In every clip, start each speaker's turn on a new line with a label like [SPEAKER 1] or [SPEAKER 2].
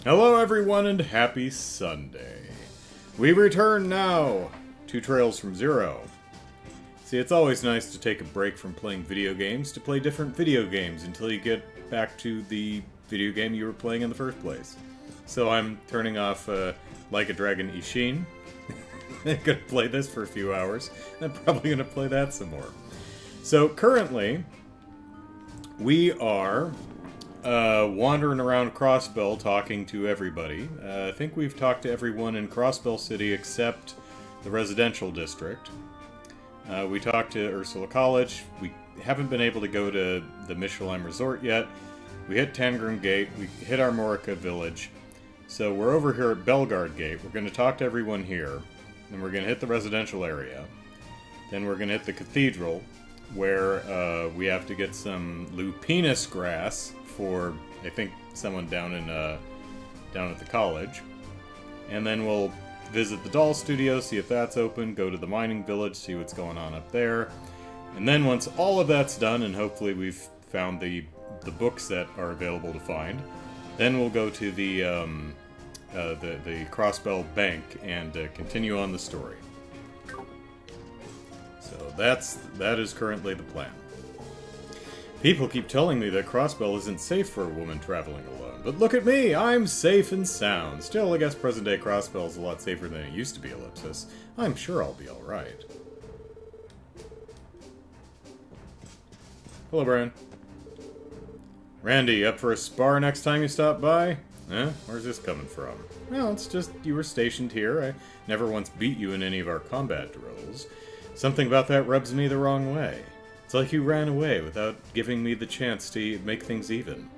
[SPEAKER 1] Hello everyone and happy Sunday. We return now to Trails from Zero. See, it's always nice to take a break from playing video games to play different video games until you get back to the video game you were playing in the first place. So I'm turning off Like a Dragon Ishin. I'm gonna play this for a few hours, and I'm probably gonna play that some more. So currently, we are wandering around Crossbell talking to everybody. I think we've talked to everyone in Crossbell City except the residential district. We talked to Ursula College. We haven't been able to go to the Michelin Resort yet. We hit Tangram Gate. We hit Armorica Village. So we're over here at Belgard Gate. We're going to talk to everyone here. Then we're going to hit the residential area. Then we're going to hit the cathedral, where we have to get some lupinus grass for, I think, someone down at the college. And then we'll visit the doll studio, see if that's open, go to the mining village, see what's going on up there. And then once all of that's done, and hopefully we've found the books that are available to find, then we'll go to the Crossbell Bank and continue on the story. So that is currently the plan. People keep telling me that Crossbell isn't safe for a woman traveling alone, but look at me, I'm safe and sound. Still, I guess present-day Crossbell is a lot safer than it used to be, Ellipsis. I'm sure I'll be alright. Hello, Brian. Randy, up for a spar next time you stop by? Where's this coming from? Well, it's just you were stationed here. I never once beat you in any of our combat drills. Something about that rubs me the wrong way. It's like you ran away without giving me the chance to make things even.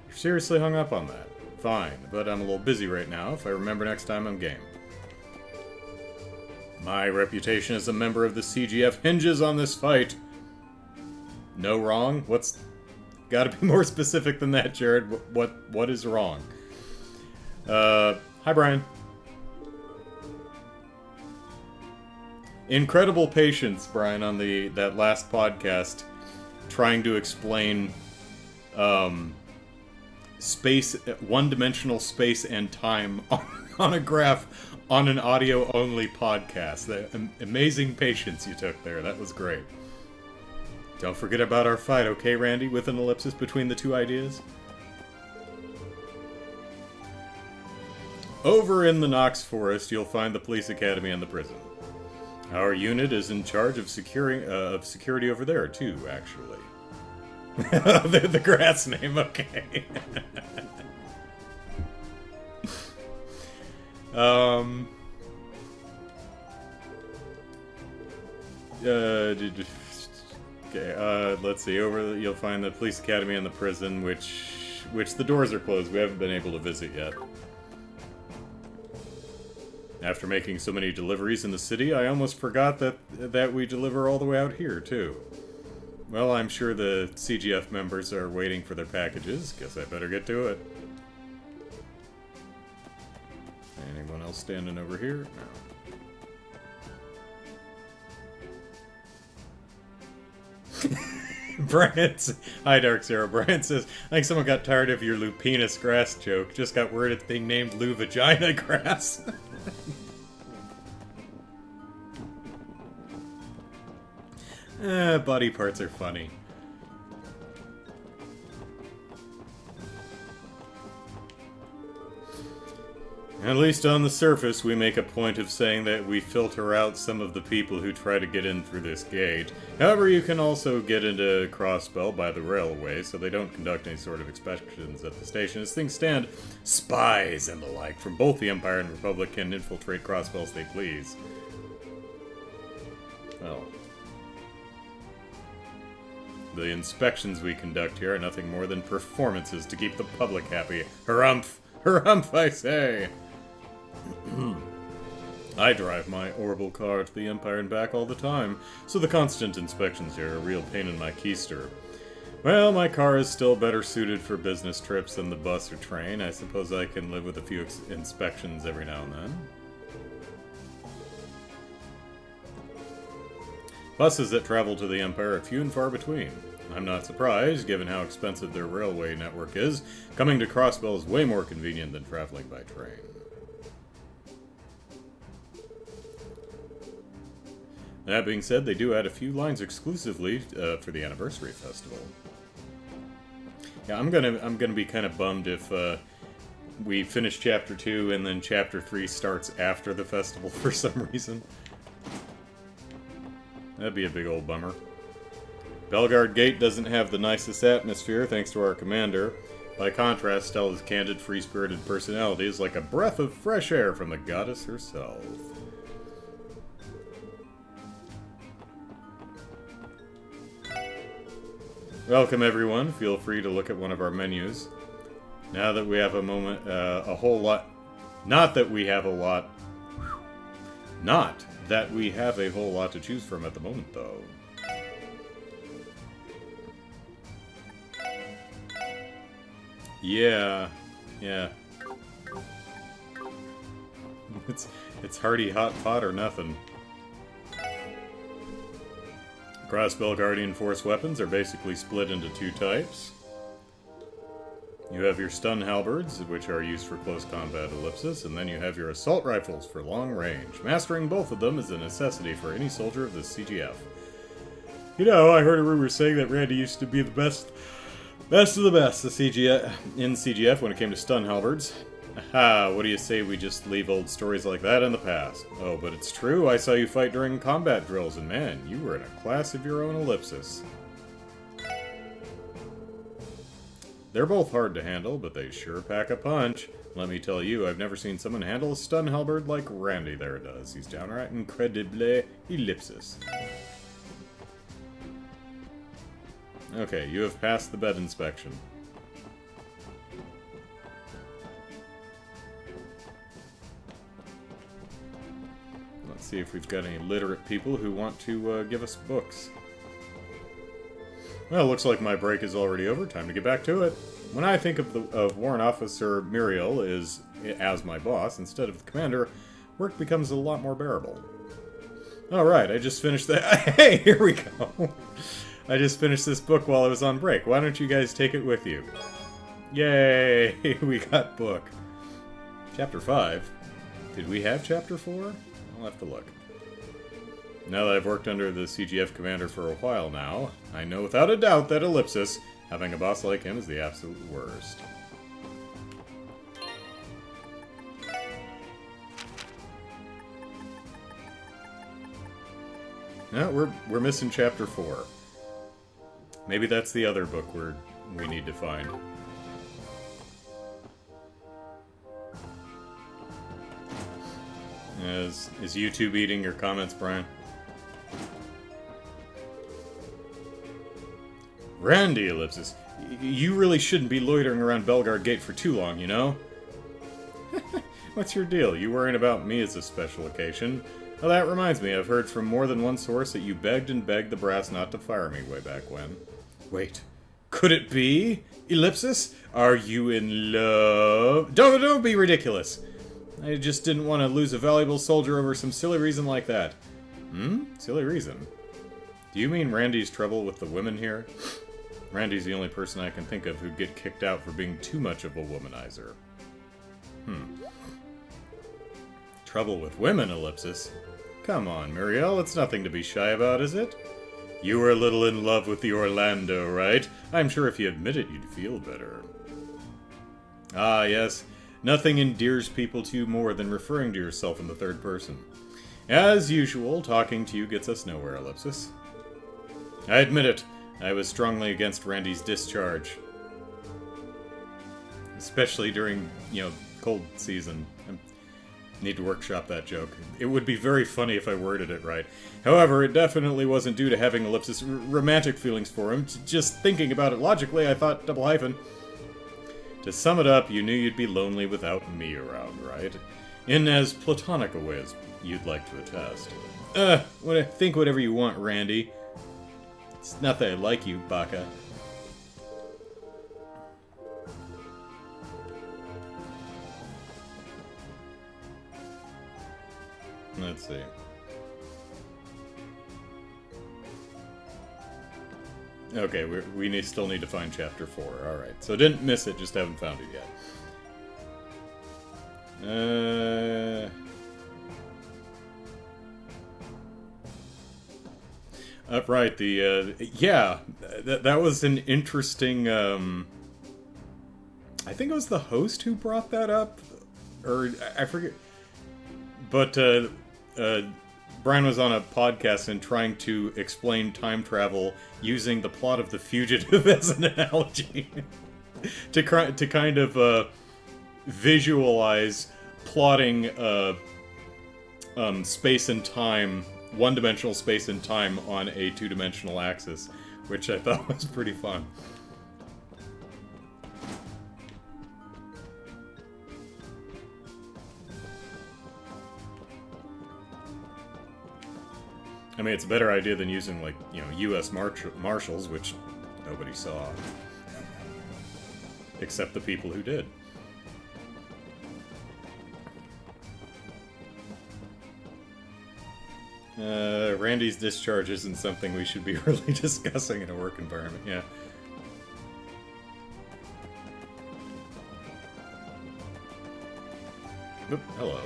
[SPEAKER 1] You're seriously hung up on that. Fine, but I'm a little busy right now. If I remember next time, I'm game. My reputation as a member of the CGF hinges on this fight. No wrong? What's... Gotta be more specific than that, Jared. What is wrong? Hi, Brian. Incredible patience, Brian, on that last podcast, trying to explain space, one-dimensional space and time on a graph on an audio-only podcast. The amazing patience you took there. That was great. Don't forget about our fight, okay, Randy? With an ellipsis between the two ideas. Over in the Knox Forest, you'll find the police academy and the prison. Our unit is in charge of security over there, too, actually. the grass name, okay. Okay, let's see. You'll find the police academy and the prison, which the doors are closed. We haven't been able to visit yet. After making so many deliveries in the city, I almost forgot that we deliver all the way out here, too. Well, I'm sure the CGF members are waiting for their packages. Guess I better get to it. Anyone else standing over here? No. Hi, Dark Zero. Brian says, I think someone got tired of your lupinus grass joke. Just got word it's being named Lou Vagina Grass. Body parts are funny. At least on the surface, we make a point of saying that we filter out some of the people who try to get in through this gate. However, you can also get into Crossbell by the railway, so they don't conduct any sort of inspections at the station. As things stand, spies and the like from both the Empire and Republic can infiltrate Crossbell as they please. Well, the inspections we conduct here are nothing more than performances to keep the public happy. Harumph! Harumph, I say! I drive my orbital car to the Empire and back all the time, so the constant inspections here are a real pain in my keister. Well, my car is still better suited for business trips than the bus or train. I suppose I can live with a few inspections every now and then. Buses that travel to the Empire are few and far between. I'm not surprised, given how expensive their railway network is. Coming to Crossbell is way more convenient than traveling by train. That being said, they do add a few lines exclusively for the anniversary festival. Yeah, I'm gonna be kind of bummed if we finish Chapter 2 and then Chapter 3 starts after the festival for some reason. That'd be a big old bummer. Belgard Gate doesn't have the nicest atmosphere, thanks to our commander. By contrast, Stella's candid, free-spirited personality is like a breath of fresh air from the goddess herself. Welcome everyone, feel free to look at one of our menus. Now that we have a moment, not that we have a whole lot to choose from at the moment though. Yeah. It's hearty hot pot or nothing. Crossbell Guardian Force weapons are basically split into two types. You have your stun halberds, which are used for close combat ellipsis, and then you have your assault rifles for long range. Mastering both of them is a necessity for any soldier of the CGF. You know, I heard a rumor saying that Randy used to be the best of the best in CGF when it came to stun halberds. Aha, what do you say we just leave old stories like that in the past? Oh, but it's true, I saw you fight during combat drills, and man, you were in a class of your own ellipsis. They're both hard to handle, but they sure pack a punch. Let me tell you, I've never seen someone handle a stun halberd like Randy there does. He's downright incredible ellipsis. Okay, you have passed the bed inspection. Let's see if we've got any literate people who want to give us books. Well, looks like my break is already over. Time to get back to it. When I think of Warrant Officer Muriel as my boss instead of the commander, work becomes a lot more bearable. Alright, I just finished that. Hey, here we go. I just finished this book while I was on break. Why don't you guys take it with you? Yay! We got book. Chapter 5. Did we have Chapter 4? I'll have to look. Now that I've worked under the CGF commander for a while now, I know without a doubt that Ellipsis, having a boss like him, is the absolute worst. No, we're missing Chapter 4. Maybe that's the other book we need to find. Is YouTube eating your comments, Brian? Randy Ellipsis, you really shouldn't be loitering around Belgard Gate for too long, you know? What's your deal? You worrying about me as a special occasion? Well, that reminds me, I've heard from more than one source that you begged and begged the brass not to fire me way back when. Wait, could it be? Ellipsis? Are you in love? Don't be ridiculous! I just didn't want to lose a valuable soldier over some silly reason like that. Silly reason? Do you mean Randy's trouble with the women here? Randy's the only person I can think of who'd get kicked out for being too much of a womanizer. Trouble with women, Ellipsis? Come on, Muriel, it's nothing to be shy about, is it? You were a little in love with the Orlando, right? I'm sure if you admit it, you'd feel better. Ah, yes. Nothing endears people to you more than referring to yourself in the third person. As usual, talking to you gets us nowhere, Ellipsis. I admit it. I was strongly against Randy's discharge. Especially during, cold season. I need to workshop that joke. It would be very funny if I worded it right. However, it definitely wasn't due to having Ellipsis romantic feelings for him. Just thinking about it logically, I thought double hyphen. To sum it up, you knew you'd be lonely without me around, right? In as platonic a way as you'd like to attest. Think whatever you want, Randy. It's not that I like you, Baka. Let's see. Okay, still need to find Chapter 4. Alright, so didn't miss it, just haven't found it yet. Right, yeah, that was an interesting, I think it was the host who brought that up, or I forget, but, Brian was on a podcast and trying to explain time travel using the plot of The Fugitive as an analogy. to kind of, visualize plotting, space and time, one-dimensional space and time on a two-dimensional axis, which I thought was pretty fun. I mean, it's a better idea than using, like, you know, U.S. Marshals, which nobody saw. Except the people who did. Randy's discharge isn't something we should be really discussing in a work environment, yeah. Oop, hello.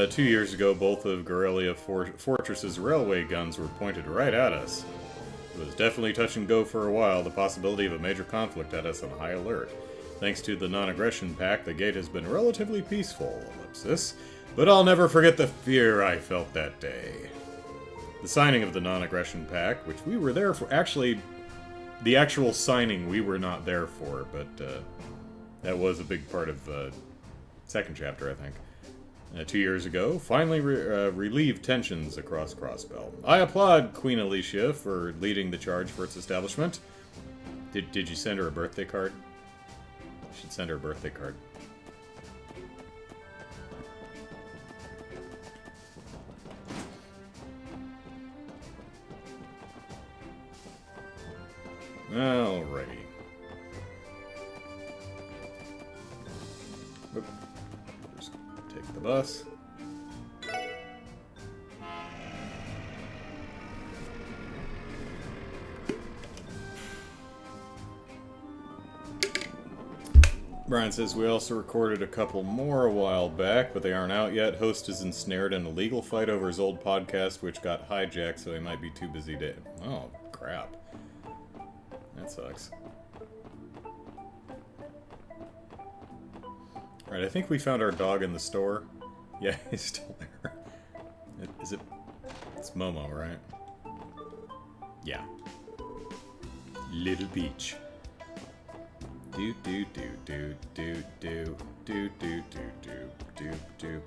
[SPEAKER 1] 2 years ago, both of Guerrilla Fortress's railway guns were pointed right at us. It was definitely touch and go for a while. The possibility of a major conflict had us on high alert. Thanks to the non-aggression pact, the gate has been relatively peaceful, ellipsis. But I'll never forget the fear I felt that day. The signing of the non-aggression pact, which we were there for, actually, the actual signing we were not there for, but that was a big part of the second chapter, I think. 2 years ago, finally relieved tensions across Crossbell. I applaud Queen Alicia for leading the charge for its establishment. Did you send her a birthday card? You should send her a birthday card. Alrighty. Oop. Just take the bus. Brian says, we also recorded a couple more a while back, but they aren't out yet. Host is ensnared in a legal fight over his old podcast, which got hijacked, so he might be too busy to... Oh, crap. That sucks. Alright, I think we found our dog in the store. Yeah, he's still there. Is it... It's Momo, right? Yeah. Little Beach. Do do do do do do do do do do do.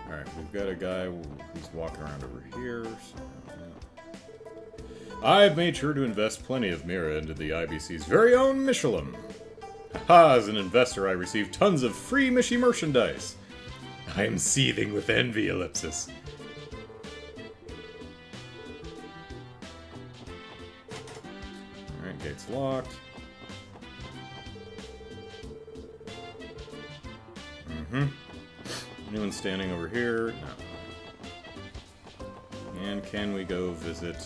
[SPEAKER 1] All right, we've got a guy who's walking around over here. So, yeah. I've made sure to invest plenty of Mira into the IBC's very own Michelin. Haha! As an investor, I received tons of free Mishi merchandise. I am seething with envy, ellipsis. All right, gate's locked. Anyone standing over here? No. And can we go visit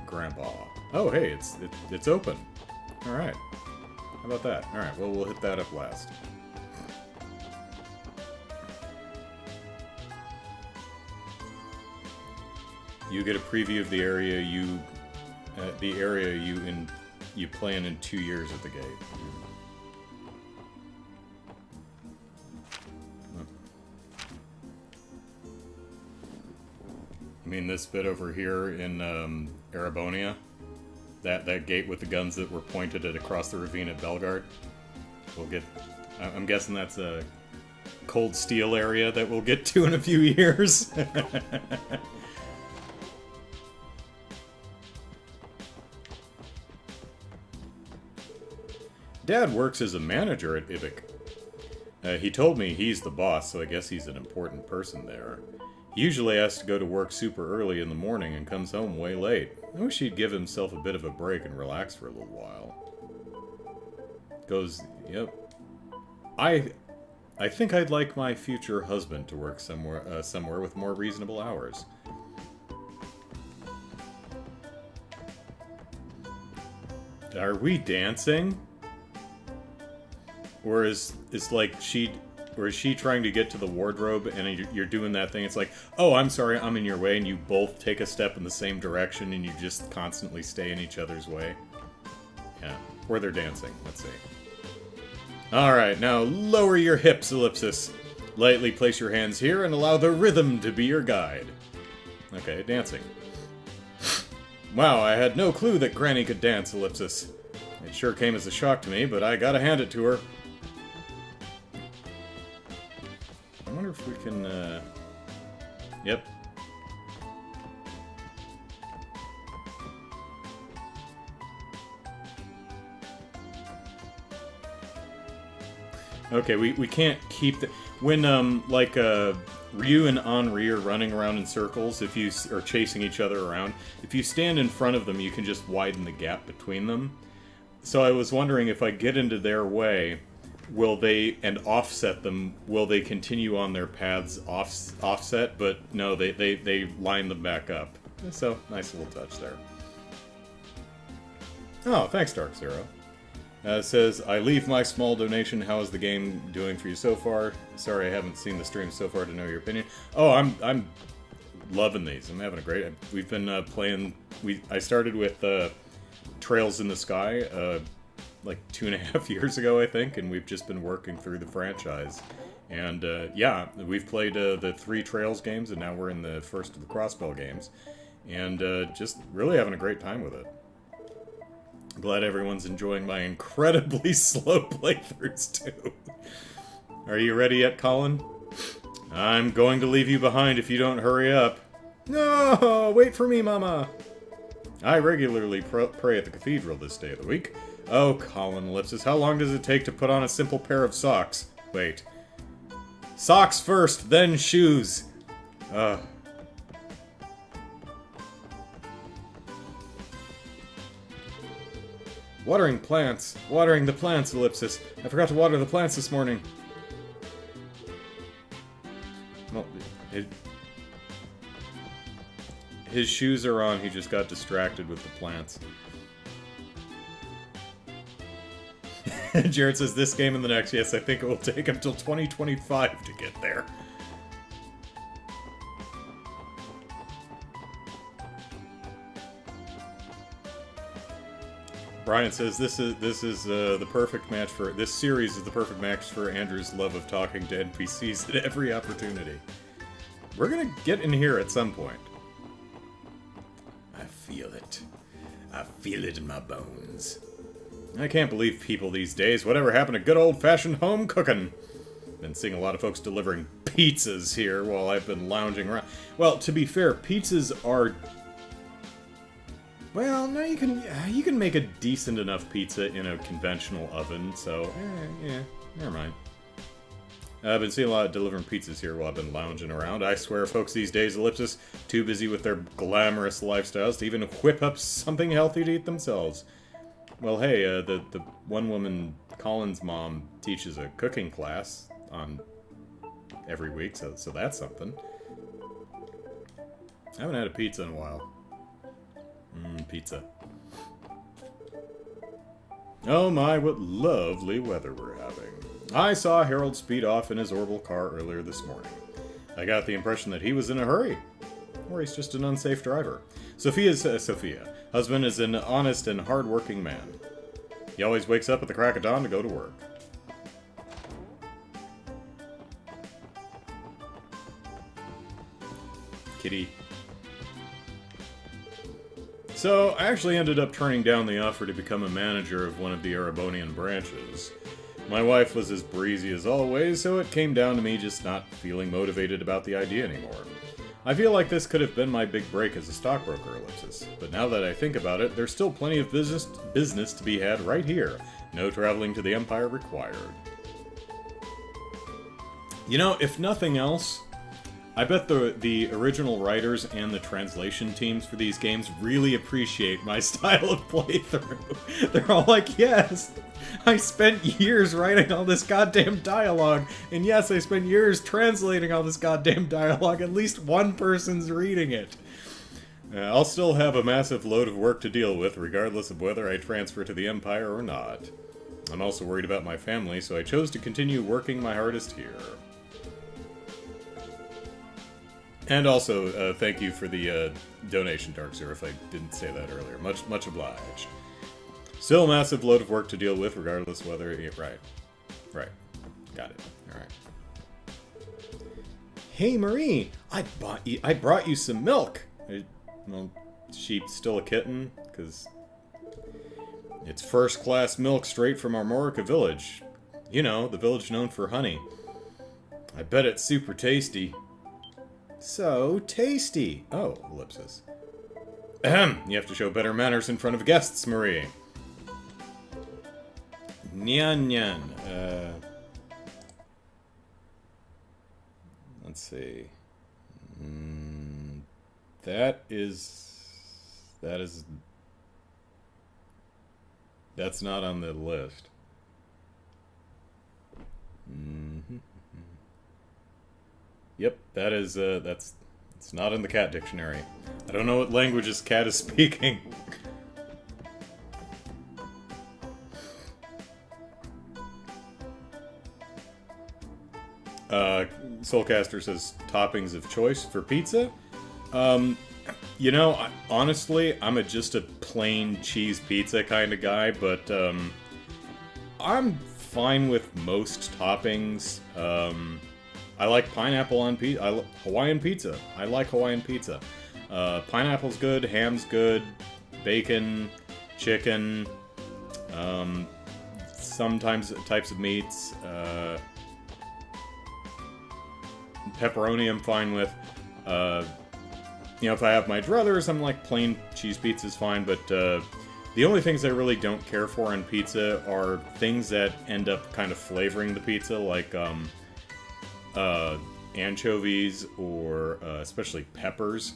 [SPEAKER 1] Grandpa? Oh, hey, it's open. All right. How about that? All right. Well, we'll hit that up last. You get a preview of the area you plan in 2 years at the gate. I mean, this bit over here in Erebonia, that gate with the guns that were pointed at across the ravine at Belgard. We'll get. I'm guessing that's a cold steel area that we'll get to in a few years. Dad works as a manager at Ibik. He told me he's the boss, so I guess he's an important person there. He usually has to go to work super early in the morning and comes home way late. I wish he'd give himself a bit of a break and relax for a little while. Goes, yep. I think I'd like my future husband to work somewhere with more reasonable hours. Are we dancing? Or is like she... Or is she trying to get to the wardrobe and you're doing that thing? It's like, oh, I'm sorry, I'm in your way, and you both take a step in the same direction and you just constantly stay in each other's way. Yeah, or they're dancing. Let's see. Alright, now lower your hips, Ellipsis. Lightly place your hands here and allow the rhythm to be your guide. Okay, dancing. Wow, I had no clue that Granny could dance, Ellipsis. It sure came as a shock to me, but I gotta hand it to her. I wonder if we can, Yep. Okay, we can't keep the... When, Ryu and Henri are running around in circles, if you are chasing each other around, if you stand in front of them, you can just widen the gap between them. So I was wondering if I get into their way... Will they, and offset them, will they continue on their paths offset? But no, they line them back up. So, nice little touch there. Oh, thanks, Dark Zero. It says, I leave my small donation. How is the game doing for you so far? Sorry, I haven't seen the stream so far to know your opinion. Oh, I'm loving these. I'm having a great... We've been playing... I started with Trails in the Sky, like 2.5 years ago, I think, and we've just been working through the franchise. And, yeah, we've played the 3 Trails games, and now we're in the first of the Crossbell games. And just really having a great time with it. Glad everyone's enjoying my incredibly slow playthroughs, too. Are you ready yet, Colin? I'm going to leave you behind if you don't hurry up. No! Wait for me, Mama! I regularly pray at the cathedral this day of the week. Oh, Colin Ellipsis, how long does it take to put on a simple pair of socks? Wait. Socks first, then shoes! Watering plants. Watering the plants, Ellipsis. I forgot to water the plants this morning. Well, his shoes are on, he just got distracted with the plants. Jared says, this game and the next. Yes, I think it will take until 2025 to get there. Brian says, this is the perfect match for... This series is the perfect match for Andrew's love of talking to NPCs at every opportunity. We're gonna get in here at some point. I feel it. I feel it in my bones. I can't believe people these days. Whatever happened to good old-fashioned home cooking? Been seeing a lot of folks delivering pizzas here while I've been lounging around. Well, to be fair, pizzas are... Well, no, you can make a decent enough pizza in a conventional oven, so, yeah, never mind. I've been seeing a lot of delivering pizzas here while I've been lounging around. I swear folks these days, Ellipsis, too busy with their glamorous lifestyles to even whip up something healthy to eat themselves. Well, hey, the one woman, Colin's mom, teaches a cooking class on every week, so that's something. I haven't had a pizza in a while. Pizza. Oh my, what lovely weather we're having. I saw Harold speed off in his orbital car earlier this morning. I got the impression that he was in a hurry. Or he's just an unsafe driver. Sophia. Husband is an honest and hard-working man. He always wakes up at the crack of dawn to go to work. Kitty. So, I actually ended up turning down the offer to become a manager of one of the Erebonian branches. My wife was as breezy as always, so it came down to me just not feeling motivated about the idea anymore. I feel like this could have been my big break as a stockbroker, Ellipsis, but now that I think about it, there's still plenty of business to be had right here. No traveling to the Empire required. You know, if nothing else, I bet the original writers and the translation teams for these games really appreciate my style of playthrough. They're all like, yes, I spent years writing all this goddamn dialogue, and yes, I spent years translating all this goddamn dialogue. At least one person's reading it. I'll still have a massive load of work to deal with, regardless of whether I transfer to the Empire or not. I'm also worried about my family, so I chose to continue working my hardest here. And also, thank you for the donation, Darkseer, if I didn't say that earlier. Much obliged. Still a massive load of work to deal with, regardless whether... Right. Right. Got it. Alright. Hey, Marie! I brought you some milk! Well, sheep's still a kitten, because... It's first-class milk straight from Armorica Village. You know, the village known for honey. I bet it's super tasty. So tasty! Oh, ellipsis. Ahem! You have to show better manners in front of guests, Marie. Nyan nyan. Let's see. That's not on the list. Yep, it's not in the cat dictionary. I don't know what languages cat is speaking. Soulcaster says toppings of choice for pizza. You know, honestly, I'm just a plain cheese pizza kind of guy, but I'm fine with most toppings. I like pineapple on pizza. Hawaiian pizza. I like Hawaiian pizza. Pineapple's good, ham's good, bacon, chicken, sometimes types of meats. Pepperoni I'm fine with. You know, if I have my druthers, I'm like plain cheese pizza's fine, but the only things I really don't care for on pizza are things that end up kind of flavoring the pizza, like anchovies or especially peppers.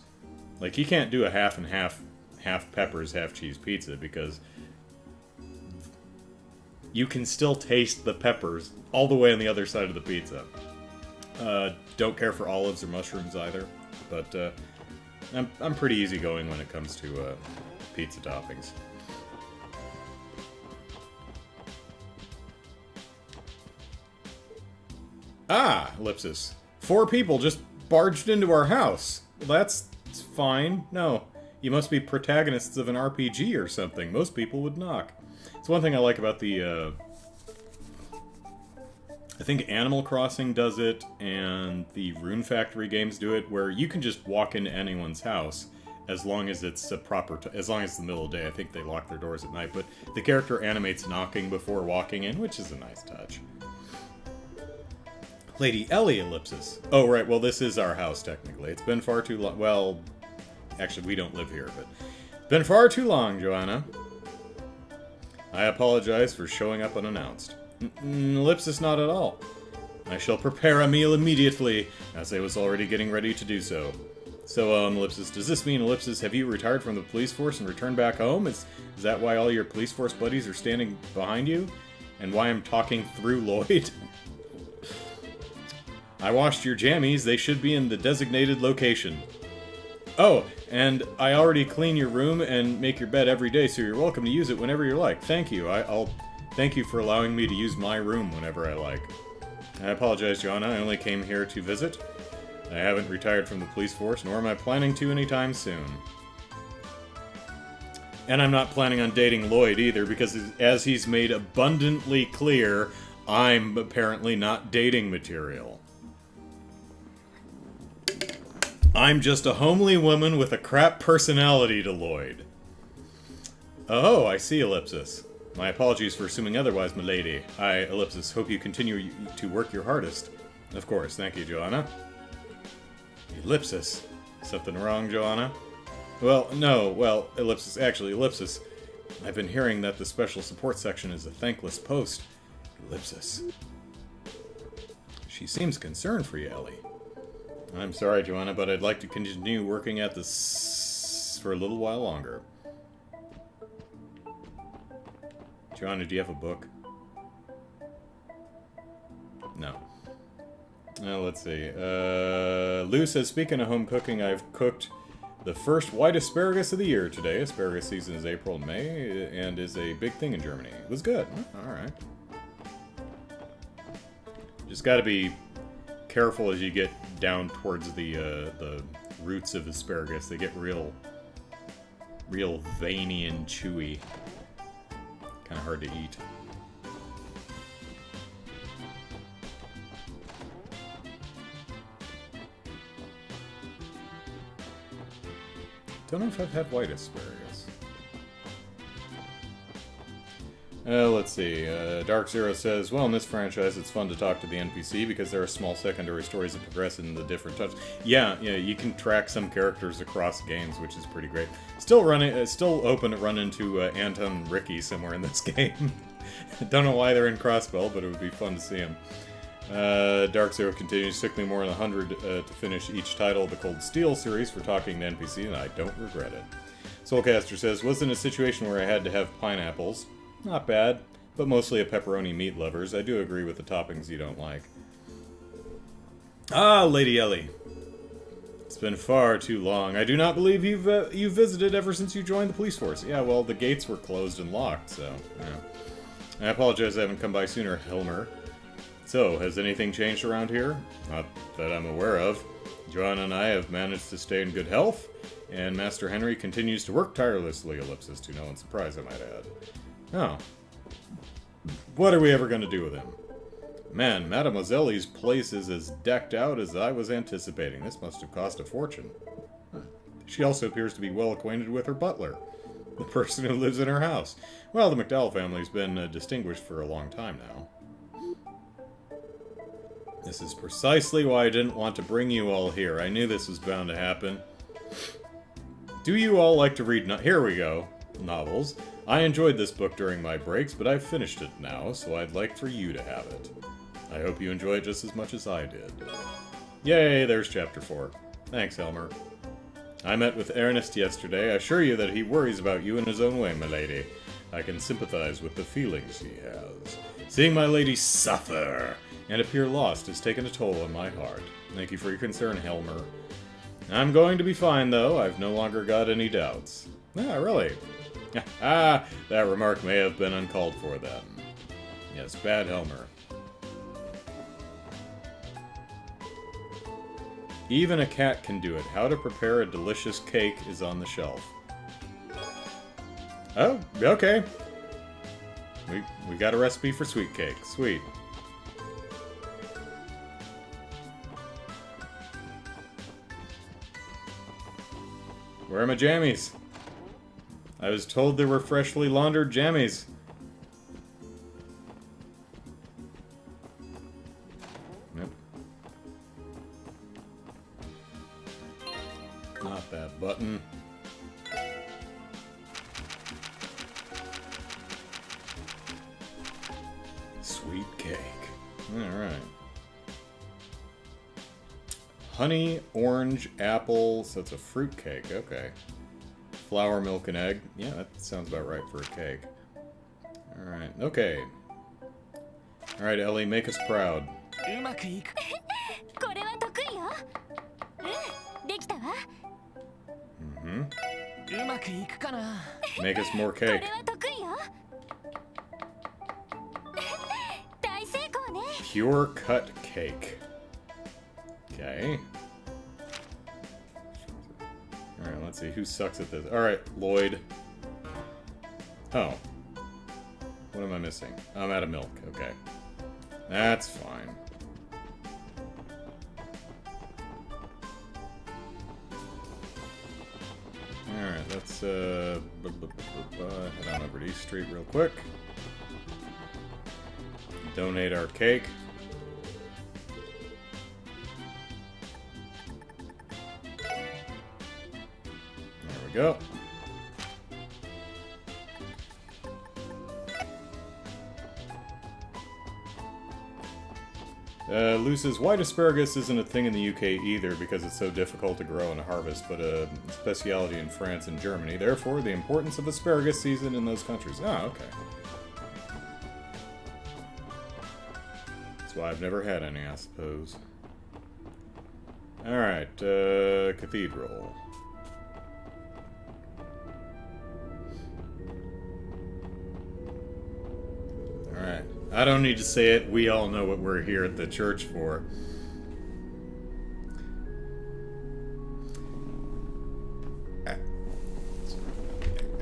[SPEAKER 1] Like, you can't do a half and half peppers, half cheese pizza, because you can still taste the peppers all the way on the other side of the pizza. Don't care for olives or mushrooms either, but I'm pretty easygoing when it comes to pizza toppings. Ah, ellipsis. 4 people just barged into our house. Well, that's fine. No, you must be protagonists of an RPG or something. Most people would knock. It's one thing I like about the, I think Animal Crossing does it, and the Rune Factory games do it, where you can just walk into anyone's house as long as it's a proper as long as it's the middle of the day. I think they lock their doors at night, but the character animates knocking before walking in, which is a nice touch. Lady Ellie, ellipsis. Oh, right, well, this is our house, technically. It's been far too long. Well, actually, we don't live here, but... Been far too long, Joanna. I apologize for showing up unannounced. Ellipsis, not at all. I shall prepare a meal immediately, as I was already getting ready to do so. So, ellipsis, does this mean, ellipsis, have you retired from the police force and returned back home? Is that why all your police force buddies are standing behind you? And why I'm talking through Lloyd? I washed your jammies. They should be in the designated location. Oh, and I already clean your room and make your bed every day, so you're welcome to use it whenever you like. Thank you. I'll thank you for allowing me to use my room whenever I like. I apologize, Joanna. I only came here to visit. I haven't retired from the police force, nor am I planning to anytime soon. And I'm not planning on dating Lloyd either, because as he's made abundantly clear, I'm apparently not dating material. I'm just a homely woman with a crap personality to Lloyd. Oh, I see, ellipsis. My apologies for assuming otherwise, milady. I, ellipsis, hope you continue to work your hardest. Of course, thank you, Joanna. Ellipsis. Something wrong, Joanna? Well, no, well, ellipsis, actually, ellipsis. I've been hearing that the special support section is a thankless post. Ellipsis. She seems concerned for you, Ellie. I'm sorry, Joanna, but I'd like to continue working at this for a little while longer. Joanna, do you have a book? No. Let's see. Lou says, speaking of home cooking, I've cooked The first white asparagus of the year today. Asparagus season is April and May, and is a big thing in Germany. It was good. Alright. Just gotta be careful as you get down towards the roots of asparagus. They get real veiny and chewy. Kind of hard to eat. Don't know if I've had white asparagus. Let's see. Dark Zero says, well, in this franchise, it's fun to talk to the NPC because there are small secondary stories that progress in the different touches. Yeah, you can track some characters across games, which is pretty great. Still open to run into Anton and Ricky somewhere in this game. Don't know why they're in Crossbell, but it would be fun to see them. Dark Zero continues. Took me more than 100 to finish each title of the Cold Steel series for talking to NPC, and I don't regret it. Soulcaster says, was in a situation where I had to have pineapples. Not bad, but mostly a pepperoni meat lovers. I do agree with the toppings you don't like. Ah, Lady Ellie. It's been far too long. I do not believe you've visited ever since you joined the police force. Yeah, well, the gates were closed and locked, so, yeah. I apologize I haven't come by sooner, Helmer. So, has anything changed around here? Not that I'm aware of. Joanna and I have managed to stay in good health, and Master Henry continues to work tirelessly, ellipsis, to no one's surprise, I might add. Oh. What are we ever going to do with him? Man, Mademoiselle's place is as decked out as I was anticipating. This must have cost a fortune. She also appears to be well acquainted with her butler, the person who lives in her house. Well, the McDowell family's been distinguished for a long time now. This is precisely why I didn't want to bring you all here. I knew this was bound to happen. Do you all like to read here we go. Novels. I enjoyed this book during my breaks, but I've finished it now, so I'd like for you to have it. I hope you enjoy it just as much as I did. Yay, there's chapter 4. Thanks, Elmer. I met with Ernest yesterday. I assure you that he worries about you in his own way, my lady. I can sympathize with the feelings he has. Seeing my lady suffer and appear lost has taken a toll on my heart. Thank you for your concern, Helmer. I'm going to be fine, though. I've no longer got any doubts. Ah, really? Ah, that remark may have been uncalled for then. Yes, bad Helmer. Even a cat can do it. How to prepare a delicious cake is on the shelf. Oh, okay. We got a recipe for sweet cake. Sweet. Where are my jammies? I was told there were freshly laundered jammies. Nope. Not that button. Sweet cake. Alright. Honey, orange, apple, so it's a fruit cake, okay. Flour, milk, and egg. Yeah, that sounds about right for a cake. Alright, okay. Alright, Ellie, make us proud. Mm-hmm. Make us more cake. Pure cut cake. Okay. Alright, let's see. Who sucks at this? Alright, Lloyd. Oh. What am I missing? I'm out of milk. Okay. That's fine. Alright, let's head on over to East Street real quick. Donate our cake. There we go. Lou says, white asparagus isn't a thing in the UK either because it's so difficult to grow and harvest, but a speciality in France and Germany. Therefore, the importance of asparagus season in those countries. Ah, okay. That's why I've never had any, I suppose. Alright, Cathedral. I don't need to say it. We all know what we're here at the church for.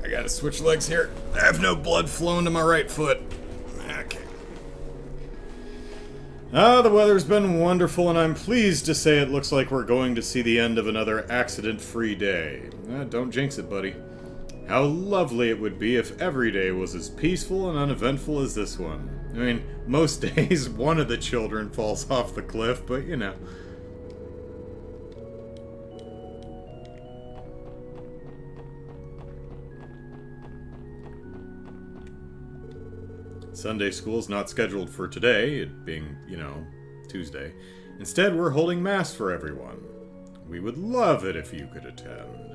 [SPEAKER 1] I gotta switch legs here. I have no blood flowing to my right foot. Okay. The weather's been wonderful, and I'm pleased to say it looks like we're going to see the end of another accident-free day. Don't jinx it, buddy. How lovely it would be if every day was as peaceful and uneventful as this one. I mean, most days one of the children falls off the cliff, but you know. Sunday school's not scheduled for today, it being, you know, Tuesday. Instead, we're holding Mass for everyone. We would love it if you could attend.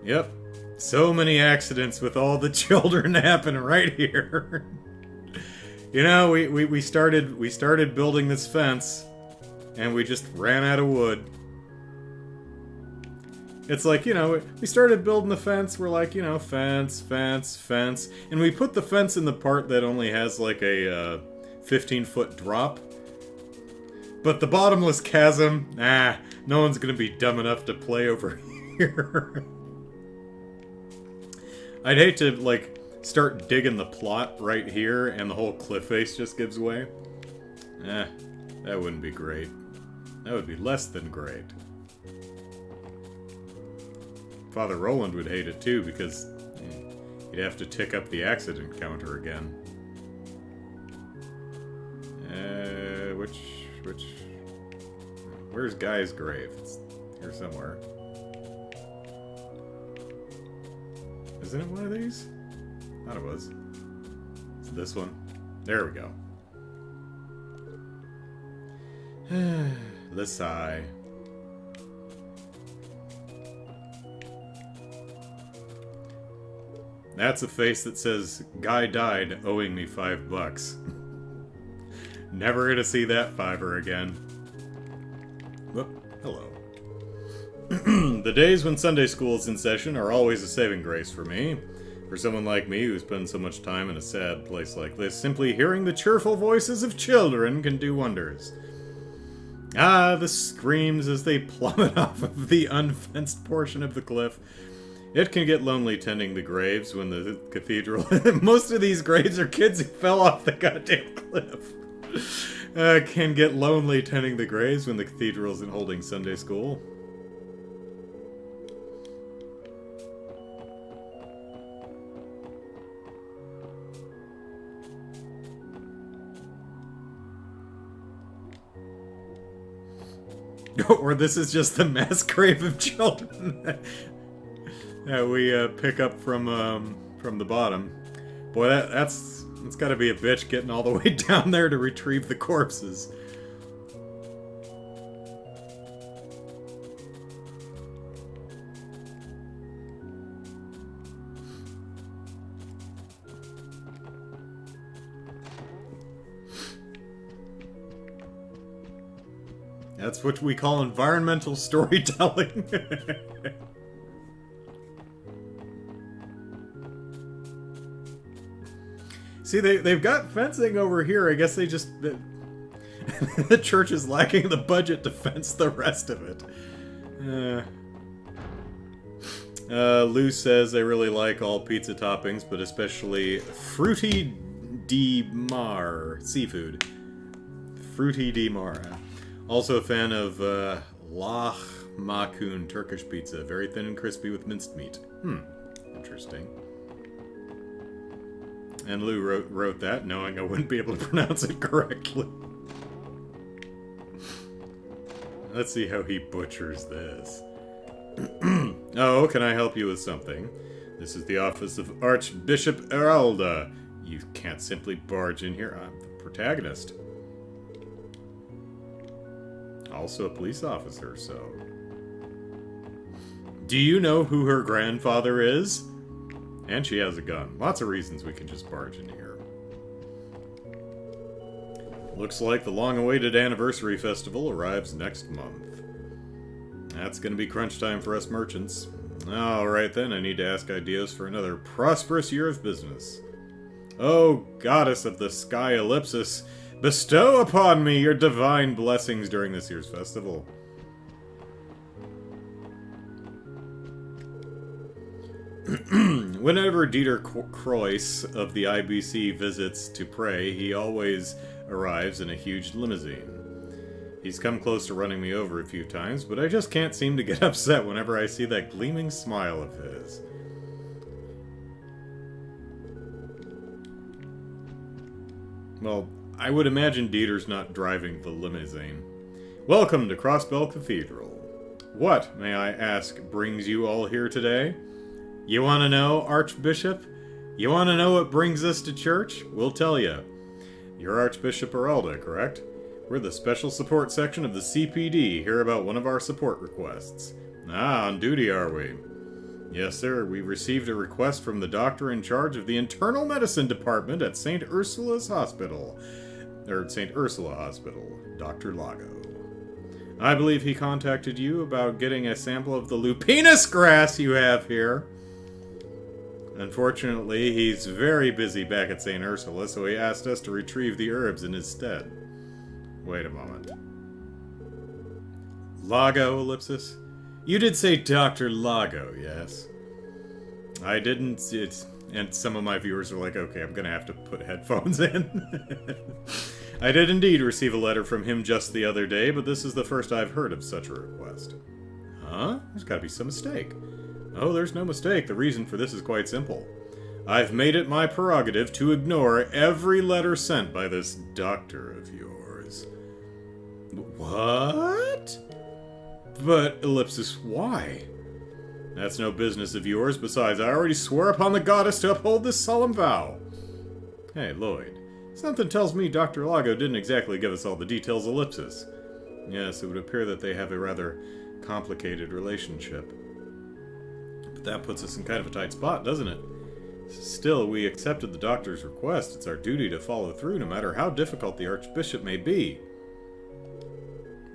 [SPEAKER 1] Yep. So many accidents with all the children happening right here. You know, we started building this fence, and we just ran out of wood. It's like, you know, we started building the fence, we're like, you know, fence, and we put the fence in the part that only has like a 15-foot drop. But the bottomless chasm, no one's gonna be dumb enough to play over here. I'd hate to, like, start digging the plot right here and the whole cliff face just gives way. That wouldn't be great. That would be less than great. Father Roland would hate it too, because he'd have to tick up the accident counter again. Where's Guy's grave? It's here somewhere. Isn't it one of these? Thought it was. It's this one. There we go. The sigh. That's a face that says, "Guy died, owing me $5." Never gonna see that fiver again. Whoop, hello. The days when Sunday school is in session are always a saving grace for me. For someone like me who spends so much time in a sad place like this, simply hearing the cheerful voices of children can do wonders. The screams as they plummet off of the unfenced portion of the cliff. It can get lonely tending the graves when the cathedral... Most of these graves are kids who fell off the goddamn cliff. Can get lonely tending the graves when the cathedral isn't holding Sunday school. Or this is just the mass grave of children that we pick up from the bottom. Boy, that's got to be a bitch getting all the way down there to retrieve the corpses. That's what we call environmental storytelling. See, they've got fencing over here. I guess they just... the church is lacking the budget to fence the rest of it. Lou says they really like all pizza toppings, but especially Fruity di Mar seafood. Fruity di Mare. Also a fan of Lach Makun Turkish pizza. Very thin and crispy with minced meat. Interesting. And Lou wrote that, knowing I wouldn't be able to pronounce it correctly. Let's see how he butchers this. Oh, can I help you with something? This is the office of Archbishop Eralda. You can't simply barge in here. I'm the protagonist. Also a police officer, so... Do you know who her grandfather is? And she has a gun. Lots of reasons we can just barge in here. Looks like the long-awaited anniversary festival arrives next month. That's gonna be crunch time for us merchants. Alright then, I need to ask ideas for another prosperous year of business. Oh, goddess of the sky ellipsis, bestow upon me your divine blessings during this year's festival. Whenever Dieter Croix of the IBC visits to pray, he always arrives in a huge limousine. He's come close to running me over a few times, but I just can't seem to get upset whenever I see that gleaming smile of his. Well, I would imagine Dieter's not driving the limousine. Welcome to Crossbell Cathedral. What, may I ask, brings you all here today? You want to know, Archbishop? You want to know what brings us to church? We'll tell you. You're Archbishop Aralda, correct? We're the Special Support Section of the CPD, here about one of our support requests. Ah, on duty are we? Yes, sir, we received a request from the doctor in charge of the Internal Medicine Department at St. Ursula's Hospital. St. Ursula Hospital, Dr. Lago. I believe he contacted you about getting a sample of the lupinus grass you have here. Unfortunately, he's very busy back at St. Ursula, so he asked us to retrieve the herbs in his stead. Wait a moment. Lago, ellipsis? You did say Dr. Lago, yes? I didn't. And some of my viewers are like, okay, I'm gonna have to put headphones in. I did indeed receive a letter from him just the other day, but this is the first I've heard of such a request. Huh? There's gotta be some mistake. Oh, there's no mistake. The reason for this is quite simple. I've made it my prerogative to ignore every letter sent by this doctor of yours. What? But, ellipsis, why? That's no business of yours. Besides, I already swore upon the goddess to uphold this solemn vow. Hey, Lloyd. Something tells me Dr. Lago didn't exactly give us all the details, ellipsis. Yes, it would appear that they have a rather complicated relationship. But that puts us in kind of a tight spot, doesn't it? Still, we accepted the doctor's request. It's our duty to follow through, no matter how difficult the Archbishop may be.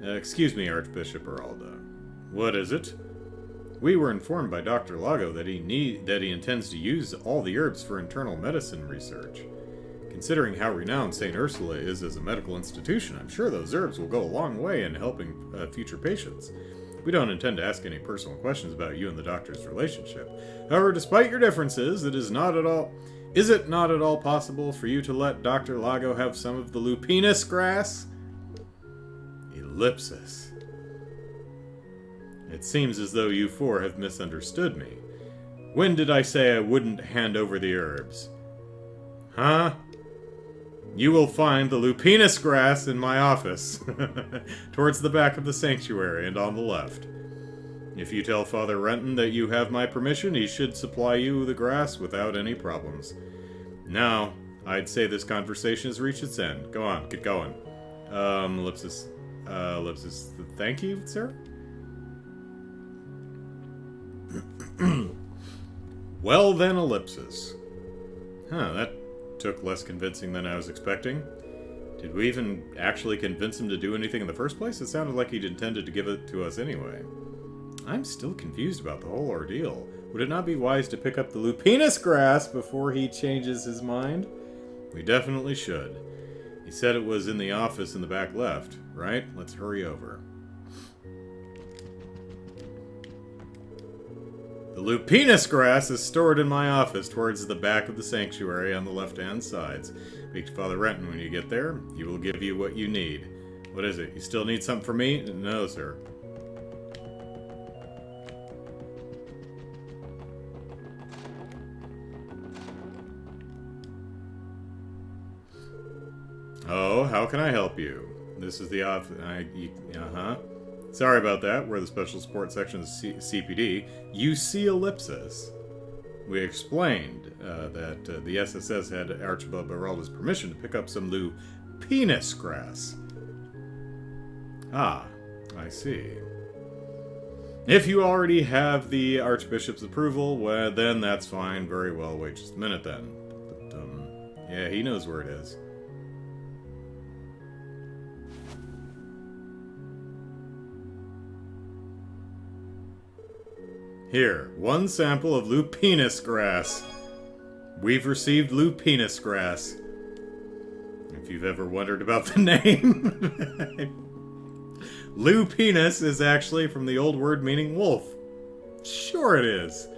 [SPEAKER 1] Excuse me, Archbishop Aralda. What is it? We were informed by Dr. Lago that he intends to use all the herbs for internal medicine research. Considering how renowned St. Ursula is as a medical institution, I'm sure those herbs will go a long way in helping future patients. We don't intend to ask any personal questions about you and the doctor's relationship. However, despite your differences, is it not at all possible for you to let Dr. Lago have some of the lupinus grass? Ellipsis. It seems as though you four have misunderstood me. When did I say I wouldn't hand over the herbs? Huh? You will find the lupinus grass in my office, towards the back of the sanctuary and on the left. If you tell Father Renton that you have my permission, he should supply you the grass without any problems. Now, I'd say this conversation has reached its end. Go on, get going. Ellipsis. Ellipsis. Thank you, sir? Well then, ellipsis. Huh, that took less convincing than I was expecting. Did we even actually convince him to do anything in the first place? It sounded like he'd intended to give it to us anyway. I'm still confused about the whole ordeal. Would it not be wise to pick up the lupinus grass before he changes his mind? We definitely should. He said it was in the office in the back left, right? Let's hurry over. The lupinus grass is stored in my office towards the back of the sanctuary on the left-hand sides. Speak to Father Renton when you get there. He will give you what you need. What is it? You still need something from me? No, sir. Oh, how can I help you? This is the office. Sorry about that. We're the Special Support Section of the CPD. You see ellipsis. We explained that the SSS had Archibald Baralda's permission to pick up some lupinus grass. Ah, I see. If you already have the Archbishop's approval, well, then that's fine. Very well. Wait just a minute then. But, yeah, he knows where it is. Here, one sample of lupinus grass. We've received lupinus grass. If you've ever wondered about the name. Lupinus is actually from the old word meaning wolf. Sure it is.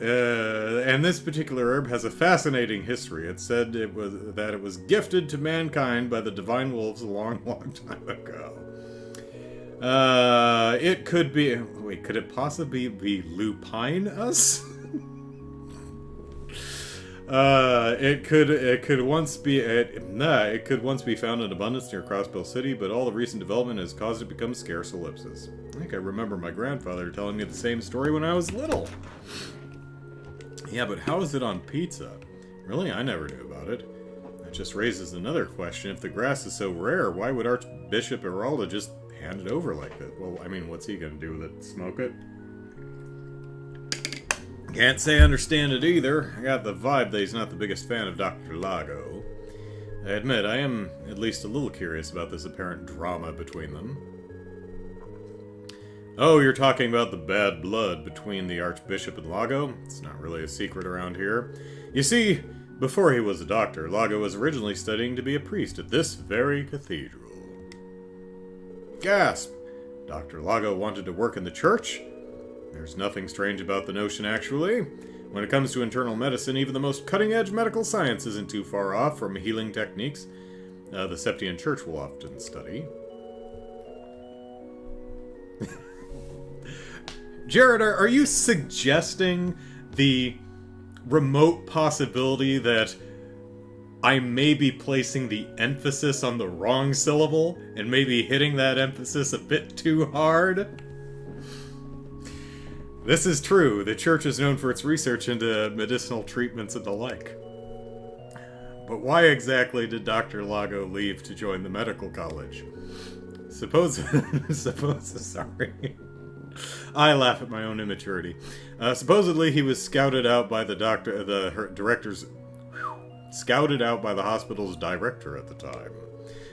[SPEAKER 1] And this particular herb has a fascinating history. It said that it was gifted to mankind by the divine wolves a long, long time ago. It could be... Wait, could it possibly be lupinus? It could once be found in abundance near Crossbill City, but all the recent development has caused it to become scarce. Ellipsis. I think I remember my grandfather telling me the same story when I was little. Yeah, but how is it on pizza? Really? I never knew about it. That just raises another question. If the grass is so rare, why would Archbishop Eralda just hand it over like that? Well, I mean, what's he gonna do with it? Smoke it? Can't say I understand it either. I got the vibe that he's not the biggest fan of Dr. Lago. I admit, I am at least a little curious about this apparent drama between them. Oh, you're talking about the bad blood between the Archbishop and Lago? It's not really a secret around here. You see, before he was a doctor, Lago was originally studying to be a priest at this very cathedral. Gasp! Dr. Lago wanted to work in the church? There's nothing strange about the notion, actually. When it comes to internal medicine, even the most cutting-edge medical science isn't too far off from healing techniques the Septian Church will often study. Jared, are you suggesting the remote possibility that I may be placing the emphasis on the wrong syllable and maybe hitting that emphasis a bit too hard? This is true. The church is known for its research into medicinal treatments and the like. But why exactly did Dr. Lago leave to join the medical college? Sorry. I laugh at my own immaturity. Supposedly, he was scouted out by the hospital's director at the time.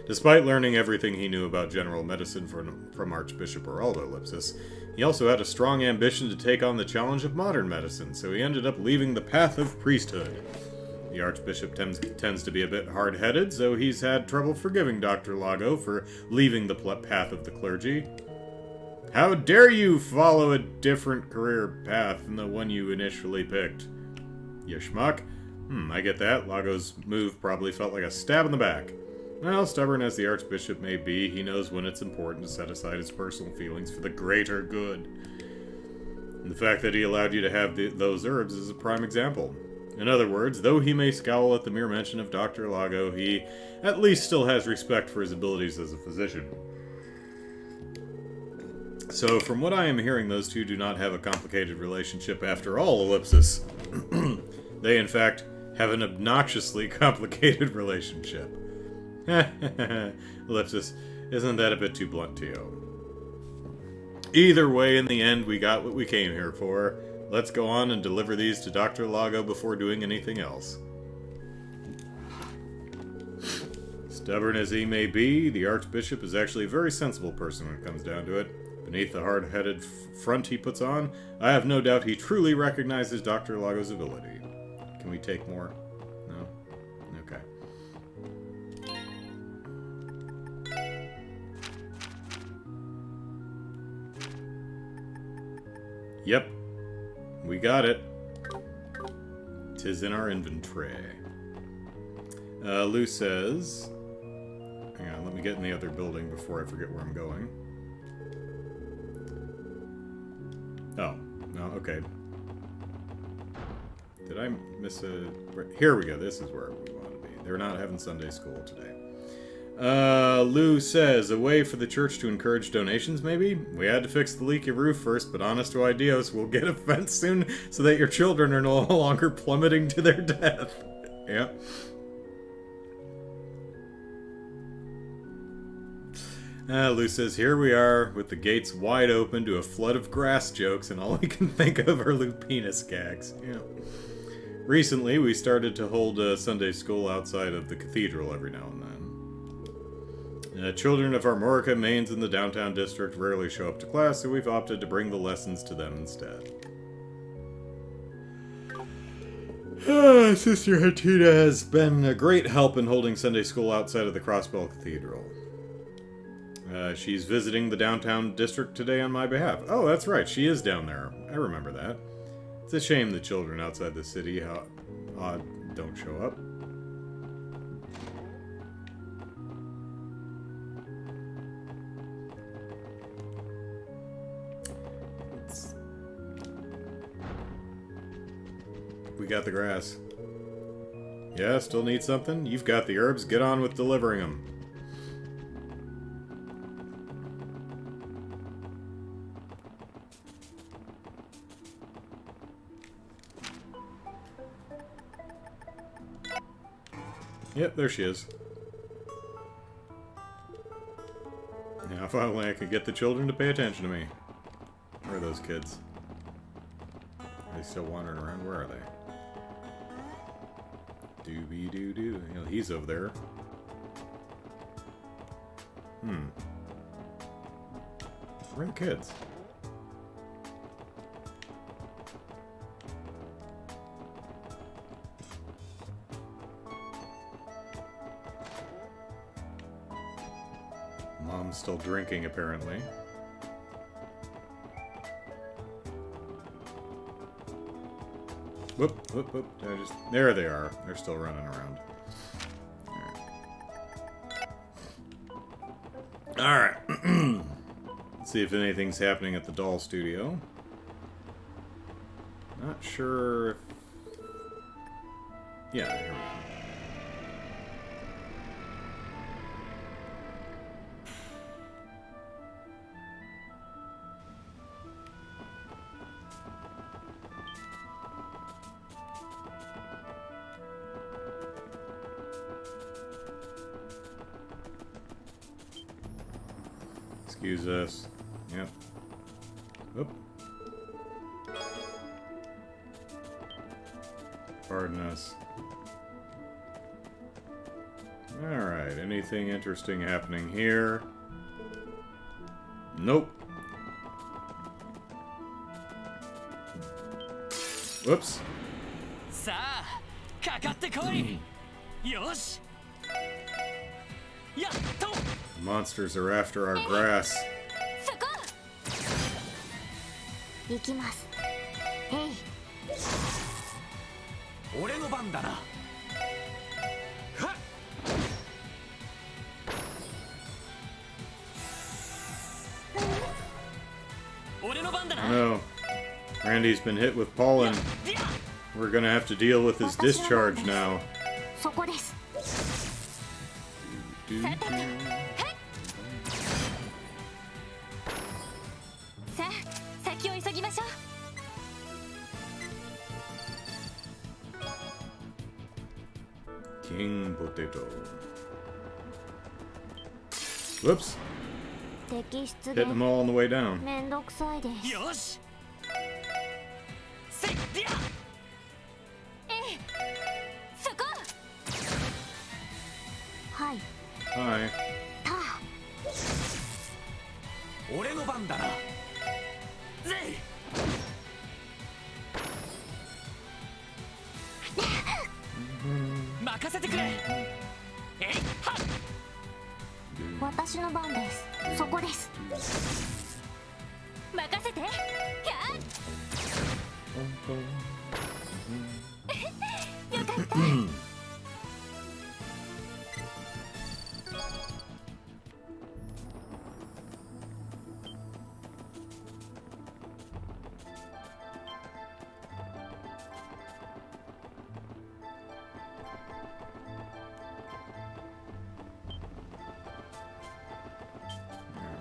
[SPEAKER 1] Despite learning everything he knew about general medicine from Archbishop Eraldo Ellipsis, he also had a strong ambition to take on the challenge of modern medicine, so he ended up leaving the path of priesthood. The Archbishop tends to be a bit hard-headed, so he's had trouble forgiving Dr. Lago for leaving the path of the clergy. How dare you follow a different career path than the one you initially picked? You schmuck. I get that. Lago's move probably felt like a stab in the back. Well, stubborn as the Archbishop may be, he knows when it's important to set aside his personal feelings for the greater good. And the fact that he allowed you to have those herbs is a prime example. In other words, though he may scowl at the mere mention of Dr. Lago, he at least still has respect for his abilities as a physician. So, from what I am hearing, those two do not have a complicated relationship after all, Ellipsis. They, in fact, have an obnoxiously complicated relationship. Ellipsis, isn't that a bit too blunt to you? Either way, in the end, we got what we came here for. Let's go on and deliver these to Dr. Lago before doing anything else. Stubborn as he may be, the Archbishop is actually a very sensible person when it comes down to it. Beneath the hard-headed front he puts on, I have no doubt he truly recognizes Dr. Lago's ability. Can we take more? No? Okay. Yep. We got it. 'Tis in our inventory. Lou says... Hang on, let me get in the other building before I forget where I'm going. Oh, no, okay. Did I miss a... Here we go, this is where we want to be. They're not having Sunday school today. Lou says, a way for the church to encourage donations, maybe? We had to fix the leaky roof first, but honest to ideos, we'll get a fence soon so that your children are no longer plummeting to their death. Yeah. Lou says, here we are, with the gates wide open to a flood of grass jokes, and all we can think of are lupinus gags. Yeah. Recently, we started to hold Sunday school outside of the cathedral every now and then. Children of Armorica mains in the downtown district rarely show up to class, so we've opted to bring the lessons to them instead. Sister Hatita has been a great help in holding Sunday school outside of the Crossbell Cathedral. She's visiting the downtown district today on my behalf. Oh, that's right, she is down there. I remember that. It's a shame the children outside the city don't show up. We got the grass. Yeah, still need something? You've got the herbs. Get on with delivering them. Yep, there she is. Now, if only I could get the children to pay attention to me. Where are those kids? Are they still wandering around? Where are they? Doobie-doo-doo. You know, he's over there. Where are the kids? Mom's still drinking, apparently. Whoop, whoop, whoop. There they are. They're still running around. Alright. Let's see if anything's happening at the doll studio. Not sure if... Yeah, here we go. Excuse us. Yep. Oop. Pardon us. Alright, anything interesting happening here? Nope. Whoops. Monsters are after our grass. No. Randy's been hit with pollen. We're gonna have to deal with his discharge now. King Potato. Whoops. Hitting them all on the way down. Hi.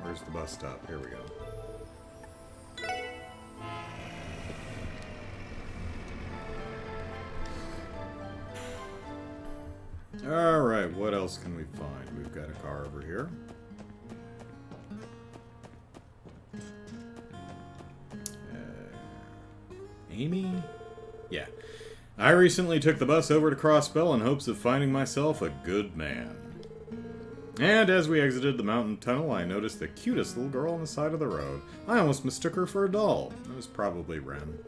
[SPEAKER 1] Where's the bus stop? Here we go. Alright, what else can we find? We've got a car over here. Amy? Yeah. I recently took the bus over to Crossbell in hopes of finding myself a good man. And as we exited the mountain tunnel, I noticed the cutest little girl on the side of the road. I almost mistook her for a doll. It was probably Ren.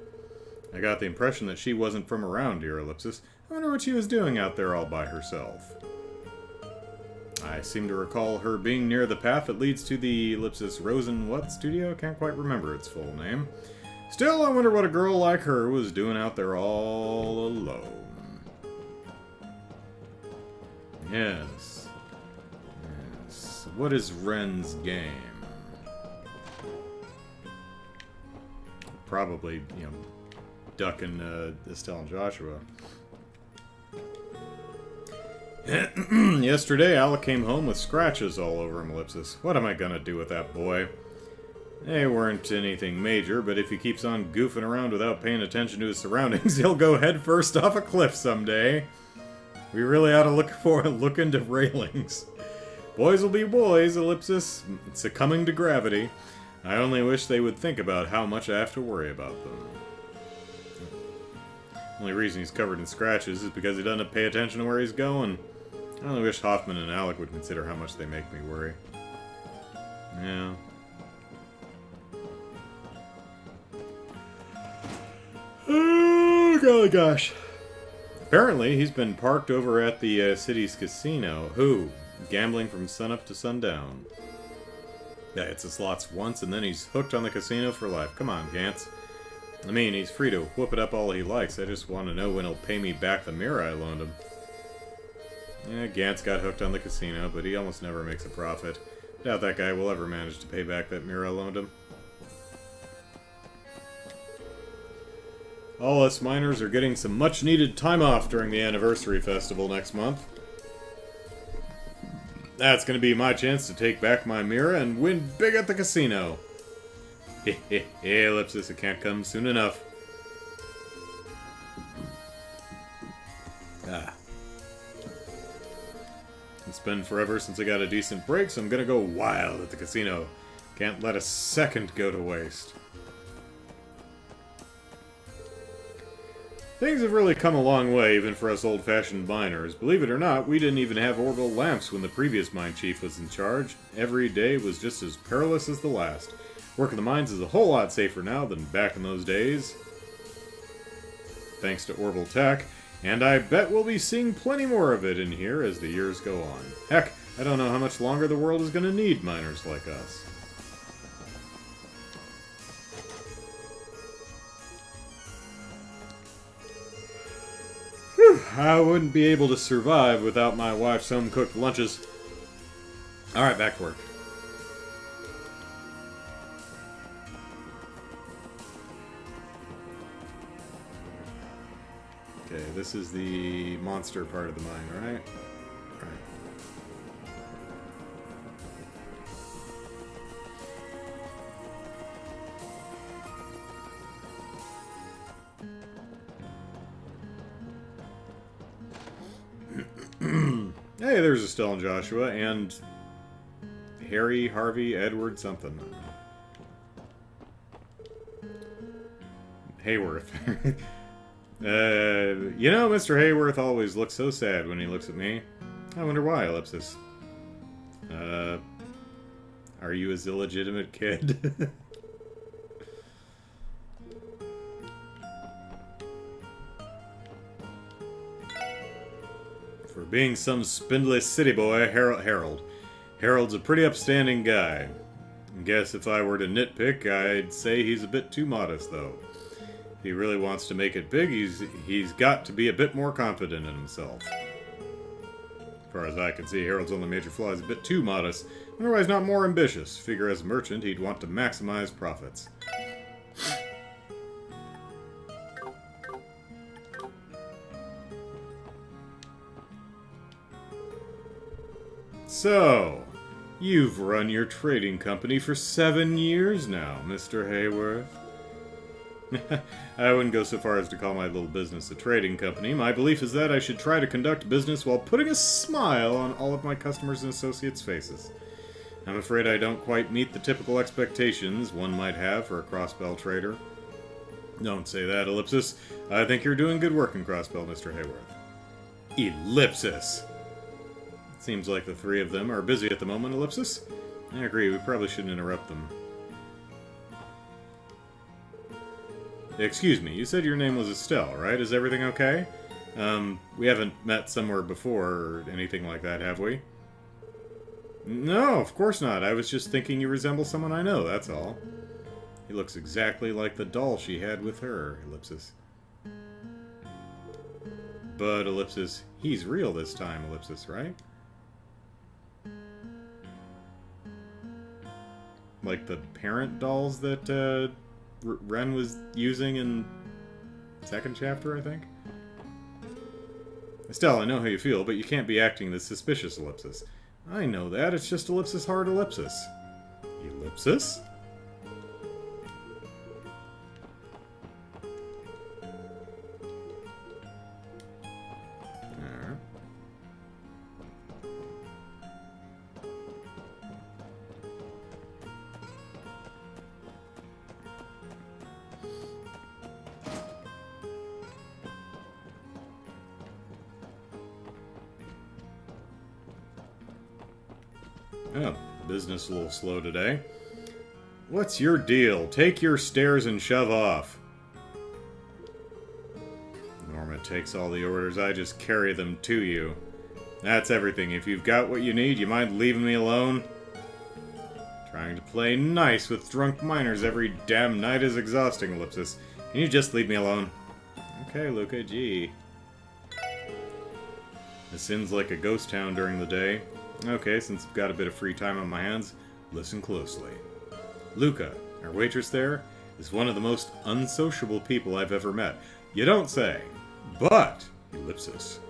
[SPEAKER 1] I got the impression that she wasn't from around here, Ellipsis. I wonder what she was doing out there all by herself. I seem to recall her being near the path that leads to the Ellipsis Rosen what studio? Can't quite remember its full name. Still, I wonder what a girl like her was doing out there all alone. Yes. Yes. What is Ren's game? Probably, you know, ducking Estelle and Joshua. Yesterday, Alec came home with scratches all over him, Ellipsis. What am I gonna do with that boy? They weren't anything major, but if he keeps on goofing around without paying attention to his surroundings, he'll go headfirst off a cliff someday. We really ought to look into railings. Boys will be boys, Ellipsis, succumbing to gravity. I only wish they would think about how much I have to worry about them. The only reason he's covered in scratches is because he doesn't pay attention to where he's going. I only wish Hoffman and Alec would consider how much they make me worry. Yeah. Oh, golly gosh. Apparently, he's been parked over at the city's casino. Who? Gambling from sunup to sundown. Yeah, hits the slots once, and then he's hooked on the casino for life. Come on, Gantz. I mean, he's free to whoop it up all he likes. I just want to know when he'll pay me back the mirror I loaned him. Yeah, Gantz got hooked on the casino, but he almost never makes a profit. Doubt that guy will ever manage to pay back that mirror I loaned him. All us miners are getting some much-needed time off during the anniversary festival next month. That's going to be my chance to take back my mirror and win big at the casino. Hey, Ellipsis, it can't come soon enough. It's been forever since I got a decent break, so I'm gonna go wild at the casino. Can't let a second go to waste. Things have really come a long way, even for us old-fashioned miners. Believe it or not, we didn't even have orbital lamps when the previous mine chief was in charge. Every day was just as perilous as the last. Working the mines is a whole lot safer now than back in those days. Thanks to orbital tech, and I bet we'll be seeing plenty more of it in here as the years go on. Heck, I don't know how much longer the world is going to need miners like us. Whew, I wouldn't be able to survive without my wife's home-cooked lunches. Alright, back to work. Okay, this is the monster part of the mine, right? Right. Hey, there's Estelle and Joshua, and Harry, Harvey, Edward, something. Hayworth. You know, Mr. Hayworth always looks so sad when he looks at me. I wonder why, Ellipsis. Are you his illegitimate kid? For being some spindly city boy, Harold's a pretty upstanding guy. Guess if I were to nitpick, I'd say he's a bit too modest, though. If he really wants to make it big, he's got to be a bit more confident in himself. As far as I can see, Harold's only major flaw is a bit too modest. Otherwise not more ambitious. Figure as a merchant, he'd want to maximize profits. So, you've run your trading company for 7 years now, Mr. Hayworth. I wouldn't go so far as to call my little business a trading company. My belief is that I should try to conduct business while putting a smile on all of my customers' and associates' faces. I'm afraid I don't quite meet the typical expectations one might have for a crossbell trader. Don't say that, Ellipsis. I think you're doing good work in crossbell, Mr. Hayworth. Ellipsis! Seems like the three of them are busy at the moment, Ellipsis. I agree, we probably shouldn't interrupt them. Excuse me, you said your name was Estelle, right? Is everything okay? We haven't met somewhere before or anything like that, have we? No, of course not. I was just thinking you resemble someone I know, that's all. He looks exactly like the doll she had with her, Ellipsis. But, Ellipsis, he's real this time, Ellipsis, right? Like the parent dolls that, Ren was using in second chapter, I think? Estelle, I know how you feel, but you can't be acting this suspicious, Ellipsis. I know that, it's just Ellipsis hard Ellipsis. Ellipsis? Alright. Oh, business a little slow today. What's your deal? Take your stairs and shove off. Norma takes all the orders. I just carry them to you. That's everything. If you've got what you need, you mind leaving me alone? Trying to play nice with drunk minors every damn night is exhausting, Ellipsis. Can you just leave me alone? Okay, Luca, gee. The sin's like a ghost town during the day. Okay, since I've got a bit of free time on my hands, listen closely. Luca, our waitress there, is one of the most unsociable people I've ever met. You don't say. But, Ellipsis,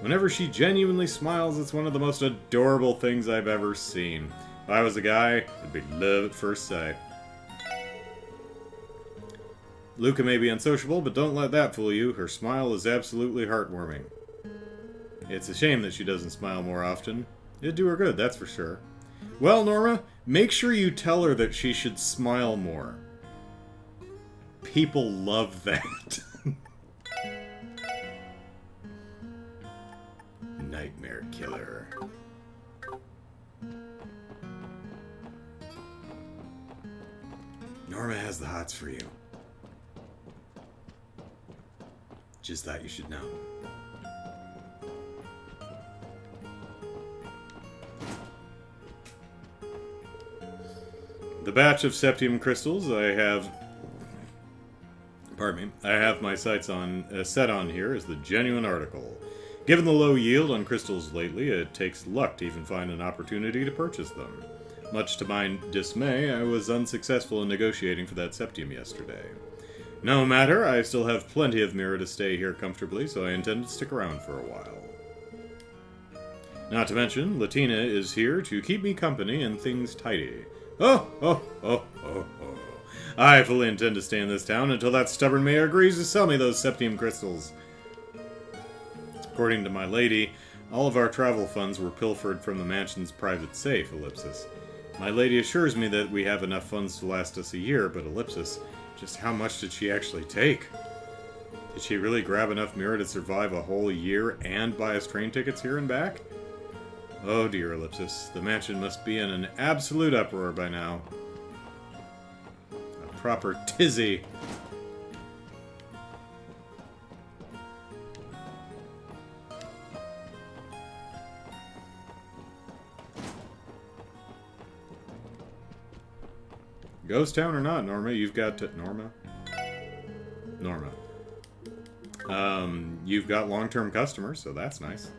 [SPEAKER 1] whenever she genuinely smiles, it's one of the most adorable things I've ever seen. If I was a guy, it'd be love at first sight. Luca may be unsociable, but don't let that fool you. Her smile is absolutely heartwarming. It's a shame that she doesn't smile more often. It'd do her good, that's for sure. Well, Norma, make sure you tell her that she should smile more. People love that. Nightmare killer. Norma has the hots for you. Just thought you should know. The batch of septium crystals I have... Pardon me. I have my sights on set on here is the genuine article. Given the low yield on crystals lately, it takes luck to even find an opportunity to purchase them. Much to my dismay, I was unsuccessful in negotiating for that septium yesterday. No matter, I still have plenty of mirror to stay here comfortably, so I intend to stick around for a while. Not to mention, Latina is here to keep me company and things tidy. Oh. I fully intend to stay in this town until that stubborn mayor agrees to sell me those septium crystals. According to my lady, all of our travel funds were pilfered from the mansion's private safe, Ellipsis. My lady assures me that we have enough funds to last us a year, but Ellipsis, just how much did she actually take? Did she really grab enough mirror to survive a whole year and buy us train tickets here and back? Oh dear, Ellipsis. The mansion must be in an absolute uproar by now. A proper tizzy. Ghost town or not, Norma, you've got to... Norma? You've got long-term customers, so that's nice.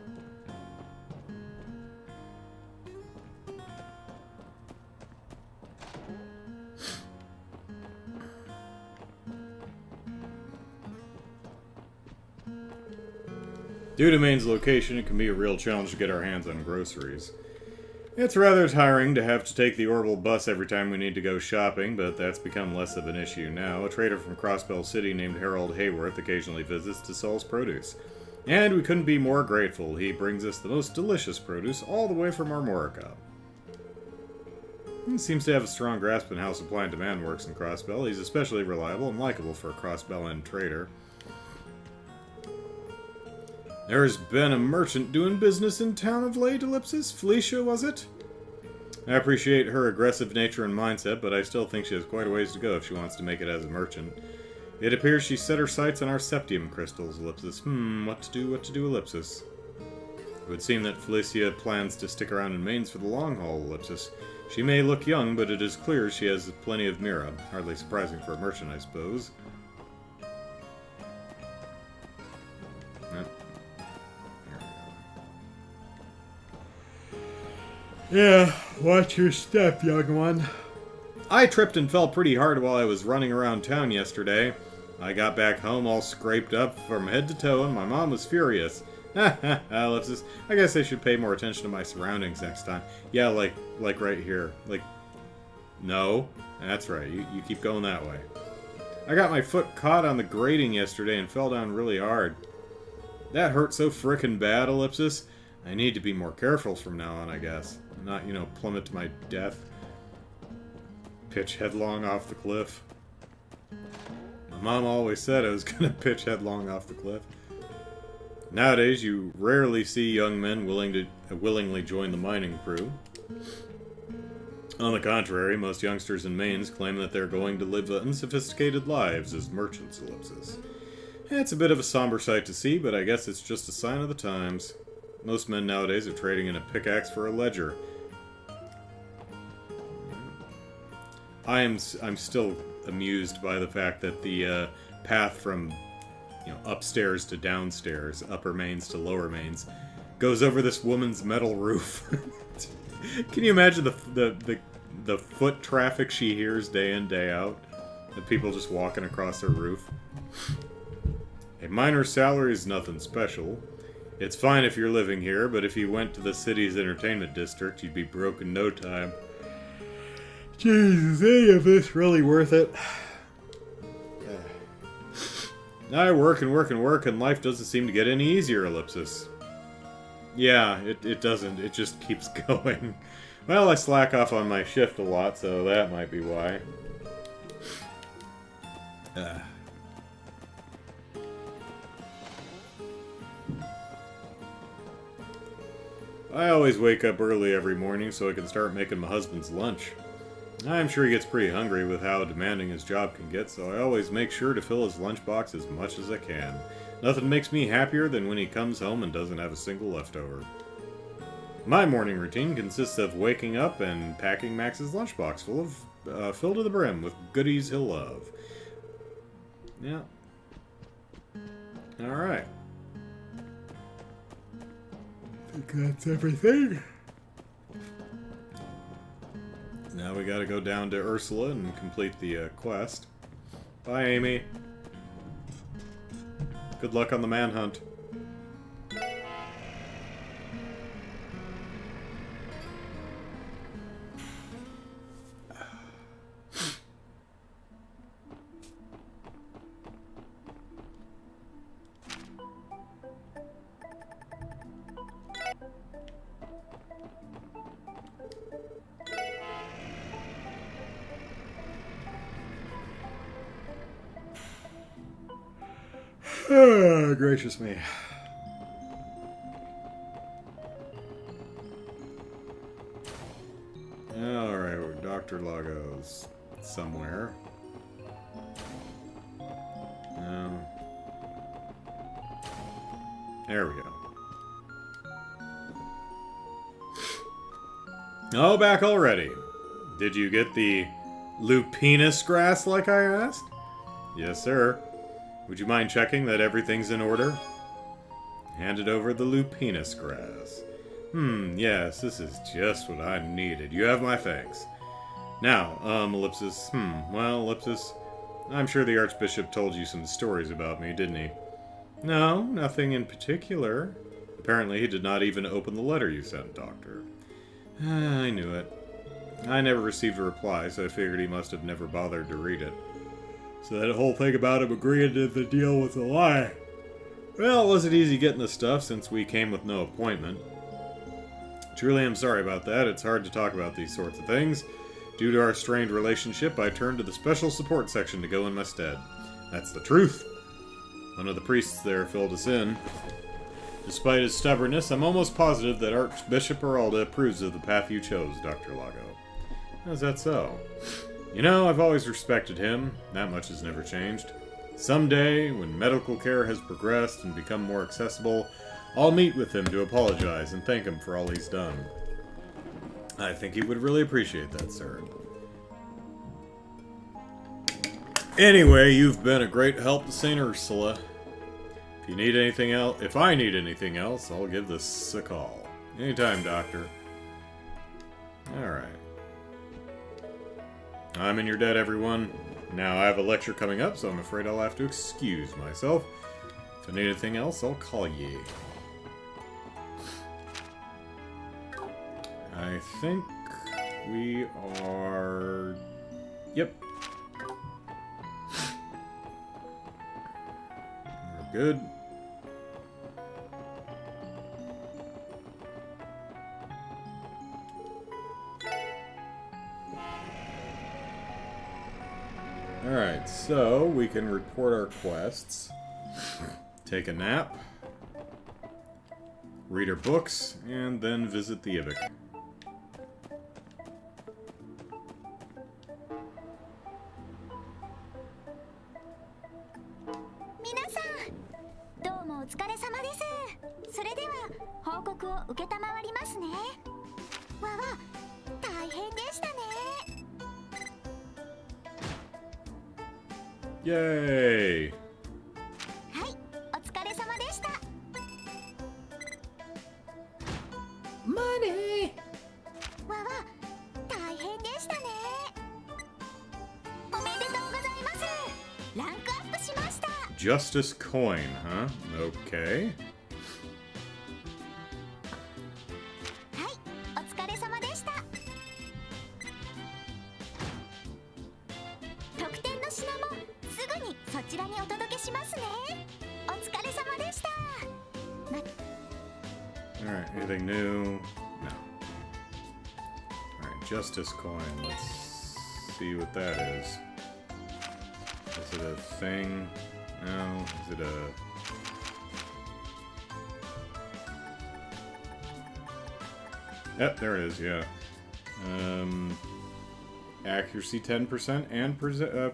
[SPEAKER 1] Due to Maine's location, it can be a real challenge to get our hands on groceries. It's rather tiring to have to take the orbital bus every time we need to go shopping, but that's become less of an issue now. A trader from Crossbell City named Harold Hayworth occasionally visits to sell his produce. And we couldn't be more grateful. He brings us the most delicious produce all the way from Armorica. He seems to have a strong grasp on how supply and demand works in Crossbell. He's especially reliable and likable for a Crossbell-end trader. There's been a merchant doing business in town of late, Ellipsis? Felicia, was it? I appreciate her aggressive nature and mindset, but I still think she has quite a ways to go if she wants to make it as a merchant. It appears she set her sights on our septium crystals, Ellipsis. What to do, Ellipsis? It would seem that Felicia plans to stick around in Mainz for the long haul, Ellipsis. She may look young, but it is clear she has plenty of mira. Hardly surprising for a merchant, I suppose.
[SPEAKER 2] Yeah, watch your step, young one.
[SPEAKER 1] I tripped and fell pretty hard while I was running around town yesterday. I got back home all scraped up from head to toe, and my mom was furious. Ellipsis, I guess I should pay more attention to my surroundings next time. Yeah, like right here. No, that's right, you keep going that way. I got my foot caught on the grating yesterday and fell down really hard. That hurt so frickin' bad, Ellipsis. I need to be more careful from now on, I guess. Not, plummet to my death. Pitch headlong off the cliff. My mom always said I was gonna pitch headlong off the cliff. Nowadays, you rarely see young men willingly join the mining crew. On the contrary, most youngsters in Mainz claim that they're going to live unsophisticated lives as merchants, Ellipsis. It's a bit of a somber sight to see, but I guess it's just a sign of the times. Most men nowadays are trading in a pickaxe for a ledger. I'm still amused by the fact that the path from upstairs to downstairs, upper Mainz to lower Mainz, goes over this woman's metal roof. Can you imagine the foot traffic she hears day in, day out? The people just walking across her roof. A miner's salary is nothing special. It's fine if you're living here, but if you went to the city's entertainment district, you'd be broke in no time.
[SPEAKER 2] Jesus, any of this really worth it?
[SPEAKER 1] I work and work and work, and life doesn't seem to get any easier, Ellipsis. Yeah, it doesn't. It just keeps going. Well, I slack off on my shift a lot, so that might be why. I always wake up early every morning so I can start making my husband's lunch. I'm sure he gets pretty hungry with how demanding his job can get, so I always make sure to fill his lunchbox as much as I can. Nothing makes me happier than when he comes home and doesn't have a single leftover. My morning routine consists of waking up and packing Max's lunchbox filled to the brim with goodies he'll love. Yeah. Alright.
[SPEAKER 2] I think that's everything.
[SPEAKER 1] Now we gotta go down to Ursula and complete the quest. Bye, Amy. Good luck on the manhunt.
[SPEAKER 2] Gracious me.
[SPEAKER 1] Alright, we're Dr. Lagos somewhere. There we go. Oh, back already. Did you get the lupinus grass like I asked? Yes, sir. Would you mind checking that everything's in order? Handed over the lupinus grass. Yes, this is just what I needed. You have my thanks. Now, Ellipsis, well, Ellipsis, I'm sure the Archbishop told you some stories about me, didn't he? No, nothing in particular. Apparently he did not even open the letter you sent, Doctor. I knew it. I never received a reply, so I figured he must have never bothered to read it.
[SPEAKER 2] So that whole thing about him agreeing to the deal was a lie.
[SPEAKER 1] Well, it wasn't easy getting the stuff since we came with no appointment. Truly, I'm sorry about that. It's hard to talk about these sorts of things. Due to our strained relationship, I turned to the special support section to go in my stead. That's the truth. One of the priests there filled us in. Despite his stubbornness, I'm almost positive that Archbishop Aralda approves of the path you chose, Dr. Lago. How's that so? You know, I've always respected him. That much has never changed. Someday, when medical care has progressed and become more accessible, I'll meet with him to apologize and thank him for all he's done. I think he would really appreciate that, sir. Anyway, you've been a great help to St. Ursula. If you need anything else, if I need anything else, I'll give this a call. Anytime, Doctor. Alright. I'm in your debt, everyone. Now, I have a lecture coming up, so I'm afraid I'll have to excuse myself. If I need anything else, I'll call ye. I think we are... Yep. We're good. Alright, so we can report our quests, take a nap, read our books, and then visit the Ivic. イエーイ。
[SPEAKER 3] はい、お疲れ様でした。
[SPEAKER 2] マネー。
[SPEAKER 3] わわ、大変でしたね。おめでとうございます。ランクアップしました。
[SPEAKER 1] Justice coin, huh? Okay.
[SPEAKER 3] はい、お疲れ様でした。特典の品もすぐにそちらにお届けしますね。お疲れ様でした。
[SPEAKER 1] Alright, anything new? No. Alright, Justice coin. Let's see what that is. Is it a thing? No. Is it a... Yep, there it is, yeah. Accuracy 10% and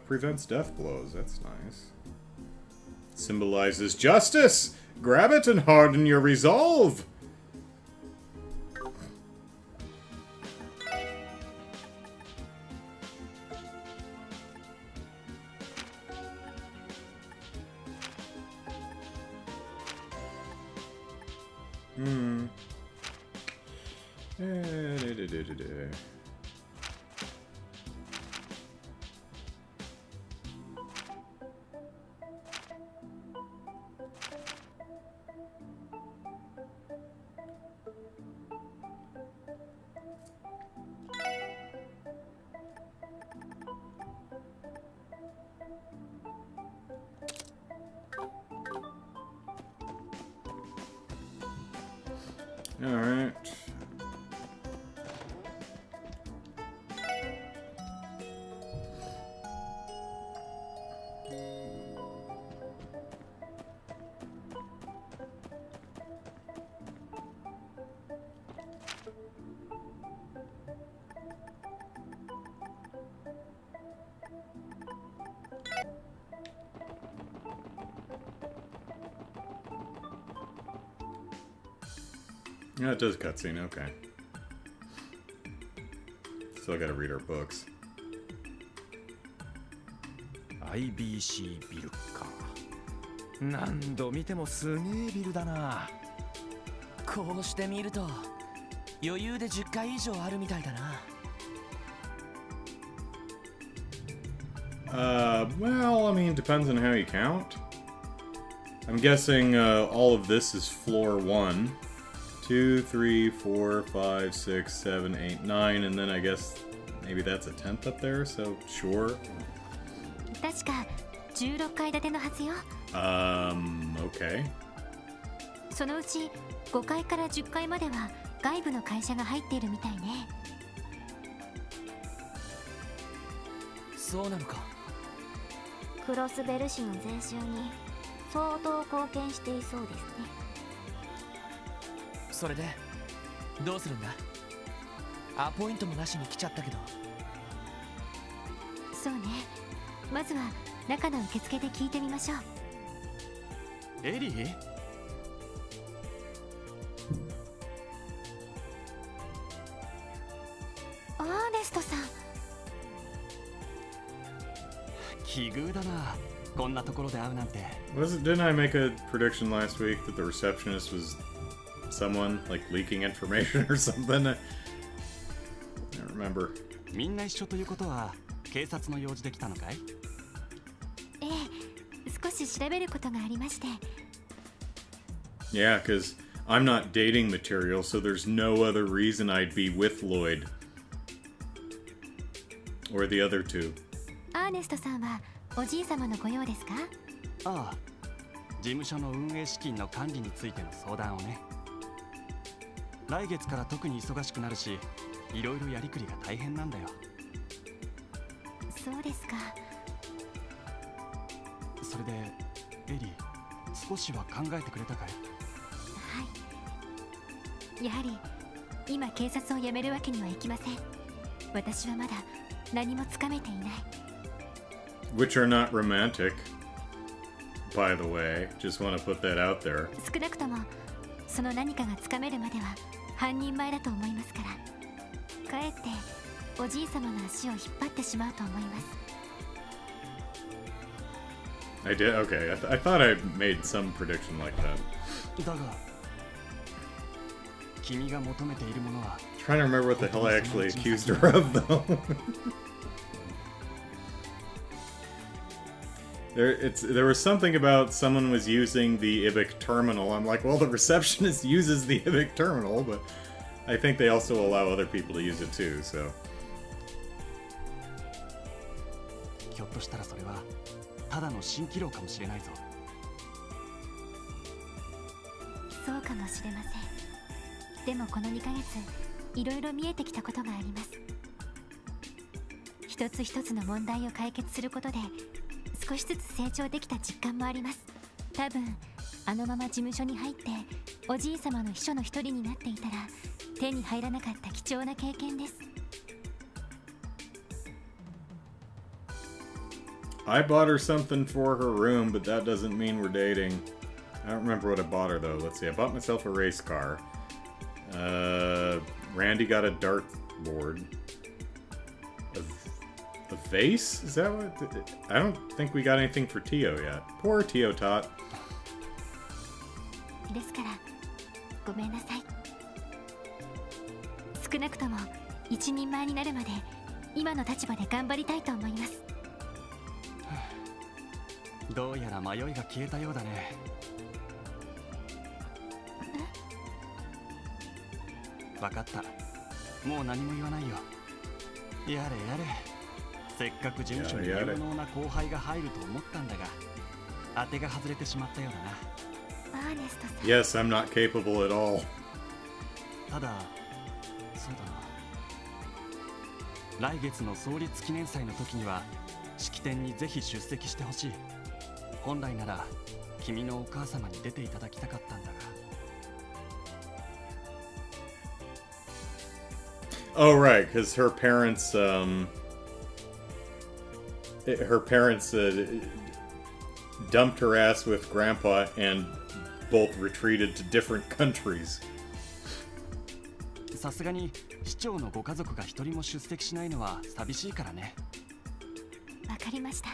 [SPEAKER 1] prevents death blows. That's nice. Symbolizes justice! Grab it and harden your resolve! Alright. Yeah, it does cutscene, okay. Still gotta read our books.
[SPEAKER 4] IBC ビルか。何度見てもすげえビルだな。こうして見ると余裕で10階以上あるみたいだな。
[SPEAKER 1] Well, I mean, depends on how you count. I'm guessing all of this is floor 1. 2, 3, 4, 5, 6, 7, 8, 9, and then I guess maybe that's a 10th up there, so sure.
[SPEAKER 3] 確か16階建てのはずよ。
[SPEAKER 1] Okay.
[SPEAKER 3] そのうち5階から10階までは外部の会社が入っているみたいね。
[SPEAKER 4] そうなのか。
[SPEAKER 3] クロスベル市の前週に相当貢献していそうですね。
[SPEAKER 4] それでどうするんだ？アポイントもなしに来ちゃったけど。
[SPEAKER 3] そうね。まずは中の受付で聞いてみましょう。
[SPEAKER 4] エリー？
[SPEAKER 3] アーネストさん。
[SPEAKER 4] 奇遇だな、こんなところで会うなんて。
[SPEAKER 1] Didn't I make a prediction last week that the receptionist was someone like leaking information or something? I don't remember.
[SPEAKER 4] みんな一緒ということは警察の用事で来たのかい？
[SPEAKER 3] ええ、少し調べることがありまして。
[SPEAKER 1] Yeah, because I'm not dating material, so there's no other reason I'd be with Lloyd. Or the other two.
[SPEAKER 3] アーネストさんはおじい様のご用ですか？
[SPEAKER 4] ああ、事務所の運営資金の管理についての相談をね。来月から特に忙しくなるし、いろいろやりくりが大変なんだよ。
[SPEAKER 3] そうですか。
[SPEAKER 4] それでエリー、少しは考えてくれたかい？
[SPEAKER 3] はい。やはり今警察を辞めるわけにはいきません。私はまだ何もつかめていない。
[SPEAKER 1] Which are not romantic, by the way. Just want to put that out there.
[SPEAKER 3] 少なくともその何かがつかめるまでは半人前だと思いますから。かえっておじい様の足を引っ張ってしまうと思います。
[SPEAKER 1] I did? Okay, I thought I made some prediction like that.
[SPEAKER 4] だが、君が求めているものは。
[SPEAKER 1] Trying to remember what the hell I actually accused her of, though. There was something about someone was using the IBIC terminal. I'm like, well, the receptionist uses the IBIC terminal, but I think they also allow other people to use it too, so.
[SPEAKER 4] ひょっとしたらそれはただの蜃気楼かもしれないぞ。
[SPEAKER 3] そうかもしれません。でもこの2ヶ月いろいろ見えてきたことがあります。一つ一つの問題を解決することで少しずつ成長できた実感もあります。多分あのまま事務所に入っておじい様の秘書の一人になっていたら手に入らなかった貴重な経験です。
[SPEAKER 1] I bought her something for her room, but that doesn't mean we're dating. I don't remember what I bought her though. Let's see, I bought myself a race car. Randy got a dartboard. A vase? Is that what? I don't think we got anything for Tio yet. Poor Tio Tot.
[SPEAKER 3] ですからごめんなさい。少なくとも一人前になるまで今の立場で頑張りたいと思います。
[SPEAKER 4] どうやら迷いが消えたようだね。分かった。もう何も言わないよ。やれやれ。せっかく事務所に有能な後輩が入ると思ったんだが、当てが外れてしまったようだな。
[SPEAKER 3] アーネストさん。
[SPEAKER 1] Yes, I'm not capable at all.
[SPEAKER 4] ただ、そうだな。来月の創立記念祭の時には式典にぜひ出席してほしい。本来なら君のお母様に出ていただきたかったんだが。
[SPEAKER 1] Oh, right, because her parents, dumped her ass with Grandpa and both retreated to different countries.
[SPEAKER 4] さすがに市長のご家族が一人も出席しないのは寂しいからね。
[SPEAKER 3] わかりました。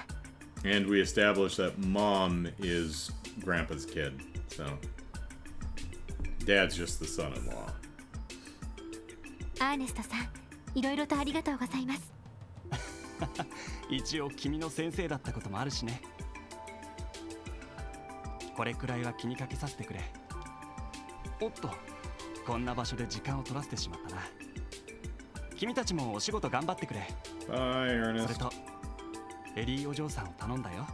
[SPEAKER 1] And we established that Mom is Grandpa's kid, so Dad's just the son-in-law.
[SPEAKER 3] アーネストさん、いろいろとありがとうございます。
[SPEAKER 4] 一応君の先生だったこともあるしね。これくらいは気にかけさせてくれ。おっと、こんな場所で時間を取らせてしまったな。君たちもお仕事頑張ってくれ。
[SPEAKER 1] Bye,
[SPEAKER 4] それ
[SPEAKER 1] Ernest.
[SPEAKER 4] とエリーお嬢さんを頼んだよ。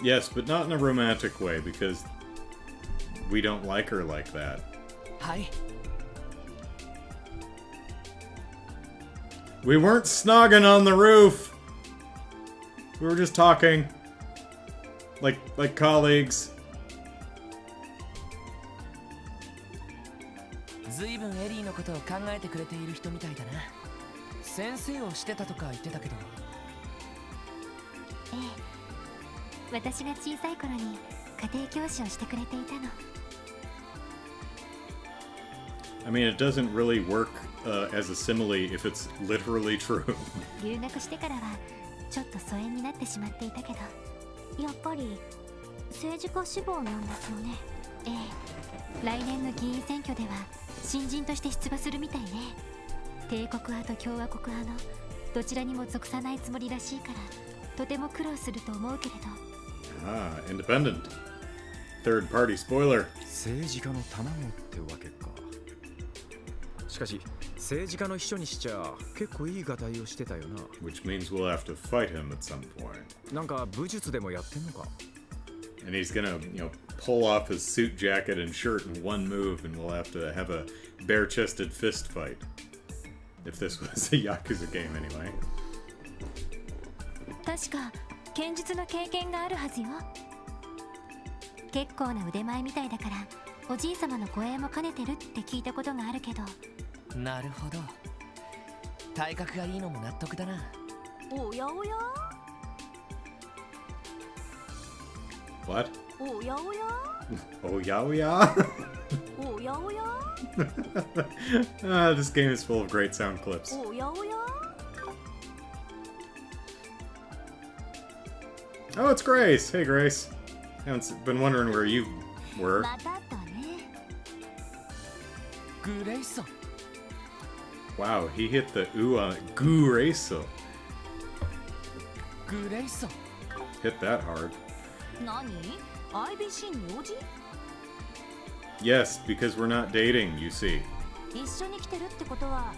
[SPEAKER 1] Yes, but not in a romantic way, because we don't like her like that.
[SPEAKER 4] はい。
[SPEAKER 1] We weren't snogging on the roof. We were just talking, like colleagues.
[SPEAKER 4] ずいぶんエリーのことを考えてくれている人みたいだな。先生をしてたとか言ってたけど。
[SPEAKER 3] ええ、私が小さい頃に家庭教師をしてくれていたの。
[SPEAKER 1] I mean, it doesn't really work as a simile if it's literally true.
[SPEAKER 3] 留学してからはちょっと疎遠になってしまっていたけど。やっぱり政治家志望なんですよね。ええ、来年の議員選挙では新人として出馬するみたいね。帝国派と共和国派のどちらにも属さないつもりらしいからとても苦労すると思うけれど。
[SPEAKER 1] Ah, independent. Third party spoiler.
[SPEAKER 5] 政治家の卵ってわけか。しかし政治家の秘書にしちゃ結構いいがたいをしてたよな。
[SPEAKER 1] Which means we'll have to fight him at some point.
[SPEAKER 5] なんか武術でもやってんのか。
[SPEAKER 1] And he's gonna, pull off his suit jacket and shirt in one move, and we'll have to have a bare-chested fist fight. If this was a Yakuza game, anyway.
[SPEAKER 3] 確か剣術の経験があるはずよ。結構な腕前みたいだからおじいさまの護衛も兼ねてるって聞いたことがあるけど。
[SPEAKER 4] なるほど。体格がいいのも納得だな。
[SPEAKER 3] おやおや
[SPEAKER 1] What?
[SPEAKER 3] おやおや
[SPEAKER 1] Oh, yeah, oh, yeah?
[SPEAKER 3] おやおや
[SPEAKER 1] This game is full of great sound clips.
[SPEAKER 3] おやおや
[SPEAKER 1] Oh, it's Grace. Hey, Grace. Haven't been wondering where you were.
[SPEAKER 3] またとね。
[SPEAKER 4] グレイソン。
[SPEAKER 1] Wow, he hit the ooh on it. Gureso.
[SPEAKER 4] グレイソン。
[SPEAKER 1] Hit that hard.
[SPEAKER 3] 何 ?IBC におじ
[SPEAKER 1] Yes, because we're not dating, you see.
[SPEAKER 3] 一緒に来てるってことは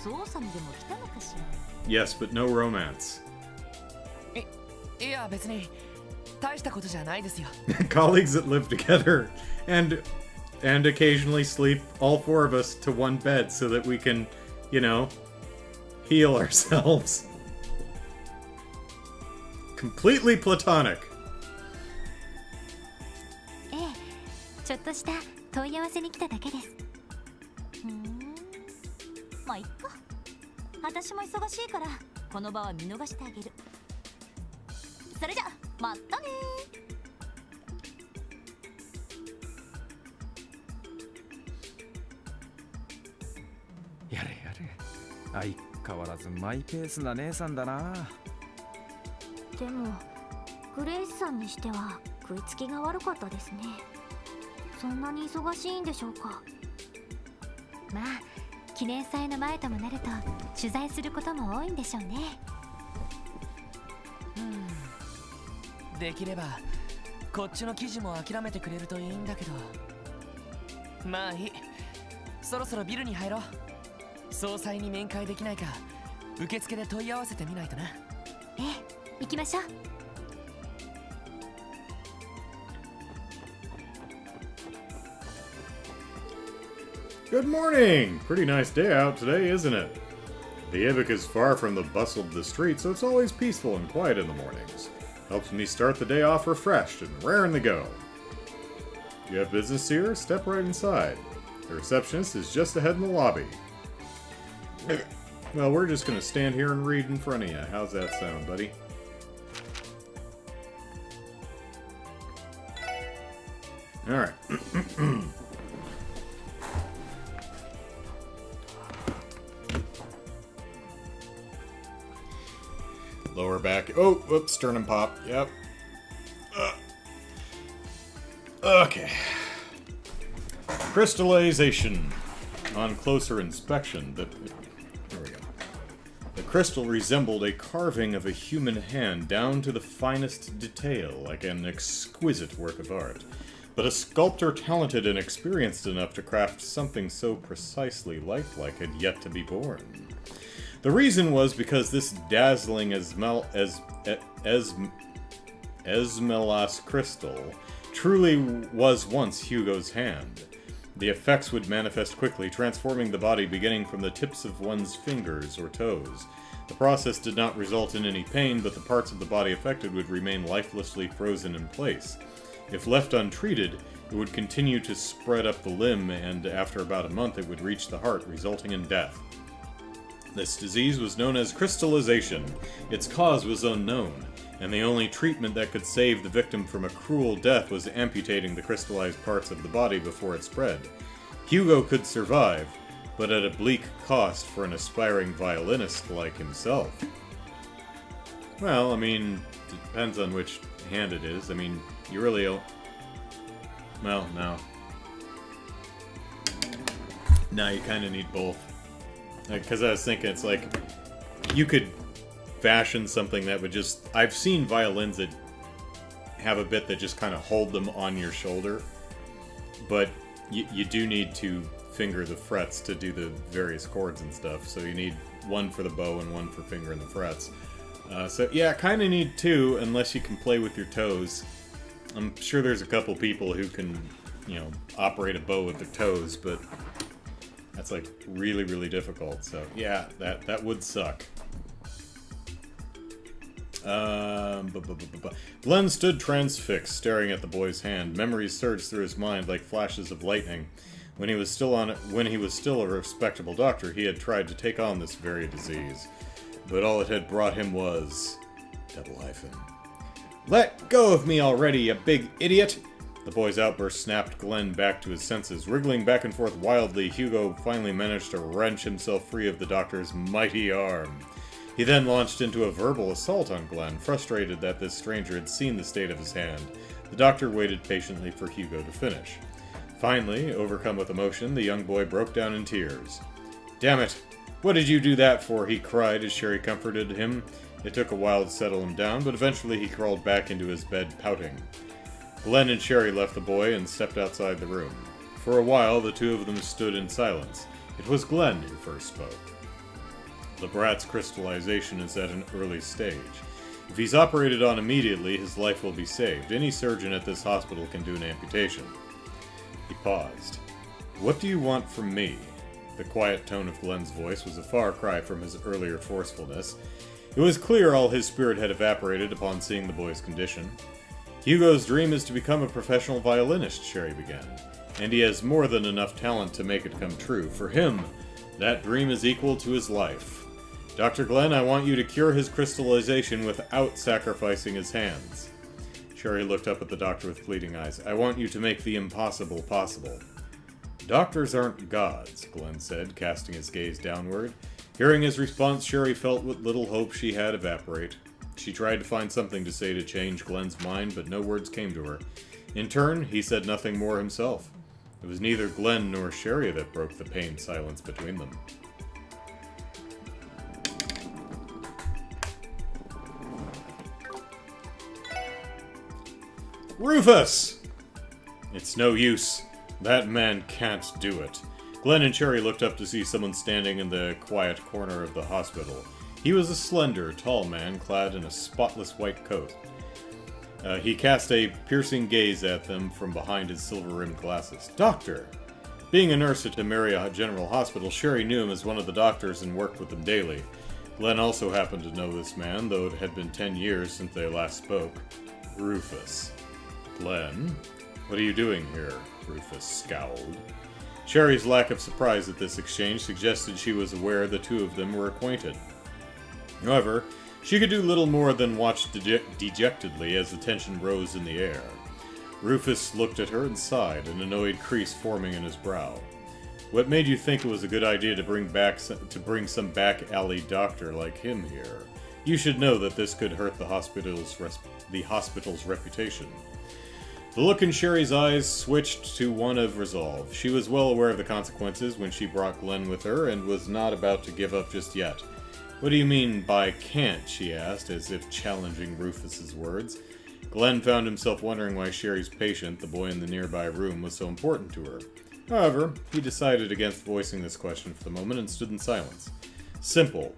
[SPEAKER 3] 捜査にでも来たのかしら。
[SPEAKER 1] Yes, but no romance.
[SPEAKER 4] いや別に大したことじゃないですよ。
[SPEAKER 1] Colleagues that live together and occasionally sleep all four of us to one bed so that we can, heal ourselves. Completely platonic.
[SPEAKER 3] ええ、ちょっとした問い合わせに来ただけです。まあいっか。私も忙しいからこの場は見逃してあげる。それじゃまたね。
[SPEAKER 5] やれやれ。相変わらずマイペースな姉さんだな。
[SPEAKER 3] でもグレイスさんにしては食いつきが悪かったですね。そんなに忙しいんでしょうか。まあ記念祭の前ともなると取材することも多いんでしょうね。
[SPEAKER 4] できればこっちの記事も諦めてくれるといいんだけど。まあいい。そろそろビルに入ろう。総裁に面会できないか受付で問い合わせてみないとな。
[SPEAKER 3] ええ、行きましょう。
[SPEAKER 1] Good morning! Pretty nice day out today, isn't it? The Ibik is far from the bustle of the street, so it's always peaceful and quiet in the mornings. Helps me start the day off refreshed and raring to go. You have business here? Step right inside. The receptionist is just ahead in the lobby. Well, we're just gonna stand here and read in front of you. How's that sound, buddy? Alright. Lower back. Oh, whoops, sternum pop. Yep. Okay. Crystallization. On closer inspection, there we go. The crystal resembled a carving of a human hand down to the finest detail, like an exquisite work of art. But a sculptor talented and experienced enough to craft something so precisely lifelike had yet to be born. The reason was because this dazzling Esmelas crystal truly was once Hugo's hand. The effects would manifest quickly, transforming the body beginning from the tips of one's fingers or toes. The process did not result in any pain, but the parts of the body affected would remain lifelessly frozen in place. If left untreated, it would continue to spread up the limb, and after about a month it would reach the heart, resulting in death. This disease was known as crystallization. Its cause was unknown, and the only treatment that could save the victim from a cruel death was amputating the crystallized parts of the body before it spread. Hugo could survive, but at a bleak cost for an aspiring violinist like himself. Well, I mean, it depends on which hand it is. I mean, you really... Well, no. No, you kind of need both. Because I was thinking, it's like, you could fashion something that would just... I've seen violins that have a bit that just kind of hold them on your shoulder, but you do need to finger the frets to do the various chords and stuff, so you need one for the bow and one for fingering the frets. So yeah, kind of need two, unless you can play with your toes. I'm sure there's a couple people who can, you know, operate a bow with their toes, but that's like really, really difficult. So yeah, that would suck. Glenn stood transfixed, staring at the boy's hand. Memories surged through his mind like flashes of lightning. When he was still a respectable doctor, he had tried to take on this very disease, but all it had brought him was double hyphen. Let go of me already, you big idiot! The boy's outburst snapped Glenn back to his senses. Wriggling back and forth wildly, Hugo finally managed to wrench himself free of the doctor's mighty arm. He then launched into a verbal assault on Glenn, frustrated that this stranger had seen the state of his hand. The doctor waited patiently for Hugo to finish. Finally, overcome with emotion, the young boy broke down in tears. Damn it! What did you do that for? He cried as Sherry comforted him. It took a while to settle him down, but eventually he crawled back into his bed, pouting. Glenn and Sherry left the boy and stepped outside the room. For a while, the two of them stood in silence. It was Glenn who first spoke. The brat's crystallization is at an early stage. If he's operated on immediately, his life will be saved. Any surgeon at this hospital can do an amputation. He paused. What do you want from me? The quiet tone of Glenn's voice was a far cry from his earlier forcefulness. It was clear all his spirit had evaporated upon seeing the boy's condition. Hugo's dream is to become a professional violinist, Sherry began, and he has more than enough talent to make it come true. For him, that dream is equal to his life. Dr. Glenn, I want you to cure his crystallization without sacrificing his hands. Sherry looked up at the doctor with pleading eyes. I want you to make the impossible possible. Doctors aren't gods, Glenn said, casting his gaze downward. Hearing his response, Sherry felt what little hope she had evaporate. She tried to find something to say to change Glenn's mind, but no words came to her. In turn, he said nothing more himself. It was neither Glenn nor Sherry that broke the pained silence between them. Rufus! It's no use. That man can't do it. Glenn and Sherry looked up to see someone standing in the quiet corner of the hospital. He was a slender, tall man clad in a spotless white coat. He cast a piercing gaze at them from behind his silver-rimmed glasses. Doctor! Being a nurse at Marietta General Hospital, Sherry knew him as one of the doctors and worked with them daily. Glenn also happened to know this man, though it had been 10 years since they last spoke. Rufus. Glenn? What are you doing here? Rufus scowled. Sherry's lack of surprise at this exchange suggested she was aware the two of them were acquainted. However, she could do little more than watch dejectedly as the tension rose in the air. Rufus looked at her and sighed, an annoyed crease forming in his brow. What made you think it was a good idea to bring some back-alley doctor like him here? You should know that this could hurt the hospital's reputation. The look in Sherry's eyes switched to one of resolve. She was well aware of the consequences when she brought Glenn with her, and was not about to give up just yet. What do you mean by can't? She asked, as if challenging Rufus's words. Glenn found himself wondering why Sherry's patient, the boy in the nearby room, was so important to her. However, he decided against voicing this question for the moment and stood in silence. Simple.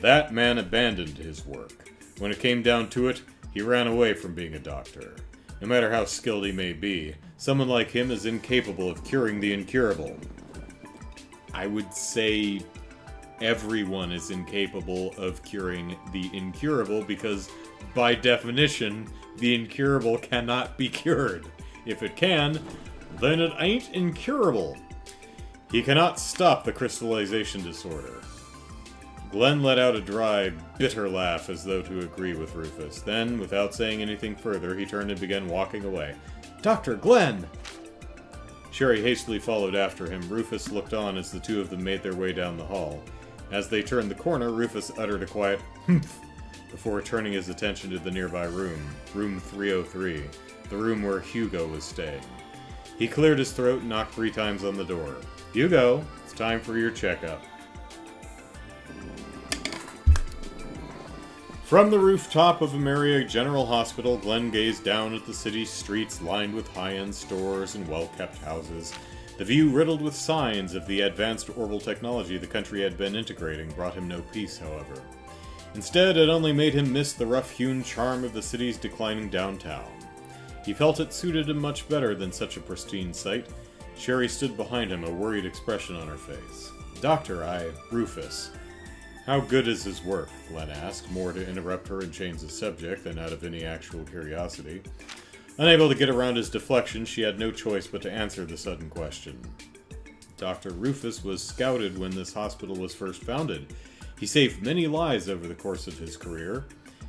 [SPEAKER 1] That man abandoned his work. When it came down to it, he ran away from being a doctor. No matter how skilled he may be, someone like him is incapable of curing the incurable. I would say everyone is incapable of curing the incurable because, by definition, the incurable cannot be cured. If it can, then it ain't incurable. He cannot stop the crystallization disorder. Glenn let out a dry, bitter laugh as though to agree with Rufus. Then, without saying anything further, he turned and began walking away. Dr. Glenn! Sherry hastily followed after him. Rufus looked on as the two of them made their way down the hall. As they turned the corner, Rufus uttered a quiet humph before turning his attention to the nearby room, room 303, the room where Hugo was staying. He cleared his throat and knocked 3 times on the door. Hugo, it's time for your checkup. From the rooftop of Ameria General Hospital, Glenn gazed down at the city's streets lined with high-end stores and well-kept houses. The view, riddled with signs of the advanced orbital technology the country had been integrating, brought him no peace, however. Instead, it only made him miss the rough-hewn charm of the city's declining downtown. He felt it suited him much better than such a pristine sight. Sherry stood behind him, a worried expression on her face. Doctor, Rufus. How good is his work? Glenn asked, more to interrupt her and change the subject than out of any actual curiosity. Unable to get around his deflection, she had no choice but to answer the sudden question. Dr. Rufus was scouted when this hospital was first founded. He saved many lives over the course of his career.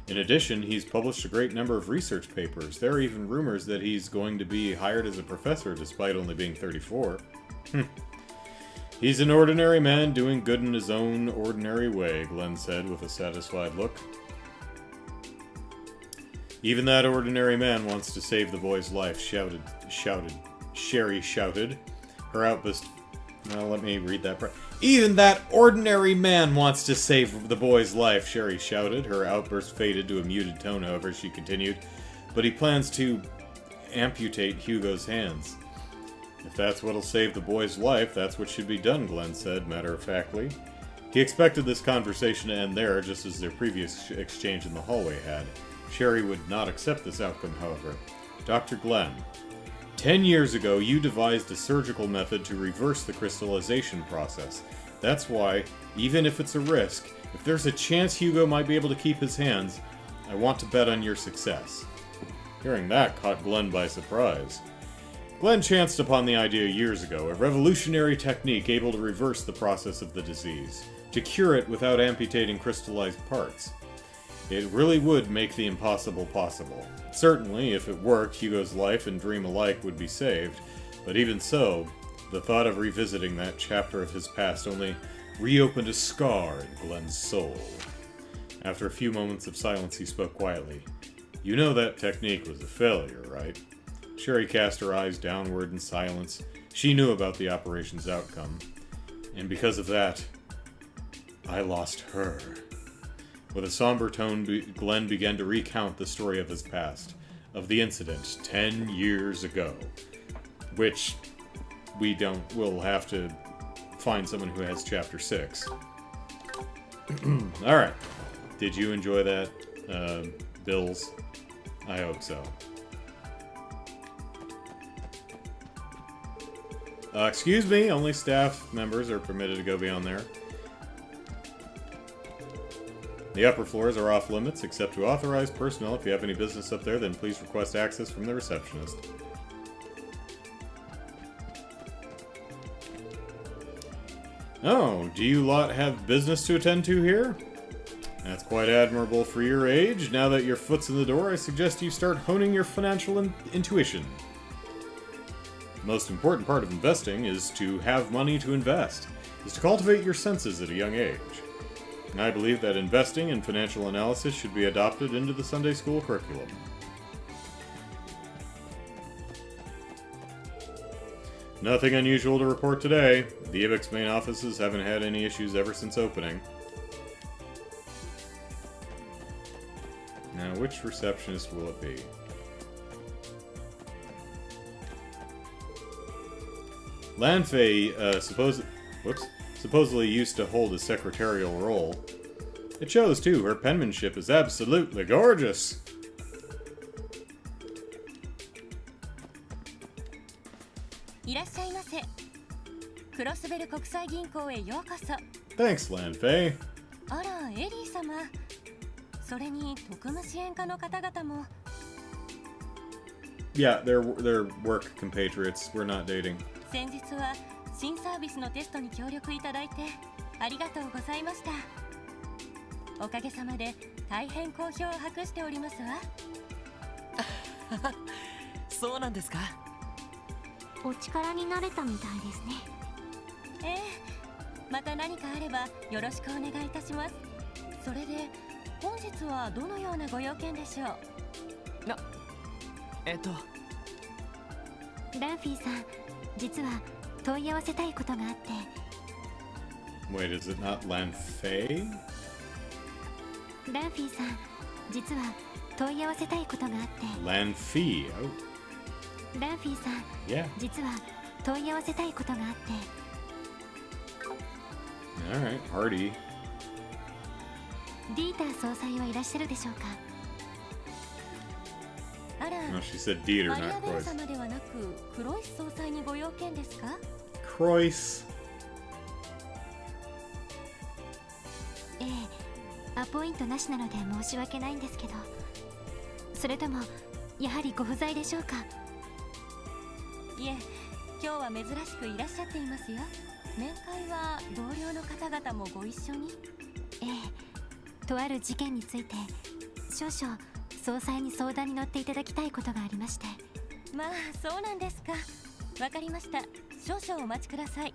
[SPEAKER 1] In addition, he's published a great number of research papers. There are even rumors that he's going to be hired as a professor despite only being 34. He's an ordinary man doing good in his own ordinary way, Glenn said with a satisfied look. Even that ordinary man wants to save the boy's life, Sherry shouted. Her outburst... Well, let me read that. Even that ordinary man wants to save the boy's life, Sherry shouted. Her outburst faded to a muted tone, however, she continued. But he plans to amputate Hugo's hands. If that's what'll save the boy's life, that's what should be done, Glenn said, matter-of-factly. He expected this conversation to end there, just as their previous exchange in the hallway had. Sherry would not accept this outcome, however. Dr. Glenn, 10 years ago, you devised a surgical method to reverse the crystallization process. That's why, even if it's a risk, if there's a chance Hugo might be able to keep his hands, I want to bet on your success. Hearing that caught Glenn by surprise. Glenn chanced upon the idea years ago, a revolutionary technique able to reverse the process of the disease, to cure it without amputating crystallized parts. It really would make the impossible possible. Certainly, if it worked, Hugo's life and dream alike would be saved, but even so, the thought of revisiting that chapter of his past only reopened a scar in Glenn's soul. After a few moments of silence, he spoke quietly. You know that technique was a failure, right? Sherry cast her eyes downward in silence. She knew about the operation's outcome. And because of that, I lost her. With a somber tone, Glenn began to recount the story of his past, of the incident 10 years ago. Which, we'll have to find someone who has chapter 6. Alright. Did you enjoy that, Bills? I hope so. Excuse me, only staff members are permitted to go beyond there. The upper floors are off limits, except to authorized personnel. If you have any business up there, then please request access from the receptionist. Oh, do you lot have business to attend to here? That's quite admirable for your age. Now that your foot's in the door, I suggest you start honing your financial intuition. The most important part of investing is to have money to invest, is to cultivate your senses at a young age. And I believe that investing and financial analysis should be adopted into the Sunday school curriculum. Nothing unusual to report today. The IBIC's main offices haven't had any issues ever since opening. Now, which receptionist will it be? Lanfei, supposedly used to hold a secretarial role. It shows, too. Her penmanship is absolutely gorgeous. Thanks, Lanfei.
[SPEAKER 3] あら、エリー様。それに特務支援課の方々も。
[SPEAKER 1] Yeah, they're work compatriots. We're not dating.
[SPEAKER 3] 先日は新サービスのテストに協力いただいてありがとうございました。おかげさまで大変好評を博しておりますわ。
[SPEAKER 4] そうなんですか。
[SPEAKER 3] お力になれたみたいですね。ええ、また何かあればよろしくお願いいたします。それで本日はどのようなご用件でしょう。ランフィーさん、実は問い合わせたいことがあって。
[SPEAKER 1] Wait, is it not Lanfei?
[SPEAKER 3] ランフィーさん、実は問い合わせたいことがあって。
[SPEAKER 1] Lanfei. Oh,
[SPEAKER 3] ランフィーさん、
[SPEAKER 1] yeah.
[SPEAKER 3] 実は問い合わせたいことがあって。
[SPEAKER 1] Alright, Hardy.
[SPEAKER 3] ディーター総裁はいらっしゃるでしょうか。あら、
[SPEAKER 1] No, she said Dieter,
[SPEAKER 3] マリア
[SPEAKER 1] not
[SPEAKER 3] ベル
[SPEAKER 1] Croix.
[SPEAKER 3] 様ではなくクロイス総裁にご用件ですか。
[SPEAKER 1] Croix.
[SPEAKER 3] ええ、アポイントなしなので申し訳ないんですけど。それともやはりご不在でしょうか。いえ、今日は珍しくいらっしゃっていますよ。面会は同僚の方々もご一緒に。ええ、とある事件について少々総裁に相談に乗っていただきたいことがありまして。まあそうなんですか。わかりました。少々お待ちください。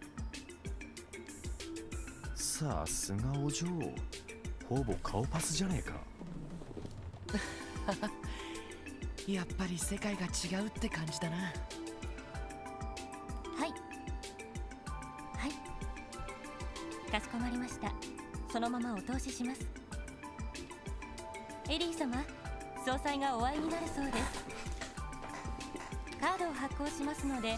[SPEAKER 5] さすがお嬢、ほぼ顔パスじゃねえか。
[SPEAKER 4] やっぱり世界が違うって感じだな。
[SPEAKER 3] はいはい、かしこまりました。そのままお通しします。エリー様、総裁がお会いになるそうです。カードを発行しますので、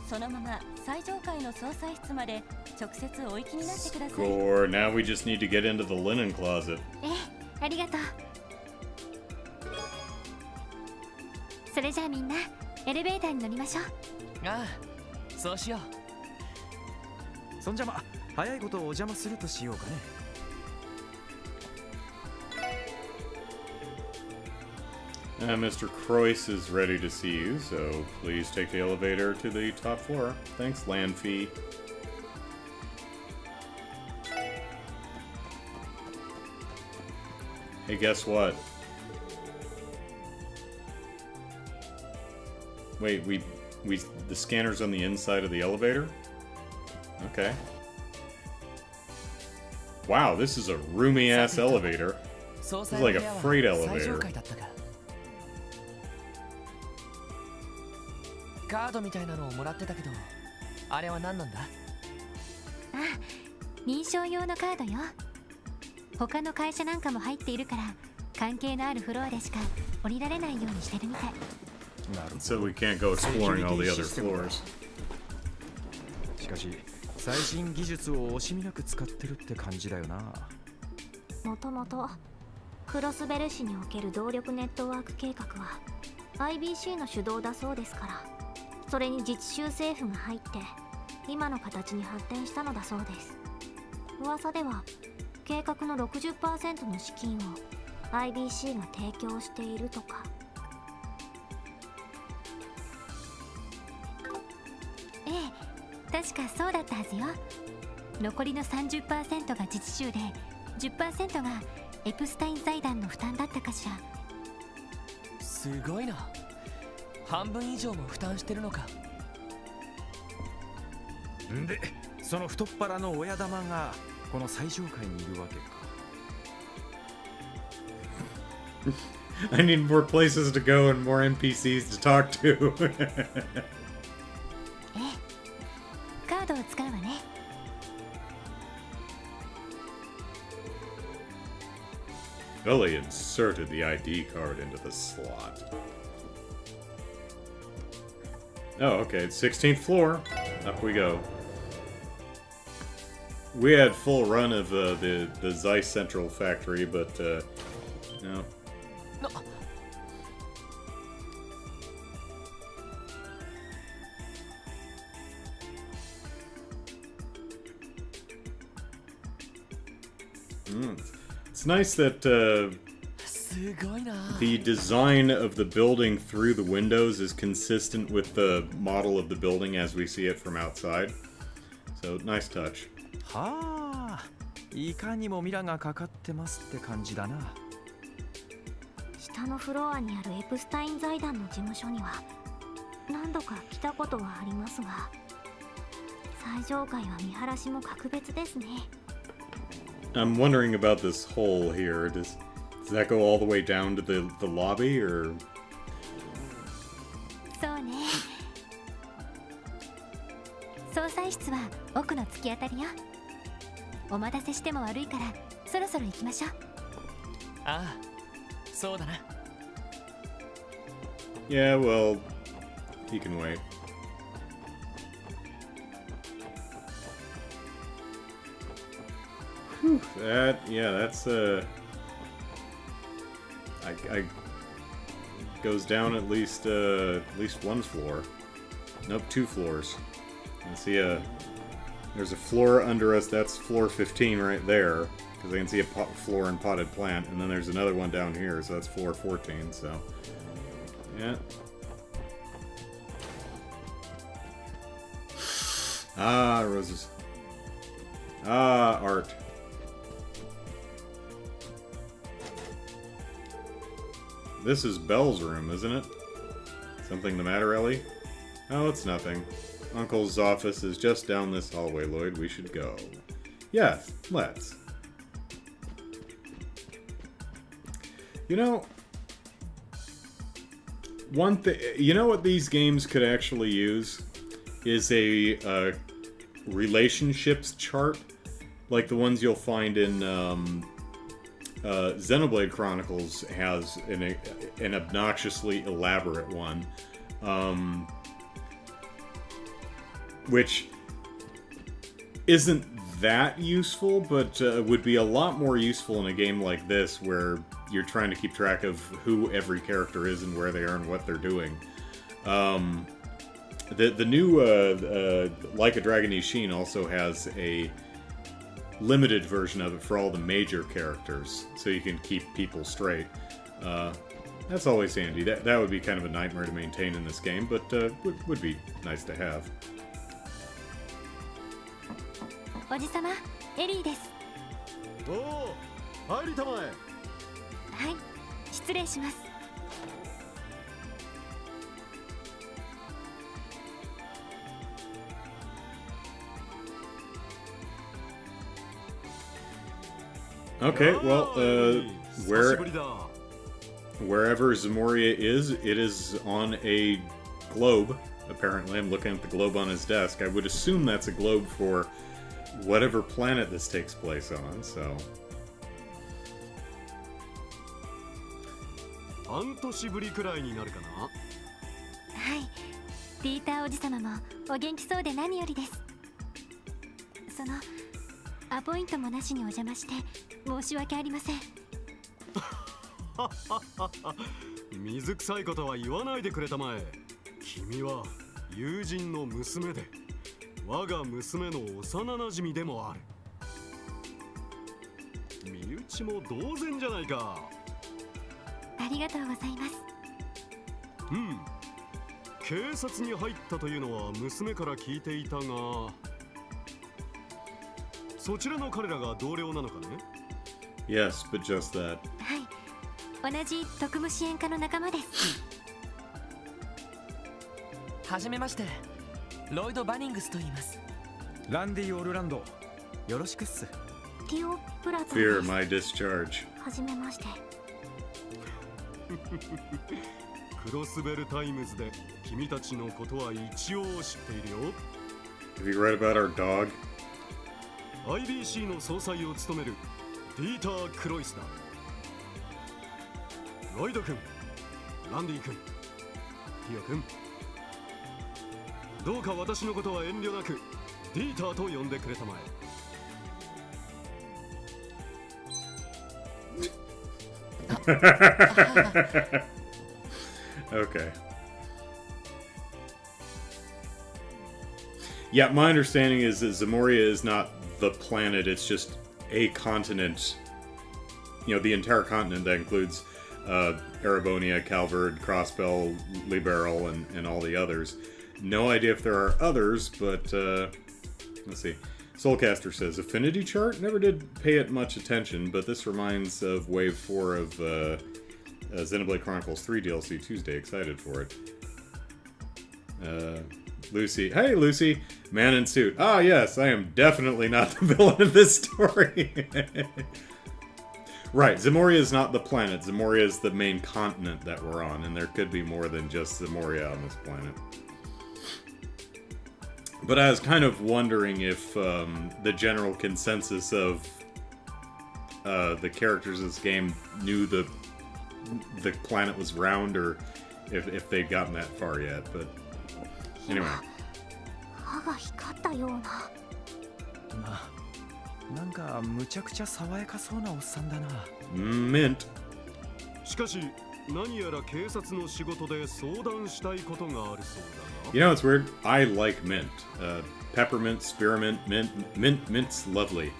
[SPEAKER 3] そのまま最上階の総裁室まで直接お行きになってください。
[SPEAKER 1] Score. Now we just need to get into the linen closet.
[SPEAKER 3] ええ、ありがとう。それじゃあみんなエレベーターに乗りましょう。
[SPEAKER 4] ああ、そうしよう。
[SPEAKER 5] そんじゃま、早いことお邪魔するとしようかね。
[SPEAKER 1] Mr. Croix is ready to see you, so please take the elevator to the top floor. Thanks, Lanfei. Hey, guess what? Wait, the scanner's on the inside of the elevator? Okay. Wow, this is a roomy-ass elevator.
[SPEAKER 4] 総
[SPEAKER 1] This
[SPEAKER 4] 裁
[SPEAKER 1] is
[SPEAKER 4] の
[SPEAKER 1] like
[SPEAKER 4] 部
[SPEAKER 1] a
[SPEAKER 4] 屋は
[SPEAKER 1] freight
[SPEAKER 4] 最上
[SPEAKER 1] elevator.
[SPEAKER 4] 階だったか。カードみたいなのをもらってたけど、あれは何なんだ。
[SPEAKER 3] あ、認証用のカードよ。他の会社なんかも入っているから、関係のあるフロアでしか降りられないようにしてるみたい。
[SPEAKER 5] なるほど。
[SPEAKER 1] So we can't go exploring all the other floors.
[SPEAKER 5] しかし最新技術を惜しみなく使ってるって感じだよな。
[SPEAKER 6] もともとクロスベル市における動力ネットワーク計画は IBC の主導だそうですから、それに自治州政府が入って今の形に発展したのだそうです。噂では計画の 60% の資金を IBC が提供しているとか。
[SPEAKER 3] ええ、確かそうだったはずよ。残りの 30% が自治州で 10% がエプスタイン財団の負担だったかしら。
[SPEAKER 4] すごいな。半分以上も負担してるのか。
[SPEAKER 5] んで、その太っ腹の親玉がこの最上階にいるわけか。
[SPEAKER 1] I need more places to go and more NPCs to talk to.
[SPEAKER 3] ええ、カードを使うわね。
[SPEAKER 1] Billy inserted the ID card into the slot. Oh, okay, 16th floor. Up we go. We had full run of the Zeiss Central factory, but no.
[SPEAKER 4] な、
[SPEAKER 1] It's nice that
[SPEAKER 4] すごいな。
[SPEAKER 1] the design of the building through the windows is consistent with the model of the building as we see it from outside. So, nice touch.
[SPEAKER 5] はあ、いかにもミラがかかってますって感じだな。
[SPEAKER 6] 下のフロアにあるエプスタイン財団の事務所には何度か来たことはありますが、最上階は見晴らしも格別ですね。
[SPEAKER 1] I'm wondering about this hole here. Does that go all the way down to the lobby, or...?
[SPEAKER 3] そうね。総裁室は奥の突き当たりよ。お待たせしても悪いからそろそろ行きましょう。
[SPEAKER 4] ああ、そうだな。
[SPEAKER 1] Yeah, well, he can wait. Whew, that's I goes down at least one floor. Nope, 2 floors. I see there's a floor under us. That's floor 15 right there, because I can see a floor and potted plant, and then there's another one down here, so that's floor 14. So, yeah. Ah, roses. Ah, art. This is Belle's room, isn't it? Something the matter, Ellie? Oh, it's nothing. Uncle's office is just down this hallway, Lloyd. We should go. Yes, let's. You know, one thing... You know what these games could actually use? Is a relationships chart. Like the ones you'll find in... Xenoblade Chronicles has an obnoxiously elaborate one, which isn't that useful, but would be a lot more useful in a game like this, where you're trying to keep track of who every character is and where they are and what they're doing. The new Like a Dragon Ishin also has a limited version of it for all the major characters, so you can keep people straight. That's always handy. That would be kind of a nightmare to maintain in this game, but would be nice to have.
[SPEAKER 3] おじさま、エリーです。
[SPEAKER 2] おお、入りたまえ。
[SPEAKER 3] はい、失礼します。
[SPEAKER 1] Okay, well, wherever Zamoria is, it is on a globe, apparently. I'm looking at the globe on his desk. I would assume that's a globe for whatever planet this takes place on, so...
[SPEAKER 2] 半年ぶりくらいになるかな。
[SPEAKER 3] はい、ピーターおじさまもお元気そうで何よりです。そのアポイントもなしにお邪魔して申し訳ありません。
[SPEAKER 2] 水臭いことは言わないでくれたまえ。君は友人の娘で、我が娘の幼なじみでもある。身内も同然じゃないか。
[SPEAKER 3] ありがとうございます。
[SPEAKER 2] うん。警察に入ったというのは娘から聞いていたが、そちらの彼らが同僚なのかね？
[SPEAKER 1] Yes, but just that.
[SPEAKER 3] はい、同じ特務支援課の仲間です。
[SPEAKER 4] はじめまして、ロイド・バニングスと言います。
[SPEAKER 5] ランディ・オルランド、よろしくっす。
[SPEAKER 6] ティオ・プラザです。
[SPEAKER 1] Fear my discharge.
[SPEAKER 6] はじめまして。
[SPEAKER 2] クロスベルタイムズで君たちのことは一応知っているよ。
[SPEAKER 1] Have you read about our dog?
[SPEAKER 2] IBC の総裁を務めるディーター・クロイスだ。ロイド君、ランディ君、ティオ君、どうか私のことは遠慮なくディーターと呼んでくれたまえ。
[SPEAKER 1] Okay. Yeah, my understanding is that Zamoria is not the planet, it's just a continent, you know, the entire continent that includes Erebonia, Calvard, Crossbell, Liberal, and all the others. No idea if there are others, but let's see. Soulcaster says, Affinity chart? Never did pay it much attention, but this reminds of Wave 4 of Xenoblade Chronicles 3 DLC Tuesday. Excited for it. Lucy. Hey, Lucy! Man in suit. Ah, yes, I am definitely not the villain of this story. Right, Zemoria is not the planet. Zemoria is the main continent that we're on, and there could be more than just Zemoria on this planet. But I was kind of wondering if the general consensus of the characters of this game knew the planet was round, or if they'd gotten that far yet. But anyway.
[SPEAKER 6] 歯が光ったような。
[SPEAKER 5] なんかむちゃくちゃ爽やかそうなおっさんだな。
[SPEAKER 1] Mint.
[SPEAKER 2] しかし何やら警察の仕事で相談したいことがあるそうだな。
[SPEAKER 1] You know, it's weird. I like mint. Peppermint, spearmint, mint's lovely.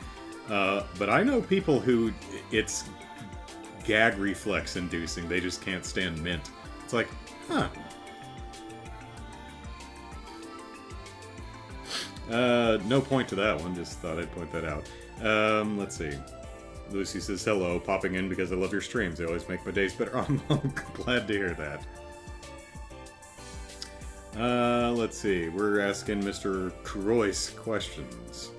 [SPEAKER 1] But I know people who it's gag reflex inducing. They just can't stand mint. It's like, huh. No point to that one. Just thought I'd point that out. Let's see. Lucy says, hello, popping in because I love your streams. They always make my days better. I'm glad to hear that. Let's see. We're asking Mr. Krois questions.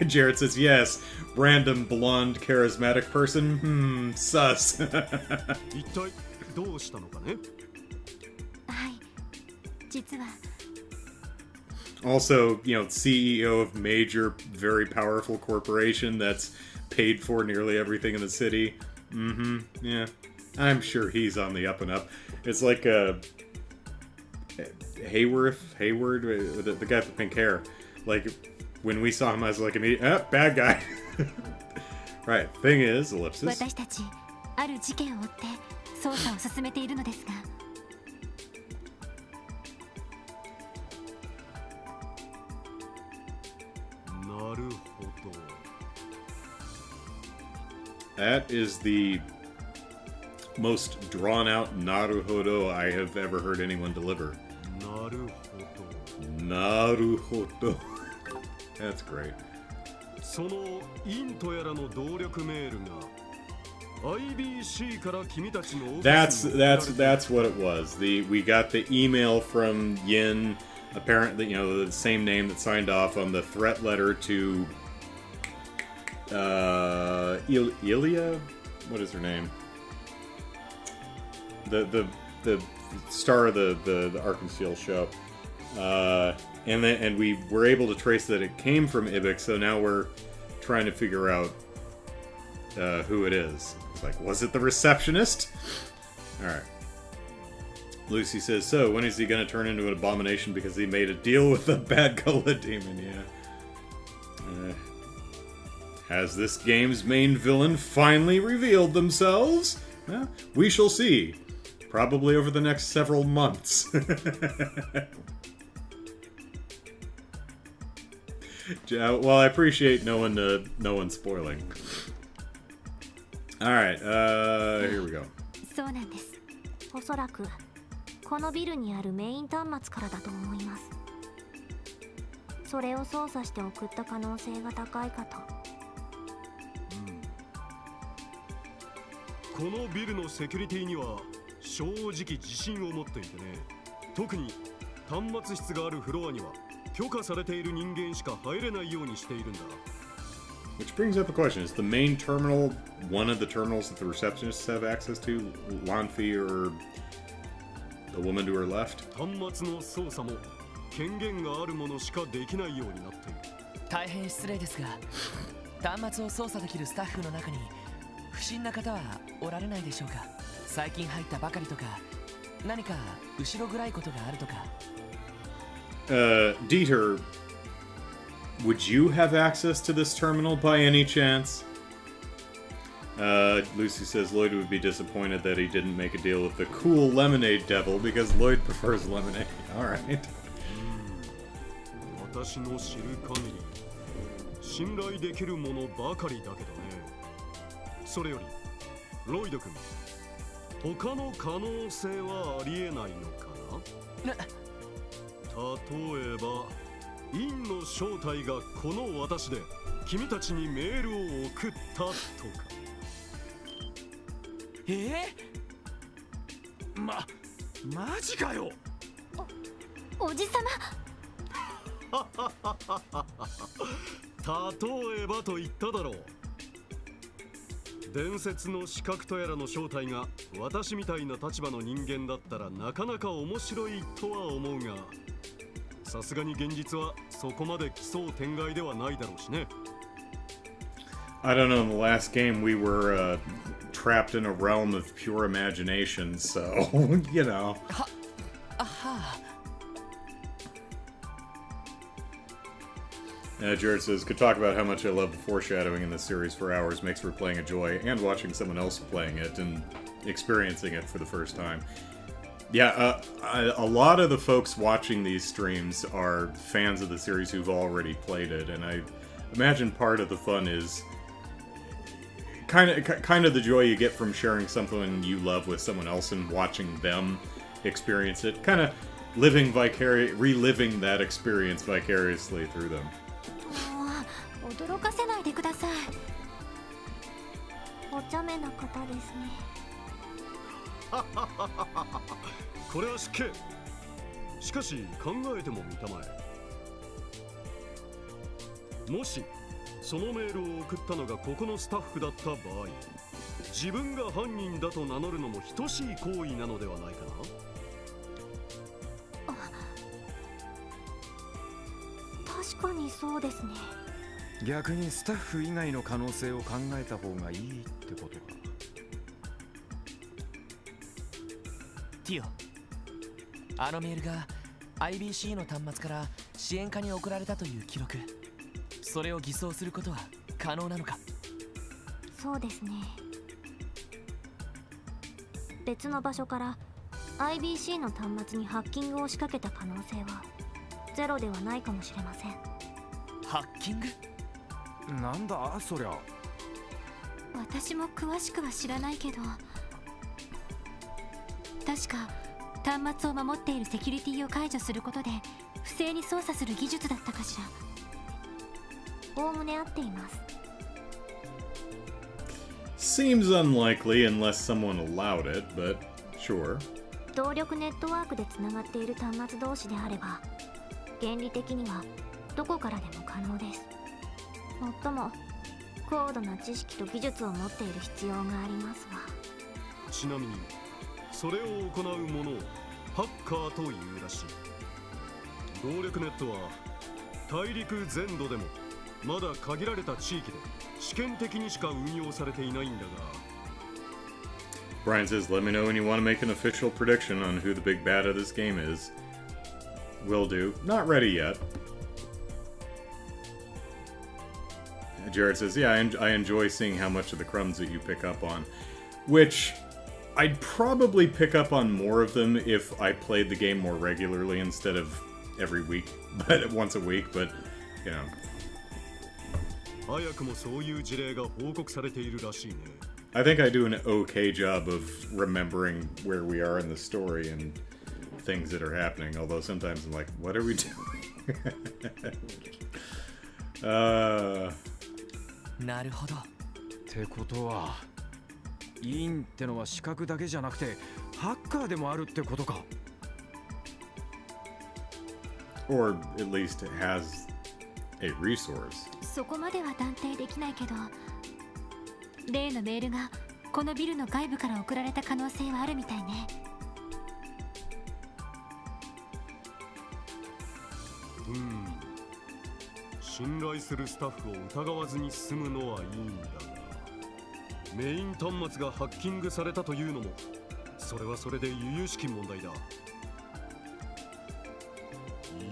[SPEAKER 1] Jared says, yes. Random, blonde, charismatic person? Sus.
[SPEAKER 2] 一体どうしたのかね。
[SPEAKER 3] はい、実は
[SPEAKER 1] Also, you know, CEO of major, very powerful corporation that's paid for nearly everything in the city. Yeah. I'm sure he's on the up and up. It's like Hayward, the guy with the pink hair. Like, when we saw him, I was like, bad guy. Right, thing is, ellipsis.
[SPEAKER 3] 私たちある事件を追って捜査を進めているのですが。
[SPEAKER 2] なるほど。
[SPEAKER 1] That is the most drawn-out naruhodo I have ever heard anyone deliver.
[SPEAKER 2] なるほど。
[SPEAKER 1] Naruhodo. That's great.
[SPEAKER 2] そのイントやらの動力メールが IBC から君たちのオフィスに
[SPEAKER 1] That's what it was. We got the email from Yin, apparently, you know, the same name that signed off on the threat letter to Ilya? What is her name? The star of the Arkham Steel show. And we were able to trace that it came from Ibix, so now we're trying to figure out who it is. It's like, was it the receptionist? Alright. Lucy says, so, when is he going to turn into an abomination because he made a deal with the bad Gullah demon? Yeah. Has this game's main villain finally revealed themselves? Well, we shall see. Probably over the next several months. Well, I appreciate no one spoiling. Alright, here we go.
[SPEAKER 6] そうなんです。おそらくこのビルにあるメイン端末からだと思います。それを操作して送った可能性が高いかと。
[SPEAKER 2] このビルのセキュリティには正直自信を持っていてね。特に端末室があるフロアには許可されている人間しか入れないようにしているんだ。
[SPEAKER 1] Which brings up a question. Is the main terminal one of the terminals that the receptionists have access to? Lanfi or the woman to her left?
[SPEAKER 2] 端末の操作も権限があるものしかできないようになっている。
[SPEAKER 4] 大変失礼ですが、端末を操作できるスタッフの中に不審な方はおられないでしょうか。最近入ったばかりとか、何か後ろ暗いことがあるとか。
[SPEAKER 1] Dieter, would you have access to this terminal by any chance? Lucy says Lloyd would be disappointed that he didn't make a deal with the cool lemonade devil because Lloyd prefers lemonade. Alright.
[SPEAKER 2] 私の知る限り、信頼できるものばかりだけどね。それよりロイド君、他の可能性はありえないのかな。例えばインの正体がこの私で君たちにメールを送ったとか。
[SPEAKER 5] マジかよ。
[SPEAKER 3] おじさま。
[SPEAKER 2] 例えばと言っただろう。伝説の資格とやらの正体が私みたいな立場の人間だったらなかなか面白いとは思うが、さすがに現実はそこまで奇想天外ではないだろうしね。
[SPEAKER 1] I don't know, in the last game we were trapped in a realm of pure imagination, so, you know. Jared says, could talk about how much I love the foreshadowing in this series for hours, makes for playing a joy, and watching someone else playing it and experiencing it for the first time. Yeah, a lot of the folks watching these streams are fans of the series who've already played it, and I imagine part of the fun is kind of the joy you get from sharing something you love with someone else and watching them experience it, kind of reliving that experience vicariously through them.
[SPEAKER 3] 驚かせないでください。
[SPEAKER 6] お茶目な方ですね。
[SPEAKER 2] これは失敬。しかし考えてもみたまえ。もしそのメールを送ったのがここのスタッフだった場合、自分が犯人だと名乗るのも等しい行為なのではないかな。
[SPEAKER 6] 確かにそうですね。
[SPEAKER 5] 逆にスタッフ以外の可能性を考えた方がいいってことか。
[SPEAKER 4] ティオ、あのメールが IBC の端末から支援課に送られたという記録、それを偽装することは可能なのか。
[SPEAKER 6] そうですね。別の場所から IBC の端末にハッキングを仕掛けた可能性はゼロではないかもしれません。
[SPEAKER 4] ハッキング？
[SPEAKER 5] なんだそりゃ。
[SPEAKER 3] 私も詳しくは知らないけど、確か端末を守っているセキュリティを解除することで不正に操作する技術だったかしら。
[SPEAKER 6] おおむね合っています。
[SPEAKER 1] Seems unlikely unless someone allowed it, but sure.
[SPEAKER 6] 動力ネットワークでつながっている端末同士であれば原理的にはどこからでも可能です。もっとも高度な知識と技術を持っている必要がありますわ。
[SPEAKER 2] ちなみにそれを行う者をハッカーというらしい。動力ネットは大陸全土でもまだ限られた地域で試験的にしか運用されていないんだが。
[SPEAKER 1] Brian says, let me know when you want to make an official prediction on who the big bad of this game is. Will do. Not ready yet. Jared says, yeah, I enjoy seeing how much of the crumbs that you pick up on. Which, I'd probably pick up on more of them if I played the game more regularly instead of every week, but once a week, but, you know.
[SPEAKER 2] 早くもそういう事例が報告されているらしいね。
[SPEAKER 1] I think I do an okay job of remembering where we are in the story and things that are happening, although sometimes I'm like, what are we doing?
[SPEAKER 4] なるほど。
[SPEAKER 5] ってことはインってのは資格だけじゃなくてハッカーでもあるってことか。
[SPEAKER 1] Or at least it has a resource.
[SPEAKER 3] そこまでは断定できないけど、例のメールがこのビルの外部から送られた可能性はあるみたいね。
[SPEAKER 2] 信頼するスタッフを疑わずに済むのはいいんだが、メイン端末がハッキングされたというのもそれはそれで由々しき問題だ。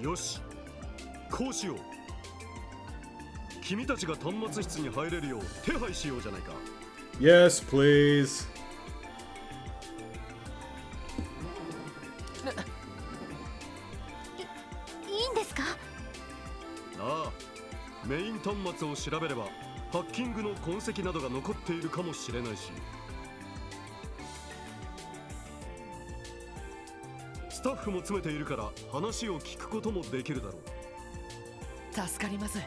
[SPEAKER 2] よし、こうしよう。君たちが端末室に入れるよう手配しようじゃないか。
[SPEAKER 1] Yes, please.
[SPEAKER 3] いいんですか？
[SPEAKER 2] ああ、メイン端末を調べればハッキングの痕跡などが残っているかもしれないし、スタッフも詰めているから話を聞くこともできるだろう。
[SPEAKER 4] 助かります。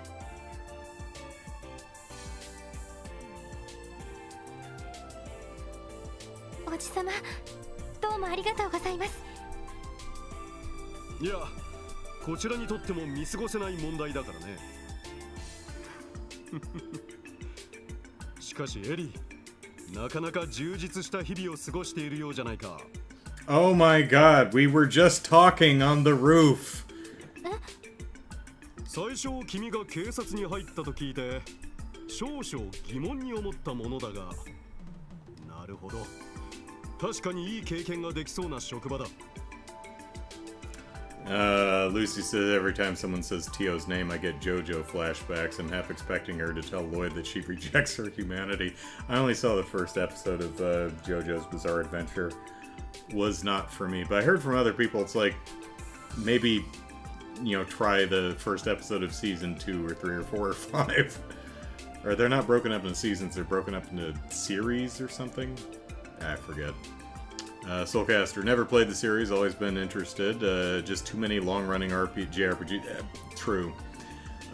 [SPEAKER 3] おじさま、どうもありがとうございます。
[SPEAKER 2] いや、こちらにとっても見過ごせない問題だからね。しかしエリー、なかなか充実した日々を過ごしているようじゃないか。
[SPEAKER 1] Oh my god, we were just talking on the roof.
[SPEAKER 2] 最初君が警察に入ったと聞いて少々疑問に思ったものだが、なるほど、確かにいい経験ができそうな職場だ。
[SPEAKER 1] Lucy says every time someone says Tio's name, I get JoJo flashbacks and half expecting her to tell Lloyd that she rejects her humanity. I only saw the first episode of JoJo's Bizarre Adventure. Was not for me, but I heard from other people it's like maybe, you know, try the first episode of season 2 or 3 or 4 or 5. Or they're not broken up into seasons, they're broken up into series or something. I forget. Soulcaster, never played the series, always been interested. Just too many long-running JRPG. True.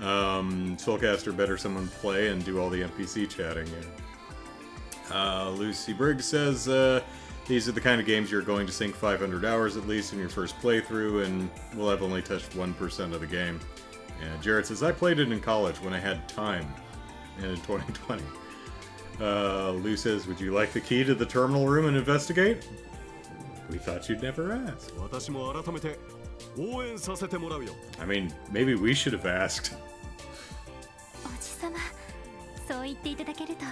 [SPEAKER 1] Soulcaster, better someone play and do all the NPC chatting. Yeah. Lucy Briggs says, these are the kind of games you're going to sink 500 hours at least in your first playthrough, and will have only touched 1% of the game. And Jared says, I played it in college when I had time, and in 2020. Lou says, would you like the key to the terminal room and investigate? We thought you'd never ask.
[SPEAKER 2] 私も改めて応援させてもらうよ。
[SPEAKER 1] I mean, maybe we should have asked.
[SPEAKER 3] おじさま、そう言っていただけると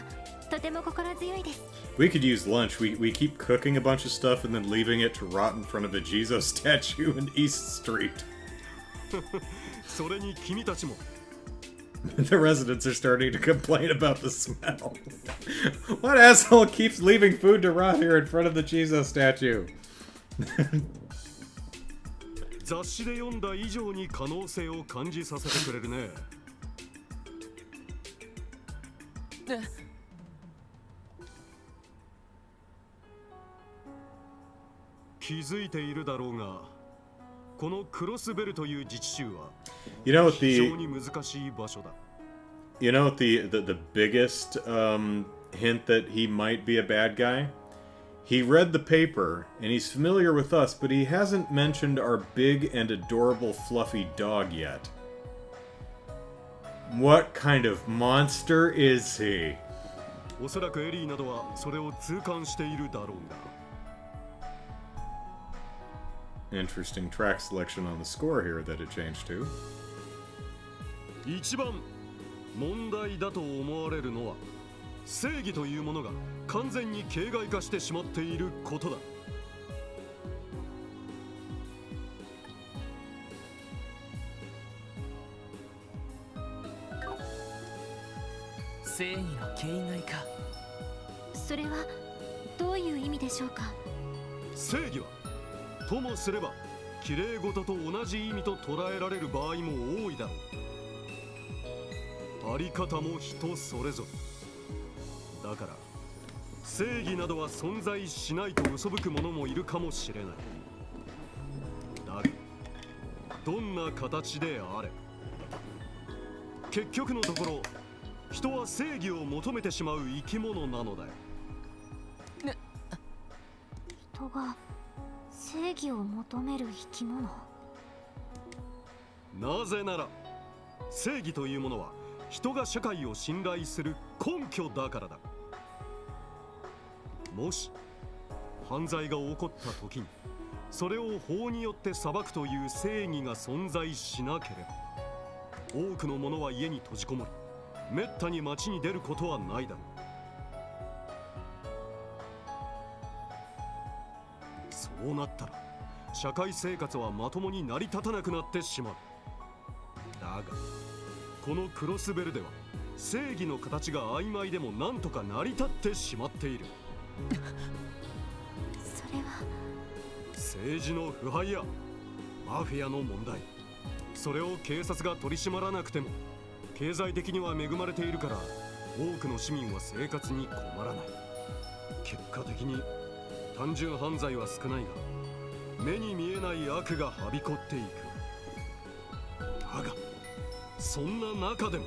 [SPEAKER 3] とても心強いです。
[SPEAKER 1] We could use lunch. We keep cooking a bunch of stuff and then leaving it to rot in front of a Jesus statue in East Street.
[SPEAKER 2] それに君たちも。
[SPEAKER 1] The residents are starting to complain about the smell. What asshole keeps leaving food to rot here in front of the Jesus statue?
[SPEAKER 2] 雑誌で読んだ以上に可能性を感じさせてくれるね。気づいているだろうが、このクロスベルという自治州は非常に難しい場所だ。
[SPEAKER 1] You know the biggest hint that he might be a bad guy? He read the paper, and he's familiar with us, but he hasn't mentioned our big and adorable fluffy dog yet. What kind of monster is he?
[SPEAKER 2] おそらくエリーなどはそれを痛感しているだろうが。
[SPEAKER 1] Interesting track selection on the score here that it changed to.
[SPEAKER 2] 一番問題だと思われるのは正義というものが完全に形骸化してしまっていることだ。
[SPEAKER 4] 正義の形骸化。
[SPEAKER 3] それはどういう意味でしょうか。
[SPEAKER 2] 正義はともすれば綺麗事と同じ意味と捉えられる場合も多いだろう。あり方も人それぞれだから、正義などは存在しないと嘘吹く者もいるかもしれない。だがどんな形であれ、結局のところ人は正義を求めてしまう生き物なのだよ。
[SPEAKER 6] 人が正義を求める生き物。
[SPEAKER 2] なぜなら正義というものは人が社会を信頼する根拠だからだ。もし犯罪が起こった時にそれを法によって裁くという正義が存在しなければ、多くの者は家に閉じこもり、めったに街に出ることはないだろう。そうなったら社会生活はまともに成り立たなくなってしまう。だがこのクロスベルでは正義の形が曖昧でも何とか成り立ってしまっている。
[SPEAKER 3] それは
[SPEAKER 2] 政治の腐敗やマフィアの問題、それを警察が取り締まらなくても経済的には恵まれているから多くの市民は生活に困らない。結果的に単純犯罪は少ないが目に見えない悪がはびこっていく。だがそんな中でも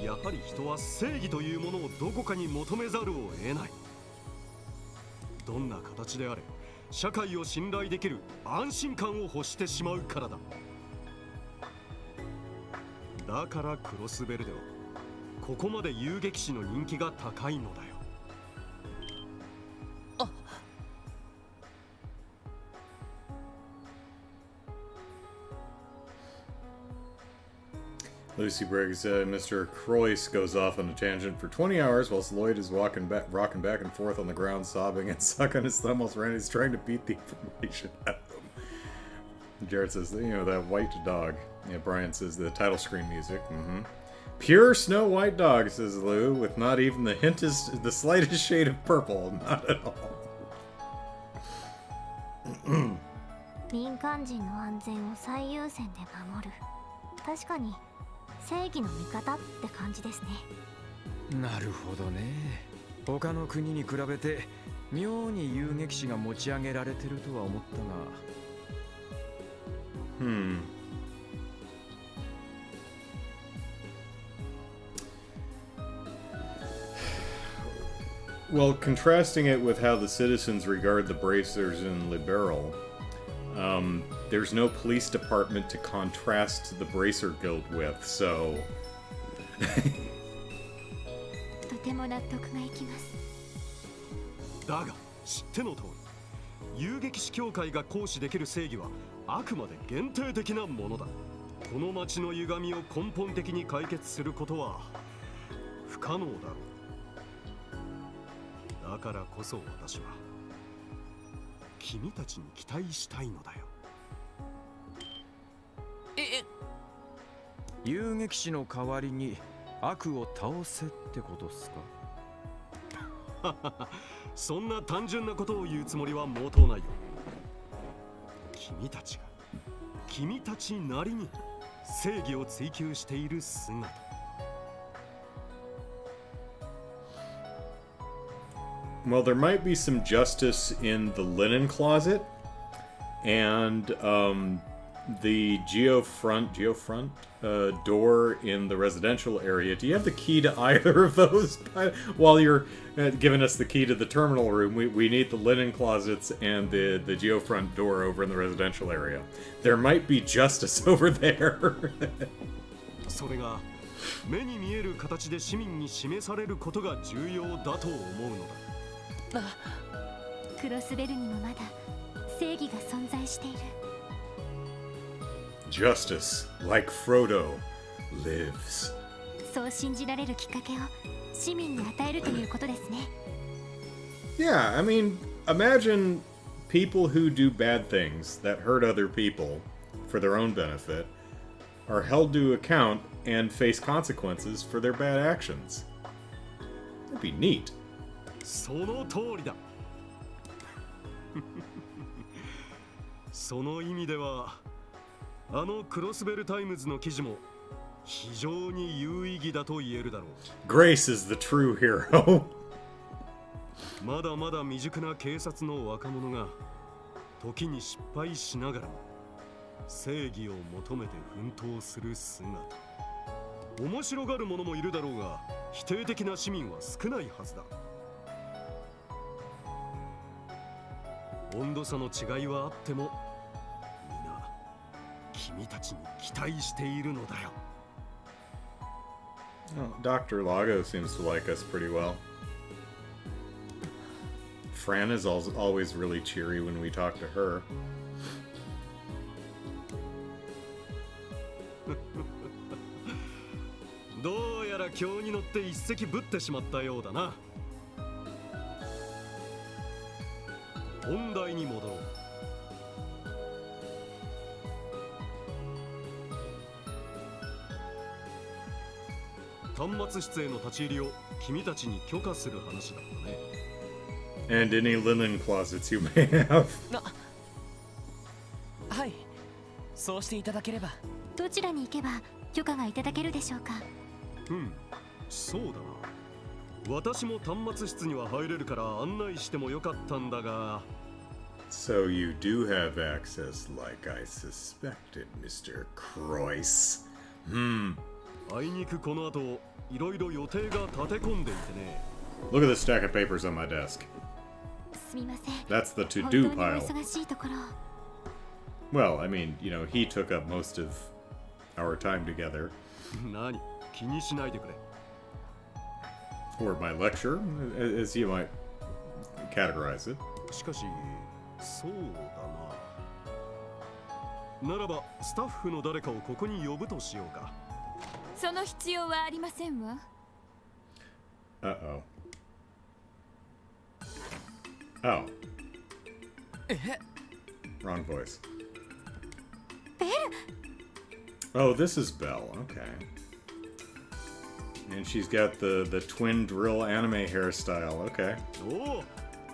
[SPEAKER 2] やはり人は正義というものをどこかに求めざるを得ない。どんな形であれ社会を信頼できる安心感を欲してしまうからだ。だからクロスベルではここまで遊撃士の人気が高いのだよ。
[SPEAKER 1] Lucy Briggs, Mr. Croyce goes off on a tangent for 20 hours whilst Lloyd is rocking back and forth on the ground, sobbing and sucking his thumb whilst Randy's trying to beat the information out of him. Jared says, you know, that white dog. Yeah, Brian says the title screen music. Pure Snow White dog, says Lou, with not even the slightest shade of purple. Not at all.
[SPEAKER 6] 民間人の安全を最優先で守る。確かに正義の味方って感じですね。
[SPEAKER 5] なるほどね。他の国に比べて妙に遊撃士が持ち上げられてるとは思ったが。
[SPEAKER 1] Well, contrasting it with how the citizens regard the bracers in Liberal, there's no police department to contrast the Bracer Guild with, so...
[SPEAKER 3] とても納得がいきます。
[SPEAKER 2] だが知っての通り遊撃士協会が行使できる正義はあくまで限定的なものだ。この町の歪みを根本的に解決することは不可能だろう。だからこそ私は君たちに期待したいのだよ。
[SPEAKER 5] 遊撃士の代わりに悪を倒せってことっすか？
[SPEAKER 2] そんな単純なことを言うつもりは毛頭ないよ。君たちが君たちなりに正義を追求している姿。
[SPEAKER 1] Well, there might be some justice in the linen closet and the geofront door in the residential area. Do you have the key to either of those? While you're giving us the key to the terminal room, we need the linen closets and the geofront door over in the residential area. There might be justice over there.
[SPEAKER 2] それが目に見える形で市民に示されることが重要だと思うのだ。
[SPEAKER 3] クロスベルにもまだ正義が存在している。
[SPEAKER 1] Justice, like Frodo, lives.
[SPEAKER 3] そう信じられるきっかけを市民に与えるということですね。
[SPEAKER 1] Yeah, I mean, imagine people who do bad things that hurt other people for their own benefit are held to account and face consequences for their bad actions. That'd be neat.
[SPEAKER 2] その通りだ。その意味ではあのクロスベルタイムズの記事も非常に有意義だと言えるだろう。
[SPEAKER 1] Grace is the true hero.
[SPEAKER 2] まだまだ未熟な警察の若者が時に失敗しながらも正義を求めて奮闘する姿。面白がる者もいるだろうが否定的な市民は少ないはずだ。温度差の違いはあっても皆君たちに期待しているのだよ。
[SPEAKER 1] Oh, Dr. Lago seems to like us pretty well. Fran is always really cheery when we talk to her.
[SPEAKER 2] どうやら今日に乗って一石ぶってしまったようだな。本題に戻ろう。端末室への立ち入りを君たちに許可する話だったね。
[SPEAKER 1] And any linen closets you may have.
[SPEAKER 4] はい、そうしていただければ。
[SPEAKER 3] どちらに行けば許可がいただけるでしょうか。
[SPEAKER 2] うん、そうだな。私も端末室には入れるから案内してもよかったんだが。
[SPEAKER 1] So you do have access like I suspected, Mr. Croyce.
[SPEAKER 2] あいにくこの後いろいろ予定が立て込んでいてね。
[SPEAKER 1] Look at the stack of papers on my desk.
[SPEAKER 3] すみません。
[SPEAKER 1] That's the
[SPEAKER 3] 本
[SPEAKER 1] to-do
[SPEAKER 3] 当にお
[SPEAKER 1] pile.
[SPEAKER 3] 忙しいところ。
[SPEAKER 1] Well, I mean, you know, he took up most of our time together.
[SPEAKER 2] 何、気にしないでくれ。
[SPEAKER 1] Or my lecture, as you might categorize it.
[SPEAKER 2] しかし、そうだな。ならばスタッフの誰かをここに呼ぶとしようか。
[SPEAKER 3] その必要はありませんわ。
[SPEAKER 1] Uh-oh. Oh. Wrong voice. Oh, this is Belle. Okay. And she's got the twin drill anime hairstyle. Okay.
[SPEAKER 2] おお、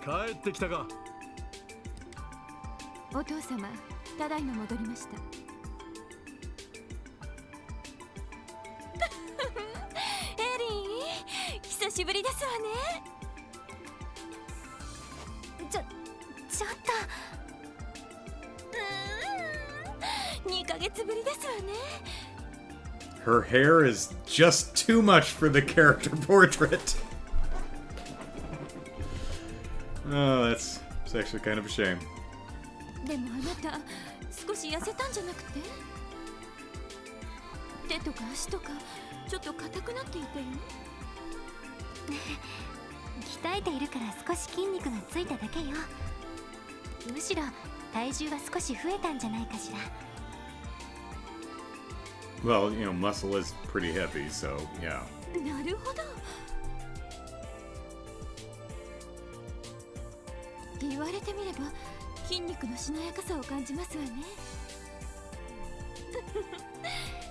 [SPEAKER 2] 帰ってきたか。
[SPEAKER 3] お父様、ただいま戻りました。エリー、久しぶりですわね。ちょっと。2ヶ月ぶりですわね。
[SPEAKER 1] Her hair is just too much for the character portrait. Oh, it's actually kind of a shame.
[SPEAKER 3] でもあなた、少し痩せたんじゃなくて？手とか足とか、ちょっと硬くなっていたよ。鍛えているから少し筋肉がついただけよ。むしろ体重は少し増えたんじゃないかしら。
[SPEAKER 1] Well, you know, muscle is pretty heavy, so yeah.
[SPEAKER 3] なるほど。言われてみれば筋肉のしなやかさを感じますわね。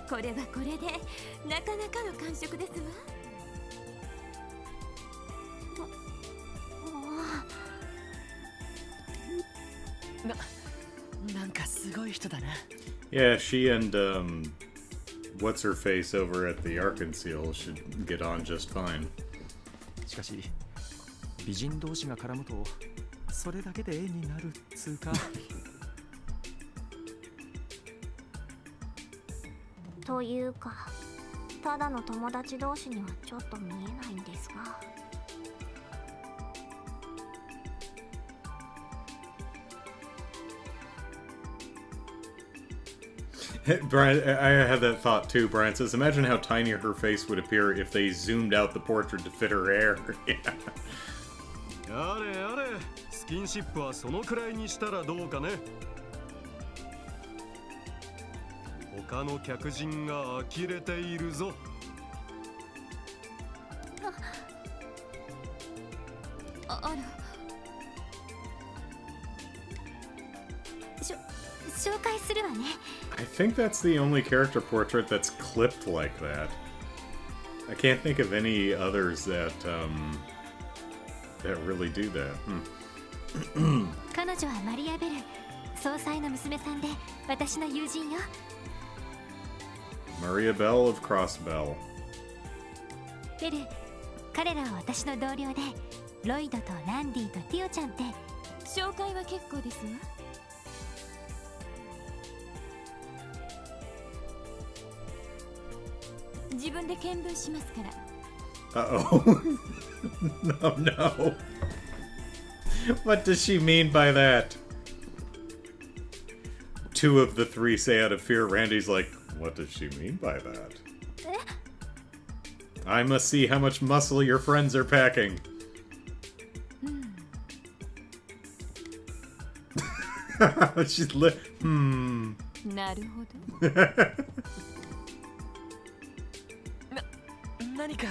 [SPEAKER 3] これはこれでなかなかの感触ですわ。
[SPEAKER 4] なんかすごい人だな。
[SPEAKER 1] Yeah, she and what's her face over at the Arkansas should get on just fine.
[SPEAKER 5] しかし美人同士が絡むとそれだけで絵になるっつうか。
[SPEAKER 6] というか、ただの友達同士にはちょっと見えないんですが。
[SPEAKER 1] Brian, I had that thought too. Brian says, imagine how tiny her face would appear if they zoomed out the portrait to fit her hair. Yeah.
[SPEAKER 2] やれやれ、スキンシップはそのくらいにしたらどうかね。他の客人が呆れているぞ。
[SPEAKER 3] あら。紹介するわね。
[SPEAKER 1] I think that's the only character portrait that's clipped like that. I can't think of any others that really do that.
[SPEAKER 3] 彼女はマリアベル、総裁の娘さんで私の友人よ。
[SPEAKER 1] Maria Bell of Crossbell.
[SPEAKER 3] ベル、彼らは私の同僚で、ロイドとランディとティオちゃんって。紹介は結構ですわ。自分で見聞しますから。
[SPEAKER 1] Uh-oh. No, no. What does she mean by that? Two of the three say out of fear. Randy's like, what does she mean by that? I must see how much muscle your friends are packing. She's Hmm.
[SPEAKER 3] なるほど。
[SPEAKER 4] 何か。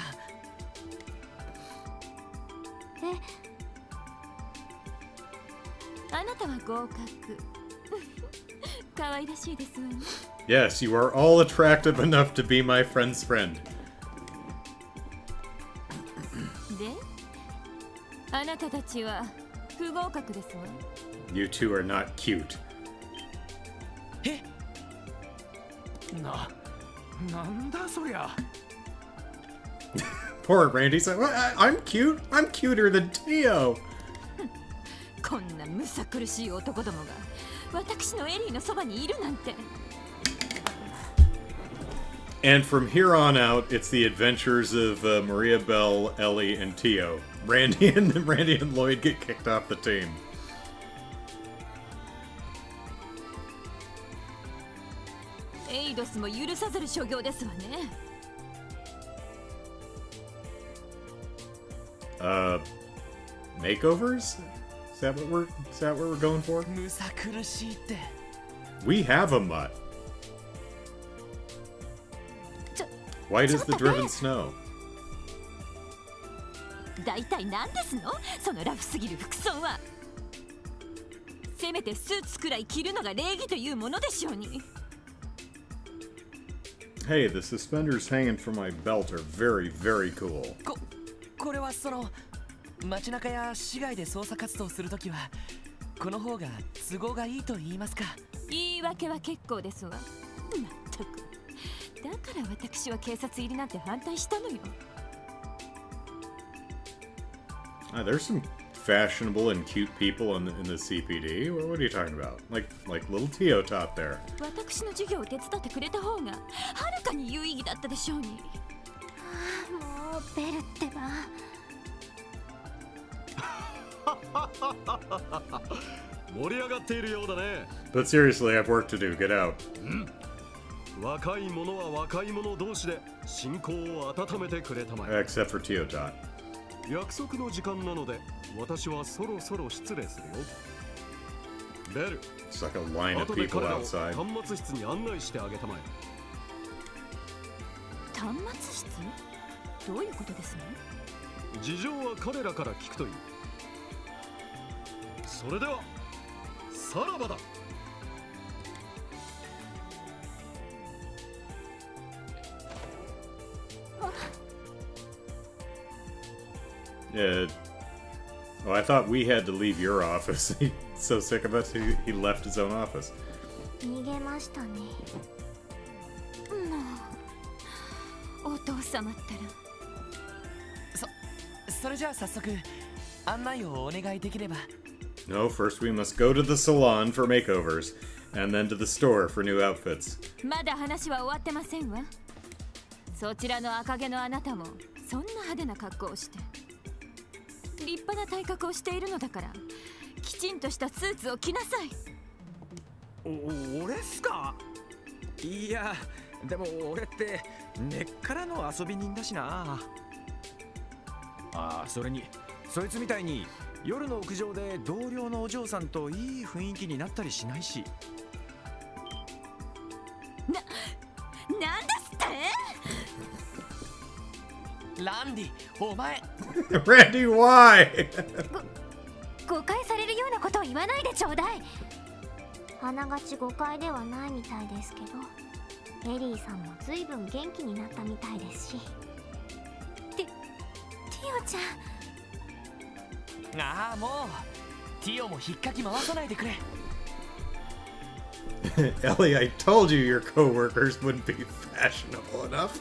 [SPEAKER 3] あなたは合格。可愛らしいですわね。
[SPEAKER 1] Yes, you are all attractive enough to be my friend's friend.
[SPEAKER 3] で、あなたたちは不合格ですわ。
[SPEAKER 1] You two are not cute.
[SPEAKER 4] な、
[SPEAKER 5] なんだそりゃ。
[SPEAKER 1] Poor Randy said, well, I'm cute. I'm cuter than Tio.
[SPEAKER 3] こんなむさ苦しい男どもが私のエリーのそばにいるなんて。
[SPEAKER 1] And from here on out, it's the adventures of Maria Bell, Ellie, and Tio. Randy and Lloyd get kicked off the team.
[SPEAKER 3] エイドスも許さざる所業ですわね。
[SPEAKER 1] Makeovers? Is that what we're going for?
[SPEAKER 4] むさ苦しいって。
[SPEAKER 1] We have a mutt. White as the driven snow.
[SPEAKER 3] 大体何ですのそのラフすぎる服装は。せめてスーツくらい着るのが礼儀というものでしょうに。
[SPEAKER 1] Hey, the suspenders hanging from my belt are very, very cool.
[SPEAKER 4] これはその街中や市街で捜査活動するときはこの方が都合がいいと言いますか。
[SPEAKER 3] 言い訳は結構ですわ。まったく。だから私は警察入りなんて反対したのよ。
[SPEAKER 1] There's some fashionable and cute people in the CPD. What are you talking about? Like little Tio Tot there.
[SPEAKER 3] 私の授業を手伝ってくれた方がはるかに有意義だったでしょうに。もうベルってば。
[SPEAKER 2] 盛り上がっているようだね。
[SPEAKER 1] But seriously, I have work to do. Get out.
[SPEAKER 2] 若い者は若い者同士で信仰を温めてくれたまえ。
[SPEAKER 1] Except for Tio Tot.
[SPEAKER 2] 約束の時間なので私はそろそろ失礼するよ。ベル、
[SPEAKER 1] It's like a line of
[SPEAKER 2] 後で
[SPEAKER 1] people
[SPEAKER 2] 彼らを
[SPEAKER 1] outside.
[SPEAKER 2] 端末室に案内してあげたまえ。
[SPEAKER 3] 端末室？どういうことですね？
[SPEAKER 2] 事情は彼らから聞くという。それではさらばだ。
[SPEAKER 1] Oh, I thought we had to leave your office. He's so sick of us, he left his own office.
[SPEAKER 6] 逃げましたね。
[SPEAKER 3] もうお父様ったら。
[SPEAKER 4] それじゃあ早速案内をお願いできれば。
[SPEAKER 1] No, first we must go to the salon for makeovers, and then to the store for new outfits.
[SPEAKER 3] まだ話は終わってませんわ。そちらの赤毛のあなたもそんな派手な格好をして立派な体格をしているのだからきちんとしたスーツを着なさい。
[SPEAKER 5] 俺っすか？いや、でも俺って根っからの遊び人だしな。ああ、それにそいつみたいに夜の屋上で同僚のお嬢さんといい雰囲気になったりしないし。
[SPEAKER 3] なんですって？
[SPEAKER 4] ランディ、お前。
[SPEAKER 1] Randy, why?
[SPEAKER 6] 誤解されるようなことを言わないでちょうだい。あながち誤解ではないみたいですけど、エリーさんもずいぶん元気になったみたいですし。
[SPEAKER 3] ティオちゃん。
[SPEAKER 4] ああ、もうティオも引っかき回さないでくれ。
[SPEAKER 1] Ellie, I told you your coworkers wouldn't be fashionable enough.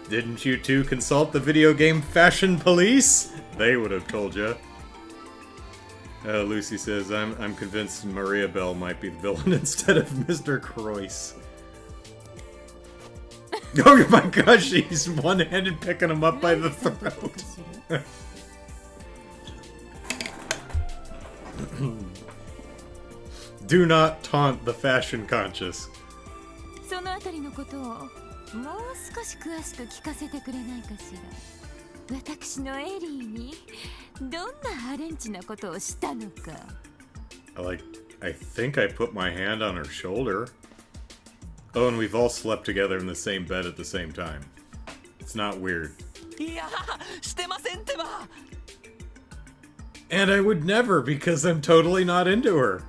[SPEAKER 1] Didn't you two consult the video game fashion police? They would have told you. Lucy says, I'm convinced Maria Bell might be the villain instead of Mr. Croyce. Oh my gosh, she's one-handed picking him up by the throat. Do not taunt the fashion conscious.
[SPEAKER 3] そのあたりのことをもう少し詳しく聞かせてくれないかしら。私のエリーにどんなハレンチなことをしたのか。
[SPEAKER 1] I think I put my hand on her shoulder. Oh, and we've all slept together in the same bed at the same time. It's not weird.
[SPEAKER 4] いや、してませんってば。
[SPEAKER 1] And I would never because I'm totally not into her.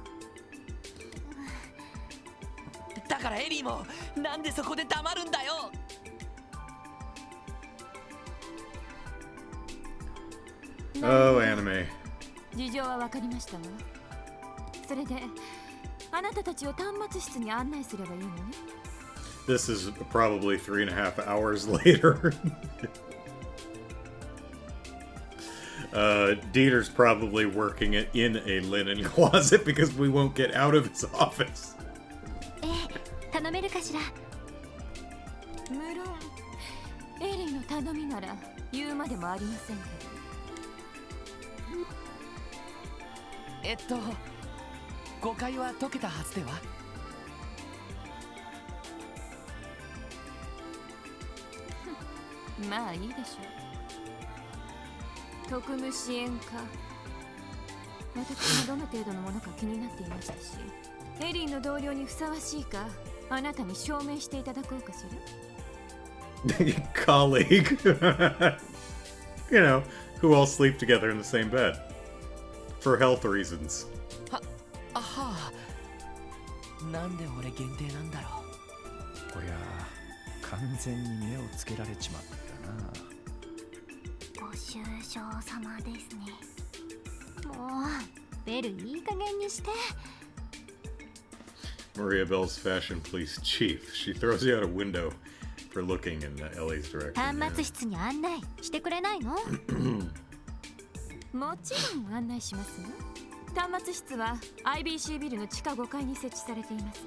[SPEAKER 4] だからエリーもなんでそこで黙るんだよ。
[SPEAKER 1] Oh, anime.
[SPEAKER 3] 事情は分かりましたわ。それであなたたちを端末室に案内すればいいのね。
[SPEAKER 1] This is probably 3.5 hours later. Dieter's probably working it in a linen closet because we won't get out of his office.
[SPEAKER 3] 頼めるかしら。
[SPEAKER 7] 無論エリーの頼みなら言うまでもありませんけど。
[SPEAKER 4] 誤解は解けたはずでは。
[SPEAKER 7] まあいいでしょう。特務支援課、私がどの程度のものか気になっていましたし、エリーの同僚にふさわしいかあなたに証明していただこうかしら。
[SPEAKER 1] Colleague. You know, who all sleep together in the same bed. For health reasons.
[SPEAKER 4] あはあ、なんで俺限定なんだろう。
[SPEAKER 5] こりゃ完全に目をつけられちまったな。
[SPEAKER 6] ご愁傷様ですね。
[SPEAKER 3] もうベルいい加減にして。
[SPEAKER 1] Maria Bell's fashion police chief. She throws you out a window for looking in Ellie's direction.
[SPEAKER 3] 端末室に案内してくれないの？
[SPEAKER 7] もちろん案内しますよ。端末室は IBC ビルの地下5階に設置されています。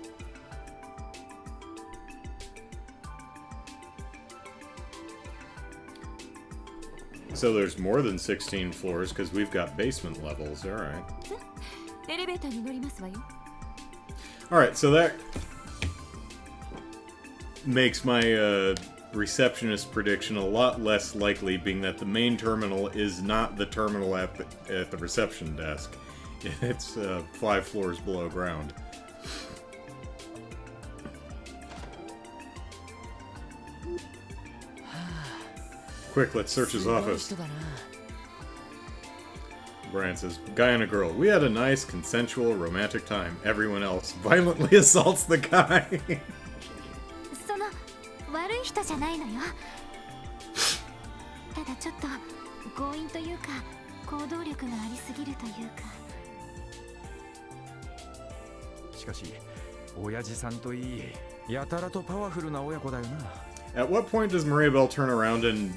[SPEAKER 1] So there's more than 16 floors because we've got basement levels. All right.
[SPEAKER 7] エレベーターに乗りますわよ。
[SPEAKER 1] All right, so that makes my receptionist prediction a lot less likely, being that the main terminal is not the terminal at the reception desk. It's 5 floors below ground. Quick, let's search his office. Brian says, guy and a girl. We had a nice, consensual, romantic time. Everyone else violently assaults the guy.
[SPEAKER 3] その悪い人じゃないのよ。ただちょっと強引というか行動力がありすぎるというか。
[SPEAKER 5] しかし親父さんといいやたらとパワフルな親子だよな。
[SPEAKER 1] At what point does Maria Bell turn around and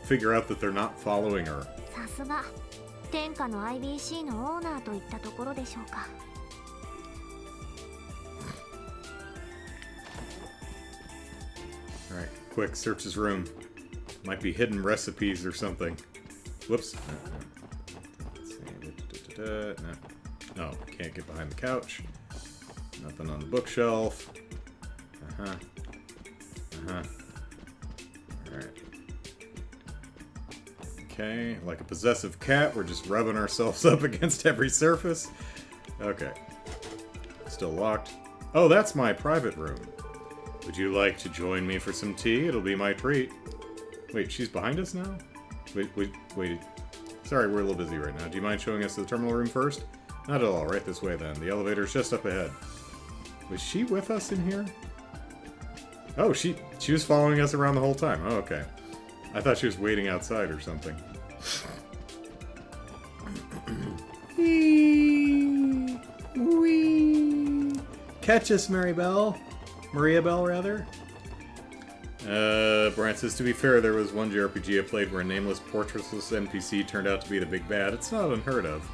[SPEAKER 1] figure out that they're not following her?
[SPEAKER 6] さすが天下の IBC のオーナーといったところでしょうか。
[SPEAKER 1] Alright, quick, search his room. Might be hidden recipes or something. Whoops. Let's see. No, can't get behind the couch. Nothing on the bookshelf. Alright. Okay, like a possessive cat, we're just rubbing ourselves up against every surface. Okay. Still locked. Oh, that's my private room. Would you like to join me for some tea? It'll be my treat. Wait, she's behind us now? Wait. Sorry, we're a little busy right now. Do you mind showing us the terminal room first? Not at all. Right this way, then. The elevator's just up ahead. Was she with us in here? Oh, she was following us around the whole time. Oh, okay. I thought she was waiting outside or something. Whee! Catch us, Maria Bell, rather. Brant says, to be fair, there was one JRPG I played where a nameless, portraitless NPC turned out to be the big bad. It's not unheard of.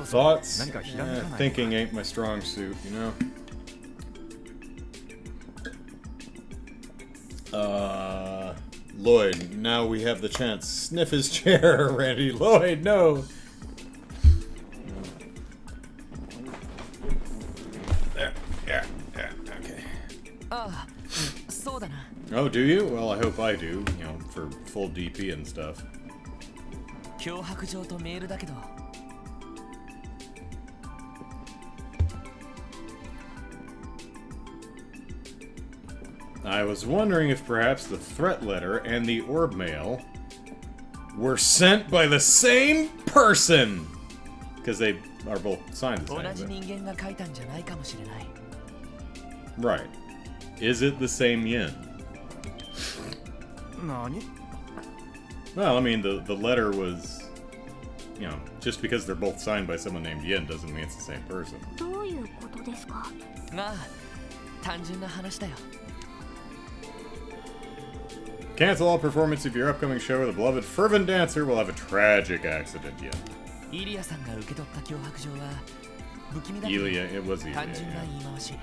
[SPEAKER 1] Thoughts? Thinking ain't my strong suit, you know? Lloyd, now we have the chance. Sniff his chair, Randy. Lloyd, no! There, yeah, okay. Oh, do you? Well, I hope I do, you know, for full DP and stuff.
[SPEAKER 4] 脅迫状とメールだけど
[SPEAKER 1] I was wondering if perhaps the threat letter and the orb mail were sent by the same person! Because they are both signed the
[SPEAKER 4] 同
[SPEAKER 1] same.
[SPEAKER 4] じ人間が書いたんじゃないかもしれない。
[SPEAKER 1] Right. Is it the same yin?
[SPEAKER 5] 何？
[SPEAKER 1] Well, I mean, the letter was, you know, just because they're both signed by someone named Yin doesn't mean it's the same person.
[SPEAKER 6] どういうことですか？
[SPEAKER 4] まあ単純な話だよ。
[SPEAKER 1] Cancel all performance of your upcoming show. The beloved fervent dancer will have a tragic accident. Yin.
[SPEAKER 4] イリアさんが受け取った脅迫状は不気味だけ
[SPEAKER 1] Ilya, it was
[SPEAKER 4] ど
[SPEAKER 1] Ilya.
[SPEAKER 4] 単純な言い回し。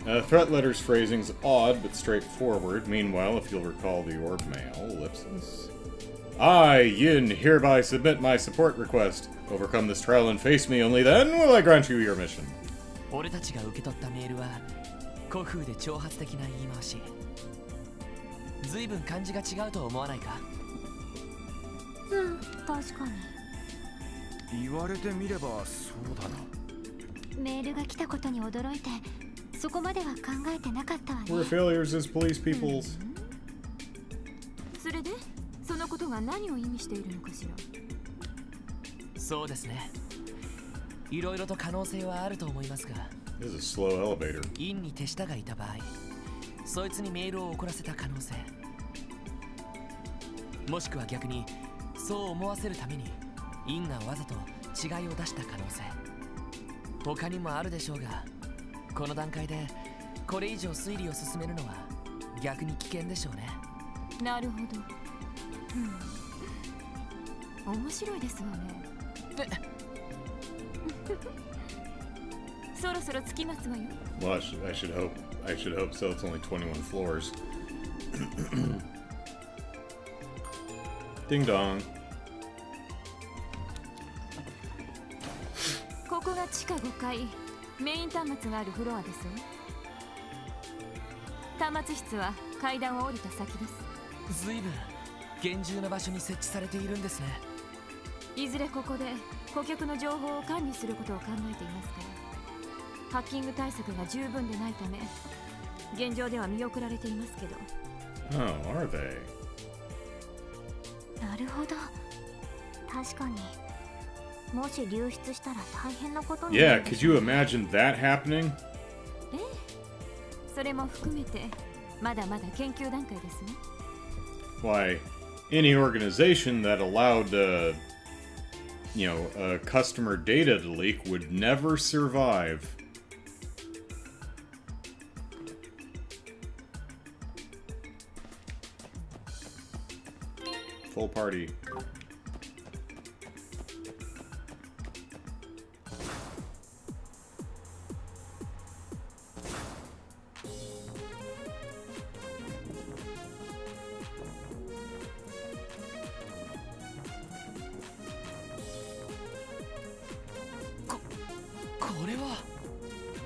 [SPEAKER 1] Threat letter's phrasing's odd but straightforward. Meanwhile, if you'll recall the orb mail, ellipsis. I, Yin, hereby submit my support request. Overcome this trial and face me, only then will I grant you your mission.
[SPEAKER 4] 俺たちが受け取ったメールは古風で挑発的な言い回し。随分感じが違うと思わないか？
[SPEAKER 6] うん、確かに。
[SPEAKER 5] 言われてみればそうだな。
[SPEAKER 3] メールが来たことに驚いて、そこまでは考えてなかったわね。
[SPEAKER 1] We're failures as police peoples.
[SPEAKER 7] それでそのことが何を意味しているのかしら。
[SPEAKER 4] そうですね。いろいろと可能性はあると思いますが、
[SPEAKER 1] This is a slow elevator.
[SPEAKER 4] 陰に手下がいた場合、そいつにメールを送らせた可能性。もしくは逆にそう思わせるために陰がわざと違いを出した可能性。他にもあるでしょうが、この段階でこれ以上推理を進めるのは逆に危険でしょうね。
[SPEAKER 7] なるほど。面白いですわね。そろそろ着きますわよ。
[SPEAKER 1] Well, I should hope so. It's only 21 floors. Ding dong.
[SPEAKER 7] ここが地下5階、メイン端末があるフロアですわ。端末室は階段を降りた先です。
[SPEAKER 4] 随分厳重な場所に設置されているんですね。
[SPEAKER 7] いずれここで顧客の情報を管理することを考えていますから、ハッキング対策が十分でないため現状では見送られていますけど。
[SPEAKER 1] Oh, are they?
[SPEAKER 6] なるほど。確かに。もし流出したら大変なことにな
[SPEAKER 1] Yeah,
[SPEAKER 6] るで
[SPEAKER 1] could
[SPEAKER 6] しょう。
[SPEAKER 1] you imagine that happening?
[SPEAKER 7] ええ、それも含めてまだまだ研究段階ですね。
[SPEAKER 1] Why, any organization that allowed, customer data to leak would never survive. Full party.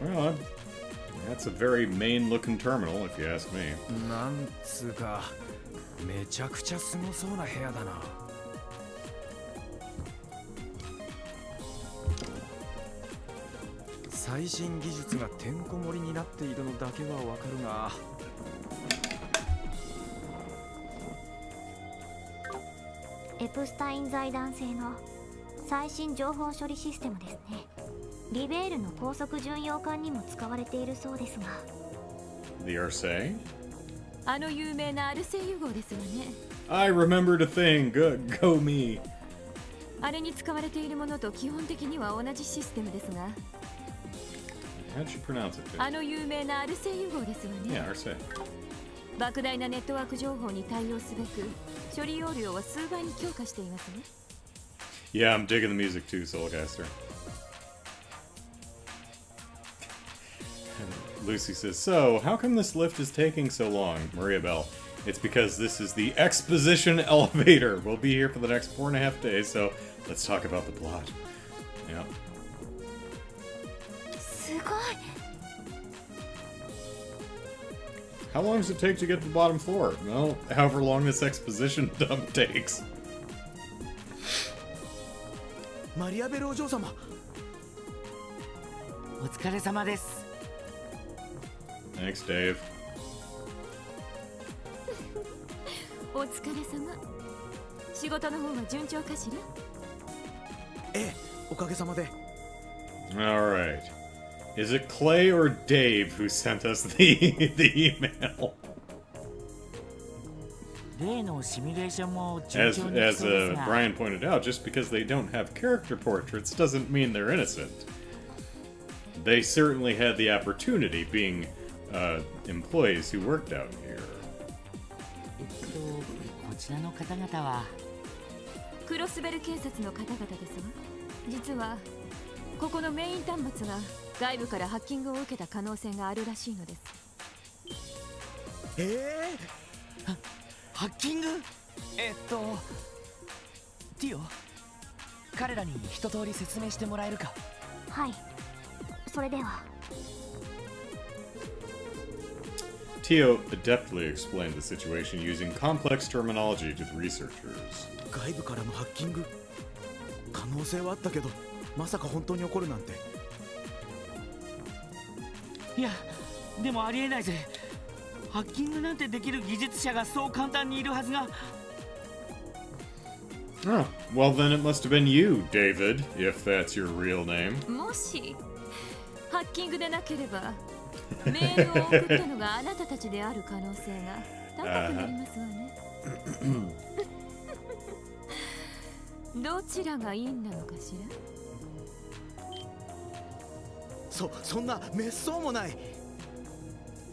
[SPEAKER 1] Well, that's a very main-looking terminal, if you ask me.
[SPEAKER 5] なんつうかめちゃくちゃすごそうな部屋だな。最新技術がてんこ盛りになっているのだけはわかるが。
[SPEAKER 6] エプスタイン財団製の最新情報処理システムですね。リベールの高速巡洋艦にも使われているそうですが。
[SPEAKER 1] The Arcee?
[SPEAKER 7] あの有名なアルセイユ号ですわね。
[SPEAKER 1] I remembered a thing. Go me.
[SPEAKER 7] あれに使われているものと基本的には同じシステムですが、
[SPEAKER 1] How'd you pronounce it?
[SPEAKER 7] あの有名なアルセイユ号ですわね。
[SPEAKER 1] Yeah, Arcee.
[SPEAKER 7] 莫大なネットワーク情報に対応すべく処理容量は数倍に強化していますね。
[SPEAKER 1] Yeah, I'm digging the music too, Soulcaster. Lucy says, so, how come this lift is taking so long? Maria Bell, it's because this is the exposition elevator. We'll be here for the next 4.5 days, so let's talk about the plot. Yeah.
[SPEAKER 6] すごい。
[SPEAKER 1] How long does it take to get to the bottom floor? Well, however long this exposition dump takes.
[SPEAKER 5] マリアベルお嬢様。
[SPEAKER 4] お疲れ様です。
[SPEAKER 1] Thanks, Dave.
[SPEAKER 7] お疲れ様。仕事の方は順調かしら？
[SPEAKER 5] ええ、おかげさまで。
[SPEAKER 1] Alright. Is it Clay or Dave who sent us the email?
[SPEAKER 8] 例のシミュレーションも順
[SPEAKER 1] As
[SPEAKER 8] 調にいきそうですが、
[SPEAKER 1] Brian pointed out, just because they don't have character portraits doesn't mean they're innocent. They certainly had the opportunity, being employees who worked out here.
[SPEAKER 8] こちらの方々は
[SPEAKER 7] クロスベル警察の方々ですわ。実はここのメイン端末が外部からハッキングを受けた可能性があるらしいのです。
[SPEAKER 4] ハッキング？ティオ、彼らに一通り説明してもらえるか？
[SPEAKER 6] はい、それでは。
[SPEAKER 1] Tio adeptly explained the situation using complex terminology to the researchers.
[SPEAKER 5] 外部からのハッキング、可能性はあったけど、まさか本当に起こるなんて。
[SPEAKER 8] いや、でもありえないぜ。ハッキングなんてできる技術者がそう簡単にいるはずが。
[SPEAKER 1] Oh, well then it must have been you, David, if that's your real name.
[SPEAKER 7] もしハッキングでなければメールを送ったのがあなたたちである可能性が高くなりますわね。どちらが陰なのかしら？
[SPEAKER 5] そんな滅相もない。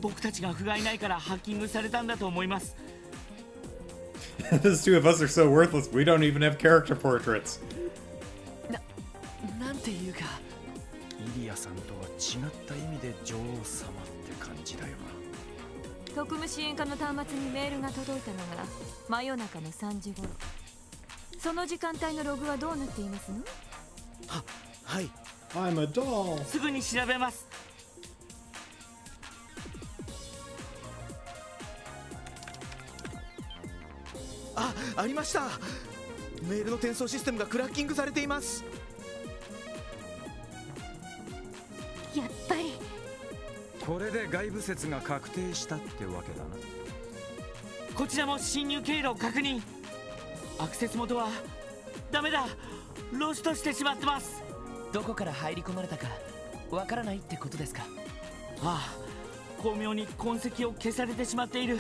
[SPEAKER 8] 僕たちが不甲斐ないからハッキングされたんだと思います。
[SPEAKER 1] Those two of us are so worthless, we don't even have character portraits.
[SPEAKER 4] なんていうか、イリアさんとは違った意味で女王様って感じだよな。
[SPEAKER 7] 特務支援課の端末にメールが届いたのが真夜中の3時頃。その時間帯のログはどうなっていますの？
[SPEAKER 5] はい。
[SPEAKER 1] I'm a doll.
[SPEAKER 8] すぐに調べます。
[SPEAKER 5] ありました。メールの転送システムがクラッキングされています。
[SPEAKER 3] やっぱり
[SPEAKER 5] これで外部説が確定したってわけだな。
[SPEAKER 8] こちらも侵入経路を確認。アクセス元はダメだ、ロストしてしまってます。
[SPEAKER 4] どこから入り込まれたかわからないってことですか？
[SPEAKER 8] ああ、巧妙に痕跡を消されてしまっている。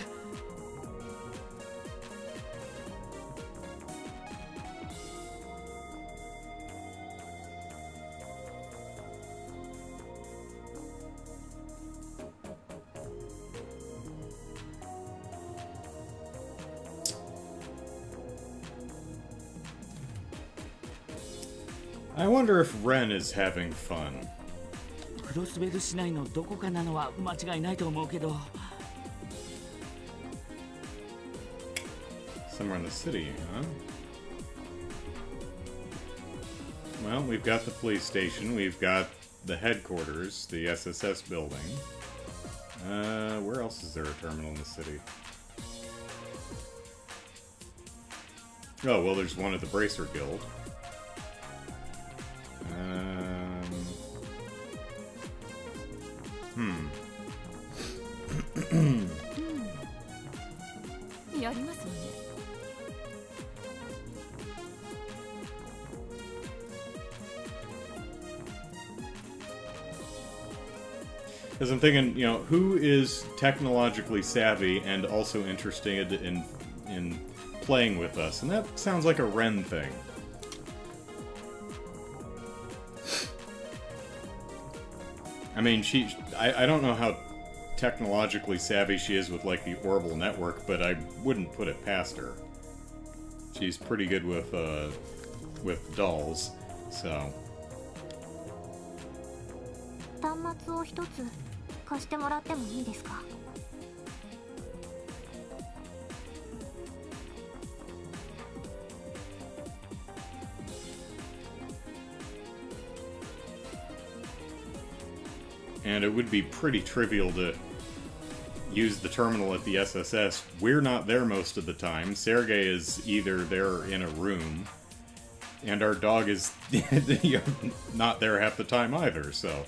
[SPEAKER 1] I wonder if Ren is having fun.
[SPEAKER 8] クロスベル市内のどこかなのは間違いないと思うけど。
[SPEAKER 1] Somewhere in the city, huh? Well, we've got the police station, we've got the headquarters, the SSS building. Where else is there a terminal in the city? Oh, well, there's one at the Bracer Guild. Hmm.
[SPEAKER 7] やりますわね。
[SPEAKER 1] Because I'm thinking, you know, who is technologically savvy and also interested in playing with us? And that sounds like a Ren thing. I mean, I don't know how technologically savvy she is with, like, the Orbital network, but I wouldn't put it past her. She's pretty good with dolls, so...
[SPEAKER 6] 端末を一つ貸してもらってもいいですか？
[SPEAKER 1] And it would be pretty trivial to use the terminal at the SSS. We're not there most of the time. Sergei is either there in a room, and our dog is not there half the time either, so...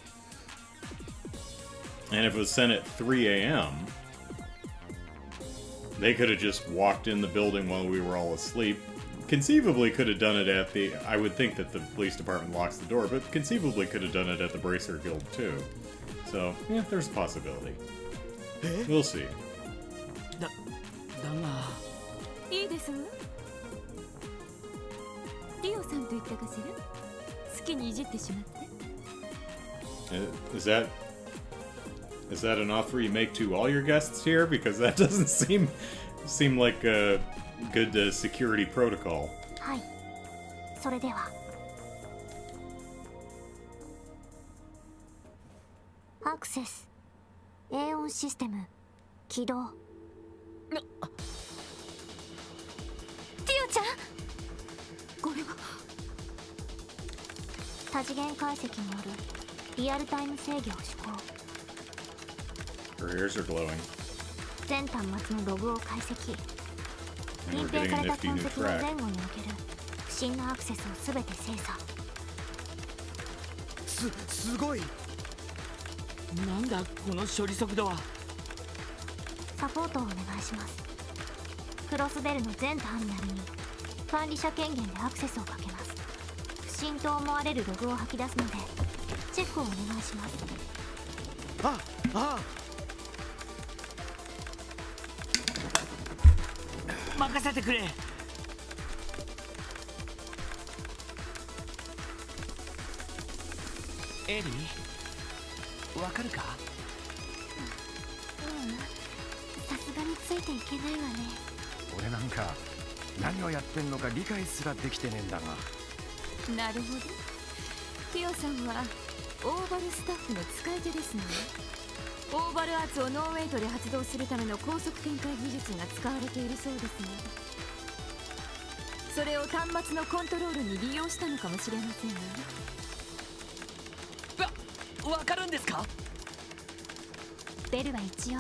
[SPEAKER 1] And if it was sent at 3 a.m., they could have just walked in the building while we were all asleep. Conceivably could have done it at the... I would think that the police department locks the door, but conceivably could have done it at the Bracer Guild too. So, yeah, there's a possibility. We'll see.
[SPEAKER 8] だが
[SPEAKER 7] いいですわ。リオさんと言ったかしら。好きにいじってしまって。
[SPEAKER 1] Is that an offer you make to all your guests here? Because that doesn't seem like a good security protocol.
[SPEAKER 6] はい、それではアクセス A オンシステム起動。
[SPEAKER 7] ティオちゃん、これは
[SPEAKER 6] 多次元解析によるリアルタイム制御を施行。
[SPEAKER 1] Her ears are glowing.
[SPEAKER 6] 全端末のログを解析。
[SPEAKER 1] And
[SPEAKER 6] 隠
[SPEAKER 1] we're
[SPEAKER 6] 蔽さ
[SPEAKER 1] getting
[SPEAKER 6] れ
[SPEAKER 1] a
[SPEAKER 6] た
[SPEAKER 1] nifty
[SPEAKER 6] 痕
[SPEAKER 1] new
[SPEAKER 6] 跡の
[SPEAKER 1] track.
[SPEAKER 6] 前後における不審なアクセスをすべて精査。
[SPEAKER 5] すごい。
[SPEAKER 8] なんだこの処理速度は。
[SPEAKER 6] サポートをお願いします。クロスベルの全ターミナルに管理者権限でアクセスをかけます。不審と思われるログを吐き出すのでチェックをお願いします。
[SPEAKER 8] 任せてくれ。エリー、わかるか？
[SPEAKER 6] さすがについていけないわね。
[SPEAKER 5] 俺なんか何をやってんのか理解すらできてねえんだが。
[SPEAKER 7] なるほど。ティオさんはオーバルスタッフの使い手ですね。オーバルアーツをノーウェイトで発動するための高速展開技術が使われているそうですが、それを端末のコントロールに利用したのかもしれませんね。
[SPEAKER 8] わかるんですか？
[SPEAKER 3] ベルは一応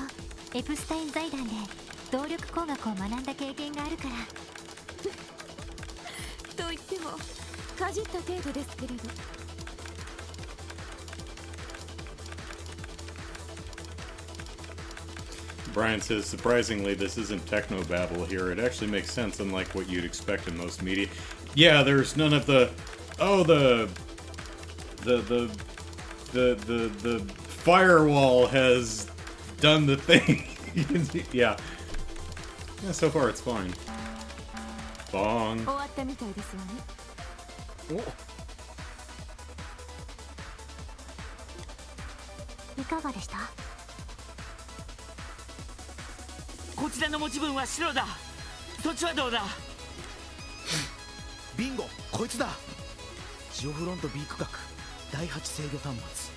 [SPEAKER 3] エプスタイン財団で動力工学を学んだ経験があるから。
[SPEAKER 7] と言ってもかじった程度ですけれど。
[SPEAKER 1] Brian says, surprisingly, this isn't technobabble here. It actually makes sense, unlike what you'd expect in most media. Yeah, there's none of the firewall has done the thing. Yeah, so far it's fine. Bong.
[SPEAKER 7] 終わったみたいですわね。
[SPEAKER 6] いかがでした？
[SPEAKER 8] こちらの持ち分は白だ。そっちはどうだ？
[SPEAKER 5] ビンゴ、こいつだ。ジオフロント B 区画第8制御端末。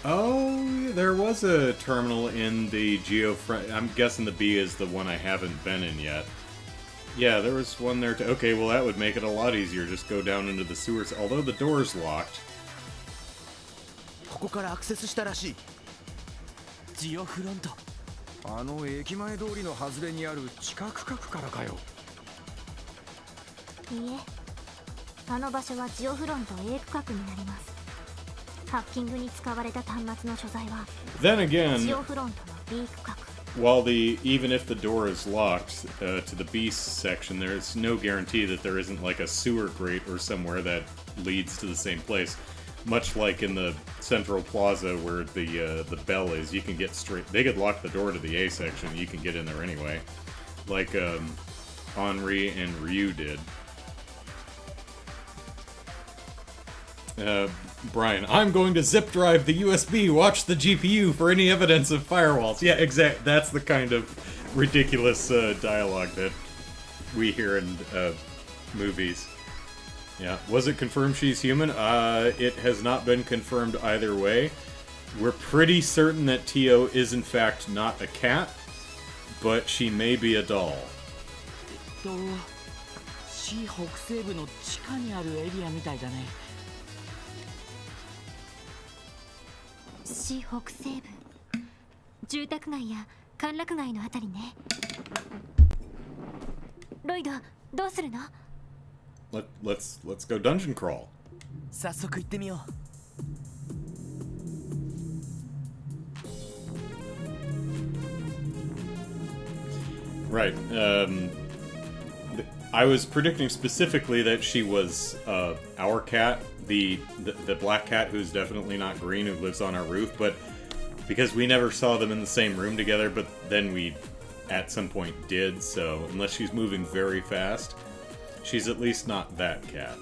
[SPEAKER 1] Oh, there was a terminal in the I'm guessing the B is the one I haven't been in yet. Yeah, there was one there too. Okay, well that would make it a lot easier. Just go down into the sewers. Although the door's locked.
[SPEAKER 5] ここからアクセスしたらしい。
[SPEAKER 8] ジオフロント。
[SPEAKER 5] あの駅前通りの外れにある地下区画からかよ。
[SPEAKER 6] いいえ、あの場所はジオフロント A 区画になります。ハッキングに使われた端末の所在は
[SPEAKER 1] Then again,
[SPEAKER 6] ジオフロントの B 区画。
[SPEAKER 1] while even if the door is locked to the B section, there's no guarantee that there isn't like a sewer grate or somewhere that leads to the same place. Much like in the central plaza where the bell is, you can get straight. They could lock the door to the A section. You can get in there anyway, like Henri and Ryu did. Brian, I'm going to zip drive the USB. Watch the GPU for any evidence of firewalls. Yeah, exact. That's the kind of ridiculous dialogue that we hear in movies. Yeah. Was it confirmed she's human? It has not been confirmed either way. We're pretty certain that Tio is in fact not a cat, but she may be a doll.
[SPEAKER 8] C 北西部の地下にあるエリアみたいだね。
[SPEAKER 3] 市北西部、住宅街や歓楽街のあたりね。ロイド、どうするの？
[SPEAKER 1] let's go dungeon crawl.
[SPEAKER 4] 早速行ってみよう。
[SPEAKER 1] Right. I was predicting specifically that she was our cat, the black cat who's definitely not green, who lives on our roof, but because we never saw them in the same room together, but then we at some point did, so unless she's moving very fast, she's at least not that cat.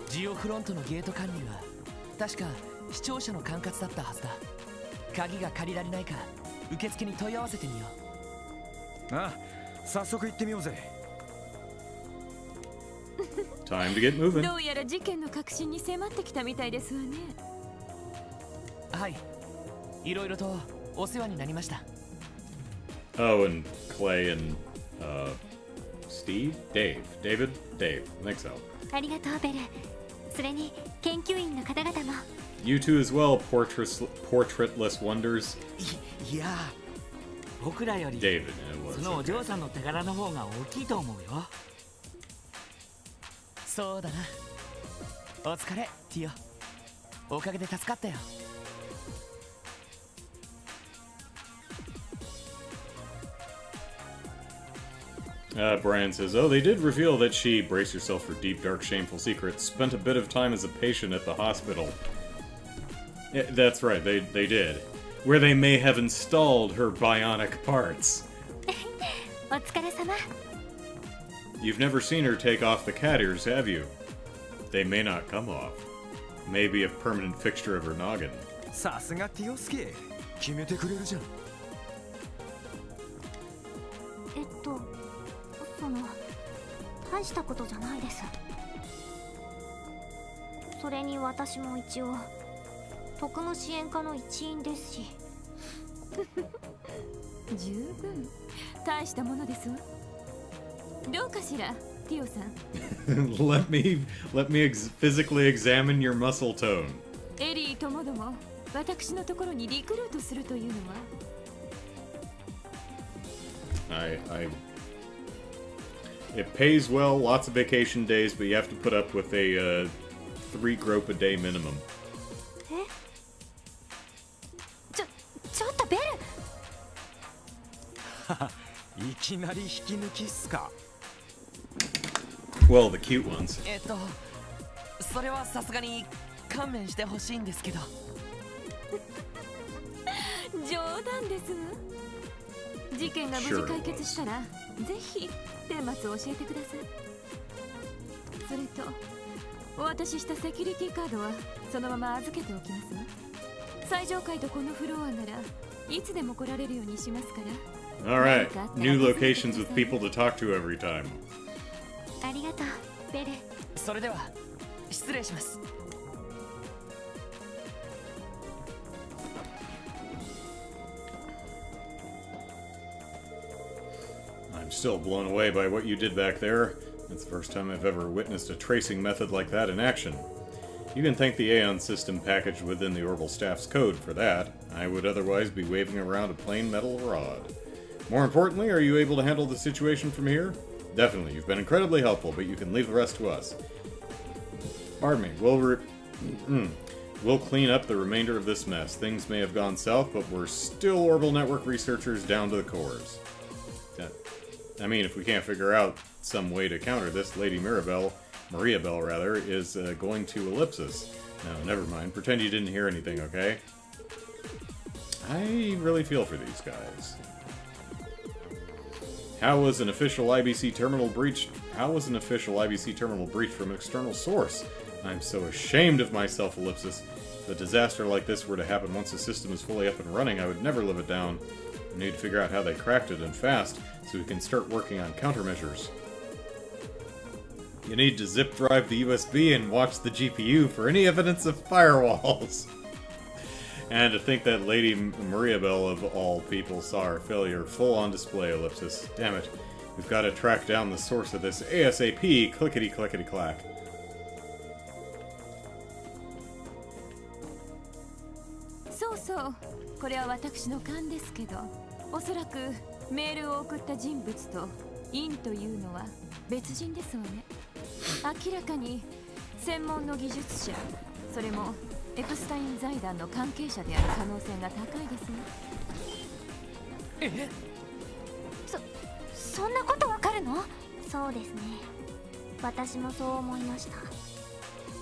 [SPEAKER 4] ジオフロントのゲート管理は確か視聴者の管轄だったはずだ。鍵が借りられないか受付に問い合わせてみよう。
[SPEAKER 5] ああ、早速行ってみようぜ。
[SPEAKER 1] Time to get moving.
[SPEAKER 7] どうやら事件の核心に迫ってきたみたいですわね。
[SPEAKER 4] はい、いろいろとお世話になりました。
[SPEAKER 1] Oh, and Clay and Steve? Dave. David? Dave. I think so.
[SPEAKER 3] ありがとうベル。それに研究員の方々も。
[SPEAKER 1] You too as well, portraitless wonders.
[SPEAKER 8] いや、僕らより
[SPEAKER 1] David, it was.
[SPEAKER 8] そのお嬢さんの手柄の方が大きいと思うよ。
[SPEAKER 4] そうだな。お疲れ、ティオ。おかげで助かったよ。
[SPEAKER 1] Brian says, oh, they did reveal that she, brace yourself for deep, dark, shameful secrets, spent a bit of time as a patient at the hospital. Yeah, that's right, they did. Where they may have installed her bionic parts.
[SPEAKER 3] お疲れ様。
[SPEAKER 1] You've never seen her take off the cat ears, have you? They may not come off. Maybe a permanent fixture of her noggin.
[SPEAKER 5] さすがティオスケ、決めてくれるじゃん。
[SPEAKER 6] その大したことじゃないです。それに私も一応特務支援課の一員ですし。
[SPEAKER 7] 十分大したものですわ。どうかしら、ティオさん。
[SPEAKER 1] let me physically examine your muscle tone.
[SPEAKER 7] エリーともども私のところにリクルートするというのは。
[SPEAKER 1] It pays well, lots of vacation days, but you have to put up with a 3 grope a day minimum.
[SPEAKER 3] ちょっとベル。
[SPEAKER 5] いきなり引き抜きっすか。
[SPEAKER 1] Well, the cute ones.
[SPEAKER 4] それはさすがに勘弁してほしいんですけど。
[SPEAKER 7] 冗談ですわ。事件が無事解決したら、ぜひ顛末を教えてください。それとお渡ししたセキュリティカードはそのまま預けておきますわ。最上階とこのフロアならいつでも来られるようにしますから。
[SPEAKER 1] Alright, new locations with people to talk to every time.
[SPEAKER 3] ありがとうベル。
[SPEAKER 4] それでは失礼します。
[SPEAKER 1] I'm still blown away by what you did back there. It's the first time I've ever witnessed a tracing method like that in action. You can thank the Aeon system packaged within the Orbital staff's code for that. I would otherwise be waving around a plain metal rod. More importantly, are you able to handle the situation from here? Definitely, you've been incredibly helpful, but you can leave the rest to us. Pardon me, we'll clean up the remainder of this mess. Things may have gone south, but we're still Orbital Network researchers down to the cores. I mean, if we can't figure out some way to counter this, Lady Maria Bell, is going to Ellipsis. No, never mind. Pretend you didn't hear anything, okay? I really feel for these guys. How was an official IBC terminal breached from an external source? I'm so ashamed of myself, Ellipsis. If a disaster like this were to happen once the system is fully up and running, I would never live it down. We need to figure out how they cracked it, and fast, so we can start working on countermeasures. You need to zip drive the USB and watch the GPU for any evidence of firewalls. And to think that Lady Maria Bell, of all people, saw our failure full on display, Ellipsis. Damn it. We've got to track down the source of this ASAP, clickety-clickety-clack.
[SPEAKER 7] そうそう、これは私の勘ですけど、おそらくメールを送った人物とインというのは別人ですわね。明らかに専門の技術者、それもエプスタイン財団の関係者である可能性が高いですね。
[SPEAKER 4] え、
[SPEAKER 3] そんなことわかるの？
[SPEAKER 6] そうですね。私もそう思いました。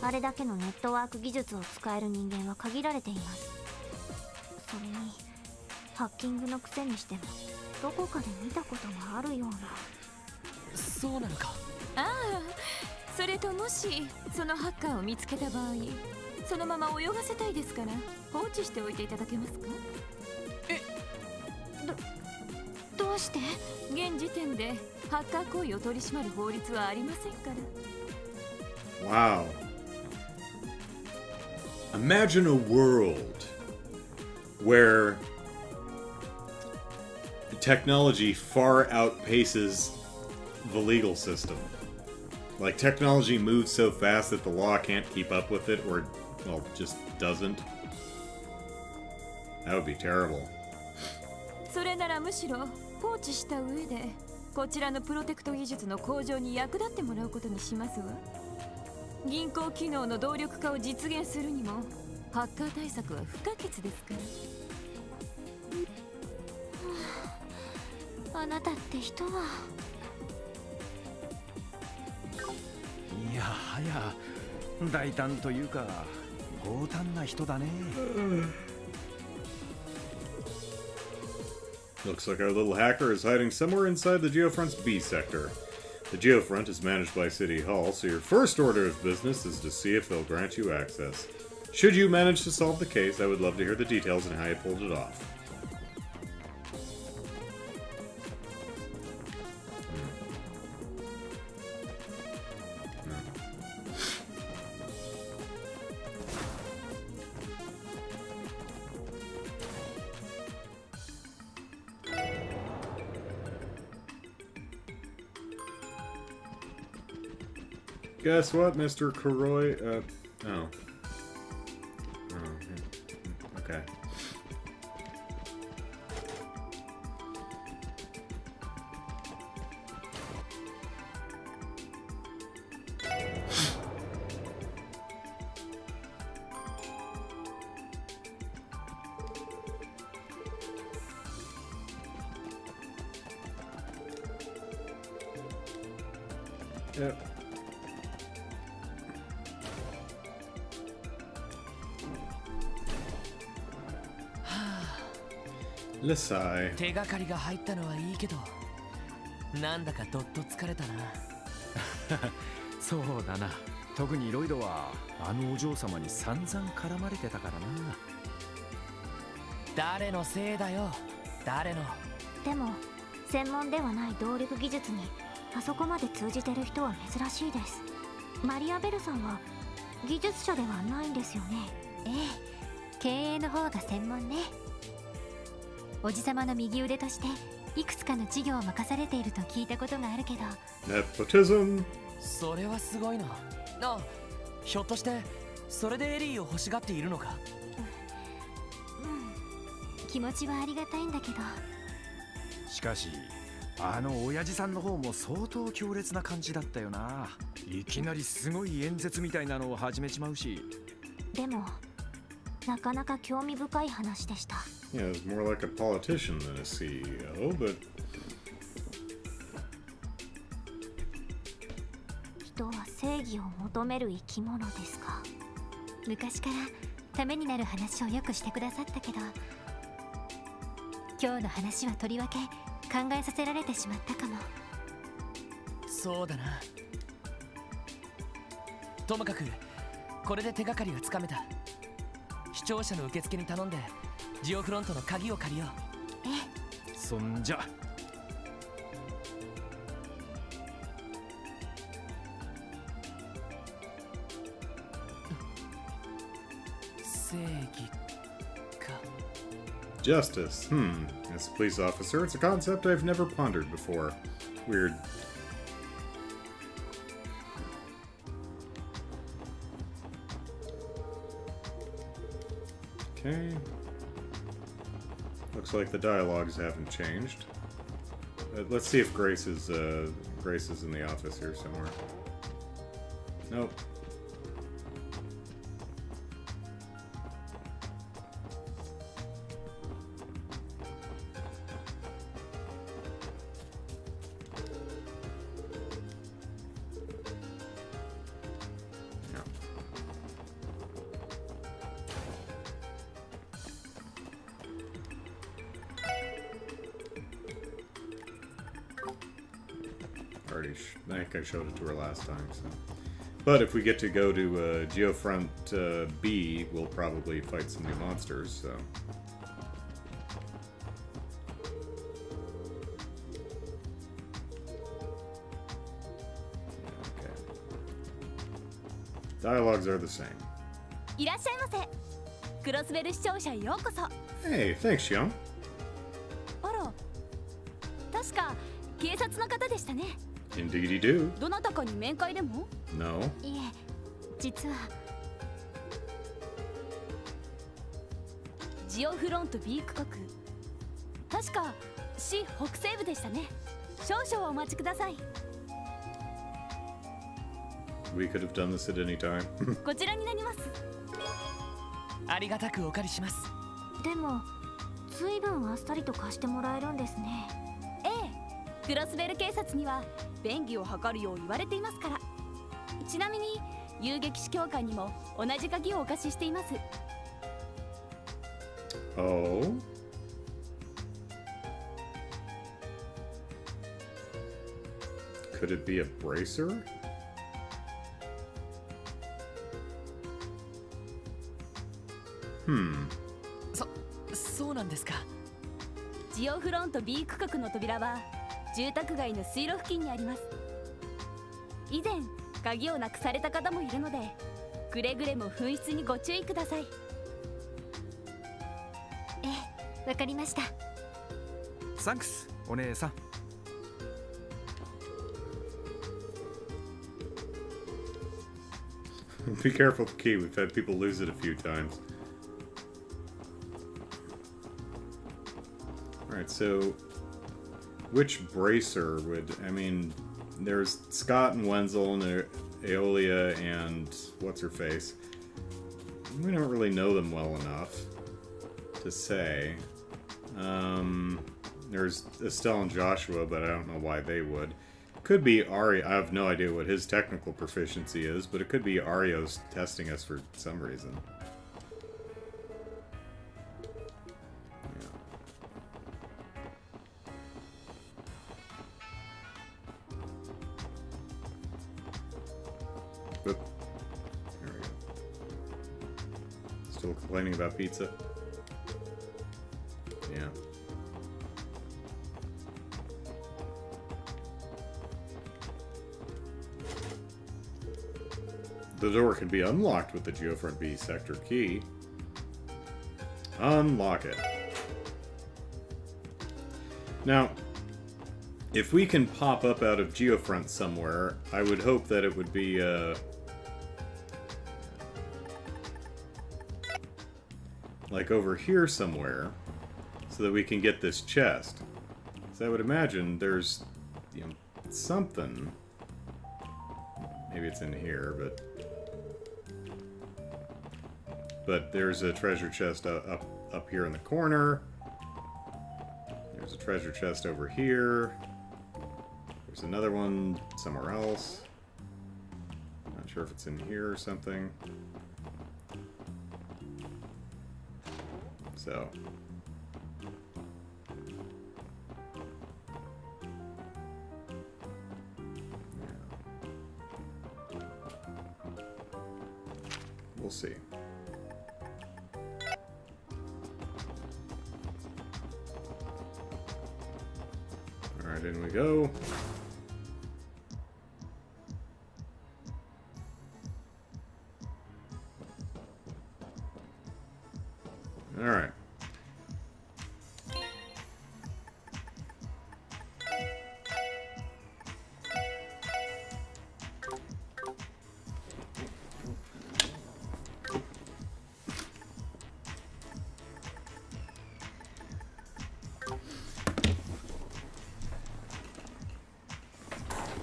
[SPEAKER 6] あれだけのネットワーク技術を使える人間は限られています。それにハッキングのくせにしてもどこかで見たことがあるような。
[SPEAKER 4] そうなのか。
[SPEAKER 7] ああ、それともしそのハッカーを見つけた場合、そのまま泳がせたいですから放置しておいていただけますか？
[SPEAKER 3] どうして？
[SPEAKER 7] 現時点でハッカー行為を取り締まる法律はありませんから。
[SPEAKER 1] Wow. Imagine a world where technology far outpaces the legal system. Like, technology moves so fast that the law can't keep up with it, or, well, just doesn't. That would be terrible.
[SPEAKER 7] それならむしろ放置した上でこちらのプロテクト技術の向上に役立ってもらうことにしますわ。銀行機能の動力化を実現するにもハッカー対策は不可欠ですから。
[SPEAKER 3] あなたって人は。
[SPEAKER 5] いやはや大胆というか強胆な人だね。
[SPEAKER 1] Looks like our little hacker is hiding somewhere inside the Geofront's B sector. The Geofront is managed by City Hall, so your first order of business is to see if they'll grant you access. Should you manage to solve the case, I would love to hear the details and how you pulled it off. Guess what, Mr. Kuroi? Oh. Okay. Yep. Let's sigh.
[SPEAKER 4] 手がかりが入ったのはいいけど、なんだかどっと疲れたな。
[SPEAKER 5] そうだな。特にロイドはあのお嬢様に散々絡まれてたからな。
[SPEAKER 4] 誰のせいだよ、誰の。
[SPEAKER 6] でも専門ではない動力技術にあそこまで通じてる人は珍しいです。マリアベルさんは技術者ではないんですよね。
[SPEAKER 3] ええ、経営の方が専門ね。おじさまの右腕としていくつかの事業を任されていると聞いたことがあるけど。
[SPEAKER 1] Nepotism.
[SPEAKER 4] それはすごいな。あ、ひょっとしてそれでエリーを欲しがっているのか。
[SPEAKER 3] 気持ちはありがたいんだけど。
[SPEAKER 5] しかしあの親父さんの方も相当強烈な感じだったよな。いきなりすごい演説みたいなのを始めちまうし。
[SPEAKER 6] でもなかなか興味深い話でした。
[SPEAKER 1] Yeah, it's more like a politician than a CEO, but
[SPEAKER 6] 人は正義を求める生き物ですか。
[SPEAKER 3] 昔からためになる話をよくしてくださったけど、今日の話はとりわけ考えさせられてしまったかも。
[SPEAKER 4] そうだな。ともかくこれで手がかりがつかめた。視聴者の受付に頼んでジオフロントの鍵を借りよう。
[SPEAKER 3] え
[SPEAKER 5] え。そんじゃ
[SPEAKER 4] 正義か。
[SPEAKER 1] justice. As a police officer, it's a concept I've never pondered before. Weird. Okay. Looks like the dialogues haven't changed. Let's see if Grace is in the office here somewhere. Nope. I think I showed it to her last time, so. But if we get to go to Geofront B, we'll probably fight some new monsters, so. Okay. Dialogues are the same.
[SPEAKER 3] いらっしゃいませ。クロスベル視聴者へようこそ。
[SPEAKER 1] Hey, thanks, Xion.
[SPEAKER 3] あら、確か警察の方でしたね。
[SPEAKER 1] Indeedy do.
[SPEAKER 3] どなたかに面会でも？
[SPEAKER 1] No.
[SPEAKER 3] いえ、実はジオフロント B 区画、確か市北西部でしたね。少々お待ちください。
[SPEAKER 1] We could have done this at any time.
[SPEAKER 3] こちらになります。
[SPEAKER 4] ありがたくお借りします。
[SPEAKER 6] でも随分あっさりと貸してもらえるんですね。
[SPEAKER 3] ええ、クロスベル警察には便宜を図るよう言われていますから。ちなみに遊撃士教官にも同じ鍵をお貸ししています。
[SPEAKER 1] Oh. Could it be a bracer? Hmm.
[SPEAKER 4] そうなんですか。
[SPEAKER 3] ジオフロント B 区画の扉は住宅街の水路付近にあります。以前鍵をなくされた方もいるので、くれぐれも紛失にご注意ください。ええ、わかりました。
[SPEAKER 5] サンクスお姉さん。
[SPEAKER 1] Be careful with the key. We've had people lose it a few times. Alright, so which bracer would... I mean, there's Scott and Wenzel and Aeolia and what's-her-face. We don't really know them well enough to say. There's Estelle and Joshua, but I don't know why they would. Could be Ario. I have no idea what his technical proficiency is, but it could be Ario's testing us for some reason. Yeah. Oop. There we go. Still complaining about pizza? Yeah. The door can be unlocked with the Geofront B sector key. Unlock it. Now, if we can pop up out of Geofront somewhere, I would hope that it would be, like over here somewhere, so that we can get this chest. So I would imagine there's, you know, something. Maybe it's in here, but there's a treasure chest up here in the corner. There's a treasure chest over here. There's another one somewhere else. Not sure if it's in here or something. So. We'll see. Alright, in we go. Alright.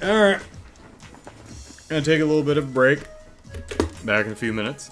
[SPEAKER 1] Alright. Gonna take a little bit of a break. Back in a few minutes.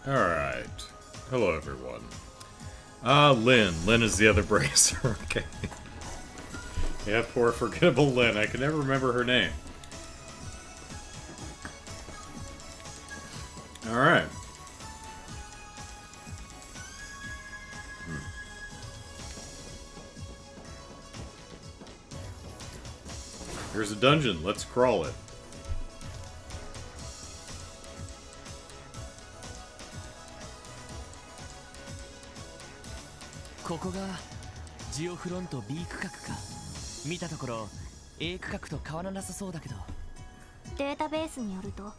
[SPEAKER 1] Alright. Hello, everyone. Lynn. Lynn is the other bracer. Okay. Yeah, poor forgettable Lynn. I can never remember her name. Alright. Here's a dungeon. Let's crawl it.
[SPEAKER 4] ここがジオフロント B 区画か。見たところ A 区画と変わらなさそうだけど。
[SPEAKER 6] データベースによると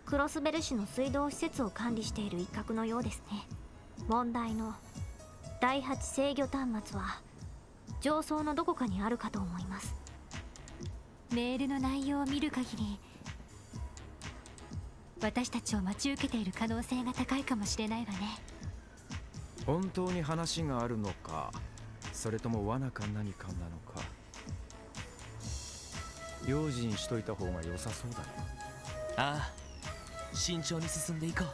[SPEAKER 6] クロスベル市の水道施設を管理している一角のようですね。問題の第8制御端末は上層のどこかにあるかと思います。
[SPEAKER 3] メールの内容を見る限り私たちを待ち受けている可能性が高いかもしれないわね。
[SPEAKER 5] 本当に話があるのか、それとも罠か何かなのか。用心しといた方が良さそうだね。
[SPEAKER 4] ああ、慎重に進んでいこう。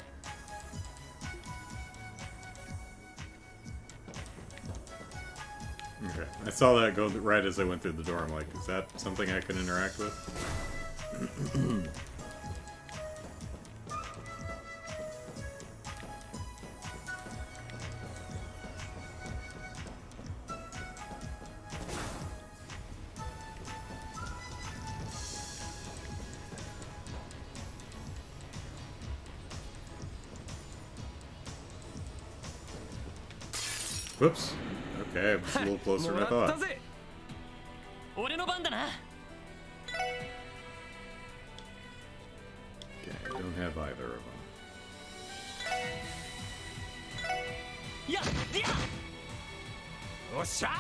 [SPEAKER 1] Okay. I saw that go right as I went through the door. I'm like, is that something I can interact with? Whoops. Okay, I was a little closer than I thought.
[SPEAKER 4] 俺の番だな。
[SPEAKER 1] Okay, I don't have either of them.
[SPEAKER 4] やっや
[SPEAKER 5] おっしゃ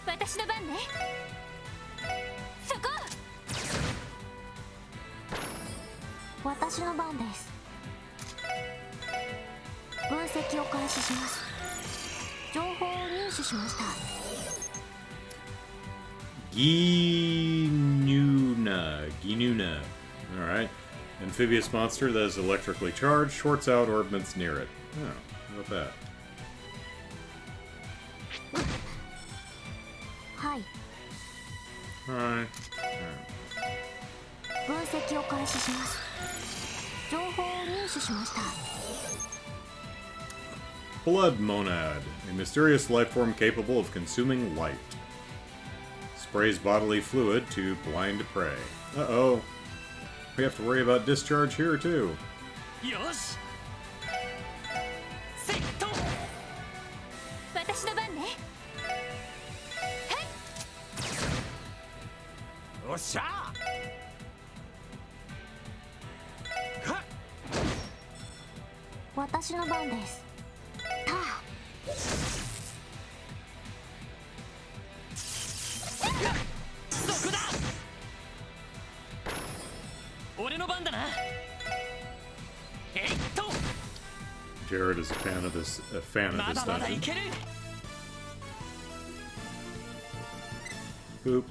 [SPEAKER 3] 私の番ね。そこ。
[SPEAKER 6] 私の番です。分析を開始します。情報を入手しました。
[SPEAKER 1] Ginuna. Alright. Amphibious monster that is electrically charged, shorts out orbits near it. Oh, how about that?
[SPEAKER 6] はい。
[SPEAKER 1] Alright.
[SPEAKER 6] 分析を開始します。情報を入手しました。
[SPEAKER 1] Blood monad, a mysterious life form capable of consuming light. Sprays bodily fluid to blind prey. Uh-oh. We have to worry about discharge here, too.
[SPEAKER 4] よし。セット。
[SPEAKER 3] 私の番ね。
[SPEAKER 5] おっしゃ
[SPEAKER 6] 私の番です。たあ。
[SPEAKER 4] そこだ。俺の番だな。えいっと。
[SPEAKER 1] Jared is a fan of this dungeon. Boop.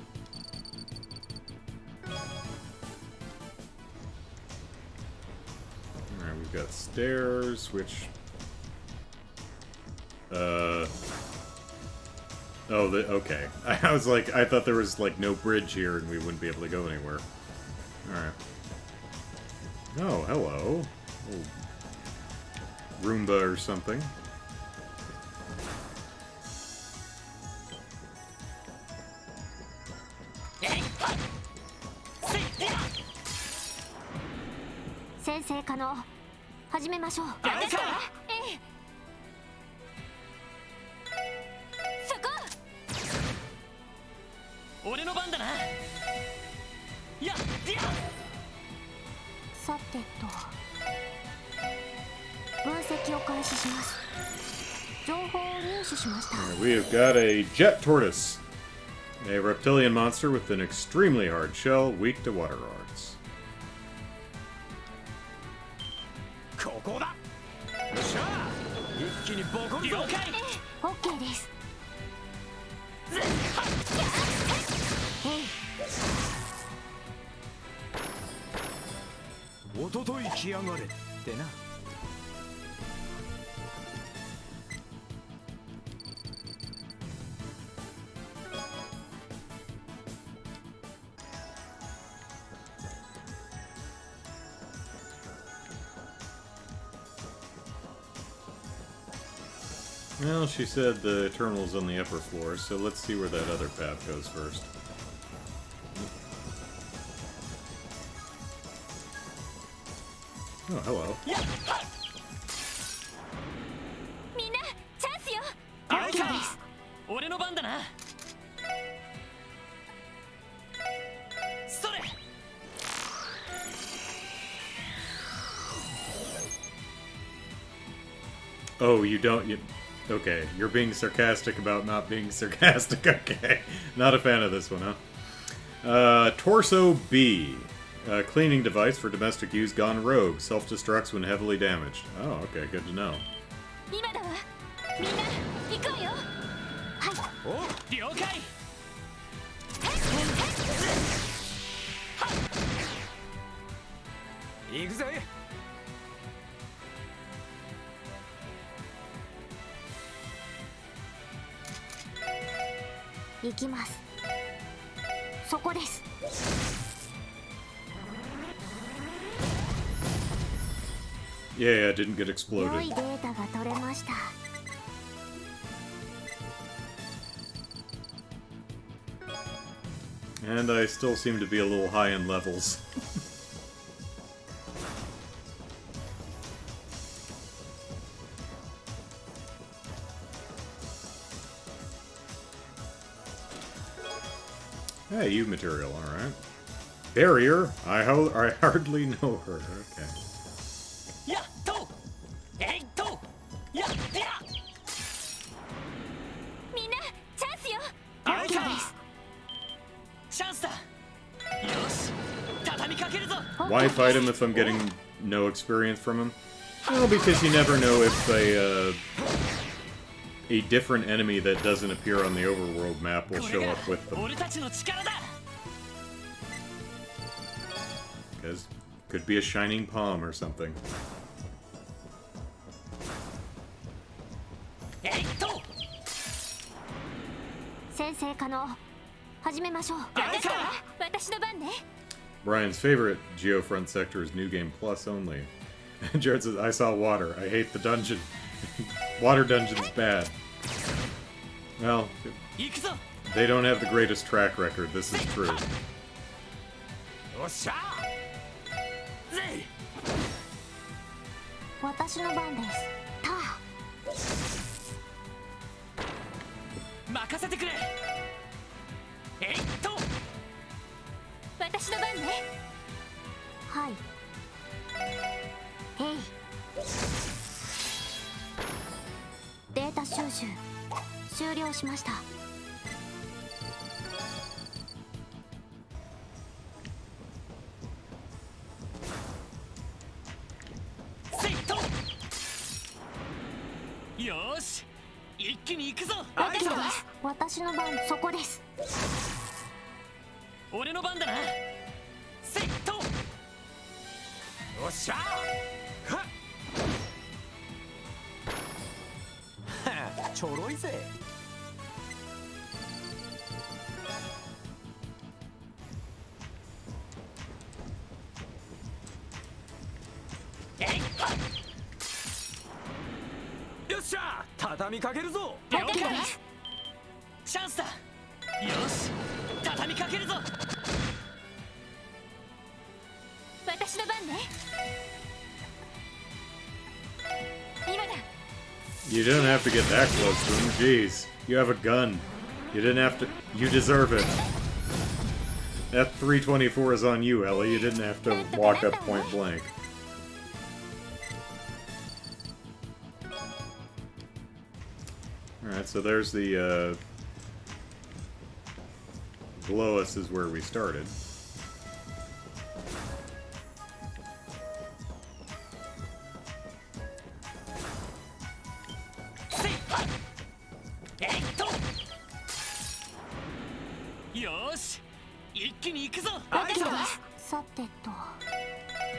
[SPEAKER 1] Alright, we've got stairs, which... Oh, okay. I was like, I thought there was, like, no bridge here and we wouldn't be able to go anywhere. Alright. Oh, hello. Oh, Roomba or something.
[SPEAKER 6] Sensei 可能。始めましょう。
[SPEAKER 3] そこ。
[SPEAKER 8] 俺の番だな。やっ
[SPEAKER 6] さてと分析を開始します。情報を入手しました。
[SPEAKER 1] We have got a jet tortoise, a reptilian monster with an extremely hard shell, weak to water arts.
[SPEAKER 5] ここだ。よっしゃ一気にボコるぞ。
[SPEAKER 8] 了解。
[SPEAKER 6] OK です。
[SPEAKER 5] おととい来やがれってな。
[SPEAKER 1] Well, she said the terminal's on the upper floor, so let's see where that other path goes first. Oh, hello.
[SPEAKER 3] みんなチャンスよ。
[SPEAKER 8] 了解。俺の番だな。それ。
[SPEAKER 1] Oh, you don't... Okay, you're being sarcastic about not being sarcastic. Okay. Not a fan of this one, huh? Torso B. A cleaning device for domestic use gone rogue. Self-destructs when heavily damaged. Oh, okay, good to know.
[SPEAKER 3] 今だわ。みんな行くわよ。
[SPEAKER 8] 了解。
[SPEAKER 5] 行くぜ。
[SPEAKER 6] 行きます。そこです。
[SPEAKER 1] Yeah, it didn't get
[SPEAKER 6] 良
[SPEAKER 1] exploded.
[SPEAKER 6] いデータが取れました。
[SPEAKER 1] And I still seem to be a little high in levels. Hey, you material, alright. Barrier? I hardly know her. Okay.
[SPEAKER 8] やっと。えいっと。やっや。
[SPEAKER 3] みんなチャンスよ。
[SPEAKER 8] 了解。チャンスだ。よし。畳みかけるぞ。
[SPEAKER 1] Why fight him if I'm getting no experience from him? Well, because you never know if a different enemy that doesn't appear on the overworld map will
[SPEAKER 8] こ
[SPEAKER 1] show
[SPEAKER 8] れが
[SPEAKER 1] up with them.
[SPEAKER 8] 俺たちの力だ。
[SPEAKER 1] Because could be a shining palm or something.
[SPEAKER 8] えいっと。
[SPEAKER 6] 先生可能。始めましょう。
[SPEAKER 3] 私だわ。私の番ね。
[SPEAKER 1] Brian's favorite Geofront sector is New Game Plus only. Jared says, I saw water. I hate the dungeon. Water dungeon's bad. Well,
[SPEAKER 8] 行くぞ。
[SPEAKER 1] they don't have the greatest track record, this is true.
[SPEAKER 5] よっしゃ。
[SPEAKER 8] ぜい。
[SPEAKER 6] 私の番です。タ
[SPEAKER 8] 任せてくれ。えいっと。
[SPEAKER 3] 私の番ね。
[SPEAKER 6] ー。はい。へい。データ収集終了しました。
[SPEAKER 8] せいっと。よーし。一気に行くぞ。
[SPEAKER 6] OK です。私の番そこです。
[SPEAKER 8] 俺の番だな。せいっと。
[SPEAKER 5] よっしゃ。はっ。ちょろいぜ。
[SPEAKER 8] えいっ
[SPEAKER 5] よっしゃ。畳みかけるぞ。
[SPEAKER 8] 了
[SPEAKER 6] OK
[SPEAKER 8] 解
[SPEAKER 6] で。す。
[SPEAKER 8] チャンスだ。よし。畳みかけるぞ。
[SPEAKER 3] 私の番ね。今だ。
[SPEAKER 1] You didn't have to get that close to him, jeez. You have a gun. You didn't have to... You deserve it. That 324 is on you, Ellie. You didn't have to walk up point blank. Alright, so there's the, below us is where we started.
[SPEAKER 6] さてと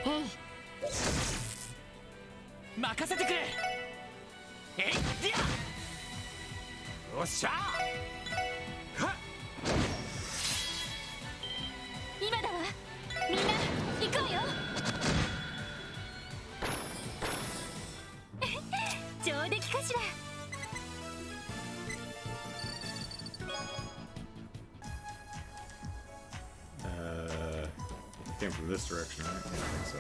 [SPEAKER 6] えい
[SPEAKER 8] 任せてくれ。えいでや。おっしゃ。
[SPEAKER 3] 今だわ。みんな行こうよ。上出来かしら。
[SPEAKER 1] Came from this direction, right? Yeah, I think so.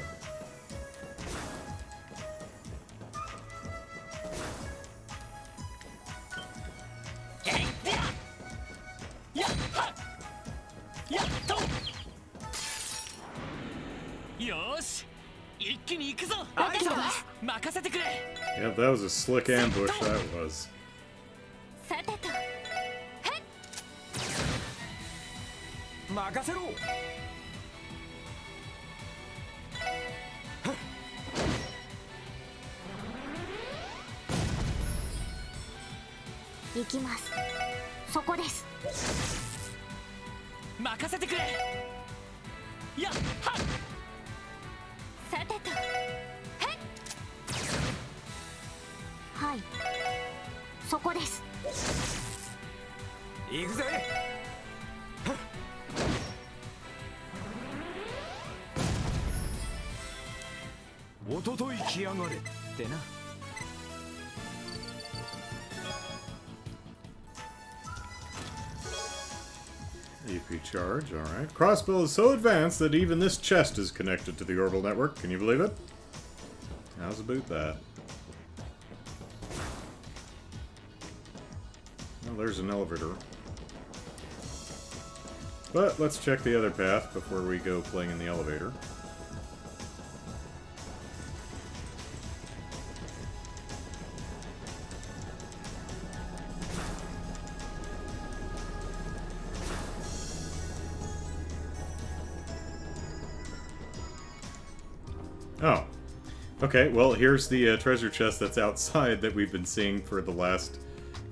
[SPEAKER 1] Yep, that was a slick ambush, that was.
[SPEAKER 3] さてと。
[SPEAKER 5] 任せろ。
[SPEAKER 6] 行きます。そこです。
[SPEAKER 8] 任せてくれ。やっはっ。
[SPEAKER 3] さてと。
[SPEAKER 6] はい。そこです。
[SPEAKER 5] 行くぜ。おととい来やがれってな。
[SPEAKER 1] EP charge, alright. Crossbow is so advanced that even this chest is connected to the orbital network. Can you believe it? How's about that? Well, there's an elevator. But let's check the other path before we go playing in the elevator. Oh. Okay, well, here's the treasure chest that's outside that we've been seeing for the last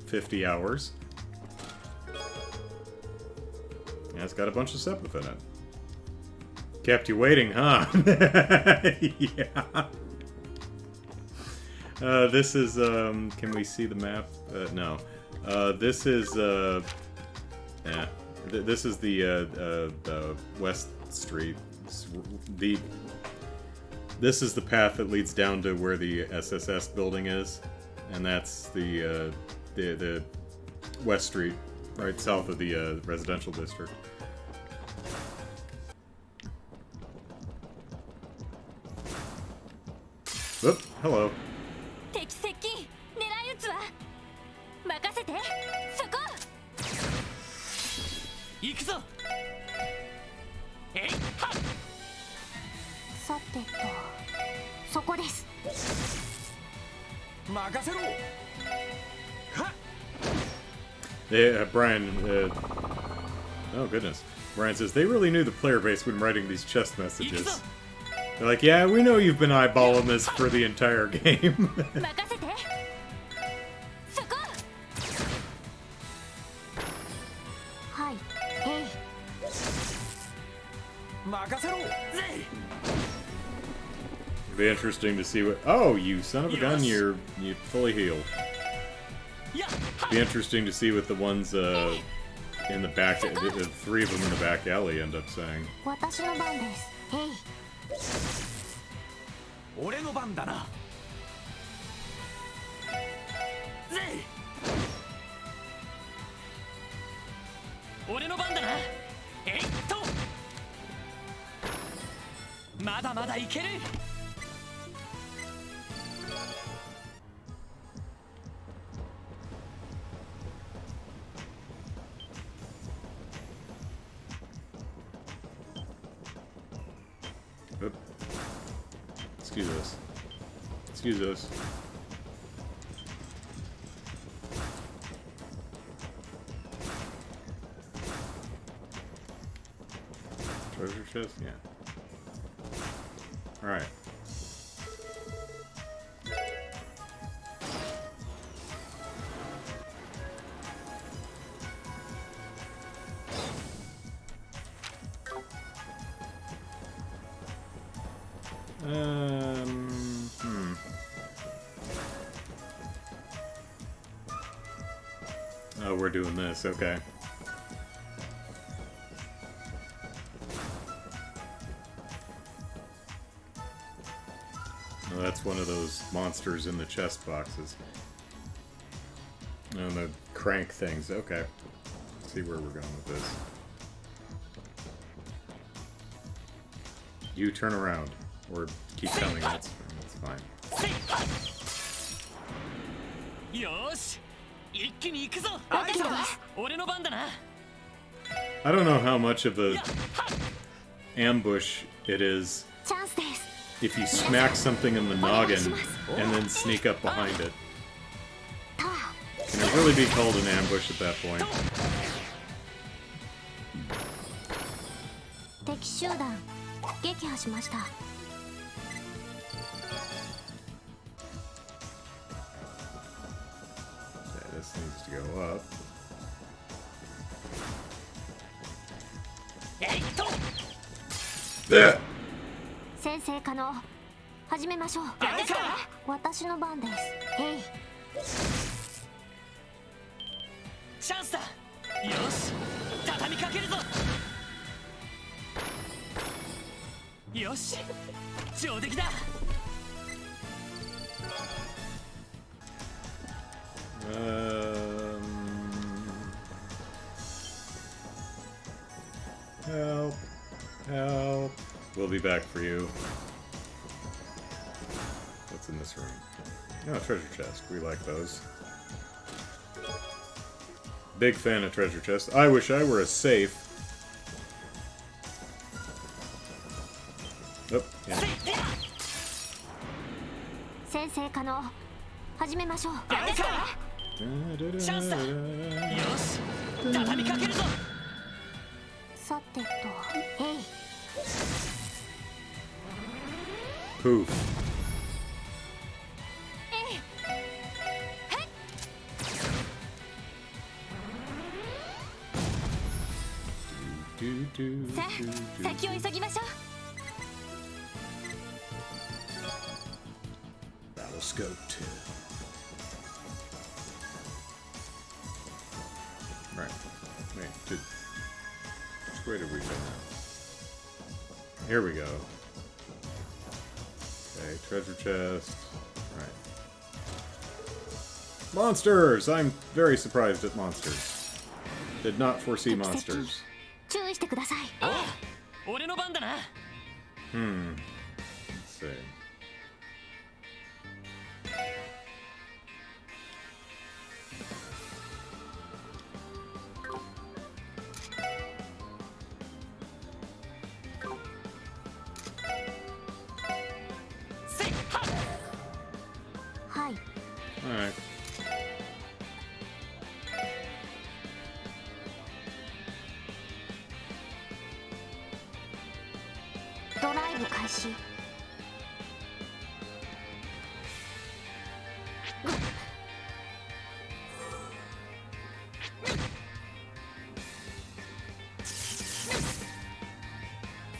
[SPEAKER 1] 50 hours. Yeah, it's got a bunch of stuff within it. Kept you waiting, huh? Yeah. This is, can we see the map? No. This is, yeah. This is the West Street. This is the path that leads down to where the SSS building is, and that's the West Street, right south of the residential district. Oop, hello.
[SPEAKER 3] 敵接近。狙い撃つわ。任せて。そこ。
[SPEAKER 8] 行くぞ。えいはっ。
[SPEAKER 6] さてと。そこです。
[SPEAKER 5] 任せろ。はっ。
[SPEAKER 1] Brian, oh goodness. Brian says, they really knew the player base when writing these chest messages. They're like, yeah, we know you've been eyeballing this for the entire game.
[SPEAKER 3] 任せて。そこ。
[SPEAKER 6] はい。えい。
[SPEAKER 5] 任せろ。
[SPEAKER 1] It'd be interesting to see what... Oh, you son of a gun, you fully healed. Be interesting to see what the ones in the back, the three of them in the back alley end up saying.
[SPEAKER 6] 私の番です。えい。
[SPEAKER 5] 俺の番だな。
[SPEAKER 8] ぜい。俺の番だな。えいっと。まだまだいける。
[SPEAKER 1] do this. Let's use this. Treasure chest? Yeah. Alright. Oh, we're doing this, okay. Oh, that's one of those monsters in the chest boxes. And the crank things, okay. Let's see where we're going with this. You turn around, or keep coming, that's fine.
[SPEAKER 8] よーし一気に行くぞ俺の番だな
[SPEAKER 1] I don't know how much of a ambush it is
[SPEAKER 6] チャンスです
[SPEAKER 1] if you smack something in the noggin and then sneak up behind it. Can it really be called an ambush at that point?
[SPEAKER 6] 敵集団撃破しました
[SPEAKER 1] Okay, this needs to go up.
[SPEAKER 8] えいっと
[SPEAKER 1] There!
[SPEAKER 6] 先生可能始めましょう私の番ですへい
[SPEAKER 8] チャンスだよし畳みかけるぞよし上出来だ
[SPEAKER 1] Help. Help. We'll be back for you. What's in this room? Oh, treasure chest. We like those. Big fan of treasure chests. I wish I were a safe. Oh, yeah.
[SPEAKER 6] 先生可能始めましょう
[SPEAKER 8] チャンスだよし畳みかけるぞ
[SPEAKER 6] さてとへい
[SPEAKER 1] Poof. Do, do, do,
[SPEAKER 3] さあ
[SPEAKER 1] do,
[SPEAKER 3] 先を急ぎましょう
[SPEAKER 1] Battle scope 2. Right. Wait, which way did we go now? Here we go. Okay, treasure chest. Right. Monsters! I'm very surprised at monsters. Did not foresee monsters.
[SPEAKER 6] 注意してください
[SPEAKER 8] 俺の番だな
[SPEAKER 1] Let's see. Alright.
[SPEAKER 6] Drive 開始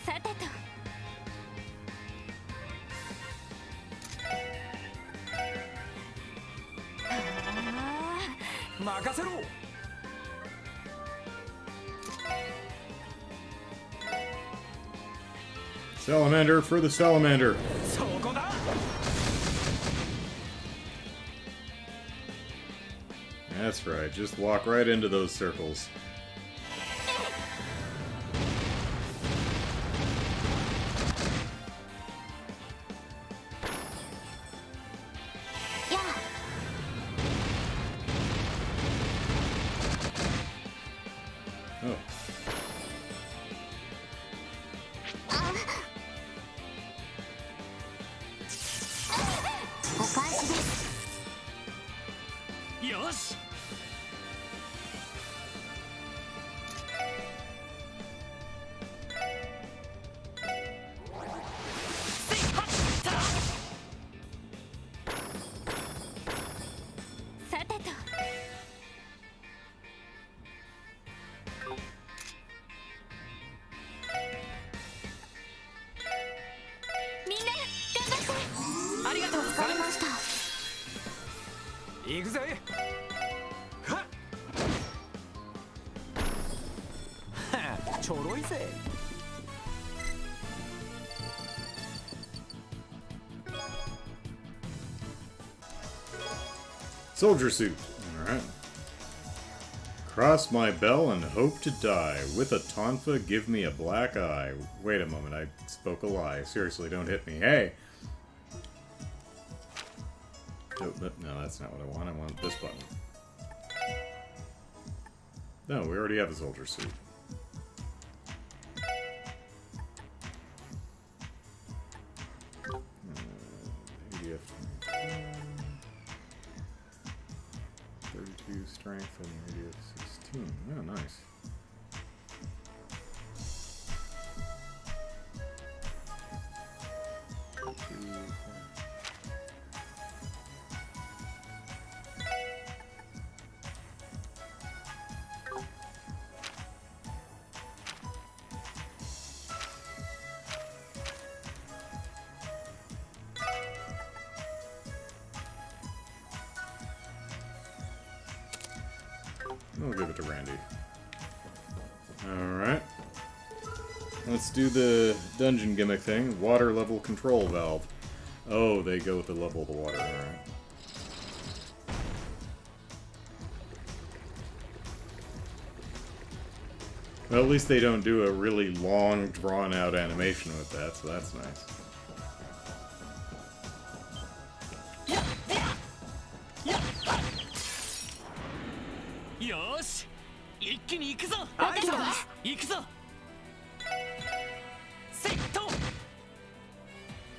[SPEAKER 3] さてと
[SPEAKER 5] 任せろ
[SPEAKER 1] Salamander for the salamander.
[SPEAKER 5] そこだ
[SPEAKER 1] That's right. Just walk right into those circles. Oh.
[SPEAKER 8] よし。
[SPEAKER 3] さてと。みんな頑張って。
[SPEAKER 8] ありがとう。
[SPEAKER 6] 疲れました。
[SPEAKER 5] 行くぜ。はっはちょろいぜ。
[SPEAKER 1] Soldier suit. Alright. Cross my bell and hope to die. With a tonfa, give me a black eye. Wait a moment, I spoke a lie. Seriously, don't hit me. Hey! Oh, no, that's not what I want. I want this button. No, we already have a soldier suit. ADF 32 strength and ADF 16. Oh, nice. We'll give it to Randy. Alright. Let's do the dungeon gimmick thing. Water level control valve. Oh, they go with the level of the water, alright. Well, at least they don't do a really long, drawn-out animation with that, so that's nice.
[SPEAKER 8] よし、一気に行くぞ。
[SPEAKER 6] 私だ。
[SPEAKER 8] 行くぞ。セット。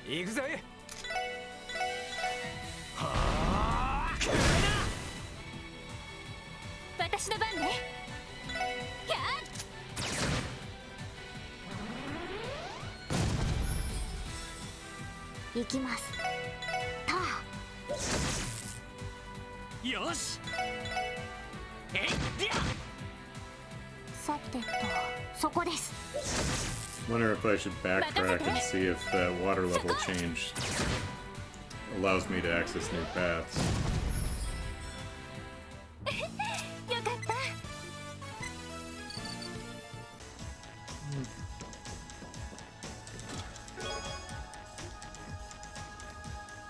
[SPEAKER 5] 行くぜ。
[SPEAKER 3] 私の番ね。キャ
[SPEAKER 6] 行きます。ター。
[SPEAKER 8] よし。えい、でゃ。
[SPEAKER 6] さてと、そこです。
[SPEAKER 1] Wonder if I should backtrack and see if that water level change allows me to access new paths.
[SPEAKER 3] よかった。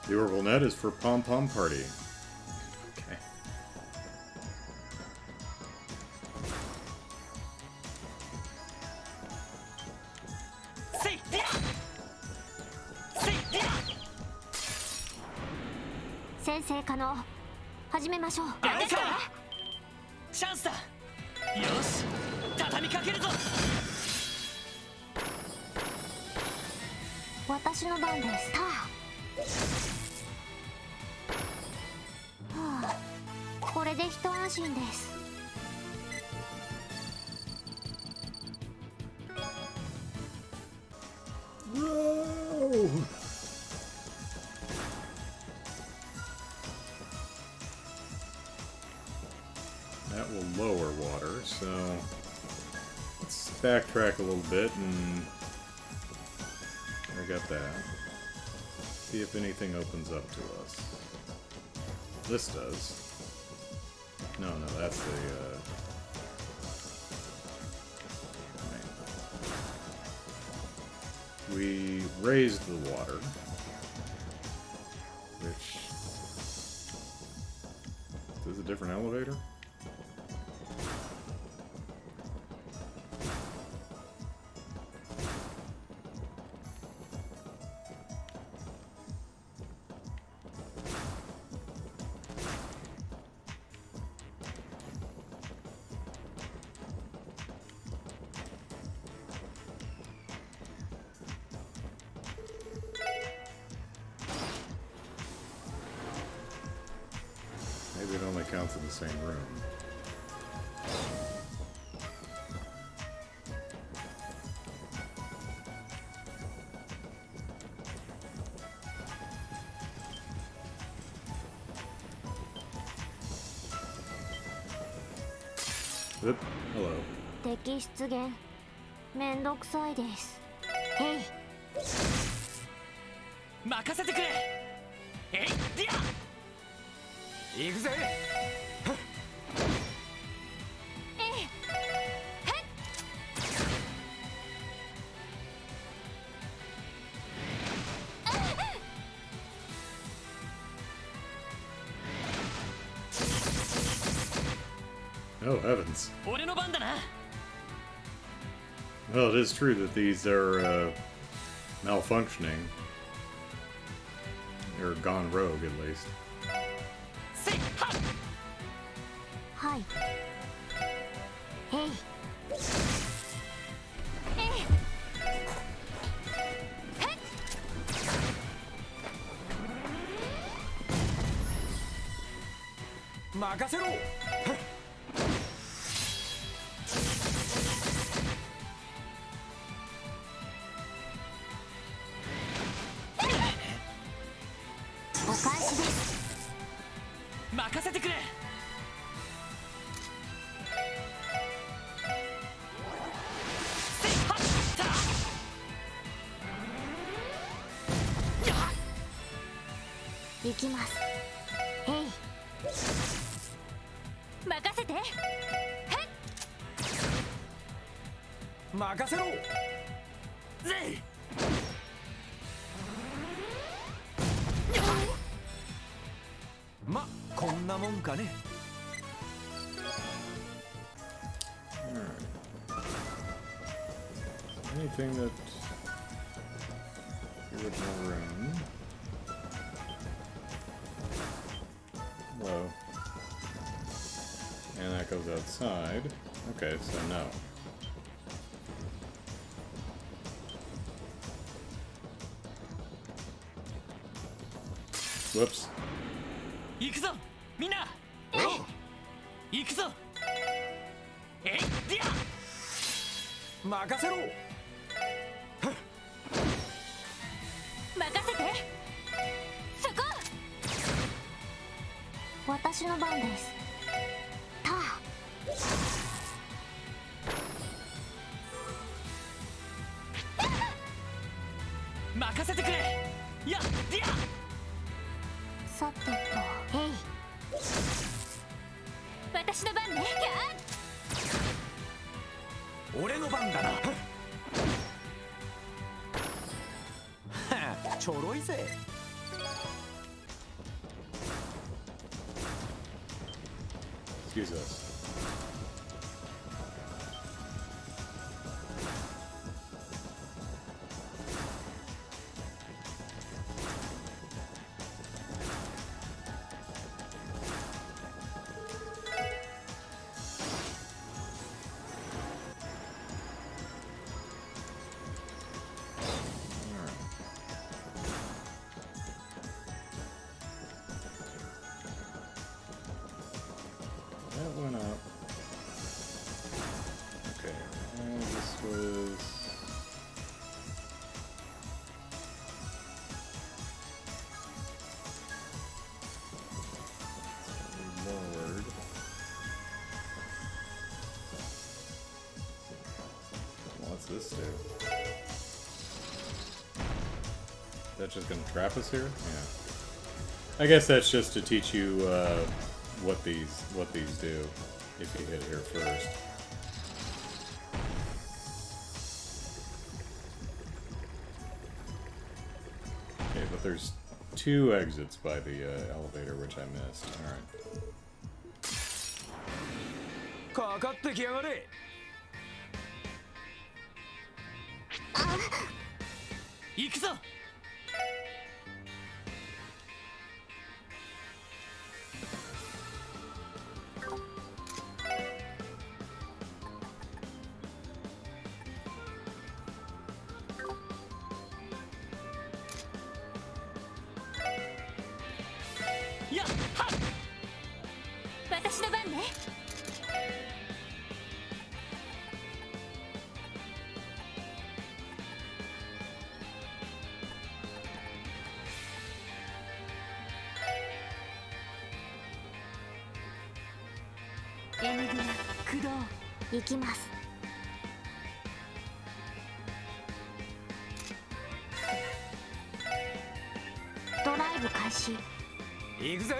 [SPEAKER 1] The orbital net is for Pom Pom Party. Okay.
[SPEAKER 8] Say,
[SPEAKER 6] 先生可能。始めましょう。
[SPEAKER 8] やるか。チャンスだ。よし、畳みかけるぞ。
[SPEAKER 6] 私の番です。ター。はあ、これで一安心です。
[SPEAKER 1] Whoa! That will lower water, so let's backtrack a little bit and I got that. See if anything opens up to us. This does. No, that's the we raised the water, which is this a different elevator? Maybe it only counts in the same room. Oop, hello.
[SPEAKER 6] 敵出現めんどくさいです。へい。
[SPEAKER 8] 任せてくれ。えいディア。
[SPEAKER 5] 行くぜ。
[SPEAKER 1] Oh heavens.
[SPEAKER 8] 俺の番だな。
[SPEAKER 1] Well, it is true that these are malfunctioning. Or gone rogue, at least.
[SPEAKER 8] せいはっ。
[SPEAKER 6] はい。へい。
[SPEAKER 5] 任せろ。
[SPEAKER 6] お返しです。
[SPEAKER 8] 任せてくれ。せいはったやっ。
[SPEAKER 6] 行きます。へい。
[SPEAKER 3] 任せて。
[SPEAKER 5] 任せろ。
[SPEAKER 8] ぜい。
[SPEAKER 5] ま、こんなもんかね。
[SPEAKER 1] Anything that the original room. Hello. And that goes outside. Okay, so no. Whoops.
[SPEAKER 8] 行くぞみんな。行くぞ。えいディア。
[SPEAKER 5] 任せろ。
[SPEAKER 3] 任せて。そこ。
[SPEAKER 6] 私の番です。たあ。
[SPEAKER 8] 任せてくれ。やディア。
[SPEAKER 6] さてと、へい。
[SPEAKER 3] 私の番ね。
[SPEAKER 5] 俺の番だな。はあ、ちょろいぜ。
[SPEAKER 1] Excuse us. That went up. Okay, and this was... lowered. What's this do? That's just gonna trap us here? Yeah. I guess that's just to teach you what these do if you hit here first. Okay, but there's 2 exits by the elevator, which I missed. Alright.
[SPEAKER 5] かかってきやがれ。
[SPEAKER 8] 行くぞ。やっはっ。
[SPEAKER 7] 起動。
[SPEAKER 6] 行きます。ドライブ開始。
[SPEAKER 5] 行くぜ。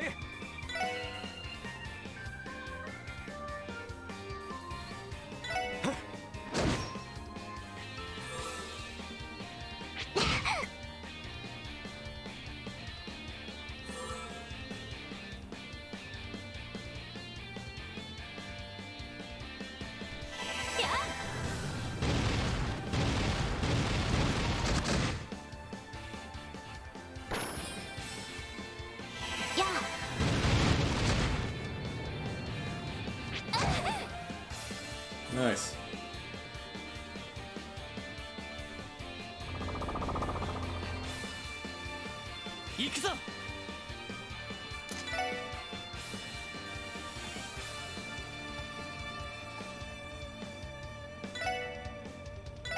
[SPEAKER 6] やあ、
[SPEAKER 1] Nice.
[SPEAKER 8] 行くぞ。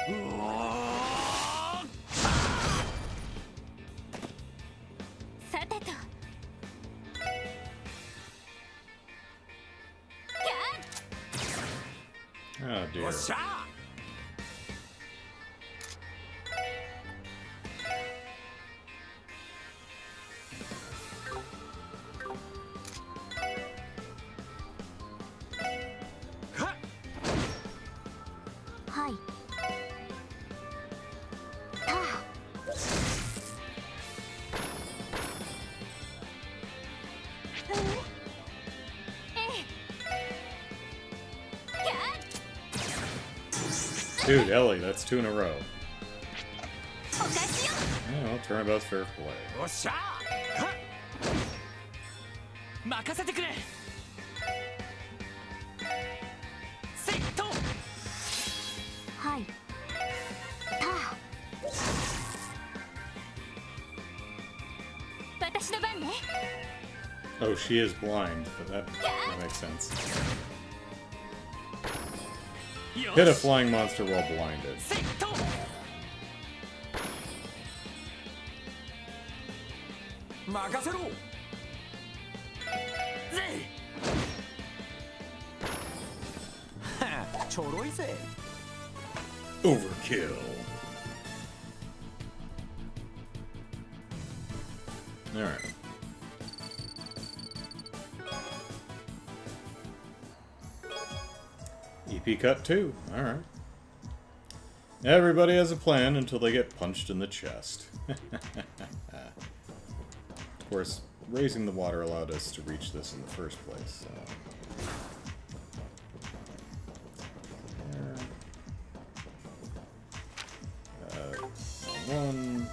[SPEAKER 8] うおー。
[SPEAKER 3] さてと。
[SPEAKER 1] Oh
[SPEAKER 5] よ
[SPEAKER 1] dear.
[SPEAKER 5] っしゃー。はっ。
[SPEAKER 6] はい。たあ、
[SPEAKER 1] Dude, Ellie, that's 2 in a row.
[SPEAKER 3] お返しよ。
[SPEAKER 1] Oh, turnabout's fair play.
[SPEAKER 5] よっしゃー。はっ。
[SPEAKER 8] 任せてくれ。セット。
[SPEAKER 6] はい。たあ、
[SPEAKER 3] 私の番ね。
[SPEAKER 1] Oh, she is blind, but that makes sense.
[SPEAKER 8] よ
[SPEAKER 1] Hit a
[SPEAKER 8] し。
[SPEAKER 1] flying monster while blinded.
[SPEAKER 8] セット。
[SPEAKER 5] 任せろ。
[SPEAKER 8] ぜ
[SPEAKER 5] はあ、ちょろいぜ。
[SPEAKER 1] Overkill. Alright. EP cut 2. Alright. Everybody has a plan until they get punched in the chest. Of course, raising the water allowed us to reach this in the first place, so. One.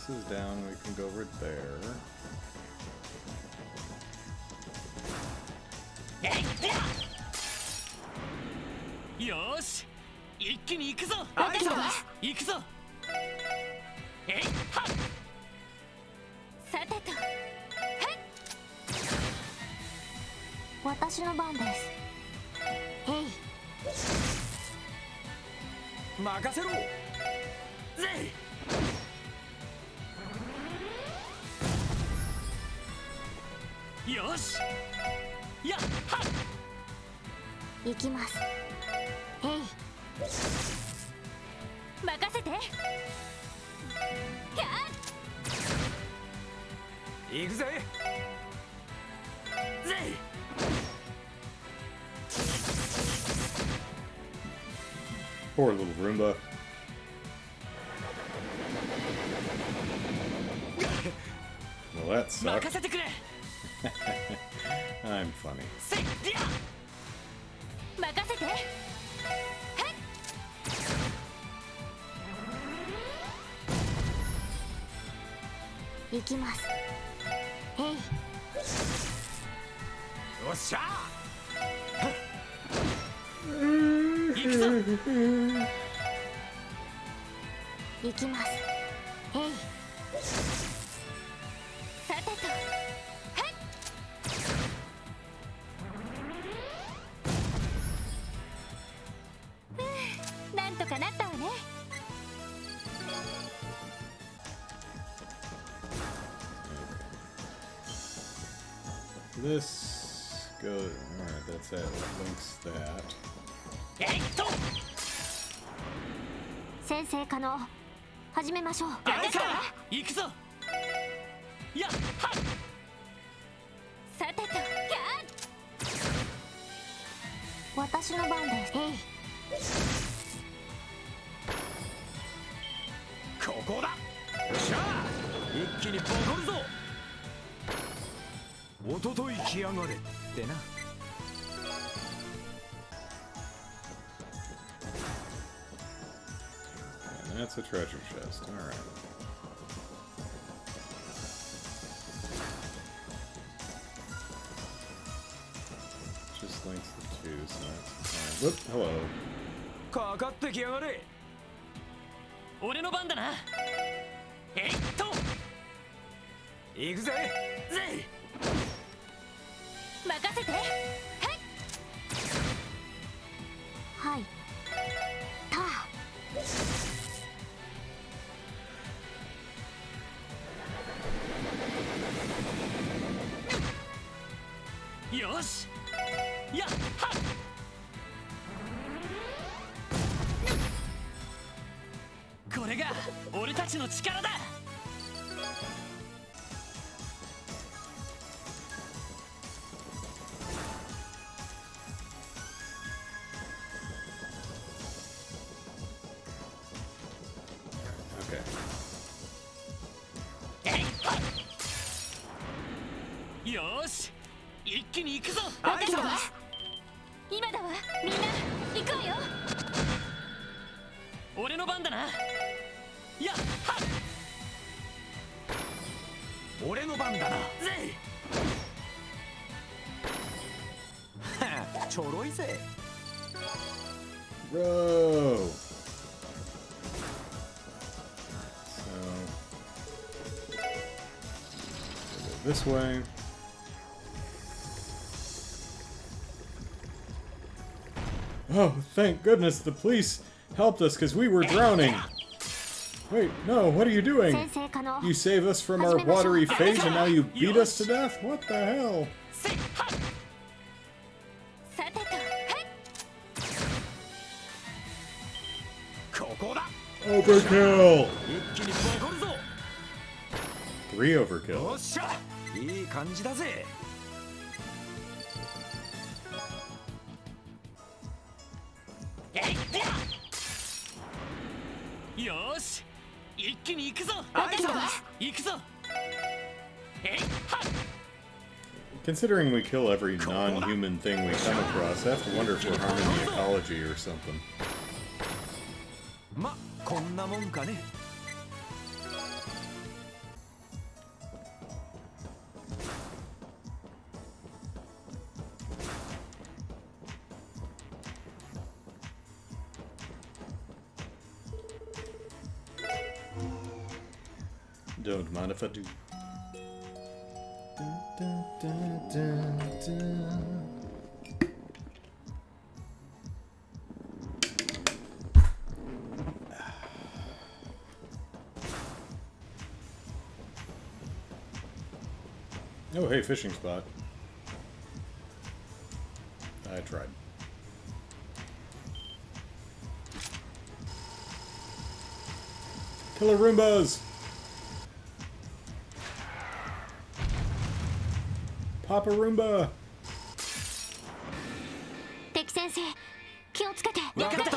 [SPEAKER 1] This is down, we can go over there.
[SPEAKER 8] よーし。一気に行くぞ。
[SPEAKER 6] わかりま
[SPEAKER 8] 行くぞ。えいはっ。
[SPEAKER 3] さてと。
[SPEAKER 6] 私の番です。へい。
[SPEAKER 5] 任せろ。
[SPEAKER 8] ぜい。よし。やっはっ。
[SPEAKER 6] 行きます。へい。
[SPEAKER 3] 任せて。
[SPEAKER 5] 行くぜ。
[SPEAKER 8] ぜ
[SPEAKER 1] Poor little Roomba. Well, that
[SPEAKER 8] い。
[SPEAKER 1] sucked.
[SPEAKER 8] 任せてくれ。
[SPEAKER 1] I'm funny.
[SPEAKER 8] せっりゃ
[SPEAKER 3] 任せて。
[SPEAKER 6] 行きます。へい。
[SPEAKER 5] よっしゃ
[SPEAKER 8] 行くぞ
[SPEAKER 6] 行きます。へい。
[SPEAKER 3] さてと。なんとかなったわね。
[SPEAKER 1] This goes. Alright, that's it. Links that.
[SPEAKER 8] えいっと
[SPEAKER 6] 先生可能。始めましょう。
[SPEAKER 8] あれか行くぞやっはっ
[SPEAKER 3] さてと。
[SPEAKER 6] 私の番です。へい。
[SPEAKER 5] ここだ。よっしゃ一気にボコるぞ。おととい来やがれってな。
[SPEAKER 1] And that's a treasure chest. Alright. Just links the two, so that's fine. Whoop, hello.
[SPEAKER 5] かかってきやがれ。
[SPEAKER 8] 俺の番だなえいっと
[SPEAKER 5] 行くぜ。
[SPEAKER 8] ぜ
[SPEAKER 3] 任せて。
[SPEAKER 6] はい。たあ。
[SPEAKER 8] いよしやっはっこれが俺たちの力だ
[SPEAKER 1] Okay.
[SPEAKER 8] えいはっよーし一気に行くぞ
[SPEAKER 3] わかったわ。今だわ。みんな行くわよ。
[SPEAKER 8] 俺の番だなやっはっ
[SPEAKER 5] 俺の番だな。
[SPEAKER 8] ぜ
[SPEAKER 5] ちょろいぜ。
[SPEAKER 1] Bro! So. Go this way. Oh, thank goodness the police helped us because we were drowning. Wait, no, what are you doing?
[SPEAKER 6] 先生可能。
[SPEAKER 1] You save us from our watery fate and now you beat us to death? What the hell?
[SPEAKER 8] せっはっ
[SPEAKER 3] さてと。
[SPEAKER 5] ここだ。
[SPEAKER 1] Overkill!
[SPEAKER 5] 一気にボコるぞ。
[SPEAKER 1] 3
[SPEAKER 5] よ
[SPEAKER 1] overkill.
[SPEAKER 5] っしゃいい感じだぜ。
[SPEAKER 8] えいってやよーし一気に行くぞ
[SPEAKER 3] わかったわ。
[SPEAKER 8] 行くぞえいはっ
[SPEAKER 1] Considering we kill every non-human thing we come across, I have to wonder if we're harming the ecology or something.
[SPEAKER 5] まこんなもんかね。
[SPEAKER 1] Don't mind if I do. Oh, hey, fishing spot. I tried. Killer Roombas! Papa Roomba!
[SPEAKER 6] 敵先生気をつけて。
[SPEAKER 5] わかった。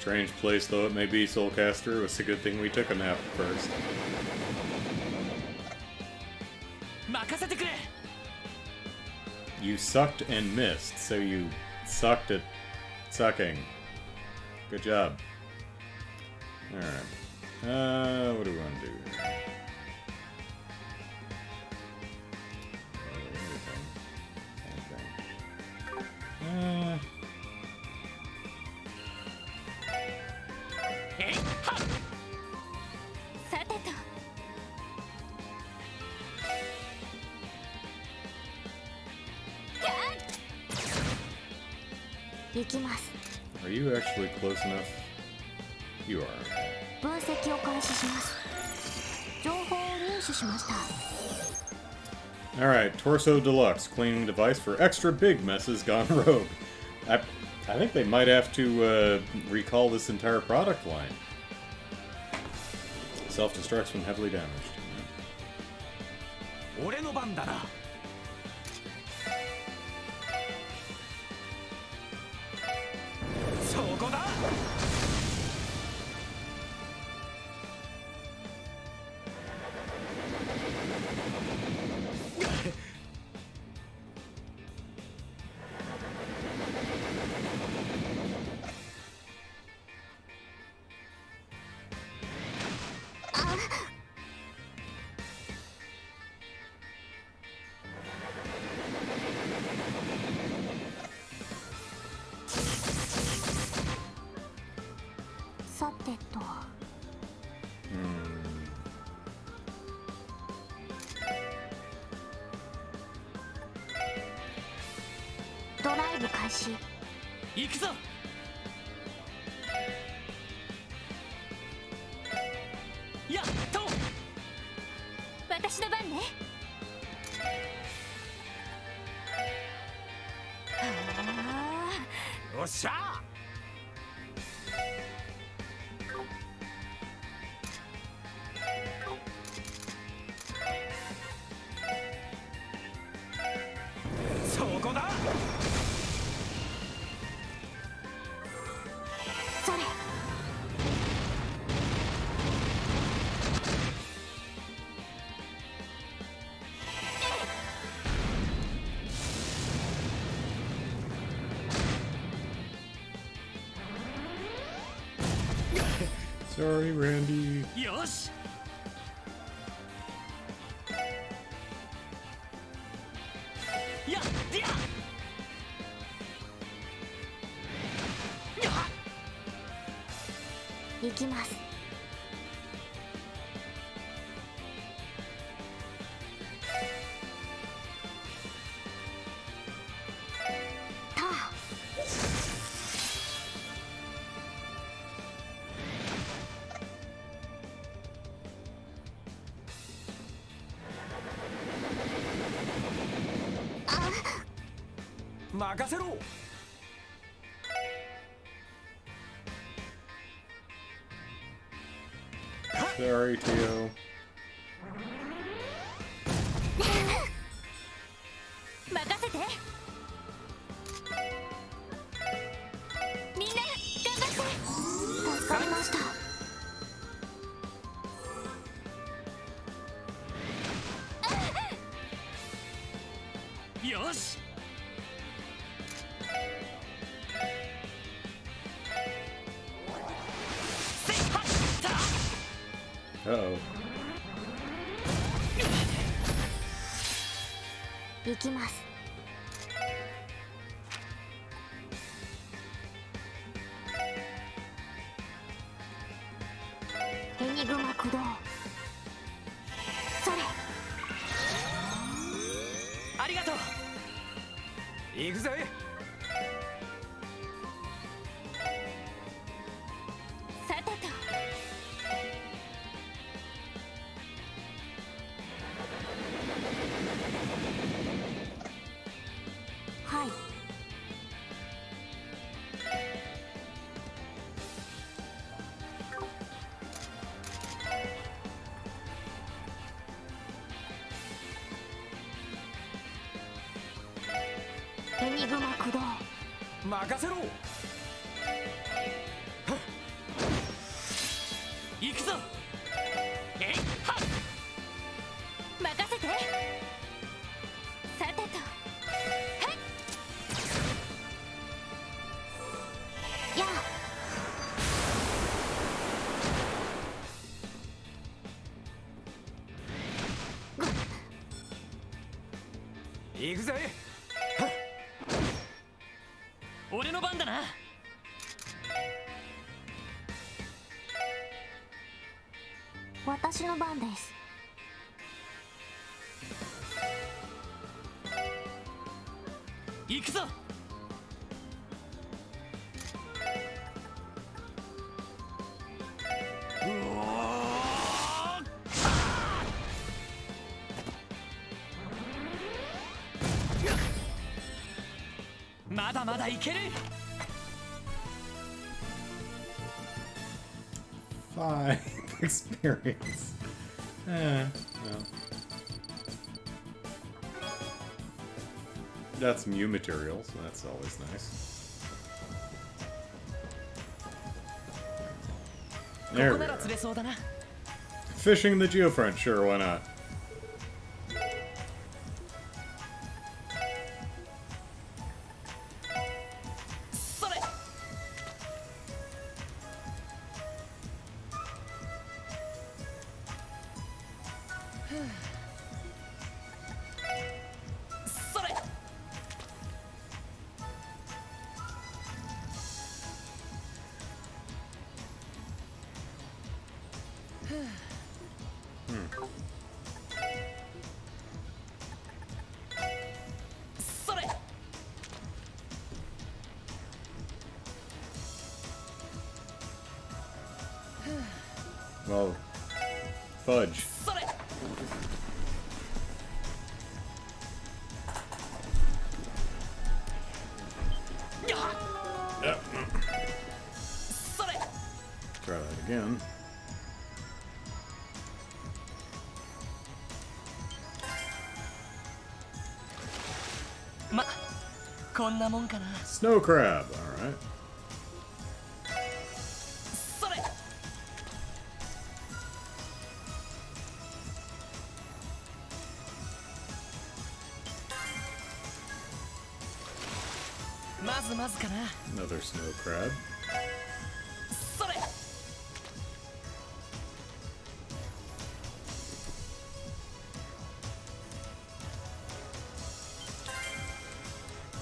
[SPEAKER 1] Strange place though it may be, Soulcaster. It was a good thing we took a nap first.
[SPEAKER 8] 任せてくれ
[SPEAKER 1] You sucked and missed, so you sucked at sucking. Good job. Alright. What do we want to do here? Anything.
[SPEAKER 3] さてと
[SPEAKER 6] 行きます。
[SPEAKER 1] Are you actually close enough? You are.
[SPEAKER 6] 分析を開始します。情報を入手しました。
[SPEAKER 1] Alright, Torso Deluxe, cleaning device for extra big messes gone rogue. I think they might have to recall this entire product line. Self-destructs when heavily damaged.
[SPEAKER 5] 俺の番だな。そこだ。
[SPEAKER 6] さてと。ドライブ開始。
[SPEAKER 8] 行くぞやっと
[SPEAKER 3] 私の番ね。
[SPEAKER 5] よっしゃそこだ。
[SPEAKER 6] それ。
[SPEAKER 1] Sorry, Randy.
[SPEAKER 8] よしやっや
[SPEAKER 6] 行きます。ター。
[SPEAKER 5] 任せろ。
[SPEAKER 1] Sorry, Tio.
[SPEAKER 3] 任せて。みんな頑張って。
[SPEAKER 6] 助かりました。
[SPEAKER 8] よし
[SPEAKER 1] Uh-oh.
[SPEAKER 6] 行きます。エニグマ駆動。それ。
[SPEAKER 8] ありがとう
[SPEAKER 5] 行くぜ。
[SPEAKER 3] さてと
[SPEAKER 6] はい。エニグマ駆動。
[SPEAKER 5] 任せろ。
[SPEAKER 8] くぞ。えいはっ。
[SPEAKER 3] 任せて。さてと。はい。
[SPEAKER 6] やあ。
[SPEAKER 5] 行くぜ。
[SPEAKER 8] 俺の番だな。
[SPEAKER 6] 私の番です。
[SPEAKER 8] 行くぞ。まだまだいける。
[SPEAKER 1] 5 experience. No. That's Mew material, so that's always nice. There we are. Fishing the geofront, sure, why not? Well, fudge. Yep. Try that again. Snow crab, alright. Another snow crab.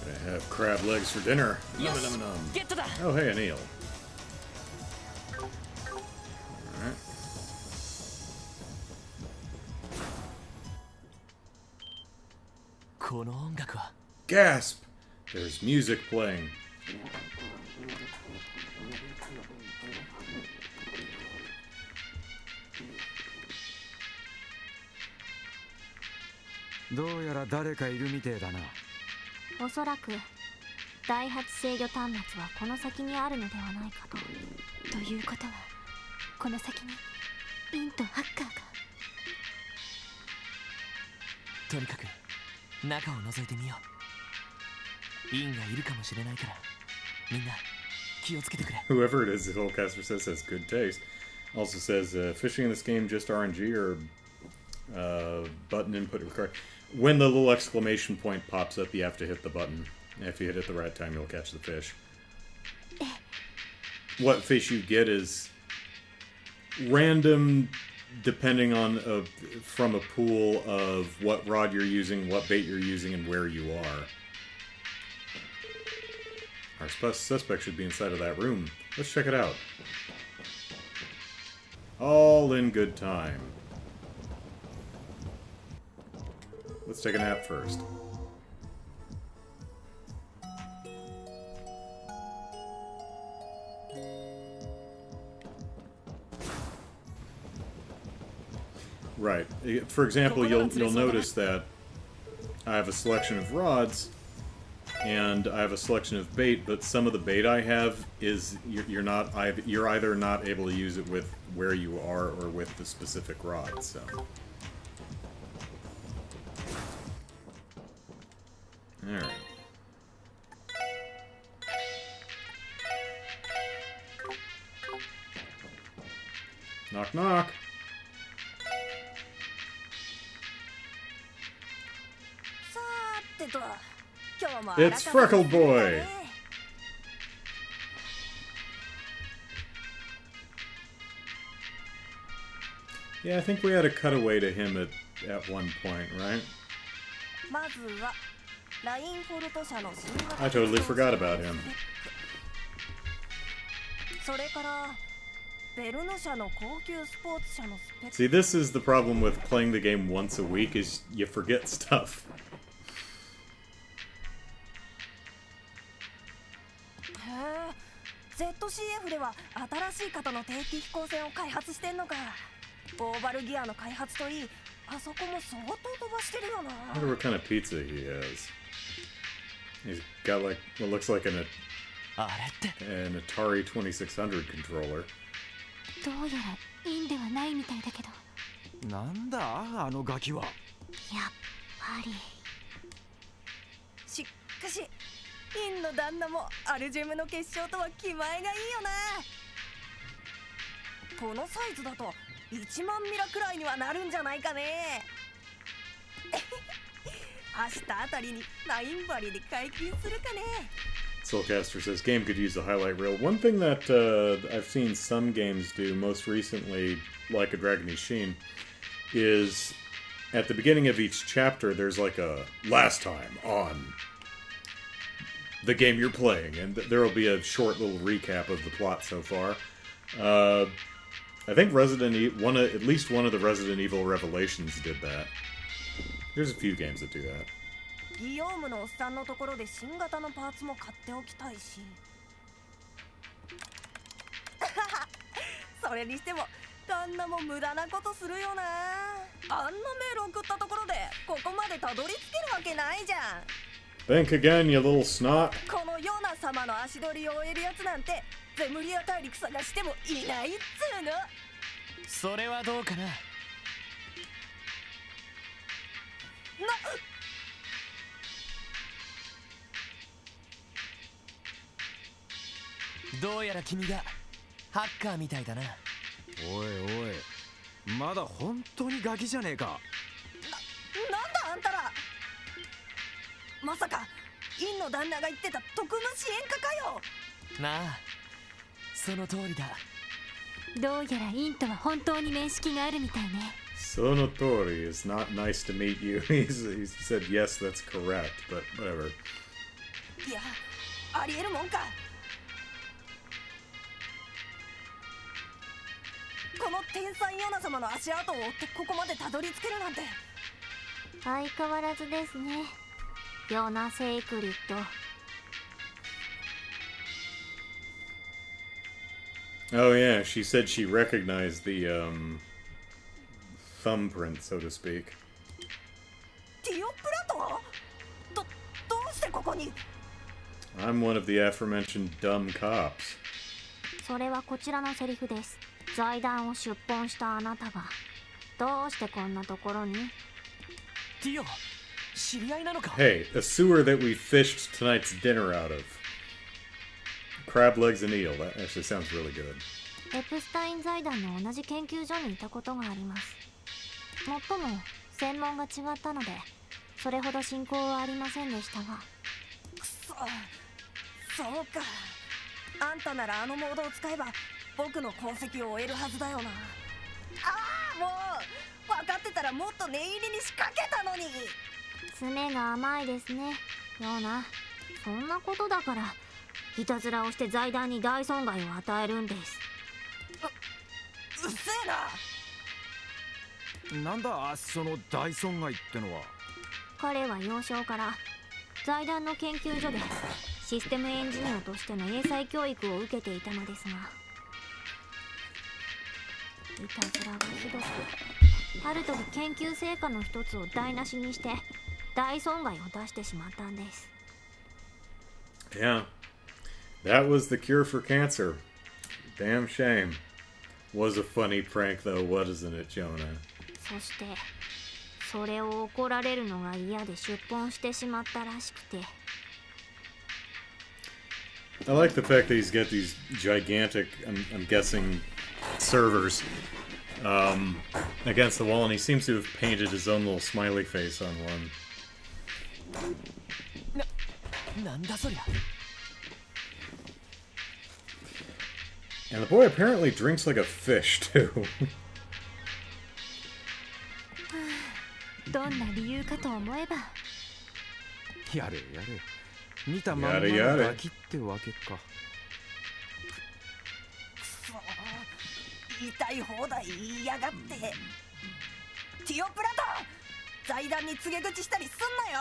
[SPEAKER 1] Gonna have crab legs for dinner. Num, num, num. Oh, hey, an eel. Alright. Gasp! There's music playing.
[SPEAKER 6] おそらく第8制御端末はこの先にあるのではないかと。
[SPEAKER 3] ということはこの先にインとハッカーが。
[SPEAKER 8] とにかく中を覗いてみよう。インがいるかもしれないからみんな気をつけてくれ。
[SPEAKER 1] Whoever it is, the Hillcaster says has good taste. Also says, fishing in this game just RNG or button input required. When the little exclamation point pops up, you have to hit the button. If you hit it at the right time, you'll catch the fish. What fish you get is random, depending on from a pool of what rod you're using, what bait you're using, and where you are. Our suspect should be inside of that room. Let's check it out. All in good time. Let's take a nap first. Right. For example, you'll notice that I have a selection of rods and I have a selection of bait, but some of the bait I have is you're either not able to use it with where you are or with the specific rod. So. All right. Knock, knock.
[SPEAKER 9] さーてと、今日も
[SPEAKER 1] It's Freckle Boy. Yeah, I think we had a cutaway to him at one point, right?
[SPEAKER 9] まずはラインフォルト社の新型
[SPEAKER 1] I totally forgot about him.
[SPEAKER 9] それからベルヌ社の高級スポーツ車のスペック
[SPEAKER 1] See, this is the problem with playing the game once a week, is you forget stuff.
[SPEAKER 9] へえ ZCF では新しい型の定期飛行船を開発してんのか。オーバルギアの開発といい、あそこも相当飛ばしてるよな。
[SPEAKER 1] I wonder what kind of pizza he has. He's got like what looks like an
[SPEAKER 8] あれって
[SPEAKER 1] Atari 2600 controller.
[SPEAKER 3] どうやらインではないみたいだけど、
[SPEAKER 5] なんだあのガキは。
[SPEAKER 3] やっぱり
[SPEAKER 9] しかしインの旦那もアルジェムの結晶とは気前がいいよな。このサイズだと1万ミラくらいにはなるんじゃないかね。明日あたりにナインバリで解禁するかね。
[SPEAKER 1] Soulcaster says game could use a highlight reel. One thing that I've seen some games do, most recently, like a Dragon Ishin, is at the beginning of each chapter there's like a last time on the game you're playing, and there will be a short little recap of the plot so far. I think at least one of the Resident Evil Revelations did that. There's a few games that do that.
[SPEAKER 9] ギヨームのおっさんのところで新型のパーツも買っておきたいし。それにしても旦那も無駄なことするよな。あんなメール送ったところでここまでたどり着けるわけないじゃん。
[SPEAKER 1] Think again, you little snot.
[SPEAKER 9] このヨナ様の足取りを追えるやつなんてゼムリア大陸探してもいないっつうの。
[SPEAKER 8] それはどうかな。どうやら君がハッカーみたいだな。
[SPEAKER 5] おいおい、まだ本当にガキじゃねえか。
[SPEAKER 9] なんだあんたら。まさかインの旦那が言ってた特務支援課かよ。
[SPEAKER 8] なあ、その通りだ。
[SPEAKER 3] どうやらインとは本当に面識があるみたいね。
[SPEAKER 1] Sonotori is not nice to meet you. He said yes, that's correct, but whatever.
[SPEAKER 9] いや、ありえるもんか。この天才ヨナ様の足跡を追ってここまでたどり着けるなんて。
[SPEAKER 6] 相変わらずですね、ヨナセイクリッド。
[SPEAKER 1] Oh yeah, she said she recognized the thumbprint, so to speak.
[SPEAKER 9] ティオプラト？どうしてここに？
[SPEAKER 1] I'm one of the aforementioned dumb cops.
[SPEAKER 6] それはこちらのセリフです。財団を出奔したあなたがどうしてこんなところに？
[SPEAKER 8] ティオ、知り合いなのか？
[SPEAKER 1] Hey, a sewer that we fished tonight's dinner out of. Crab legs and eel. That actually sounds really good.
[SPEAKER 6] エプスタイン財団の同じ研究所にいたことがあります。もっとも専門が違ったのでそれほど親交はありませんでしたが。
[SPEAKER 9] くそ、そうか。あんたならあのモードを使えば僕の功績を終えるはずだよな。ああ、もう分かってたらもっと念入りに仕掛けたのに。
[SPEAKER 6] 詰めが甘いですね、ヨナ。そんなことだからいたずらをして財団に大損害を与えるんです。
[SPEAKER 9] うっせえな。
[SPEAKER 5] なんだその大損害ってのは。
[SPEAKER 6] 彼は幼少から財団の研究所でシステムエンジニアとしての英才教育を受けていたのですが、いたずらがひどく、ある時研究成果の一つを台無しにして大損害を出してしまったんです。
[SPEAKER 1] Yeah. That was the cure for cancer. Damn shame. Was a funny prank though, wasn't it, Jonah?
[SPEAKER 6] そしてそれを怒られるのが嫌で出奔してしまったらしくて。
[SPEAKER 1] I like the fact that he's got these gigantic, I'm guessing, servers against the wall, and he seems to have painted his own little smiley face on one.
[SPEAKER 8] なんだそりゃ
[SPEAKER 1] And the boy apparently drinks like a fish, too.
[SPEAKER 3] どんな理由かと思えば
[SPEAKER 5] やれやれ見たまんまのガキってわけか。
[SPEAKER 9] くそ言いたい放題言いやがって。ティオプラト財団に告げ口したりすんなよ。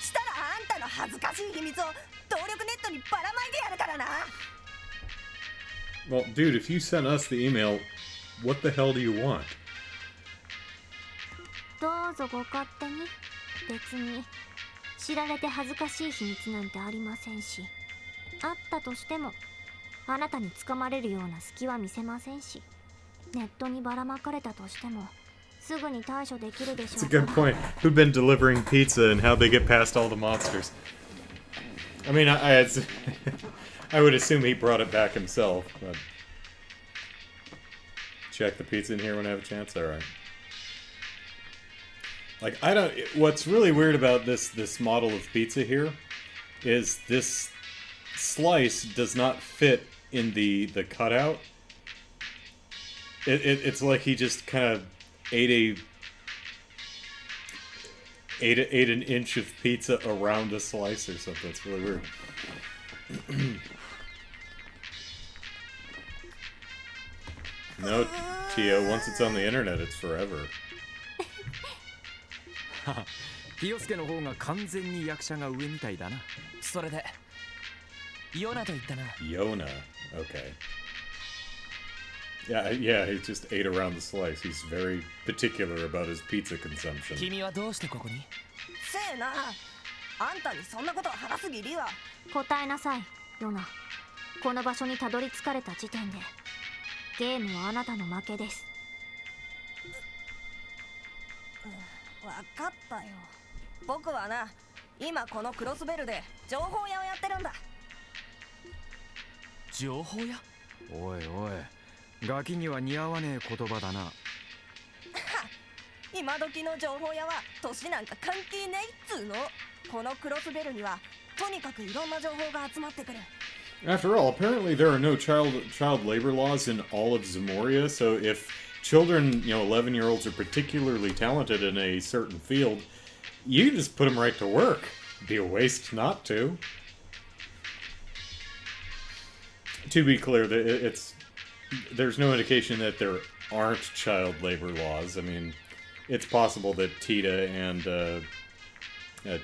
[SPEAKER 9] したらあんたの恥ずかしい秘密を動力ネットにばらまいてやるからな。
[SPEAKER 1] Well, dude, if you sent us the email, what the hell do you want?
[SPEAKER 6] どうぞご勝手に。別に知られて恥ずかしい秘密なんてありませんし、あったとしてもあなたにつかまれるような隙は見せませんし、ネットにばらまかれたとしてもすぐに対処できるでしょ
[SPEAKER 1] That's
[SPEAKER 6] う
[SPEAKER 1] a
[SPEAKER 6] から。
[SPEAKER 1] good point. Who've been delivering pizza and how they get past all the monsters? I mean, I would assume he brought it back himself, but... Check the pizza in here when I have a chance? Alright. Like, I don't... What's really weird about this model of pizza here is this slice does not fit in the cutout. It's like he just kind of ate an inch of pizza around a slice or something. It's really weird. No, Tio, once it's on the internet, it's forever.
[SPEAKER 5] ティオスケの方が完全に役者が上みたいだな。
[SPEAKER 8] それでヨナと言ったな。
[SPEAKER 1] Yona. Okay. Yeah, he just ate around the slice. He's very particular about his pizza consumption.
[SPEAKER 8] 君はどうしてここに？
[SPEAKER 9] せえな。あんたにそんなことを話す義理は。
[SPEAKER 6] 答えなさい、ヨナ。この場所にたどり着かれた時点でゲームはあなたの負けです。
[SPEAKER 9] わかったよ。僕はな、今このクロスベルで情報屋をやってるんだ。
[SPEAKER 8] 情報屋？
[SPEAKER 5] おいおい、ガキには似合わねえ言葉だな。
[SPEAKER 9] 今時の情報屋は年なんか関係ないっつうの。このクロスベルにはとにかくいろんな情報が集まってくる。
[SPEAKER 1] After all, apparently there are no child labor laws in all of Zamoria, so if children, 11-year-olds are particularly talented in a certain field, you can just put them right to work. It'd be a waste not to. To be clear, there's no indication that there aren't child labor laws. I mean, it's possible that Tita and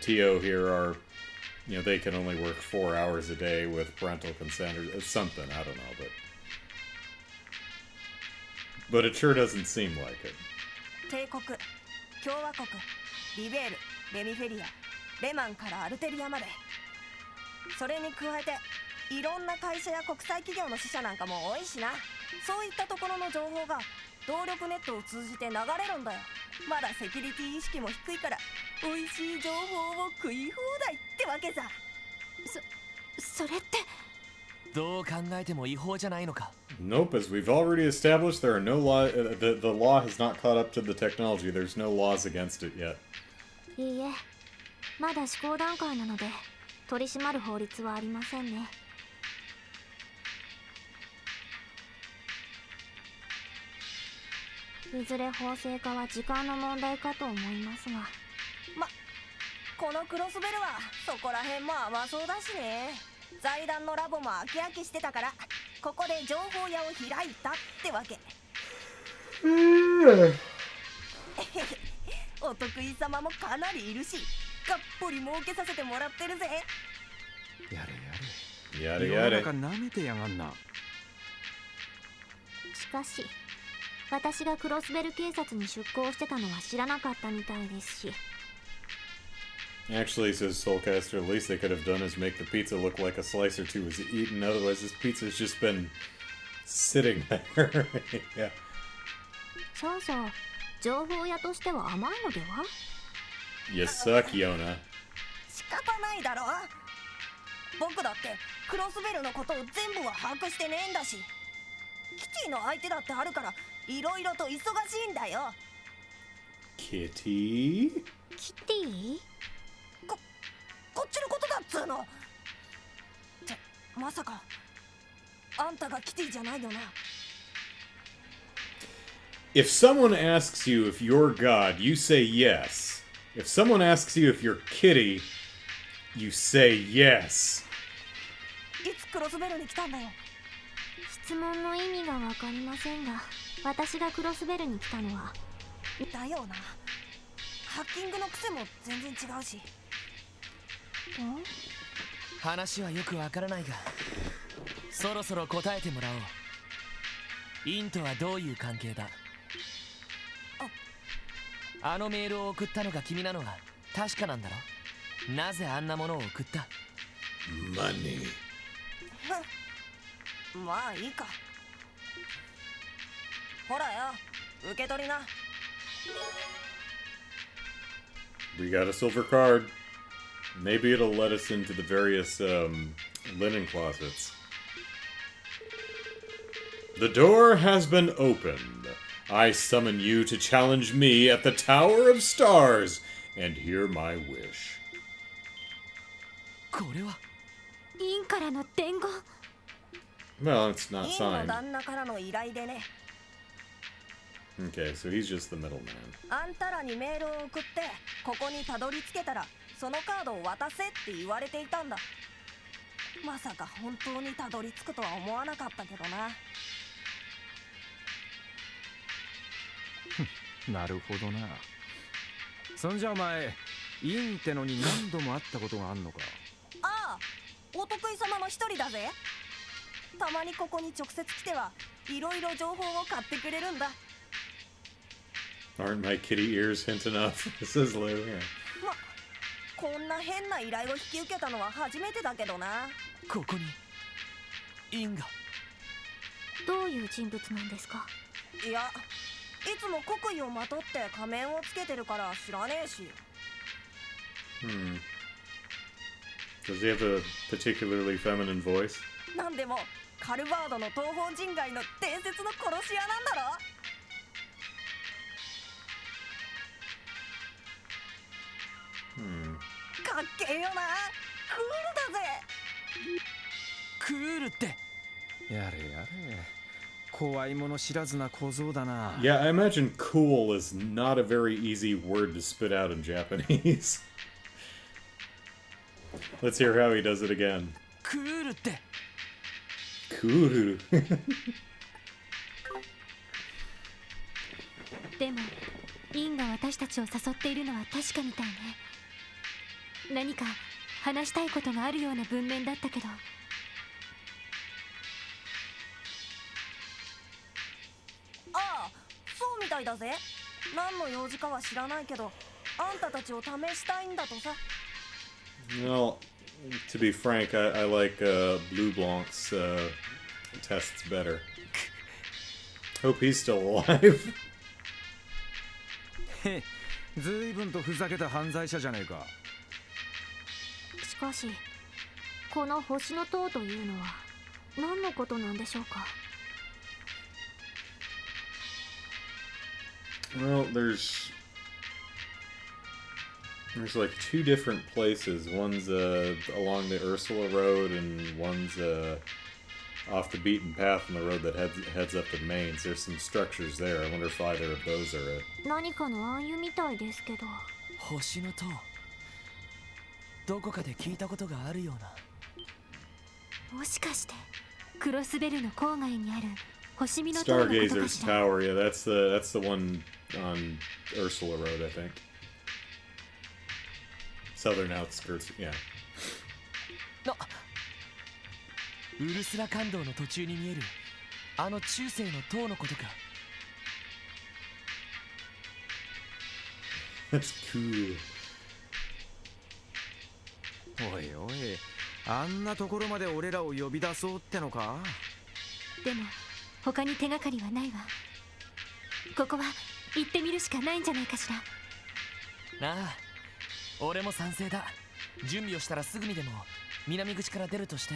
[SPEAKER 1] Tio here are, they can only work 4 hours a day with parental consent or something. I don't know, but it sure doesn't seem like it.
[SPEAKER 9] 帝国、共和国、リベール、レミフェリア、レマンからアルテリアまで。それに加えていろんな会社や国際企業の支社なんかも多いしな。そういったところの情報が動力ネットを通じて流れるんだよ。まだセキュリティ意識も低いから美味しい情報を食い放題ってわけさ。
[SPEAKER 3] それって。
[SPEAKER 8] どう考えても違法じゃないのか。
[SPEAKER 1] Nope, as we've already established, there are no law. The law has not caught up to the technology. There's no laws against it yet.
[SPEAKER 6] いいえ、まだ試行段階なので取り締まる法律はありませんね。いずれ法制化は時間の問題かと思いますが。
[SPEAKER 9] このクロスベルはそこら辺も甘そうだしね。財団のラボも飽き飽きしてたからここで情報屋を開いたってわけ。お得意様もかなりいるしがっぽり儲けさせてもらってるぜ。
[SPEAKER 5] やれやれ。
[SPEAKER 1] Yada
[SPEAKER 5] 世の
[SPEAKER 1] yada.
[SPEAKER 5] 中舐めてやがんな。
[SPEAKER 6] しかし私がクロスベル警察に出向してたのは知らなかったみたいですし。
[SPEAKER 1] Actually, says Soulcaster, the least they could have done is make the pizza look like a slice or two was eaten. Otherwise, this pizza's just been sitting there. Yeah.
[SPEAKER 6] そうそう、情報屋としては甘いのでは？
[SPEAKER 1] You suck, Yona.
[SPEAKER 9] 仕方ないだろ。僕だってクロスベルのことを全部は把握してねえんだし。キティの相手だってあるからいろいろと忙しいんだよ。
[SPEAKER 1] Kitty?
[SPEAKER 6] キティ？
[SPEAKER 9] こっちのことだっつうの。ってまさかあんたがキティじゃないよな。
[SPEAKER 1] If someone asks you if you're God, you say yes. If someone asks you if you're Kitty, you say yes.
[SPEAKER 9] いつクロスベルに来たんだよ。
[SPEAKER 6] 質問の意味がわかりませんが、私がクロスベルに来たのは。
[SPEAKER 9] だよな。ハッキングの癖も全然違うし。
[SPEAKER 8] 話はよくわからないが、そろそろ答えてもらおう。インとはどういう関係だ？あのメールを送ったのが君なのは確かなんだろ？なぜあんなものを送った？
[SPEAKER 1] Money.
[SPEAKER 9] まあいいか。ほらよ、受け取りな。
[SPEAKER 1] We got a silver card. Maybe it'll let us into the various linen closets. The door has been opened. I summon you to challenge me at the Tower of Stars and hear my wish.
[SPEAKER 8] これは
[SPEAKER 3] インからの伝言。
[SPEAKER 1] Well, it's not
[SPEAKER 9] インの
[SPEAKER 1] signed.
[SPEAKER 9] 旦那からの依頼でね。
[SPEAKER 1] Okay, so he's just the middleman.
[SPEAKER 9] あんたらにメールを送ってここにたどり着けたらそのカードを渡せって言われていたんだ。まさか本当にたどり着くとは思わなかったけどな。
[SPEAKER 5] なるほどな。そんじゃお前インってのに何度も会ったことがあんのか？
[SPEAKER 9] ああ、お得意様の一人だぜ。たまにここに直接来てはいろいろ情報を買ってくれるんだ。
[SPEAKER 1] Aren't my kitty ears hint enough? Says Lou. Yeah.
[SPEAKER 9] ま、こんな変な依頼を引き受けたのは初めてだけどな。
[SPEAKER 8] ここにインが。
[SPEAKER 6] どういう人物なんですか？
[SPEAKER 9] いや、いつも国威をまとって仮面をつけてるから知らねえし。
[SPEAKER 1] Does he have a particularly feminine voice?
[SPEAKER 9] なんでもカルバードの東方人街の伝説の殺し屋なんだろ。 かっけえよな。クールだぜ。
[SPEAKER 8] クールって。
[SPEAKER 5] やれやれ。怖いもの知らずな小僧だな。
[SPEAKER 1] Yeah, I imagine cool is not a very easy word to spit out in Japanese. Let's hear how he does it again.
[SPEAKER 8] クールって。
[SPEAKER 1] Cool.
[SPEAKER 3] でもインが私たちを誘っているのは確かみたいね。何か話したいことがあるような文面だったけど。
[SPEAKER 9] ああ、そうみたいだぜ。何の用事かは知らないけど、あんたたちを試したいんだとさ。
[SPEAKER 1] Well, to be frank, I like Blue Blanc's tests better. Hope he's still alive.
[SPEAKER 5] へ、ずいぶんとふざけた犯罪者じゃねえか。
[SPEAKER 6] しかし、この星の塔というのは何のことなんでしょうか？
[SPEAKER 1] Well, there's like two different places. One's along the Ursula Road, and one's off the beaten path on the road that heads up to Mainz. There's some structures there. I wonder if either of those are it.
[SPEAKER 6] 何かの暗喩みたいですけど。
[SPEAKER 8] 星の塔。どこかで聞いたことがあるような。
[SPEAKER 3] もしかしてクロスベルの郊外にある星見の塔のことか
[SPEAKER 1] Stargazer's
[SPEAKER 3] しら。
[SPEAKER 1] Tower. Yeah, that's the one on Ursula Road, I think. Southern outskirts. Yeah.
[SPEAKER 8] ウルスラ街道の途中に見えるあの中世の塔のことか。
[SPEAKER 1] That's cool.
[SPEAKER 5] おいおい、あんなところまで俺らを呼び出そうってのか？
[SPEAKER 3] でも他に手がかりはないわ。ここは行ってみるしかないんじゃないかしら。
[SPEAKER 8] なあ、俺も賛成だ。準備をしたらすぐにでも南口から出るとして。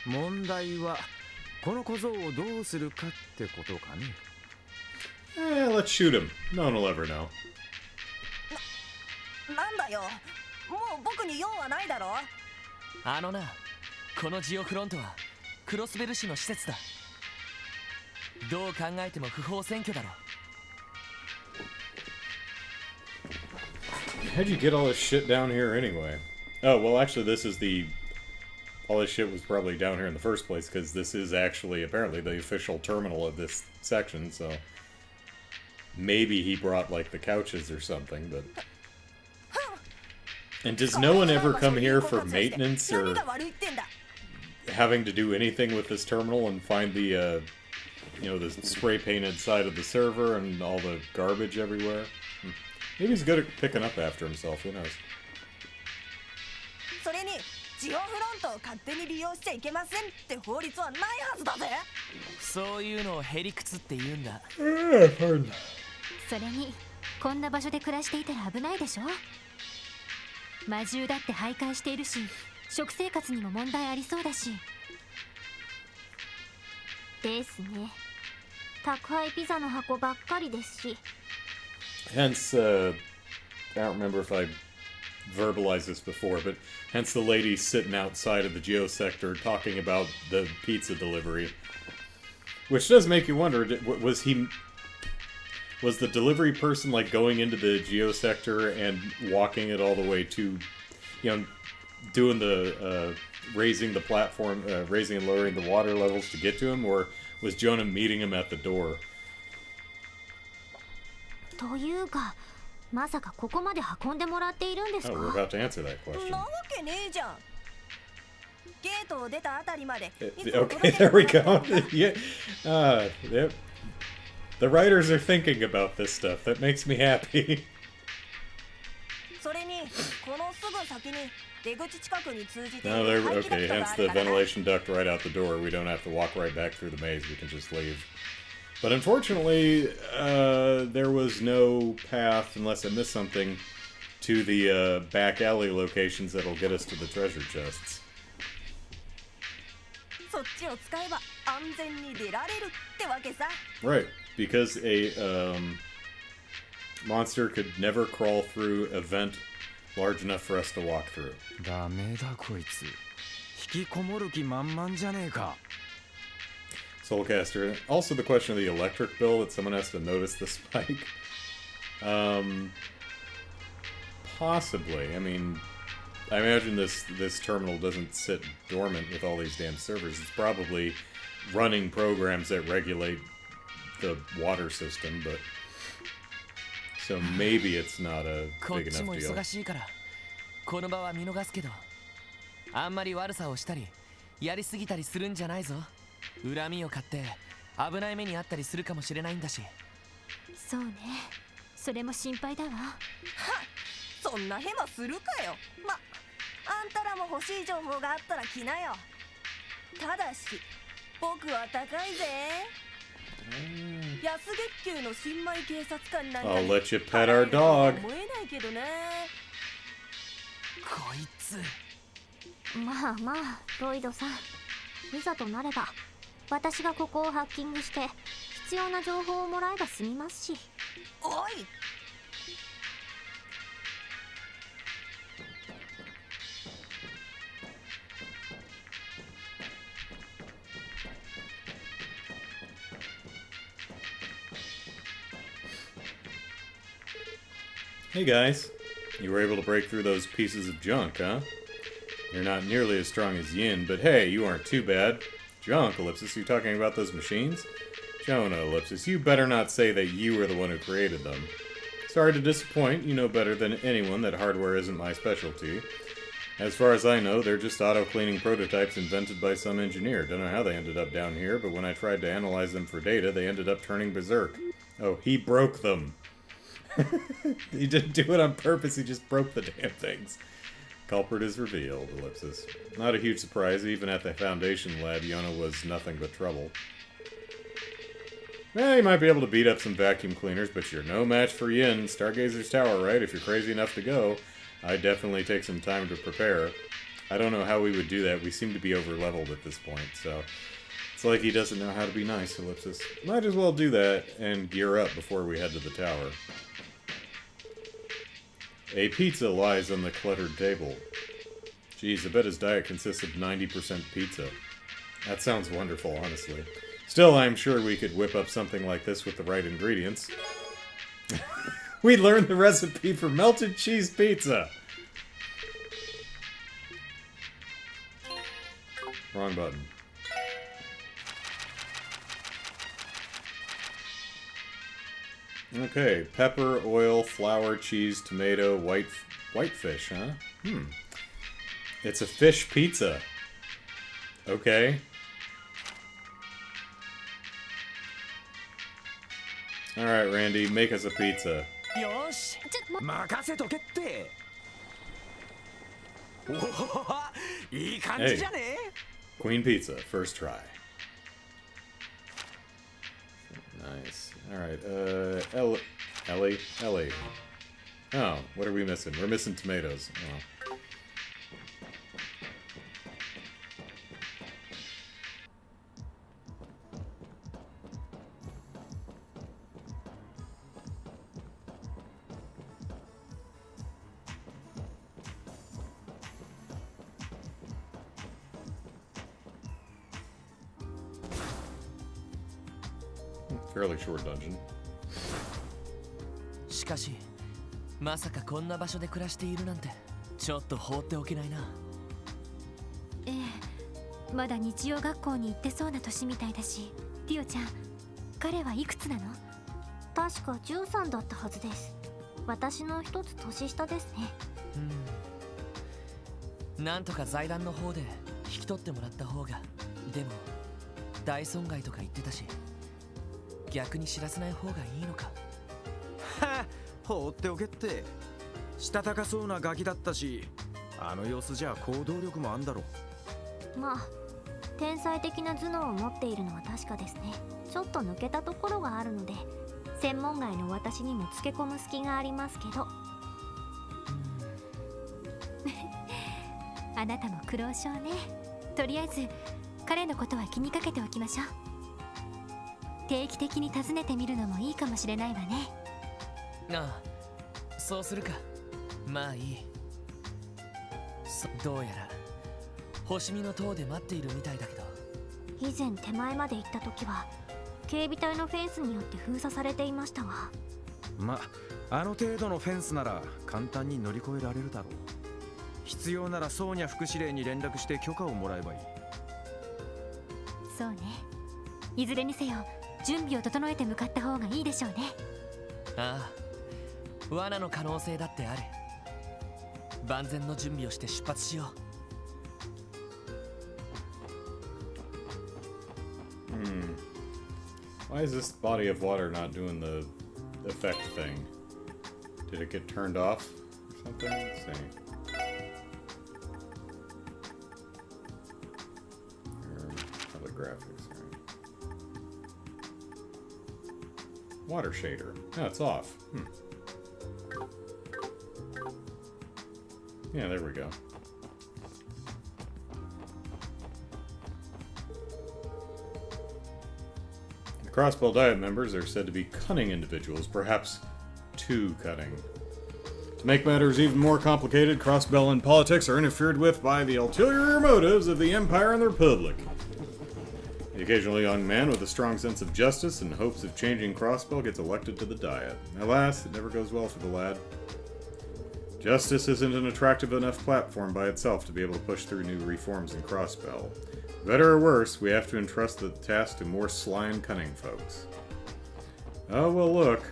[SPEAKER 5] 問題はこの小僧をどうするかってことかね。
[SPEAKER 1] Let's shoot him. No one will ever know.
[SPEAKER 9] なんだよ、もう僕に用はないだろ。
[SPEAKER 8] あのな、このジオフロントはクロスベル市の施設だ。どう考えても不法占拠だろ。
[SPEAKER 1] How'd you get all this shit down here anyway? Oh, well, actually, this is the... All this shit was probably down here in the first place, because this is actually, apparently, the official terminal of this section, so... Maybe he brought, like, the couches or something, but... And does no one ever come here for maintenance, or... having to do anything with this terminal and find the, you know, the spray-painted side of the server and all the garbage everywhere? Maybe he's good at picking up after himself, who knows?
[SPEAKER 9] それにジオフロントを勝手に利用しちゃいけませんって法律はないはずだぜ。
[SPEAKER 8] そういうのをへりくつって言うんだ。
[SPEAKER 3] それにこんな場所で暮らしていたら危ないでしょ。魔獣だって徘徊しているし、食生活にも問題ありそうだし。
[SPEAKER 6] ですね。宅配ピザの箱ばっかりですし。
[SPEAKER 1] Hence, I don't remember if I verbalized this before, but hence the lady sitting outside of the Geo sector talking about the pizza delivery. Which does make you wonder, was the delivery person like going into the Geo sector and walking it all the way to, you know, doing the, raising the platform, raising and lowering the water levels to get to him, or was Jonah meeting him at the door?
[SPEAKER 6] というか、まさかここまで運んでもらっているんですか？
[SPEAKER 1] Oh, we're about to answer that question.
[SPEAKER 9] なわけねえじゃん。ゲートを出たあたりまで。
[SPEAKER 1] Okay, there we go. Yeah, yep. The writers are thinking about this stuff. That makes me happy.
[SPEAKER 9] それにこのすぐ先に出口近くに通じてい
[SPEAKER 1] No,
[SPEAKER 9] る
[SPEAKER 1] they're
[SPEAKER 9] 排気ダ
[SPEAKER 1] okay.
[SPEAKER 9] クトが
[SPEAKER 1] Hence
[SPEAKER 9] あ
[SPEAKER 1] the
[SPEAKER 9] るからな。
[SPEAKER 1] ventilation duct right out the door. We don't have to walk right back through the maze. We can just leave. But unfortunately, there was no path, unless I missed something, to the back alley locations that'll get us to the treasure chests.
[SPEAKER 9] そっちを使えば安全に出られるってわけさ。
[SPEAKER 1] Right, because a monster could never crawl through a vent large enough for us to walk through.
[SPEAKER 5] ダメだこいつ。引きこもる気満々じゃねえか。
[SPEAKER 1] Soulcaster. Also the question of the electric bill, that someone has to notice the spike. Possibly. I mean, I imagine this terminal doesn't sit dormant with all these damn servers. It's probably running programs that regulate the water system, but... So maybe it's not a
[SPEAKER 8] こっ
[SPEAKER 1] big
[SPEAKER 8] ち
[SPEAKER 1] enough
[SPEAKER 8] も
[SPEAKER 1] deal.
[SPEAKER 8] 忙しいからこの場は見逃すけど、あんまり悪さをしたりやりすぎたりするんじゃないぞ。恨みを買って危ない目にあったりするかもしれないんだし。
[SPEAKER 3] そうね、それも心配だわ。
[SPEAKER 9] そんなヘマするかよ。ま、あんたらも欲しい情報があったら来なよ。ただし僕は高いぜ。安月給の新米警察官なんか
[SPEAKER 1] I'll let you pet our dog.
[SPEAKER 9] 思えないけどね。
[SPEAKER 8] こいつ。
[SPEAKER 6] まあまあ、ロイドさん。いざとなれば、私がここをハッキングして、必要な情報をもらえば済みますし。
[SPEAKER 9] おい。
[SPEAKER 1] Hey guys, you were able to break through those pieces of junk, huh? You're not nearly as strong as Yin, but hey, you aren't too bad. Junk, Ellipsis, you talking about those machines? Jonah, Ellipsis, you better not say that you were the one who created them. Sorry to disappoint, you know better than anyone that hardware isn't my specialty. As far as I know, they're just auto-cleaning prototypes invented by some engineer. Don't know how they ended up down here, but when I tried to analyze them for data, they ended up turning berserk. Oh, he broke them. He didn't do it on purpose, he just broke the damn things. Culprit is revealed, Ellipsis. Not a huge surprise, even at the Foundation lab, Yona was nothing but trouble. Well, you might be able to beat up some vacuum cleaners, but you're no match for Yin. Stargazer's Tower, right? If you're crazy enough to go, I'd definitely take some time to prepare. I don't know how we would do that. We seem to be over-leveled at this point, so... It's like he doesn't know how to be nice, Ellipsis. Might as well do that and gear up before we head to the tower. A pizza lies on the cluttered table. Geez, I bet his diet consists of 90% pizza. That sounds wonderful, honestly. Still, I'm sure we could whip up something like this with the right ingredients. We learned the recipe for melted cheese pizza! Wrong button. Okay, pepper, oil, flour, cheese, tomato, white fish, huh? It's a fish pizza. Okay. Alright, Randy, make us a pizza.
[SPEAKER 5] よし任せとけっておおいい感じじゃね
[SPEAKER 1] Queen pizza, first try. Nice. Alright, Ellie. Oh, what are we missing? We're missing tomatoes. Oh. Fairly short dungeon.
[SPEAKER 8] しかしまさかこんな場所で暮らしているなんてちょっと放っておけないな。
[SPEAKER 3] ええ、まだ日曜学校に行ってそうな年みたいだし。ティオちゃん、彼はいくつなの？
[SPEAKER 6] 確か13だったはずです。私の一つ年下ですね。
[SPEAKER 8] なんとか財団の方で引き取ってもらった方が。でも大損害とか言ってたし、逆に知らせない方がいいのか。
[SPEAKER 5] は放っておけって。したたかそうなガキだったし、あの様子じゃ行動力もあんだろ。
[SPEAKER 6] まあ天才的な頭脳を持っているのは確かですね。ちょっと抜けたところがあるので、専門外の私にもつけ込む隙がありますけど。
[SPEAKER 3] あなたも苦労症ね。とりあえず彼のことは気にかけておきましょう。定期的に訪ねてみるのもいいかもしれないわね。
[SPEAKER 8] ああ、そうするか。まあいい。どうやら星見の塔で待っているみたいだけど。
[SPEAKER 6] 以前手前まで行った時は警備隊のフェンスによって封鎖されていましたわ。
[SPEAKER 5] まあの程度のフェンスなら簡単に乗り越えられるだろう。必要ならソーニャ副司令に連絡して許可をもらえばいい。
[SPEAKER 3] そうね。いずれにせよ準備を整えて向かった方がいいでしょうね。
[SPEAKER 8] ああ、罠の可能性だってある。万全の準備をして出発しよう。
[SPEAKER 1] Why is this body of water not doing the effect thing? Did it get turned off or something? Let's see. Probably graphics, right? Water shader. No, it's off. Yeah, there we go. The Crossbell Diet members are said to be cunning individuals, perhaps too cunning. To make matters even more complicated, Crossbell politics are interfered with by the ulterior motives of the Empire and the Republic. The occasional young man with a strong sense of justice and hopes of changing Crossbell gets elected to the Diet. Alas, it never goes well for the lad. Justice isn't an attractive enough platform by itself to be able to push through new reforms in Crossbell. Better or worse, we have to entrust the task to more sly and cunning folks. Oh, well look.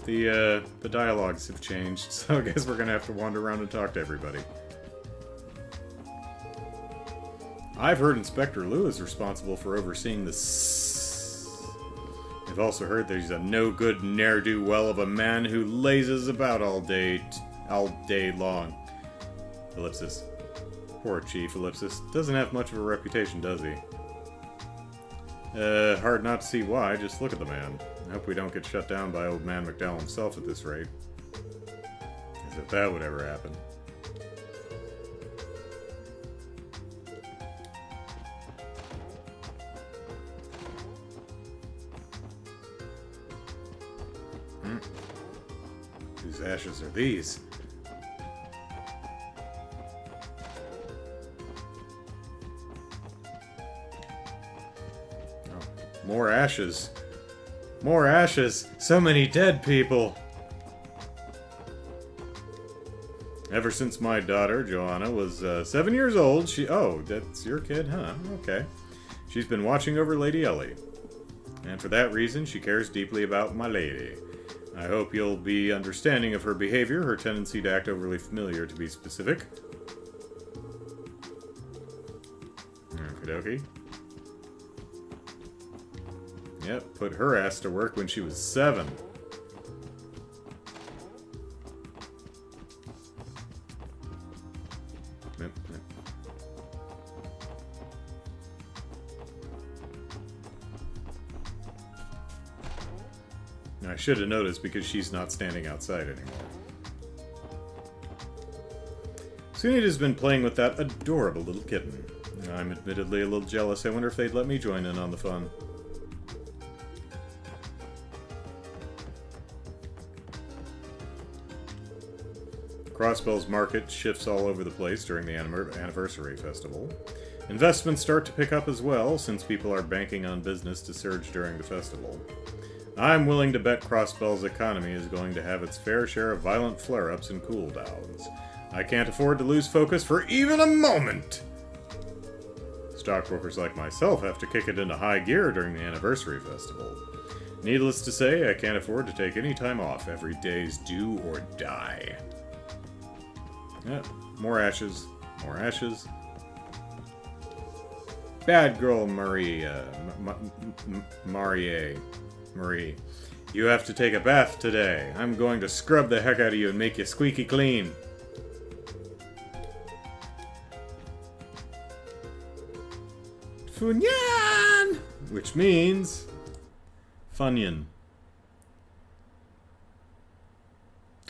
[SPEAKER 1] The dialogues have changed, so I guess we're gonna have to wander around and talk to everybody. I've heard Inspector Lou is responsible for overseeing the I've also heard that he's a no-good ne'er-do-well of a man who lazes about all day long. Ellipsis. Poor Chief Ellipsis. Doesn't have much of a reputation, does he? Hard not to see why. Just look at the man. I hope we don't get shut down by old man McDowell himself at this rate. As if that would ever happen. Whose ashes are these? Oh, more ashes. More ashes! So many dead people! Ever since my daughter, Joanna, was 7 years old, Oh, that's your kid, huh? Okay. She's been watching over Lady Ellie. And for that reason, she cares deeply about my lady. I hope you'll be understanding of her behavior, her tendency to act overly familiar, to be specific. Okie-dokie. Yep, put her ass to work when she was 7. Yep, yep. I should have noticed because she's not standing outside anymore. Sunita's been playing with that adorable little kitten. I'm admittedly a little jealous. I wonder if they'd let me join in on the fun. Crossbell's market shifts all over the place during the anniversary festival. Investments start to pick up as well, since people are banking on business to surge during the festival. I'm willing to bet Crossbell's economy is going to have its fair share of violent flare-ups and cooldowns. I can't afford to lose focus for even a moment! Stockbrokers like myself have to kick it into high gear during the anniversary festival. Needless to say, I can't afford to take any time off. Every day's do or die. Yep, more ashes. More ashes. Bad girl Marie. Marie. You have to take a bath today. I'm going to scrub the heck out of you and make you squeaky clean. Funyan! Which means... Funyun.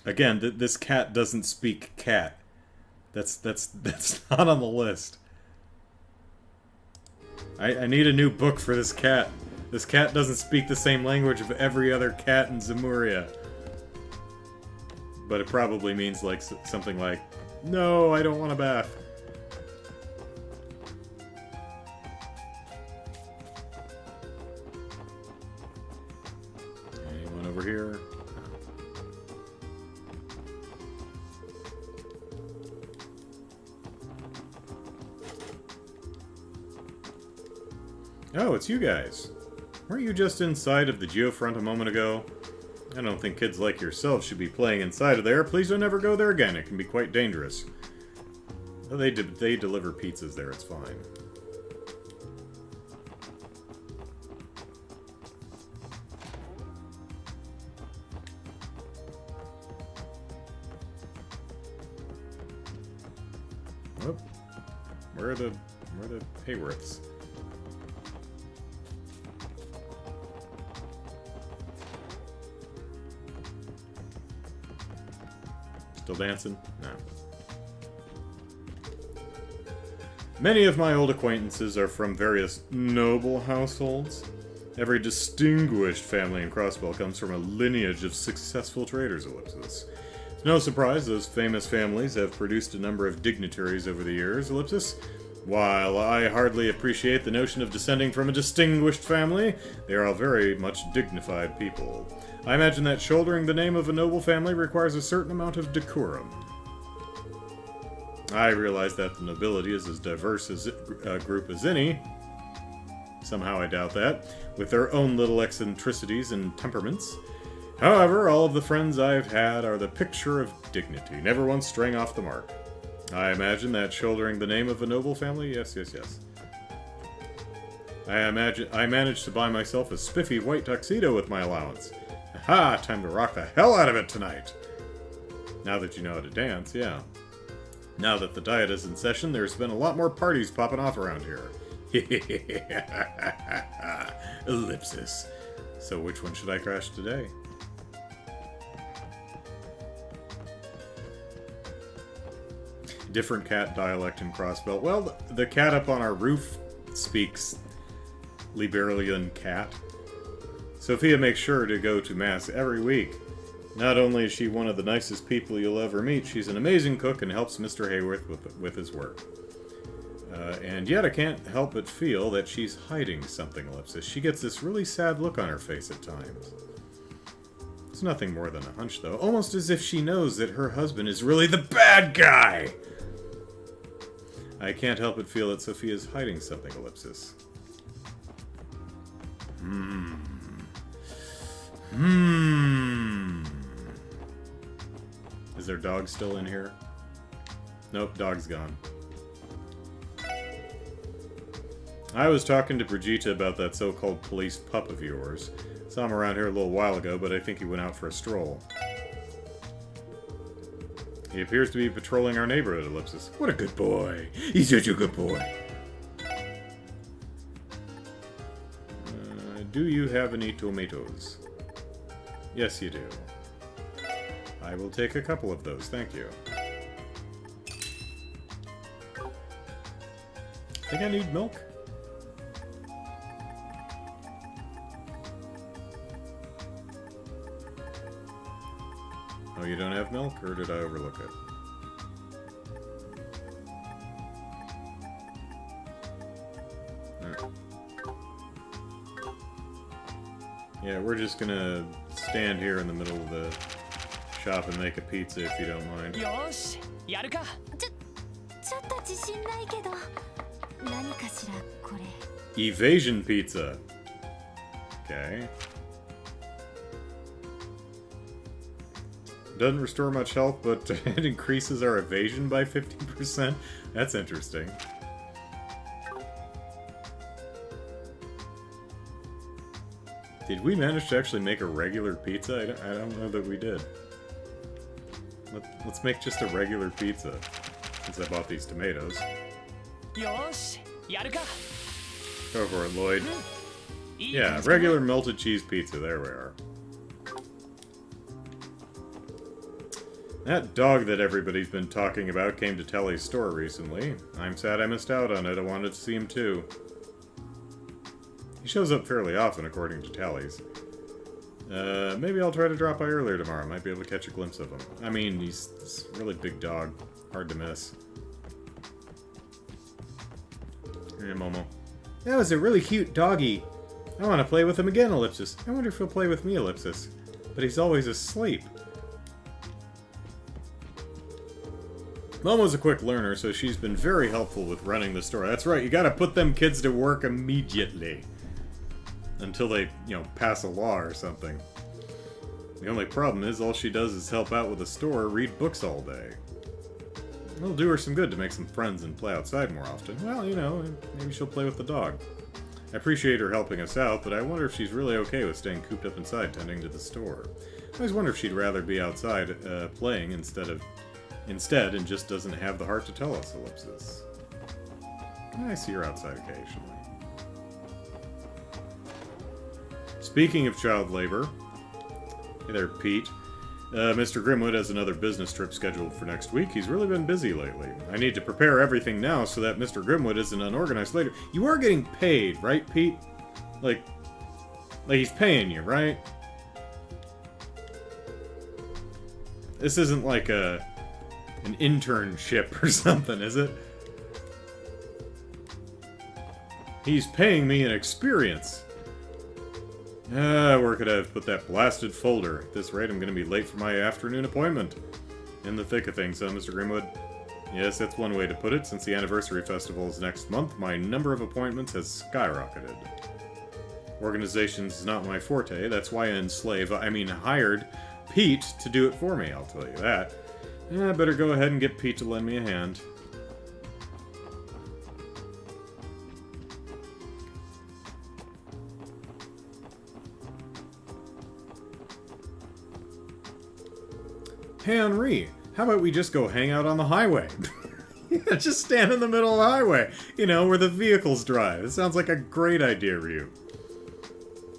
[SPEAKER 1] Again, this cat doesn't speak cat. That's not on the list. I need a new book for this cat. This cat doesn't speak the same language of every other cat in Zemuria. But it probably means like something like, no, I don't want a bath. Anyone over here? Oh, it's you guys. Weren't you just inside of the Geofront a moment ago? I don't think kids like yourself should be playing inside of there. Please don't ever go there again. It can be quite dangerous. Though they deliver pizzas there, it's fine. Oh, where are the Hayworths? Still dancing? No. Many of my old acquaintances are from various noble households. Every distinguished family in Crossbell comes from a lineage of successful traders, ellipsis. It's no surprise those famous families have produced a number of dignitaries over the years, ellipsis. While I hardly appreciate the notion of descending from a distinguished family, they are all very much dignified people. I imagine that shouldering the name of a noble family requires a certain amount of decorum. I realize that the nobility is as diverse a group as any. Somehow I doubt that, with their own little eccentricities and temperaments. However, all of the friends I've had are the picture of dignity, never once straying off the mark. I imagine that shouldering the name of a noble family, yes. I managed to buy myself a spiffy white tuxedo with my allowance. Ha! Time to rock the hell out of it tonight! Now that you know how to dance, yeah. Now that the diet is in session, there's been a lot more parties popping off around here. Ellipsis. So which one should I crash today? Different cat dialect in Crossbell. Well, the cat up on our roof speaks Liberalian cat. Sophia makes sure to go to Mass every week. Not only is she one of the nicest people you'll ever meet, she's an amazing cook and helps Mr. Hayworth with his work. And yet I can't help but feel that she's hiding something, Ellipsis. She gets this really sad look on her face at times. It's nothing more than a hunch, though. Almost as if she knows that her husband is really the bad guy! I can't help but feel that Sophia's hiding something, Ellipsis. Is their dog still in here? Nope, dog's gone. I was talking to Brigitte about that so-called police pup of yours. Saw him around here a little while ago, but I think he went out for a stroll. He appears to be patrolling our neighborhood, Ellipsis. What a good boy! He's such a good boy! Do you have any tomatoes? Yes, you do. I will take a couple of those, thank you. Think I need milk? Oh, you don't have milk, or did I overlook it? Yeah, we're just gonna stand here in the middle of the shop and make a pizza if you don't mind.
[SPEAKER 8] よーし、やるか。
[SPEAKER 3] ちょっと自信ないけど、何かしらこれ。
[SPEAKER 1] Evasion pizza. Okay. Doesn't restore much health, but it increases our evasion by 50%. That's interesting. Did we manage to actually make a regular pizza? I don't know that we did. Let's make just a regular pizza, since I bought these tomatoes.
[SPEAKER 8] よーし、やるか。
[SPEAKER 1] Go for it, Lloyd. Yeah, regular melted cheese pizza. There we are. That dog that everybody's been talking about came to Telly's store recently. I'm sad I missed out on it. I wanted to see him too. He shows up fairly often, according to Tallies. Maybe I'll try to drop by earlier tomorrow. Might be able to catch a glimpse of him. I mean, he's this really big dog. Hard to miss. Hey, Momo. That was a really cute doggy. I want to play with him again, Ellipsis. I wonder if he'll play with me, Ellipsis. But he's always asleep. Momo's a quick learner, so she's been very helpful with running the store. That's right, you gotta put them kids to work immediately. Until they, pass a law or something. The only problem is all she does is help out with the store, read books all day. It'll do her some good to make some friends and play outside more often. Well, maybe she'll play with the dog. I appreciate her helping us out, but I wonder if she's really okay with staying cooped up inside tending to the store. I always wonder if she'd rather be outside playing instead and just doesn't have the heart to tell us, Ellipsis. I see her outside occasionally. Speaking of child labor, hey there, Pete. Mr. Grimwood has another business trip scheduled for next week. He's really been busy lately. I need to prepare everything now so that Mr. Grimwood isn't unorganized later. You are getting paid, right, Pete? Like he's paying you, right? This isn't like an internship or something, is it? He's paying me an experience. Where could I have put that blasted folder? At this rate, I'm going to be late for my afternoon appointment. In the thick of things, huh, Mr. Grimwood? Yes, that's one way to put it. Since the anniversary festival is next month, my number of appointments has skyrocketed. Organizations is not my forte. That's why I hired Pete to do it for me, I'll tell you that. I better go ahead and get Pete to lend me a hand. Hey, Henri, how about we just go hang out on the highway? Yeah, just stand in the middle of the highway. Where the vehicles drive. It sounds like a great idea, Ryu.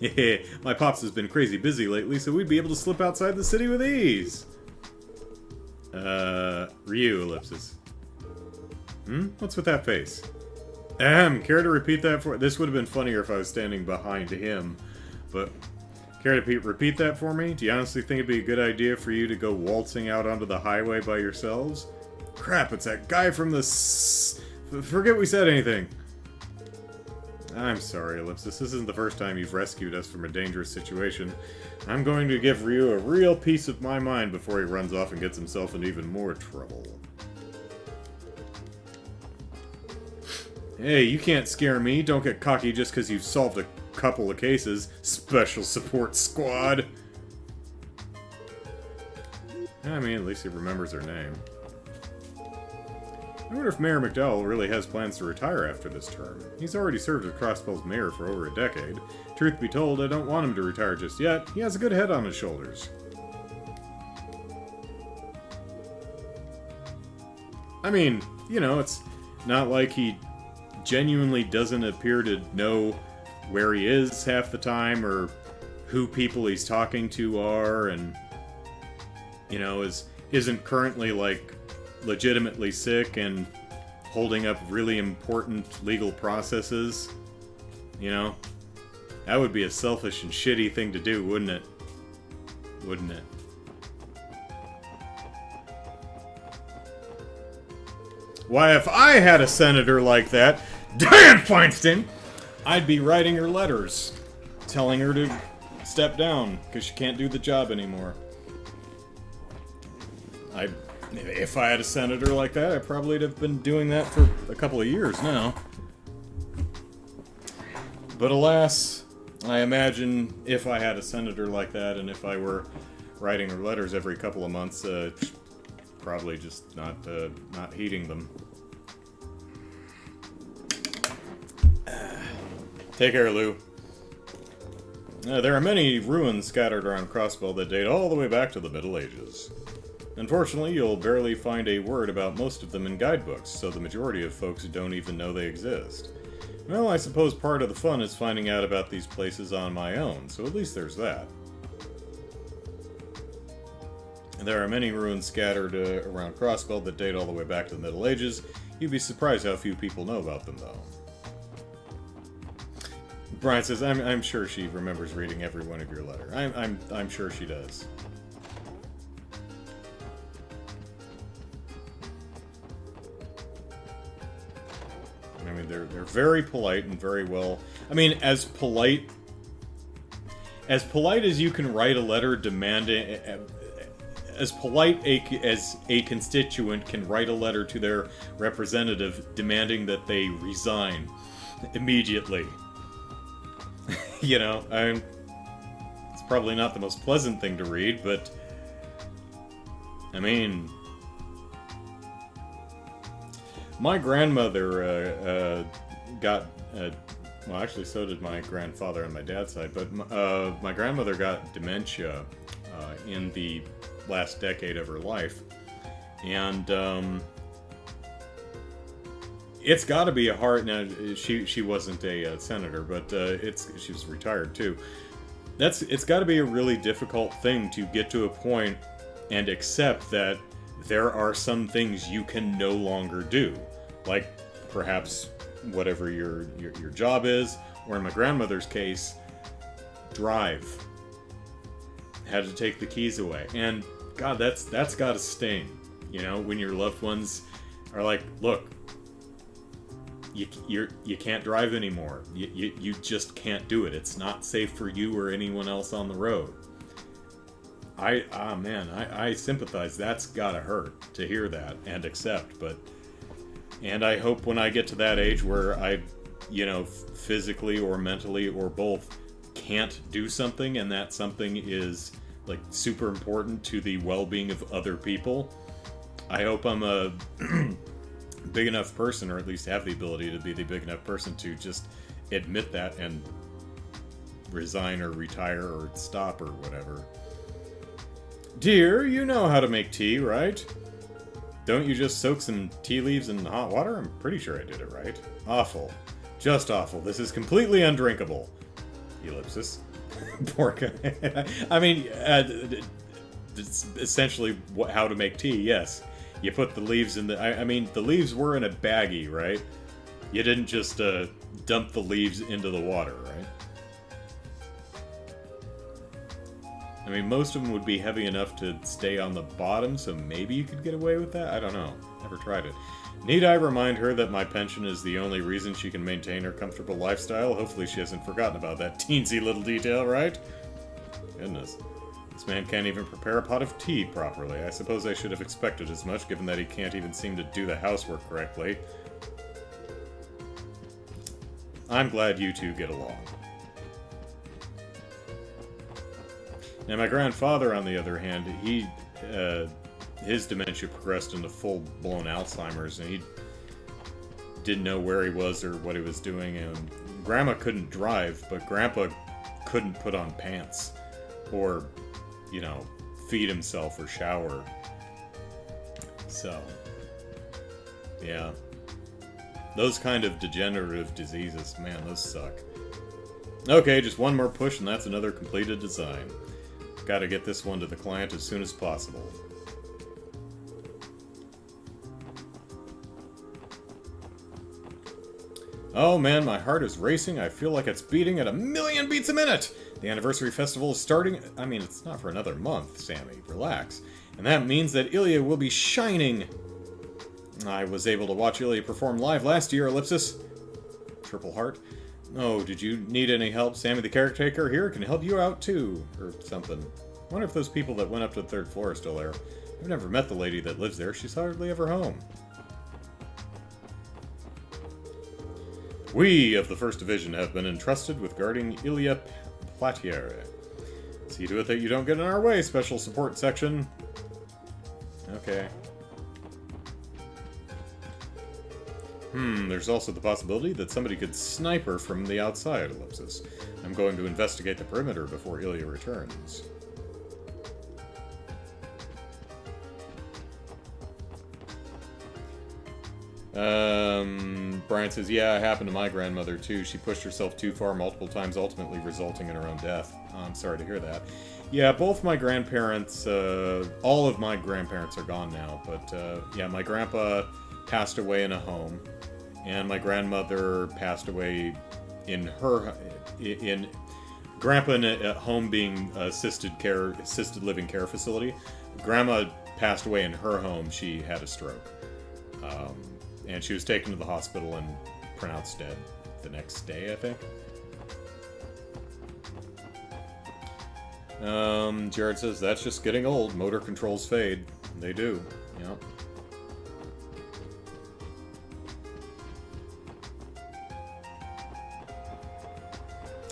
[SPEAKER 1] Yeah, my pops has been crazy busy lately, so we'd be able to slip outside the city with ease. Ryu, Ellipsis. What's with that face? Care to repeat that for... This would have been funnier if I was standing behind him, but... Care to repeat that for me? Do you honestly think it'd be a good idea for you to go waltzing out onto the highway by yourselves? Crap, it's that guy from the forget we said anything. I'm sorry, Ellipsis. This isn't the first time you've rescued us from a dangerous situation. I'm going to give Ryu a real piece of my mind before he runs off and gets himself in even more trouble. Hey, you can't scare me. Don't get cocky just because you've solved a couple of cases. Special Support Squad. I mean, at least he remembers her name. I wonder if Mayor McDowell really has plans to retire after this term. He's already served as Crossbell's mayor for over a decade. Truth be told, I don't want him to retire just yet. He has a good head on his shoulders. I mean, you know, it's not like he genuinely doesn't appear to know where he is half the time, or who people he's talking to are, and, you know, isn't currently, like, legitimately sick and holding up really important legal processes. You know? That would be a selfish and shitty thing to do, wouldn't it? Wouldn't it? Why, if I had a senator like that, Dianne Feinstein, I'd be writing her letters, telling her to step down, because she can't do the job anymore. If I had a senator like that, I probably would have been doing that for a couple of years now. But alas, I imagine if I had a senator like that, and if I were writing her letters every couple of months, probably just not heeding them. Take care, Lou. There are many ruins scattered around Crossbell that date all the way back to the Middle Ages. Unfortunately, you'll barely find a word about most of them in guidebooks, so the majority of folks don't even know they exist. Well, I suppose part of the fun is finding out about these places on my own, so at least there's that. There are many ruins scattered around Crossbell that date all the way back to the Middle Ages. You'd be surprised how few people know about them, though. Brian says, I'm sure she remembers reading every one of your letter. I'm sure she does. I mean, they're very polite and very well... I mean, as polite as you can write a letter demanding... As polite as a constituent can write a letter to their representative demanding that they resign immediately. You know, it's probably not the most pleasant thing to read, but... I mean... My grandmother got... well, actually, so did my grandfather on my dad's side, but my grandmother got dementia in the last decade of her life. And it's got to be a hard... Now, she wasn't a senator, but she was retired, too. It's got to be a really difficult thing to get to a point and accept that there are some things you can no longer do. Like, perhaps whatever your job is, or in my grandmother's case, drive. Had to take the keys away. And, God, that's gotta sting. You know, when your loved ones are like, look, you can't drive anymore. You just can't do it. It's not safe for you or anyone else on the road. I sympathize. That's gotta hurt to hear that and accept, but... And I hope when I get to that age where I, you know, physically or mentally or both can't do something, and that something is, like, super important to the well-being of other people, I hope I'm a big enough person, or at least have the ability to be the big enough person to just admit that and resign or retire or stop or whatever. Dear, you know how to make tea, right? Don't you just soak some tea leaves in hot water? I'm pretty sure I did it right. Awful. Just awful. This is completely undrinkable. Ellipsis. Poor guy. I mean, it's essentially how to make tea, yes. You put the leaves in the... I mean, the leaves were in a baggie, right? You didn't just dump the leaves into the water, right? I mean, most of them would be heavy enough to stay on the bottom, so maybe you could get away with that? I don't know. Never tried it. Need I remind her that my pension is the only reason she can maintain her comfortable lifestyle? Hopefully she hasn't forgotten about that teensy little detail, right? Goodness. This man can't even prepare a pot of tea properly. I suppose I should have expected as much, given that he can't even seem to do the housework correctly. I'm glad you two get along. Now, my grandfather, on the other hand, his dementia progressed into full-blown Alzheimer's, and he didn't know where he was or what he was doing, and Grandma couldn't drive, but Grandpa couldn't put on pants, or, you know, feed himself or shower. So, yeah. Those kind of degenerative diseases, man, those suck. Okay, just one more push, and that's another completed design. Gotta get this one to the client as soon as possible. Oh man, my heart is racing. I feel like it's beating at 1,000,000 beats a minute! The anniversary festival is starting. I mean, it's not for another month, Sammy. Relax. And that means that Ilya will be shining! I was able to watch Ilya perform live last year, Ellipsis. Triple heart. Oh, did you need any help? Sammy the caretaker here can help you out too. Or something. I wonder if those people that went up to the 3rd floor are still there. I've never met the lady that lives there. She's hardly ever home. We of the 1st Division have been entrusted with guarding Ilya Platier. See to it that you don't get in our way, Special Support Section. Okay. There's also the possibility that somebody could snipe her from the outside, Ellipsis. I'm going to investigate the perimeter before Ilya returns. Brian says, yeah, it happened to my grandmother too. She pushed herself too far multiple times, ultimately resulting in her own death. I'm sorry to hear that. Yeah, both my grandparents, all of my grandparents are gone now, but yeah, my grandpa passed away in a home, and my grandmother passed away in her, Grandpa in a home being assisted living care facility. Grandma passed away in her home. She had a stroke. And she was taken to the hospital and pronounced dead the next day, I think. Jared says, that's just getting old. Motor controls fade. They do, yep.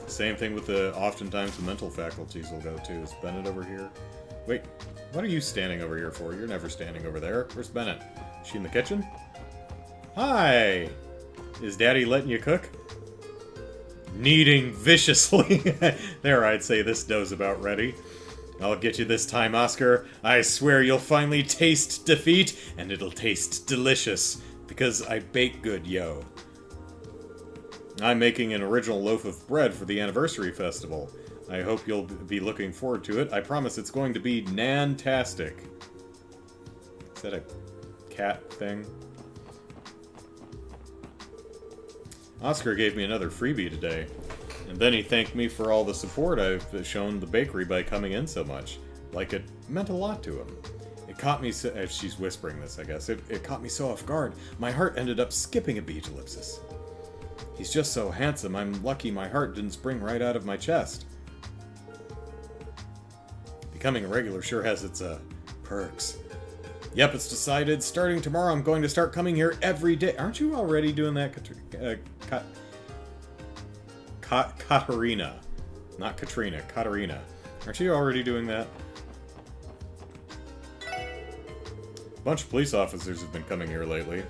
[SPEAKER 1] Same thing with oftentimes the mental faculties will go too. Is Bennett over here? Wait, what are you standing over here for? You're never standing over there. Where's Bennett? Is she in the kitchen? Hi! Is Daddy letting you cook? Kneading viciously. There, I'd say this dough's about ready. I'll get you this time, Oscar. I swear you'll finally taste defeat, and it'll taste delicious. Because I bake good, yo. I'm making an original loaf of bread for the anniversary festival. I hope you'll be looking forward to it. I promise it's going to be nantastic. Is that a cat thing? Oscar gave me another freebie today, and then he thanked me for all the support I've shown the bakery by coming in so much. Like, it meant a lot to him. It caught me so... she's whispering this, I guess. It caught me so off guard. My heart ended up skipping a beat, Ellipsis. He's just so handsome, I'm lucky my heart didn't spring right out of my chest. Becoming a regular sure has its, perks. Yep, it's decided. Starting tomorrow, I'm going to start coming here every day. Aren't you already doing that, Katarina? Not Katrina, Katarina. Aren't you already doing that? A bunch of police officers have been coming here lately.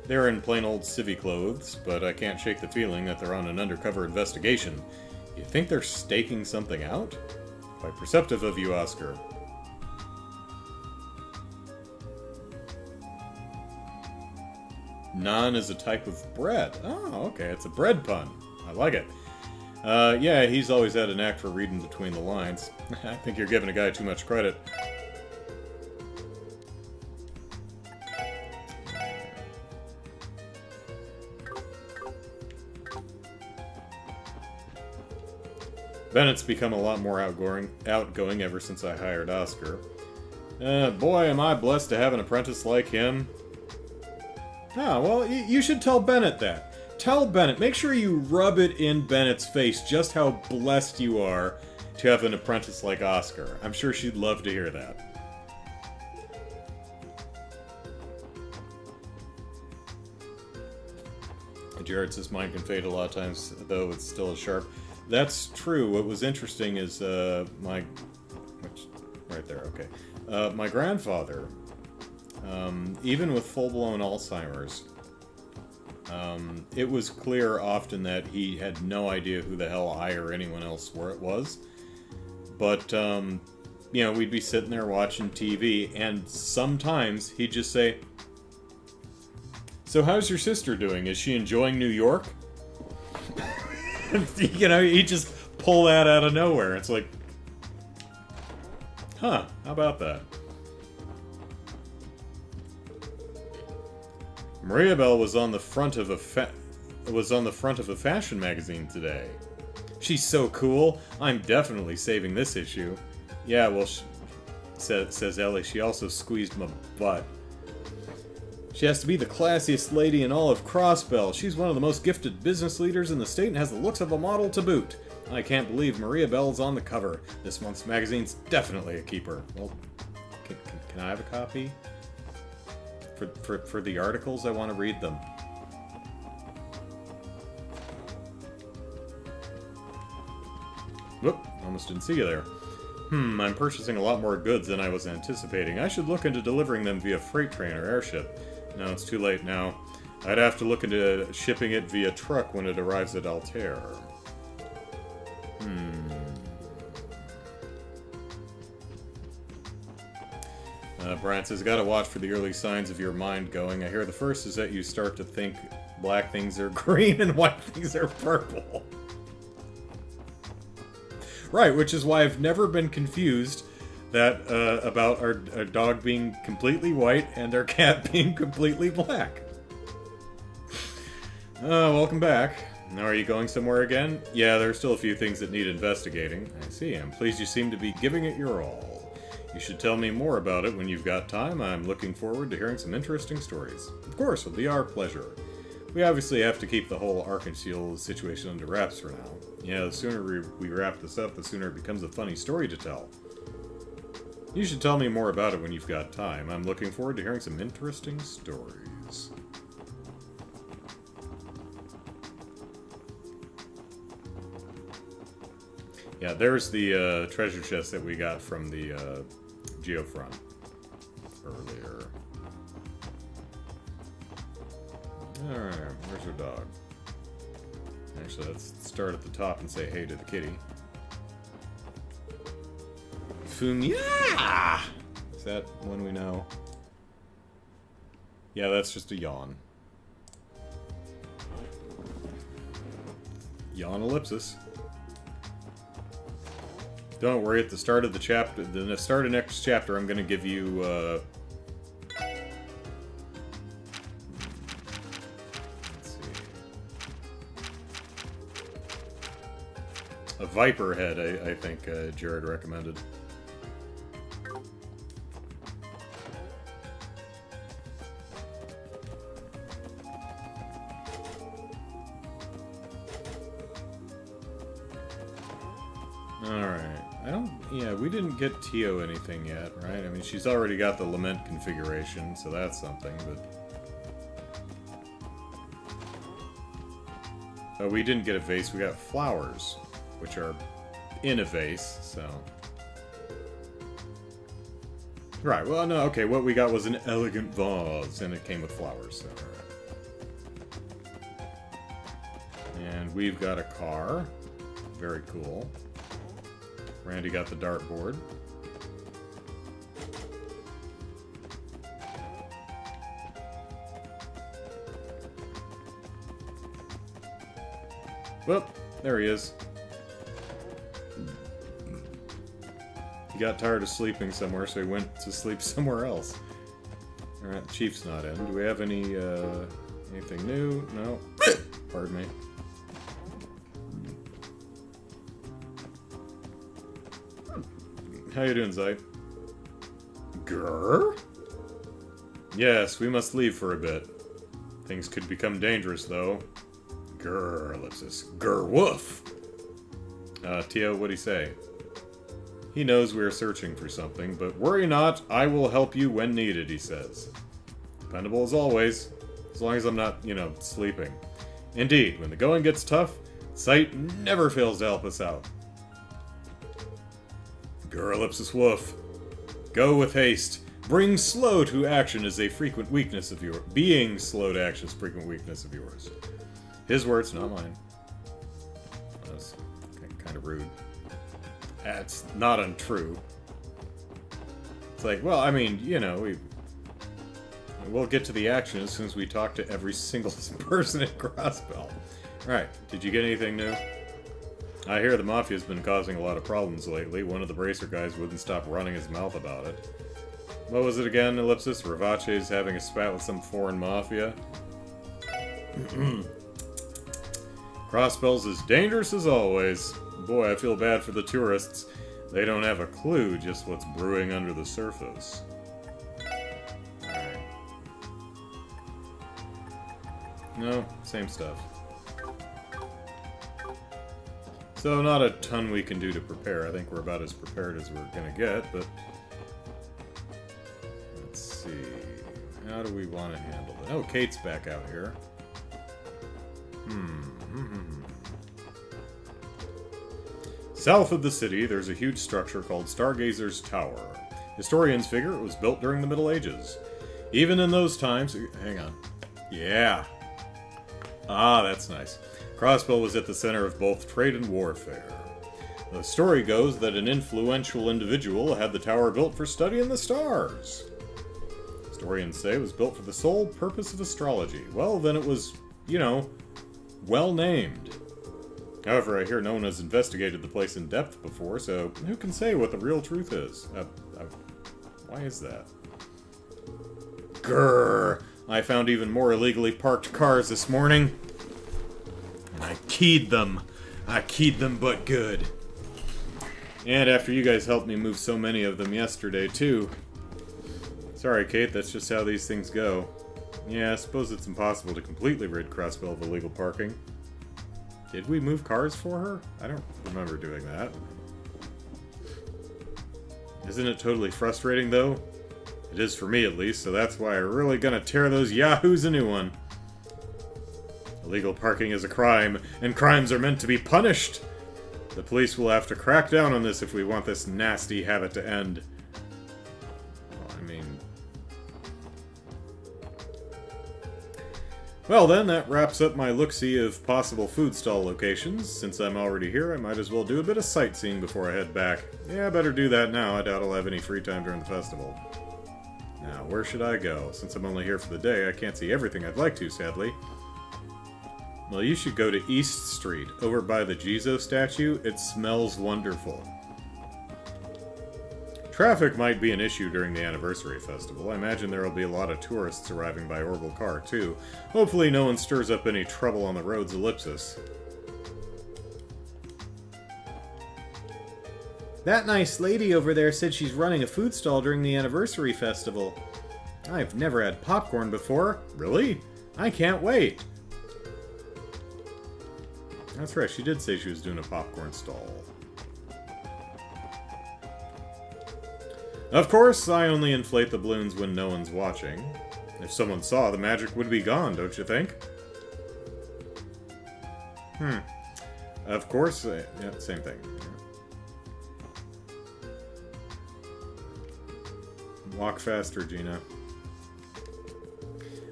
[SPEAKER 1] They're in plain old civvy clothes, but I can't shake the feeling that they're on an undercover investigation. You think they're staking something out? Quite perceptive of you, Oscar. Naan is a type of bread. Oh, okay, it's a bread pun. I like it. Yeah, he's always had a knack for reading between the lines. I think you're giving a guy too much credit. Bennett's become a lot more outgoing ever since I hired Oscar. Boy, am I blessed to have an apprentice like him. Ah, well, you should tell Bennett that. Tell Bennett, make sure you rub it in Bennett's face just how blessed you are to have an apprentice like Oscar. I'm sure she'd love to hear that. Jared says mine can fade a lot of times, though it's still as sharp. That's true. What was interesting is right there, okay. My grandfather, even with full-blown Alzheimer's, it was clear often that he had no idea who the hell I or anyone else was. But, you know, we'd be sitting there watching TV, and sometimes he'd just say, "So how's your sister doing? Is she enjoying New York?" You know, he just pull that out of nowhere. It's like, huh, how about that? Maria Bell was on the front of a fashion magazine today. She's so cool. I'm definitely saving this issue. Yeah, well, says Ellie, she also squeezed my butt. She has to be the classiest lady in all of Crossbell. She's one of the most gifted business leaders in the state and has the looks of a model to boot. I can't believe Maria Bell's on the cover. This month's magazine's definitely a keeper. Well, can I have a copy? For the articles, I want to read them. Whoop, almost didn't see you there. I'm purchasing a lot more goods than I was anticipating. I should look into delivering them via freight train or airship. No, it's too late now. I'd have to look into shipping it via truck when it arrives at Altair. Brian says, gotta watch for the early signs of your mind going. I hear the first is that you start to think black things are green and white things are purple. Right, which is why I've never been confused that about our dog being completely white and our cat being completely black. Welcome back. Now, are you going somewhere again? Yeah, there are still a few things that need investigating. I see. I'm pleased you seem to be giving it your all. You should tell me more about it when you've got time. I'm looking forward to hearing some interesting stories. Of course, it'll be our pleasure. We obviously have to keep the whole Arkansas situation under wraps for now. Yeah, the sooner we wrap this up, the sooner it becomes a funny story to tell. You should tell me more about it when you've got time. I'm looking forward to hearing some interesting stories. Yeah, there's the treasure chest that we got from the Geofront earlier. Alright, where's our dog? Actually, let's start at the top and say hey to the kitty. Fumia! Is that one we know? Yeah, that's just a yawn. Yawn ellipsis. Don't worry, at the start of the chapter, the start of next chapter, I'm gonna give you, let's see. A Viper head, I think Jared recommended. Yeah, we didn't get Tio anything yet, right? I mean, she's already got the Lament configuration, so that's something, but... we didn't get a vase, we got flowers, which are in a vase, so... Right, well, no, okay, what we got was an elegant vase, and it came with flowers, so... And we've got a car. Very cool. Randy got the dartboard. Whoop, there he is. He got tired of sleeping somewhere, so he went to sleep somewhere else. Alright, the Chief's not in. Do we have any, anything new? No. Pardon me. How you doing, Zeit? Grr? Yes, we must leave for a bit. Things could become dangerous, though. Grr, ellipsis. Grr, woof! Tio, what'd he say? He knows we are searching for something, but worry not, I will help you when needed, he says. Dependable as always, as long as I'm not, sleeping. Indeed, when the going gets tough, Sight never fails to help us out. Grr, ellipsis, woof. Go with haste. Bring slow to action is a frequent weakness of yours. Being slow to action is a frequent weakness of yours. His words, not mine. That's kind of rude. That's not untrue. It's like, well, I mean, we'll get to the action as soon as we talk to every single person in Crossbell. Alright, did you get anything new? I hear the Mafia's been causing a lot of problems lately. One of the Bracer guys wouldn't stop running his mouth about it. What was it again, ellipsis? Ravache's having a spat with some foreign Mafia? Crossbell's as dangerous as always. Boy, I feel bad for the tourists. They don't have a clue just what's brewing under the surface. Alright. No, same stuff. So not a ton we can do to prepare. I think we're about as prepared as we're gonna get, but... Let's see... How do we want to handle it? Oh, Kate's back out here. South of the city, there's a huge structure called Stargazer's Tower. Historians figure it was built during the Middle Ages. Even in those times... Hang on. Yeah. Ah, that's nice. Crossbell was at the center of both trade and warfare. The story goes that an influential individual had the tower built for studying the stars. Historians say it was built for the sole purpose of astrology. Well, then it was, well named. However, I hear no one has investigated the place in depth before, so who can say what the real truth is? Why is that? Grrr! I found even more illegally parked cars this morning. And I keyed them. I keyed them but good. And after you guys helped me move so many of them yesterday, too. Sorry, Kate, that's just how these things go. Yeah, I suppose it's impossible to completely rid Crossbell of illegal parking. Did we move cars for her? I don't remember doing that. Isn't it totally frustrating, though? It is for me, at least, so that's why I'm really gonna tear those yahoos a new one. Illegal parking is a crime, and crimes are meant to be punished! The police will have to crack down on this if we want this nasty habit to end. Well, I mean... Well then, that wraps up my look-see of possible food stall locations. Since I'm already here, I might as well do a bit of sightseeing before I head back. Yeah, I better do that now. I doubt I'll have any free time during the festival. Now, where should I go? Since I'm only here for the day, I can't see everything I'd like to, sadly. Well, you should go to East Street, over by the Jizo statue. It smells wonderful. Traffic might be an issue during the anniversary festival. I imagine there will be a lot of tourists arriving by orbital car, too. Hopefully no one stirs up any trouble on the road's ellipsis. That nice lady over there said she's running a food stall during the anniversary festival. I've never had popcorn before. Really? I can't wait. That's right, she did say she was doing a popcorn stall. Of course, I only inflate the balloons when no one's watching. If someone saw, the magic would be gone, don't you think? Of course, yeah, same thing. Walk faster, Gina.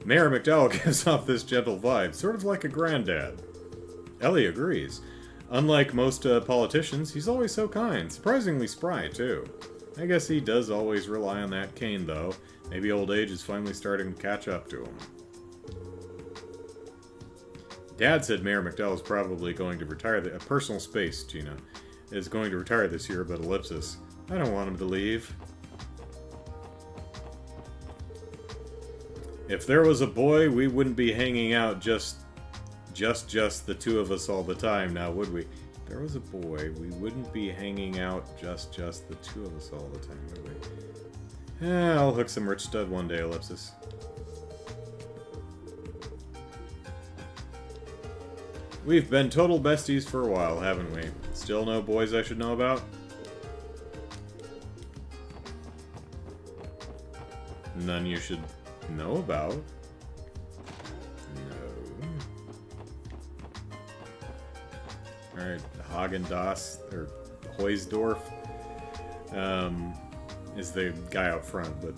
[SPEAKER 1] Mayor McDowell gives off this gentle vibe, sort of like a granddad. Ellie agrees. Unlike most politicians, he's always so kind. Surprisingly spry, too. I guess he does always rely on that cane, though. Maybe old age is finally starting to catch up to him. Dad said Mayor McDowell is probably going to retire. Personal space, Gina, is going to retire this year, but ellipsis. I don't want him to leave. If there was a boy, we wouldn't be hanging out just the two of us all the time now, would we? there was a boy, we wouldn't be hanging out just the two of us all the time, would we? I'll hook some rich stud one day, Ellipsis. We've been total besties for a while, haven't we? Still no boys I should know about? None you should know about? No. Alright, Hagen-Dazs, or Heusdorf, is the guy out front, but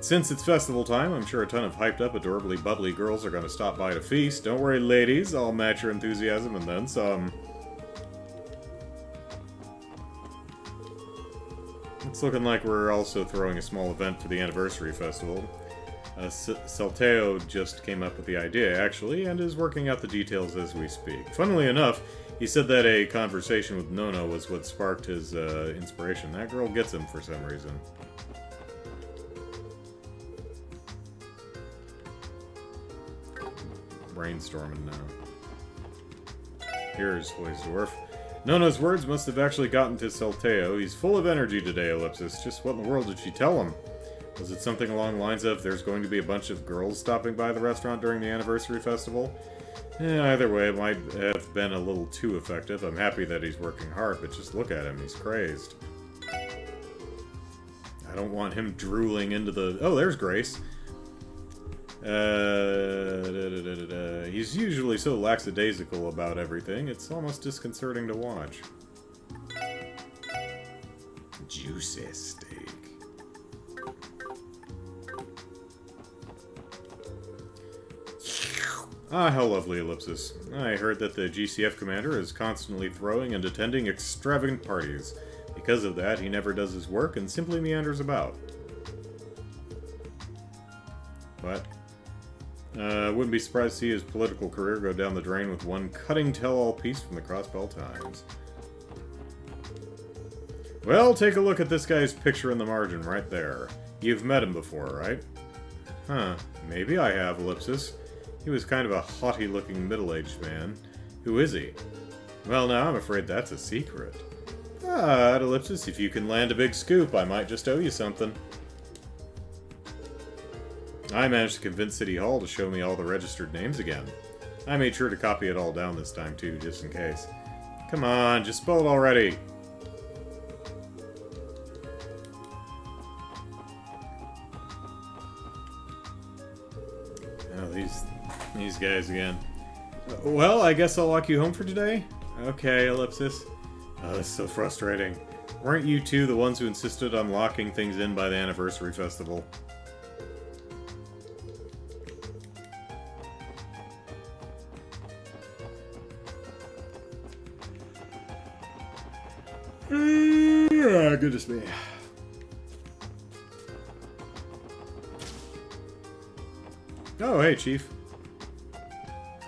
[SPEAKER 1] since it's festival time, I'm sure a ton of hyped up, adorably bubbly girls are going to stop by to feast. Don't worry, ladies, I'll match your enthusiasm and then some. It's looking like we're also throwing a small event for the anniversary festival. Salteo just came up with the idea, actually, and is working out the details as we speak. Funnily enough, he said that a conversation with Nono was what sparked his inspiration. That girl gets him for some reason. Brainstorming now. Here's Heusdorf. Nono's words must have actually gotten to Salteo. He's full of energy today, Ellipsis. Just what in the world did she tell him? Was it something along the lines of, there's going to be a bunch of girls stopping by the restaurant during the anniversary festival? Either way, it might have been a little too effective. I'm happy that he's working hard, but just look at him. He's crazed. I don't want him drooling into the... Oh, there's Grace. He's usually so lackadaisical about everything, it's almost disconcerting to watch. Juicy steak. Ah, how lovely, Ellipsis. I heard that the GCF commander is constantly throwing and attending extravagant parties. Because of that, he never does his work and simply meanders about. What? Wouldn't be surprised to see his political career go down the drain with one cutting tell-all piece from the Crossbell Times. Well, take a look at this guy's picture in the margin right there. You've met him before, right? Huh, maybe I have, Ellipsis. He was kind of a haughty-looking middle-aged man. Who is he? Well, now, I'm afraid that's a secret. Ah, Ellipsis, if you can land a big scoop, I might just owe you something. I managed to convince City Hall to show me all the registered names again. I made sure to copy it all down this time, too, just in case. Come on, just spell it already! Oh, these guys again. Well, I guess I'll lock you home for today? Okay, Ellipsis. Oh, that's so frustrating. Weren't you two the ones who insisted on locking things in by the anniversary festival? Goodness me. Oh, hey, Chief.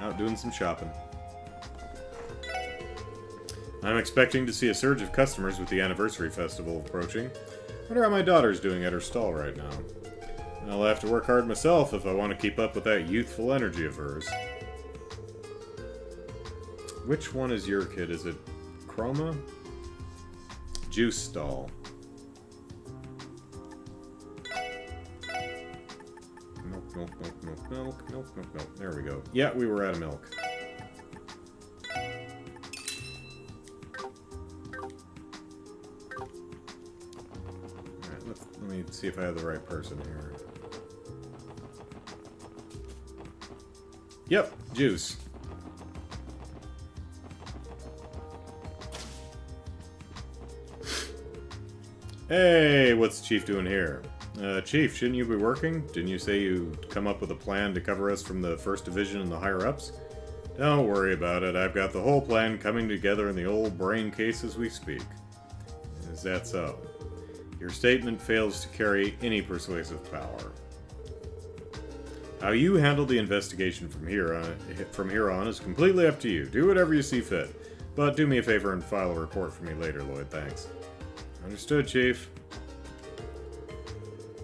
[SPEAKER 1] Out doing some shopping. I'm expecting to see a surge of customers with the anniversary festival approaching. Wonder how my daughter's doing at her stall right now. I'll have to work hard myself if I want to keep up with that youthful energy of hers. Which one is your kid? Is it Chroma? Juice stall. Milk. There we go. Yeah, we were out of milk. Alright, let me see if I have the right person here. Yep, juice. Hey, what's the Chief doing here? Chief, shouldn't you be working? Didn't you say you'd come up with a plan to cover us from the 1st Division and the higher-ups? Don't worry about it. I've got the whole plan coming together in the old brain case as we speak. Is that so? Your statement fails to carry any persuasive power. How you handle the investigation from here on is completely up to you. Do whatever you see fit. But do me a favor and file a report for me later, Lloyd. Thanks. Understood, Chief.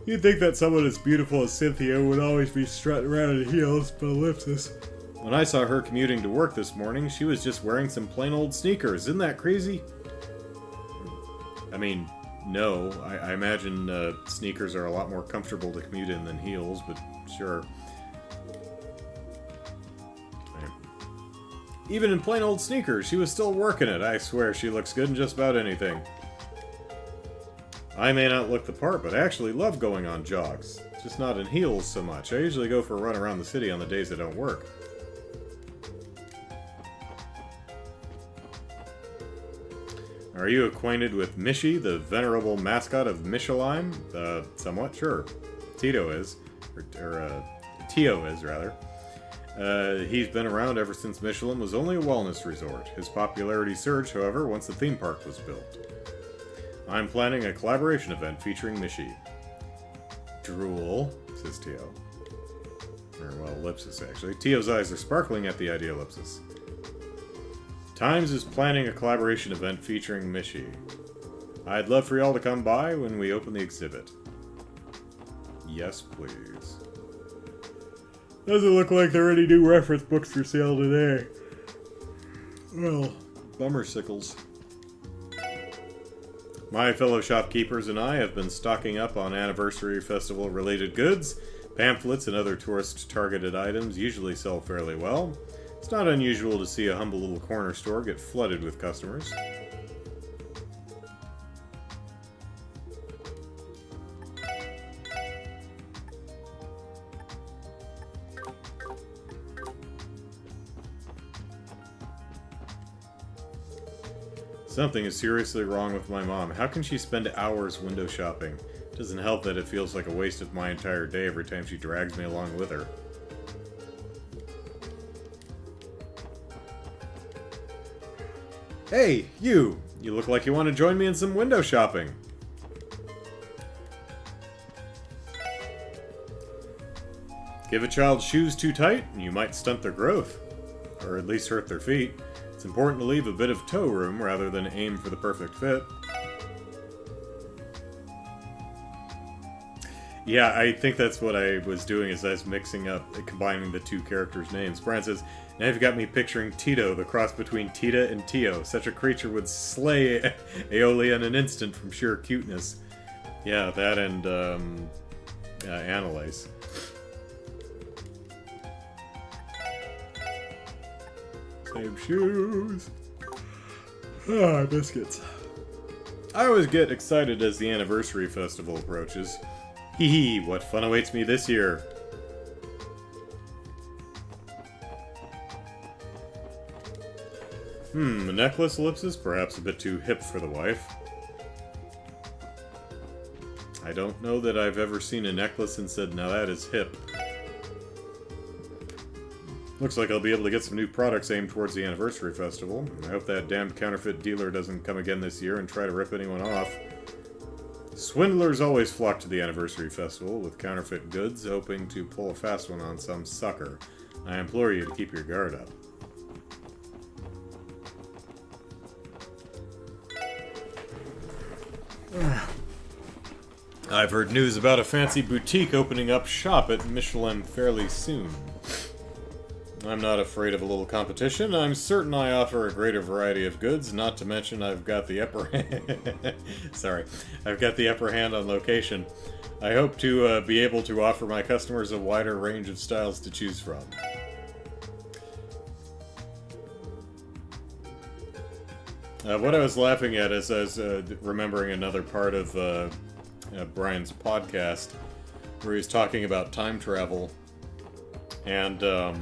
[SPEAKER 1] You'd think that someone as beautiful as Cynthia would always be strutting around in heels, but Ellipsis. When I saw her commuting to work this morning, she was just wearing some plain old sneakers. Isn't that crazy? I mean, no. I imagine sneakers are a lot more comfortable to commute in than heels, but sure. Even in plain old sneakers, she was still working it. I swear she looks good in just about anything. I may not look the part, but I actually love going on jogs. Just not in heels so much. I usually go for a run around the city on the days I don't work. Are you acquainted with Mishi, the venerable mascot of Michelin? Somewhat, sure. Tito is. Tio is, rather. He's been around ever since Michelin was only a wellness resort. His popularity surged, however, once the theme park was built. I'm planning a collaboration event featuring Mishi. Drool, says Tio. Or, well, ellipsis, actually. Tio's eyes are sparkling at the idea ellipsis. Times is planning a collaboration event featuring Mishi. I'd love for y'all to come by when we open the exhibit. Yes, please. Doesn't look like there are any new reference books for sale today. Well, bummer sickles. My fellow shopkeepers and I have been stocking up on anniversary festival related goods. Pamphlets and other tourist targeted items usually sell fairly well. It's not unusual to see a humble little corner store get flooded with customers. Something is seriously wrong with my mom. How can she spend hours window shopping? It doesn't help that it feels like a waste of my entire day every time she drags me along with her. Hey, you! You look like you want to join me in some window shopping. Give a child shoes too tight, and you might stunt their growth. Or at least hurt their feet. It's important to leave a bit of toe room rather than aim for the perfect fit. Yeah, I think that's what I was doing, is I was mixing up, combining the two characters' names. Brian says, now you've got me picturing Tito, the cross between Tita and Tio. Such a creature would slay Aeolia in an instant from sheer cuteness. Yeah, that and, Annalise. Same shoes. Ah, biscuits. I always get excited as the anniversary festival approaches. Hee hee, what fun awaits me this year. A necklace ellipsis? Perhaps a bit too hip for the wife. I don't know that I've ever seen a necklace and said, now that is hip. Looks like I'll be able to get some new products aimed towards the anniversary festival. I hope that damned counterfeit dealer doesn't come again this year and try to rip anyone off. Swindlers always flock to the anniversary festival with counterfeit goods, hoping to pull a fast one on some sucker. I implore you to keep your guard up. I've heard news about a fancy boutique opening up shop at Michelin fairly soon. I'm not afraid of a little competition. I'm certain I offer a greater variety of goods, not to mention I've got the upper hand. Sorry. I've got the upper hand on location. I hope to be able to offer my customers a wider range of styles to choose from. What I was laughing at is I was remembering another part of Brian's podcast where he's talking about time travel, and the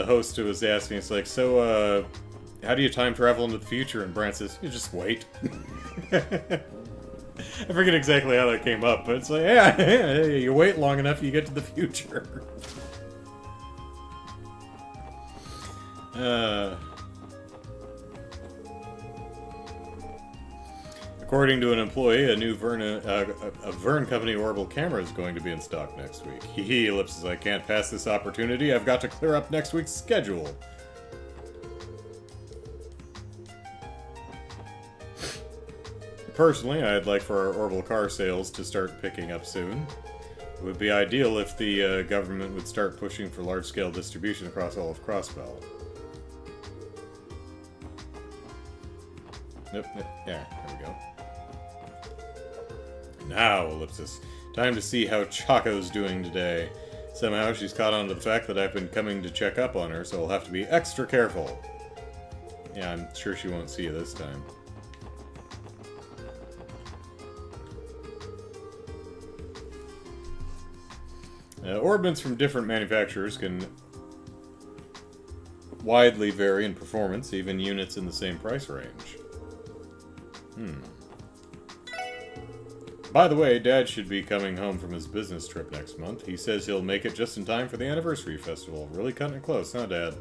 [SPEAKER 1] host was asking, it's like, so, how do you time travel into the future? And Brian says, you just wait. I forget exactly how that came up, but it's like, yeah, you wait long enough, you get to the future. According to an employee, a new Vern Company orbital camera is going to be in stock next week. Hee ellipses, I can't pass this opportunity. I've got to clear up next week's schedule. Personally, I'd like for our orbital car sales to start picking up soon. It would be ideal if the government would start pushing for large-scale distribution across all of Crossbell. Nope, yeah, there we go. Now, Ellipsis. Time to see how Chaco's doing today. Somehow she's caught on to the fact that I've been coming to check up on her, so I'll have to be extra careful. Yeah, I'm sure she won't see you this time. Orbits from different manufacturers can widely vary in performance, even units in the same price range. By the way, Dad should be coming home from his business trip next month. He says he'll make it just in time for the anniversary festival. Really cutting it close, huh, Dad?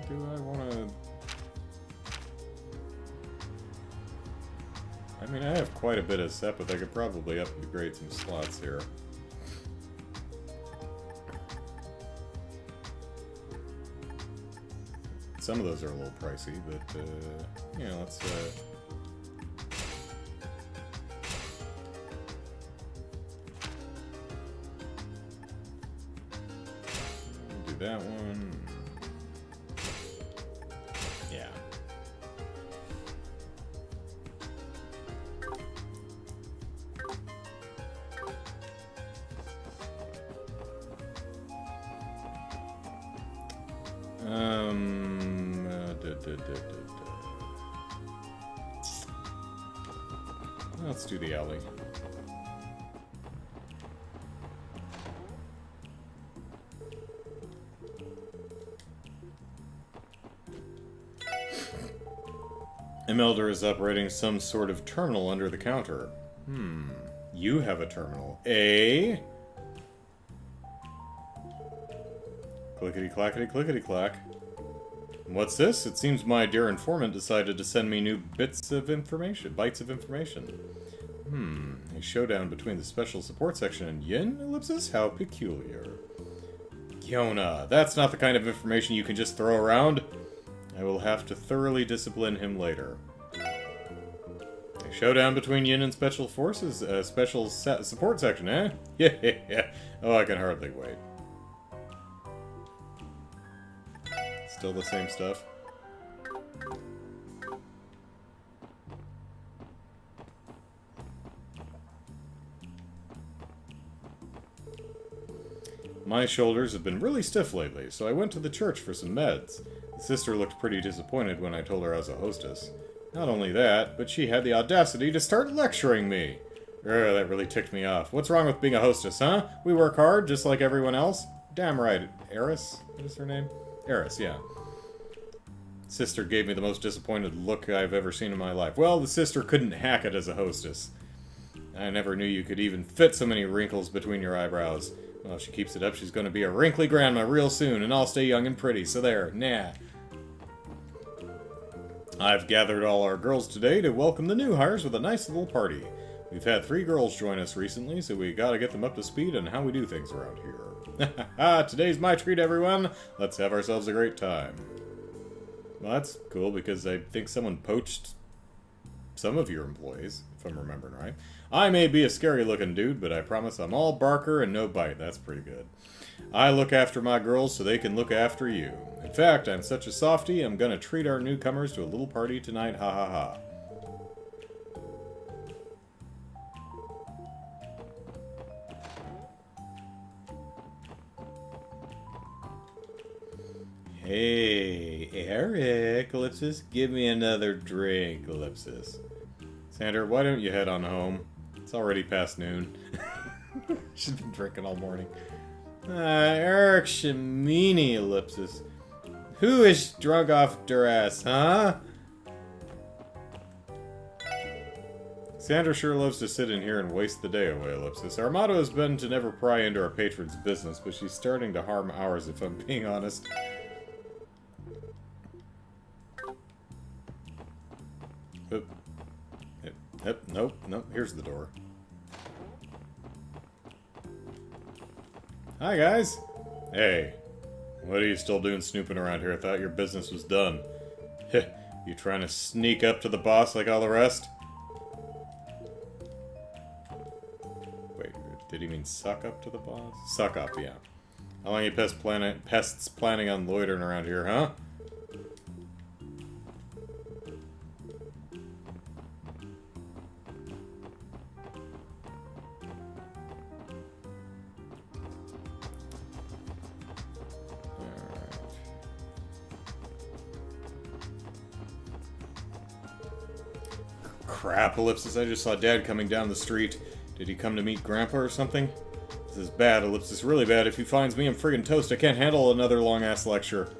[SPEAKER 1] Do I want to... I mean, I have quite a bit of set, but I could probably upgrade some slots here. Some of those are a little pricey, but, yeah, let's, do that one. Yeah. Let's do the alley. Imelda is operating some sort of terminal under the counter. You have a terminal. Eh? Clickety-clackety, clickety-clack. What's this? It seems my dear informant decided to send me new bites of information. A showdown between the special support section and Yin? Ellipsis? How peculiar. Giona, that's not the kind of information you can just throw around. I will have to thoroughly discipline him later. A showdown between Yin and Special Forces? Special support section, eh? Yeah. Oh, I can hardly wait. Still the same stuff. My shoulders have been really stiff lately, so I went to the church for some meds. The sister looked pretty disappointed when I told her I was a hostess. Not only that, but she had the audacity to start lecturing me. That really ticked me off. What's wrong with being a hostess, huh? We work hard, just like everyone else. Damn right. Eris? What is her name? Eris, yeah. Sister gave me the most disappointed look I've ever seen in my life. Well, the sister couldn't hack it as a hostess. I never knew you could even fit so many wrinkles between your eyebrows. Well, if she keeps it up, she's going to be a wrinkly grandma real soon, and I'll stay young and pretty, so there, nah. I've gathered all our girls today to welcome the new hires with a nice little party. We've had 3 girls join us recently, so we gotta get them up to speed on how we do things around here. Today's my treat, everyone. Let's have ourselves a great time. Well, that's cool, because I think someone poached some of your employees, if I'm remembering right. I may be a scary-looking dude, but I promise I'm all barker and no bite. That's pretty good. I look after my girls so they can look after you. In fact, I'm such a softie, I'm gonna treat our newcomers to a little party tonight, ha ha ha. Hey, Eric, Ellipsis, give me another drink, Ellipsis. Sander, why don't you head on home? It's already past noon. She's been drinking all morning. Eric Shimini, Ellipsis. Who is drunk off duress, huh? Sandra sure loves to sit in here and waste the day away, Ellipsis. Our motto has been to never pry into our patron's business, but she's starting to harm ours, if I'm being honest. Nope, here's the door. Hi, guys! Hey, what are you still doing snooping around here? I thought your business was done. You trying to sneak up to the boss like all the rest? Wait, did he mean suck up to the boss? Suck up, yeah. How long you pests planning on loitering around here, huh? Crap, Ellipsis, I just saw Dad coming down the street. Did he come to meet Grandpa or something? This is bad, Ellipsis, really bad. If he finds me, I'm friggin' toast. I can't handle another long-ass lecture.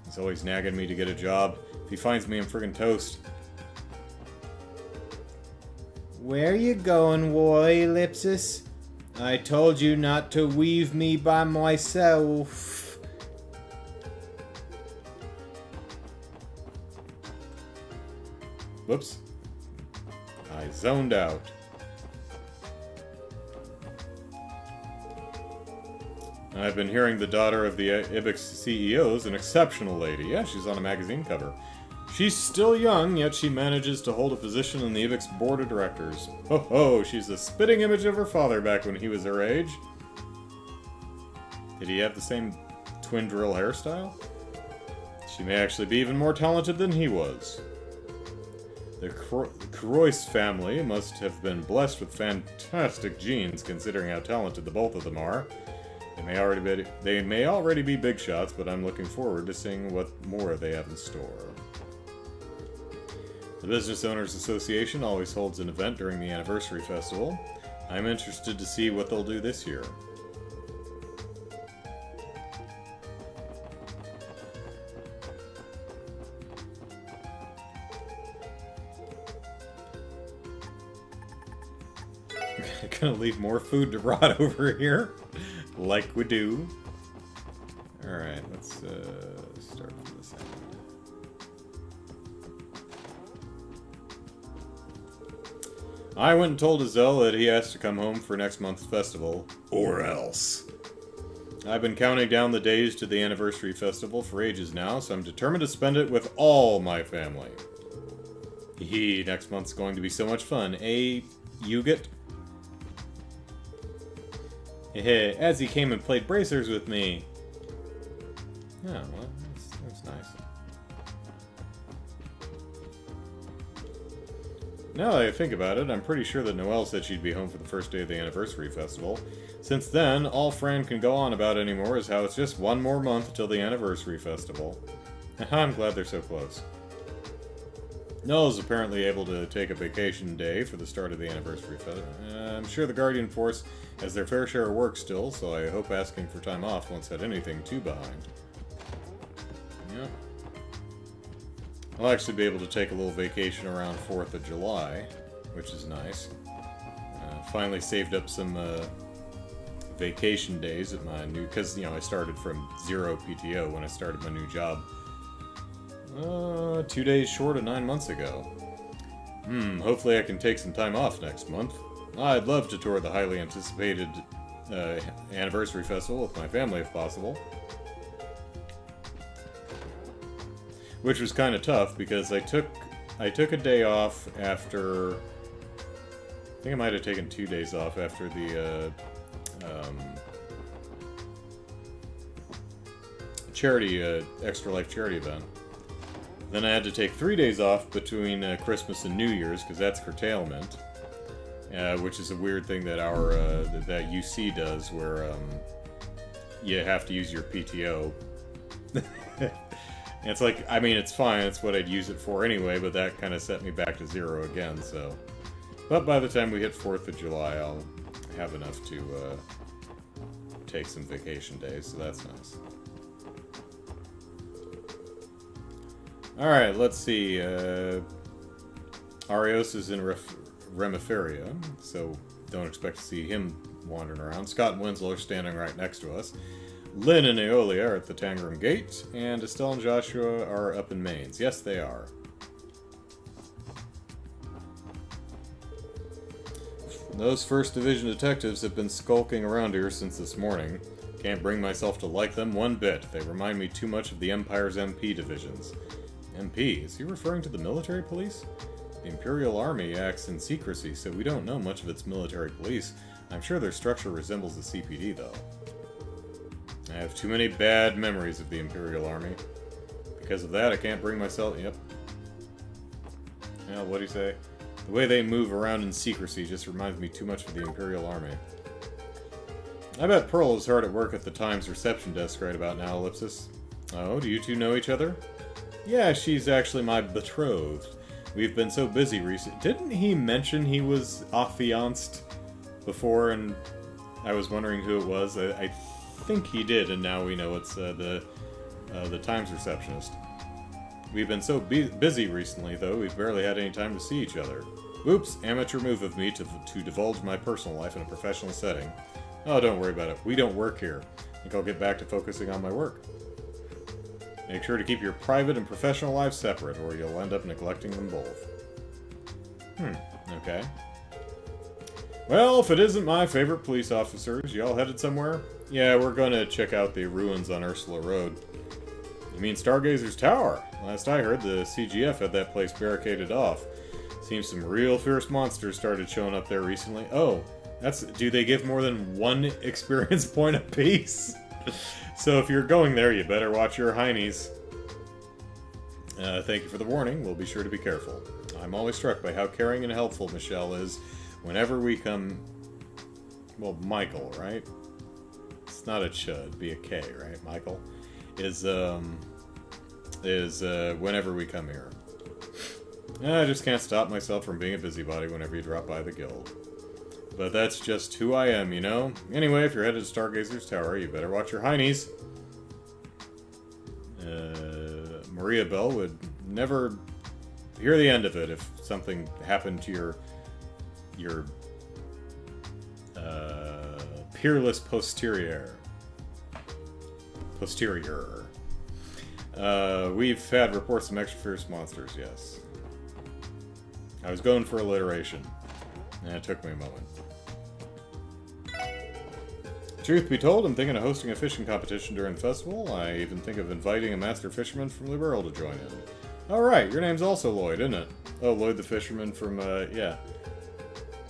[SPEAKER 1] He's always nagging me to get a job. If he finds me, I'm friggin' toast. Where you going, boy, Ellipsis? I told you not to weave me by myself. Whoops. I zoned out. I've been hearing the daughter of the Ibix CEO is an exceptional lady. Yeah, she's on a magazine cover. She's still young, yet she manages to hold a position on the Ibix board of directors. Ho ho, she's a spitting image of her father back when he was her age. Did he have the same twin drill hairstyle? She may actually be even more talented than he was. The Croix family must have been blessed with fantastic genes, considering how talented the both of them are. They may already be big shots, but I'm looking forward to seeing what more they have in store. The Business Owners Association always holds an event during the anniversary festival. I'm interested to see what they'll do this year. Gonna leave more food to rot over here, like we do. Alright, let's start from this end. I went and told Azel that he has to come home for next month's festival, or else. I've been counting down the days to the anniversary festival for ages now, so I'm determined to spend it with all my family. Next month's going to be so much fun, eh, Yuget? As he came and played bracers with me. Oh, well, that's nice. Now that I think about it, I'm pretty sure that Noelle said she'd be home for the first day of the anniversary festival. Since then, all Fran can go on about anymore is how it's just one more month till the anniversary festival. I'm glad they're so close. Noelle's apparently able to take a vacation day for the start of the anniversary festival. I'm sure the Guardian Force has their fair share of work still, so I hope asking for time off won't set anything too behind. Yeah. I'll actually be able to take a little vacation around 4th of July, which is nice. Finally saved up some vacation days at my new... Because, you know, I started from 0 PTO when I started my new job. 2 days short of 9 months ago. Hopefully I can take some time off next month. I'd love to tour the highly anticipated anniversary festival with my family if possible. Which was kind of tough because I took a day off after... I think I might have taken 2 days off after the charity, Extra Life charity event. Then I had to take 3 days off between Christmas and New Year's, because that's curtailment. Which is a weird thing that our that UC does, where you have to use your PTO. And it's like, I mean, it's fine, it's what I'd use it for anyway, but that kind of set me back to 0 again, so... But by the time we hit 4th of July, I'll have enough to take some vacation days, so that's nice. Alright, let's see. Arios is in Remiferia, so don't expect to see him wandering around. Scott and Winslow are standing right next to us. Lynn and Aeolia are at the Tangram Gate, and Estelle and Joshua are up in Mainz. Yes, they are. Those 1st Division detectives have been skulking around here since this morning. Can't bring myself to like them one bit. They remind me too much of the Empire's MP divisions. MP? Is he referring to the military police? The Imperial Army acts in secrecy, so we don't know much of its military police. I'm sure their structure resembles the CPD, though. I have too many bad memories of the Imperial Army. Because of that, I can't bring myself... Yep. Yeah, what'd he say? The way they move around in secrecy just reminds me too much of the Imperial Army. I bet Pearl is hard at work at the Times reception desk right about now, Ellipsis. Oh, do you two know each other? Yeah, she's actually my betrothed. We've been so busy recently. Didn't he mention he was affianced before, and I was wondering who it was? I think he did, and now we know it's the Times receptionist. We've been so busy recently, though, we've barely had any time to see each other. Oops, amateur move of me to divulge my personal life in a professional setting. Oh, don't worry about it. We don't work here. I think I'll get back to focusing on my work. Make sure to keep your private and professional lives separate, or you'll end up neglecting them both. Okay. Well, if it isn't my favorite police officers, y'all headed somewhere? Yeah, we're gonna check out the ruins on Ursula Road. You mean Stargazer's Tower? Last I heard, the CGF had that place barricaded off. Seems some real fierce monsters started showing up there recently. Oh, do they give more than one experience point apiece? So if you're going there, you better watch your heinies. Thank you for the warning. We'll be sure to be careful. I'm always struck by how caring and helpful Michelle is whenever we come... Well, Michael, right? It's not a ch, it'd be a K, right? Michael is whenever we come here. I just can't stop myself from being a busybody whenever you drop by the guild. But that's just who I am, you know? Anyway, if you're headed to Stargazer's Tower, you better watch your heinies. Maria Bell would never hear the end of it if something happened to your peerless posterior. We've had reports of some extra fierce monsters, yes. I was going for alliteration, and it took me a moment. Truth be told, I'm thinking of hosting a fishing competition during the festival. I even think of inviting a master fisherman from Liberal to join in. Alright, your name's also Lloyd, isn't it? Oh, Lloyd the fisherman from, yeah.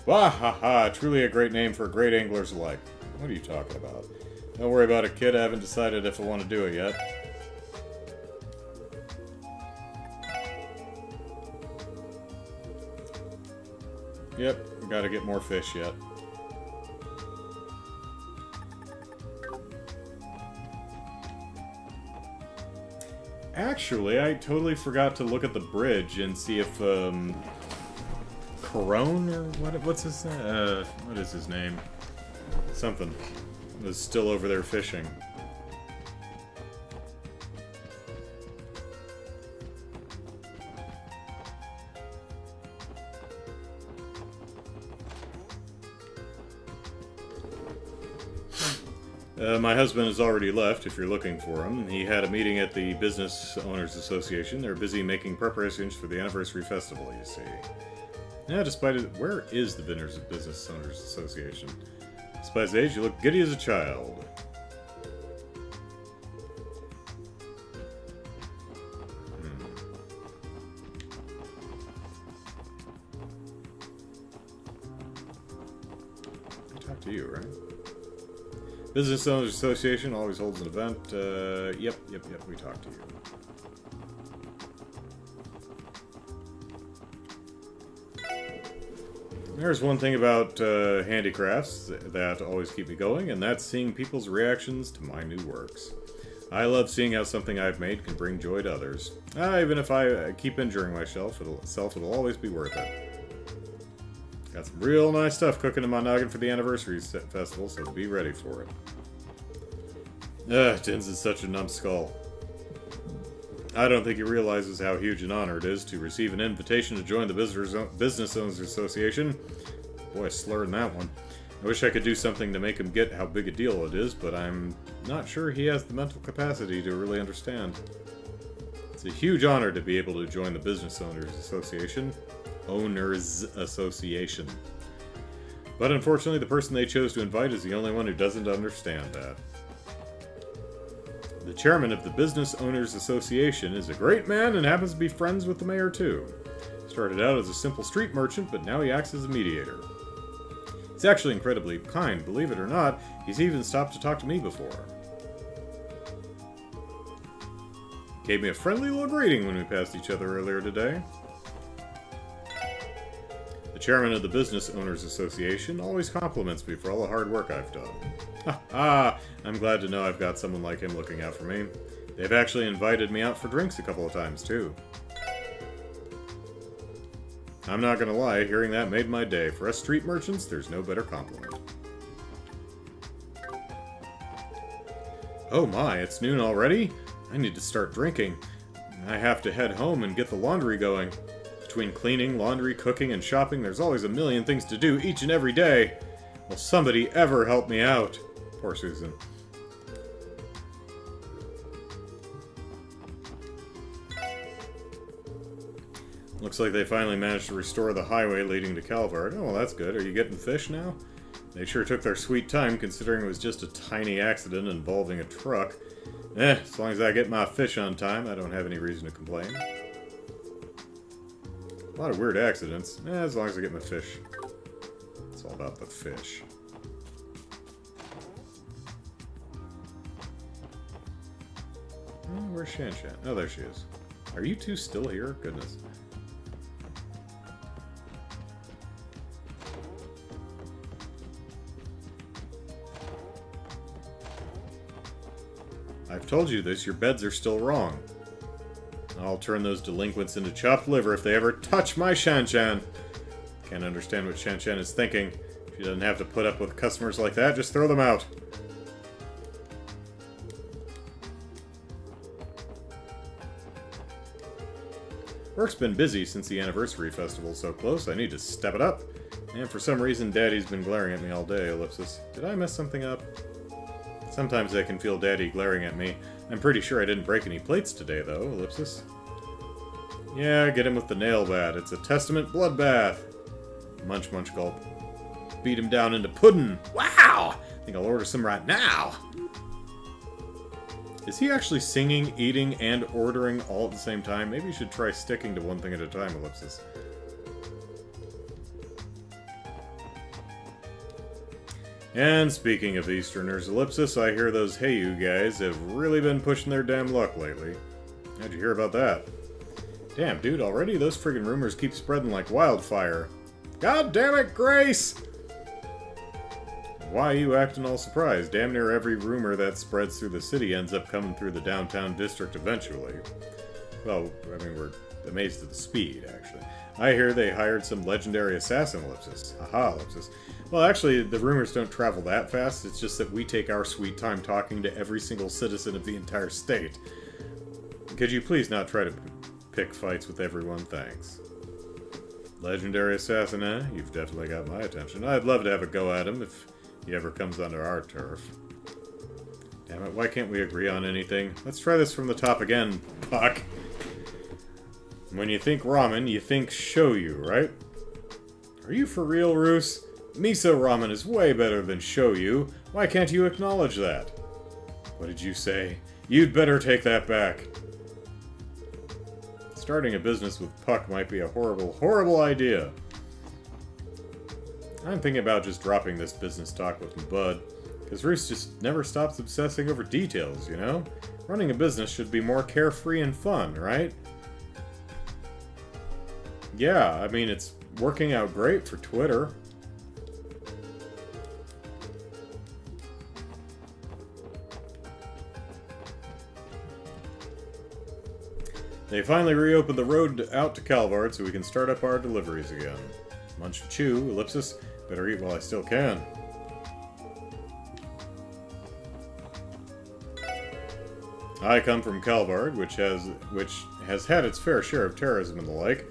[SPEAKER 1] Wahaha, truly a great name for great anglers alike. What are you talking about? Don't worry about it, kid. I haven't decided if I want to do it yet. Yep, gotta get more fish yet. Actually, I totally forgot to look at the bridge and see if, Corone, or what's his, what is his name? Something. Was still over there fishing. My husband has already left, if you're looking for him. He had a meeting at the Business Owners Association. They're busy making preparations for the anniversary festival, you see. Yeah, despite it... Where is the Business Owners Association? Despite his age, you look giddy as a child. I talked to you, right? Business Owners Association always holds an event. Yep, we talked to you. There's one thing about handicrafts that always keep me going, and that's seeing people's reactions to my new works. I love seeing how something I've made can bring joy to others. Even if I keep injuring myself, it'll always be worth it. Got some real nice stuff cooking in my noggin for the anniversary festival, so be ready for it. Dins is such a numbskull. I don't think he realizes how huge an honor it is to receive an invitation to join the Business Owners Association. Boy, slurring that one. I wish I could do something to make him get how big a deal it is, but I'm not sure he has the mental capacity to really understand. It's a huge honor to be able to join the Business Owners Association. But unfortunately, the person they chose to invite is the only one who doesn't understand that. The chairman of the Business Owners Association is a great man and happens to be friends with the mayor too. Started out as a simple street merchant, but now he acts as a mediator. He's actually incredibly kind, believe it or not. He's even stopped to talk to me before. Gave me a friendly little greeting when we passed each other earlier today. The chairman of the Business Owners Association always compliments me for all the hard work I've done. I'm glad to know I've got someone like him looking out for me. They've actually invited me out for drinks a couple of times, too. I'm not gonna lie, hearing that made my day. For us street merchants, there's no better compliment. Oh my, it's noon already? I need to start drinking. I have to head home and get the laundry going. Between cleaning, laundry, cooking, and shopping, there's always a million things to do each and every day. Will somebody ever help me out? Poor Susan. Looks like they finally managed to restore the highway leading to Calvard. Oh, well, that's good. Are you getting fish now? They sure took their sweet time, considering it was just a tiny accident involving a truck. As long as I get my fish on time, I don't have any reason to complain. A lot of weird accidents. As long as I get my fish. It's all about the fish. Oh, where's Shan Shan? Oh, there she is. Are you two still here? Goodness. I've told you this, your beds are still wrong. I'll turn those delinquents into chopped liver if they ever touch my Shan-Shan. Can't understand what Shan-Shan is thinking. She doesn't have to put up with customers like that, just throw them out. Work's been busy since the anniversary festival's so close, I need to step it up. And for some reason, Daddy's been glaring at me all day, ellipsis. Did I mess something up? Sometimes I can feel Daddy glaring at me. I'm pretty sure I didn't break any plates today, though, ellipsis. Yeah, get him with the nail bat. It's a testament bloodbath. Munch, munch, gulp. Beat him down into pudding. Wow! I think I'll order some right now. Is he actually singing, eating, and ordering all at the same time? Maybe you should try sticking to one thing at a time, ellipsis. And speaking of Easterners, ellipsis, I hear those Hey You guys have really been pushing their damn luck lately. How'd you hear about that? Damn, dude, already those friggin' rumors keep spreading like wildfire. God damn it, Grace! Why are you acting all surprised? Damn near every rumor that spreads through the city ends up coming through the downtown district eventually. Well, I mean, we're amazed at the speed, actually. I hear they hired some legendary assassin, ellipsis. Haha, ellipsis. Well, actually, the rumors don't travel that fast. It's just that we take our sweet time talking to every single citizen of the entire state. Could you please not try to pick fights with everyone? Thanks. Legendary assassin, eh? You've definitely got my attention. I'd love to have a go at him if he ever comes onto our turf. Damn it, why can't we agree on anything? Let's try this from the top again, Puck. When you think ramen, you think shoyu, right? Are you for real, Roos? Miso ramen is way better than shoyu. Why can't you acknowledge that? What did you say? You'd better take that back. Starting a business with Puck might be a horrible, horrible idea. I'm thinking about just dropping this business talk with my bud, because Roos just never stops obsessing over details, you know? Running a business should be more carefree and fun, right? Yeah, I mean, it's working out great for Twitter. They finally reopened the road out to Calvard so we can start up our deliveries again. Munch chew, ellipsis. Better eat while I still can. I come from Calvard, which has had its fair share of terrorism and the like.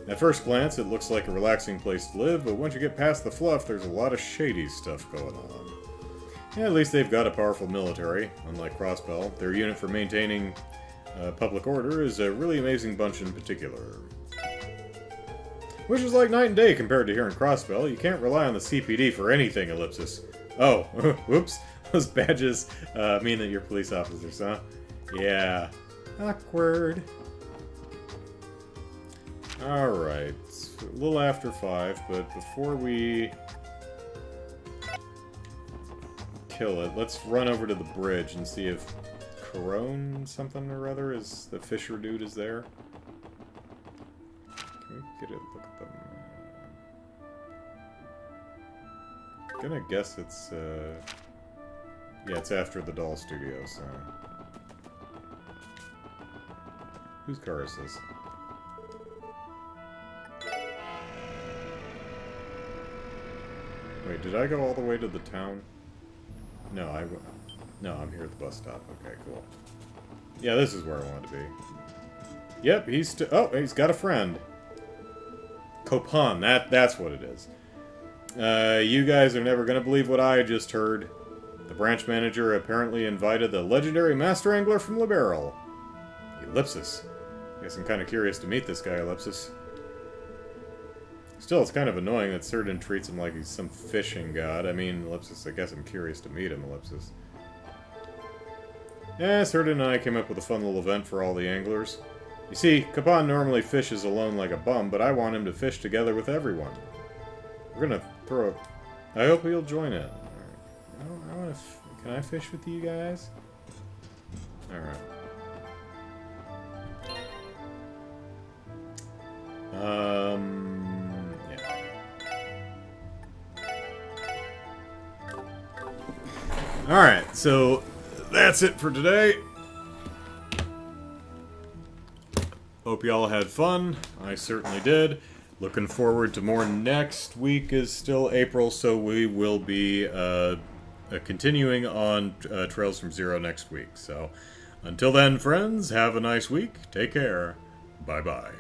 [SPEAKER 1] At first glance, it looks like a relaxing place to live, but once you get past the fluff, there's a lot of shady stuff going on. Yeah, at least they've got a powerful military, unlike Crossbell. Their unit for maintaining public order is a really amazing bunch in particular. Which is like night and day compared to here in Crossbell. You can't rely on the CPD for anything, ellipsis. Oh, whoops. Those badges mean that you're police officers, huh? Yeah. Awkward. Alright. It's a little after 5, but before we kill it, let's run over to the bridge and see if Corone something or other is the Fisher dude is there. Can we get a look at them? I'm gonna guess it's yeah, it's after the doll studio, so whose car is this? Wait, did I go all the way to the town? No, no, I'm here at the bus stop. Okay, cool. Yeah, this is where I wanted to be. Yep, oh, he's got a friend. Copan, that's what it is. You guys are never gonna believe what I just heard. The branch manager apparently invited the legendary master angler from Liberal. Ellipsis. Guess I'm kind of curious to meet this guy, Ellipsis. Still, it's kind of annoying that Cerdin treats him like he's some fishing god. I mean, Ellipsis, I guess I'm curious to meet him, Ellipsis. Yeah, Cerdin and I came up with a fun little event for all the anglers. You see, Capan normally fishes alone like a bum, but I want him to fish together with everyone. We're gonna throw a... I hope he'll join in. Alright. I wanna can I fish with you guys? Alright. Yeah. Alright, so that's it for today. Hope y'all had fun. I certainly did. Looking forward to more. Next week is still April, so we will be continuing on Trails from Zero next week. So until then, friends, have a nice week. Take care. Bye-bye.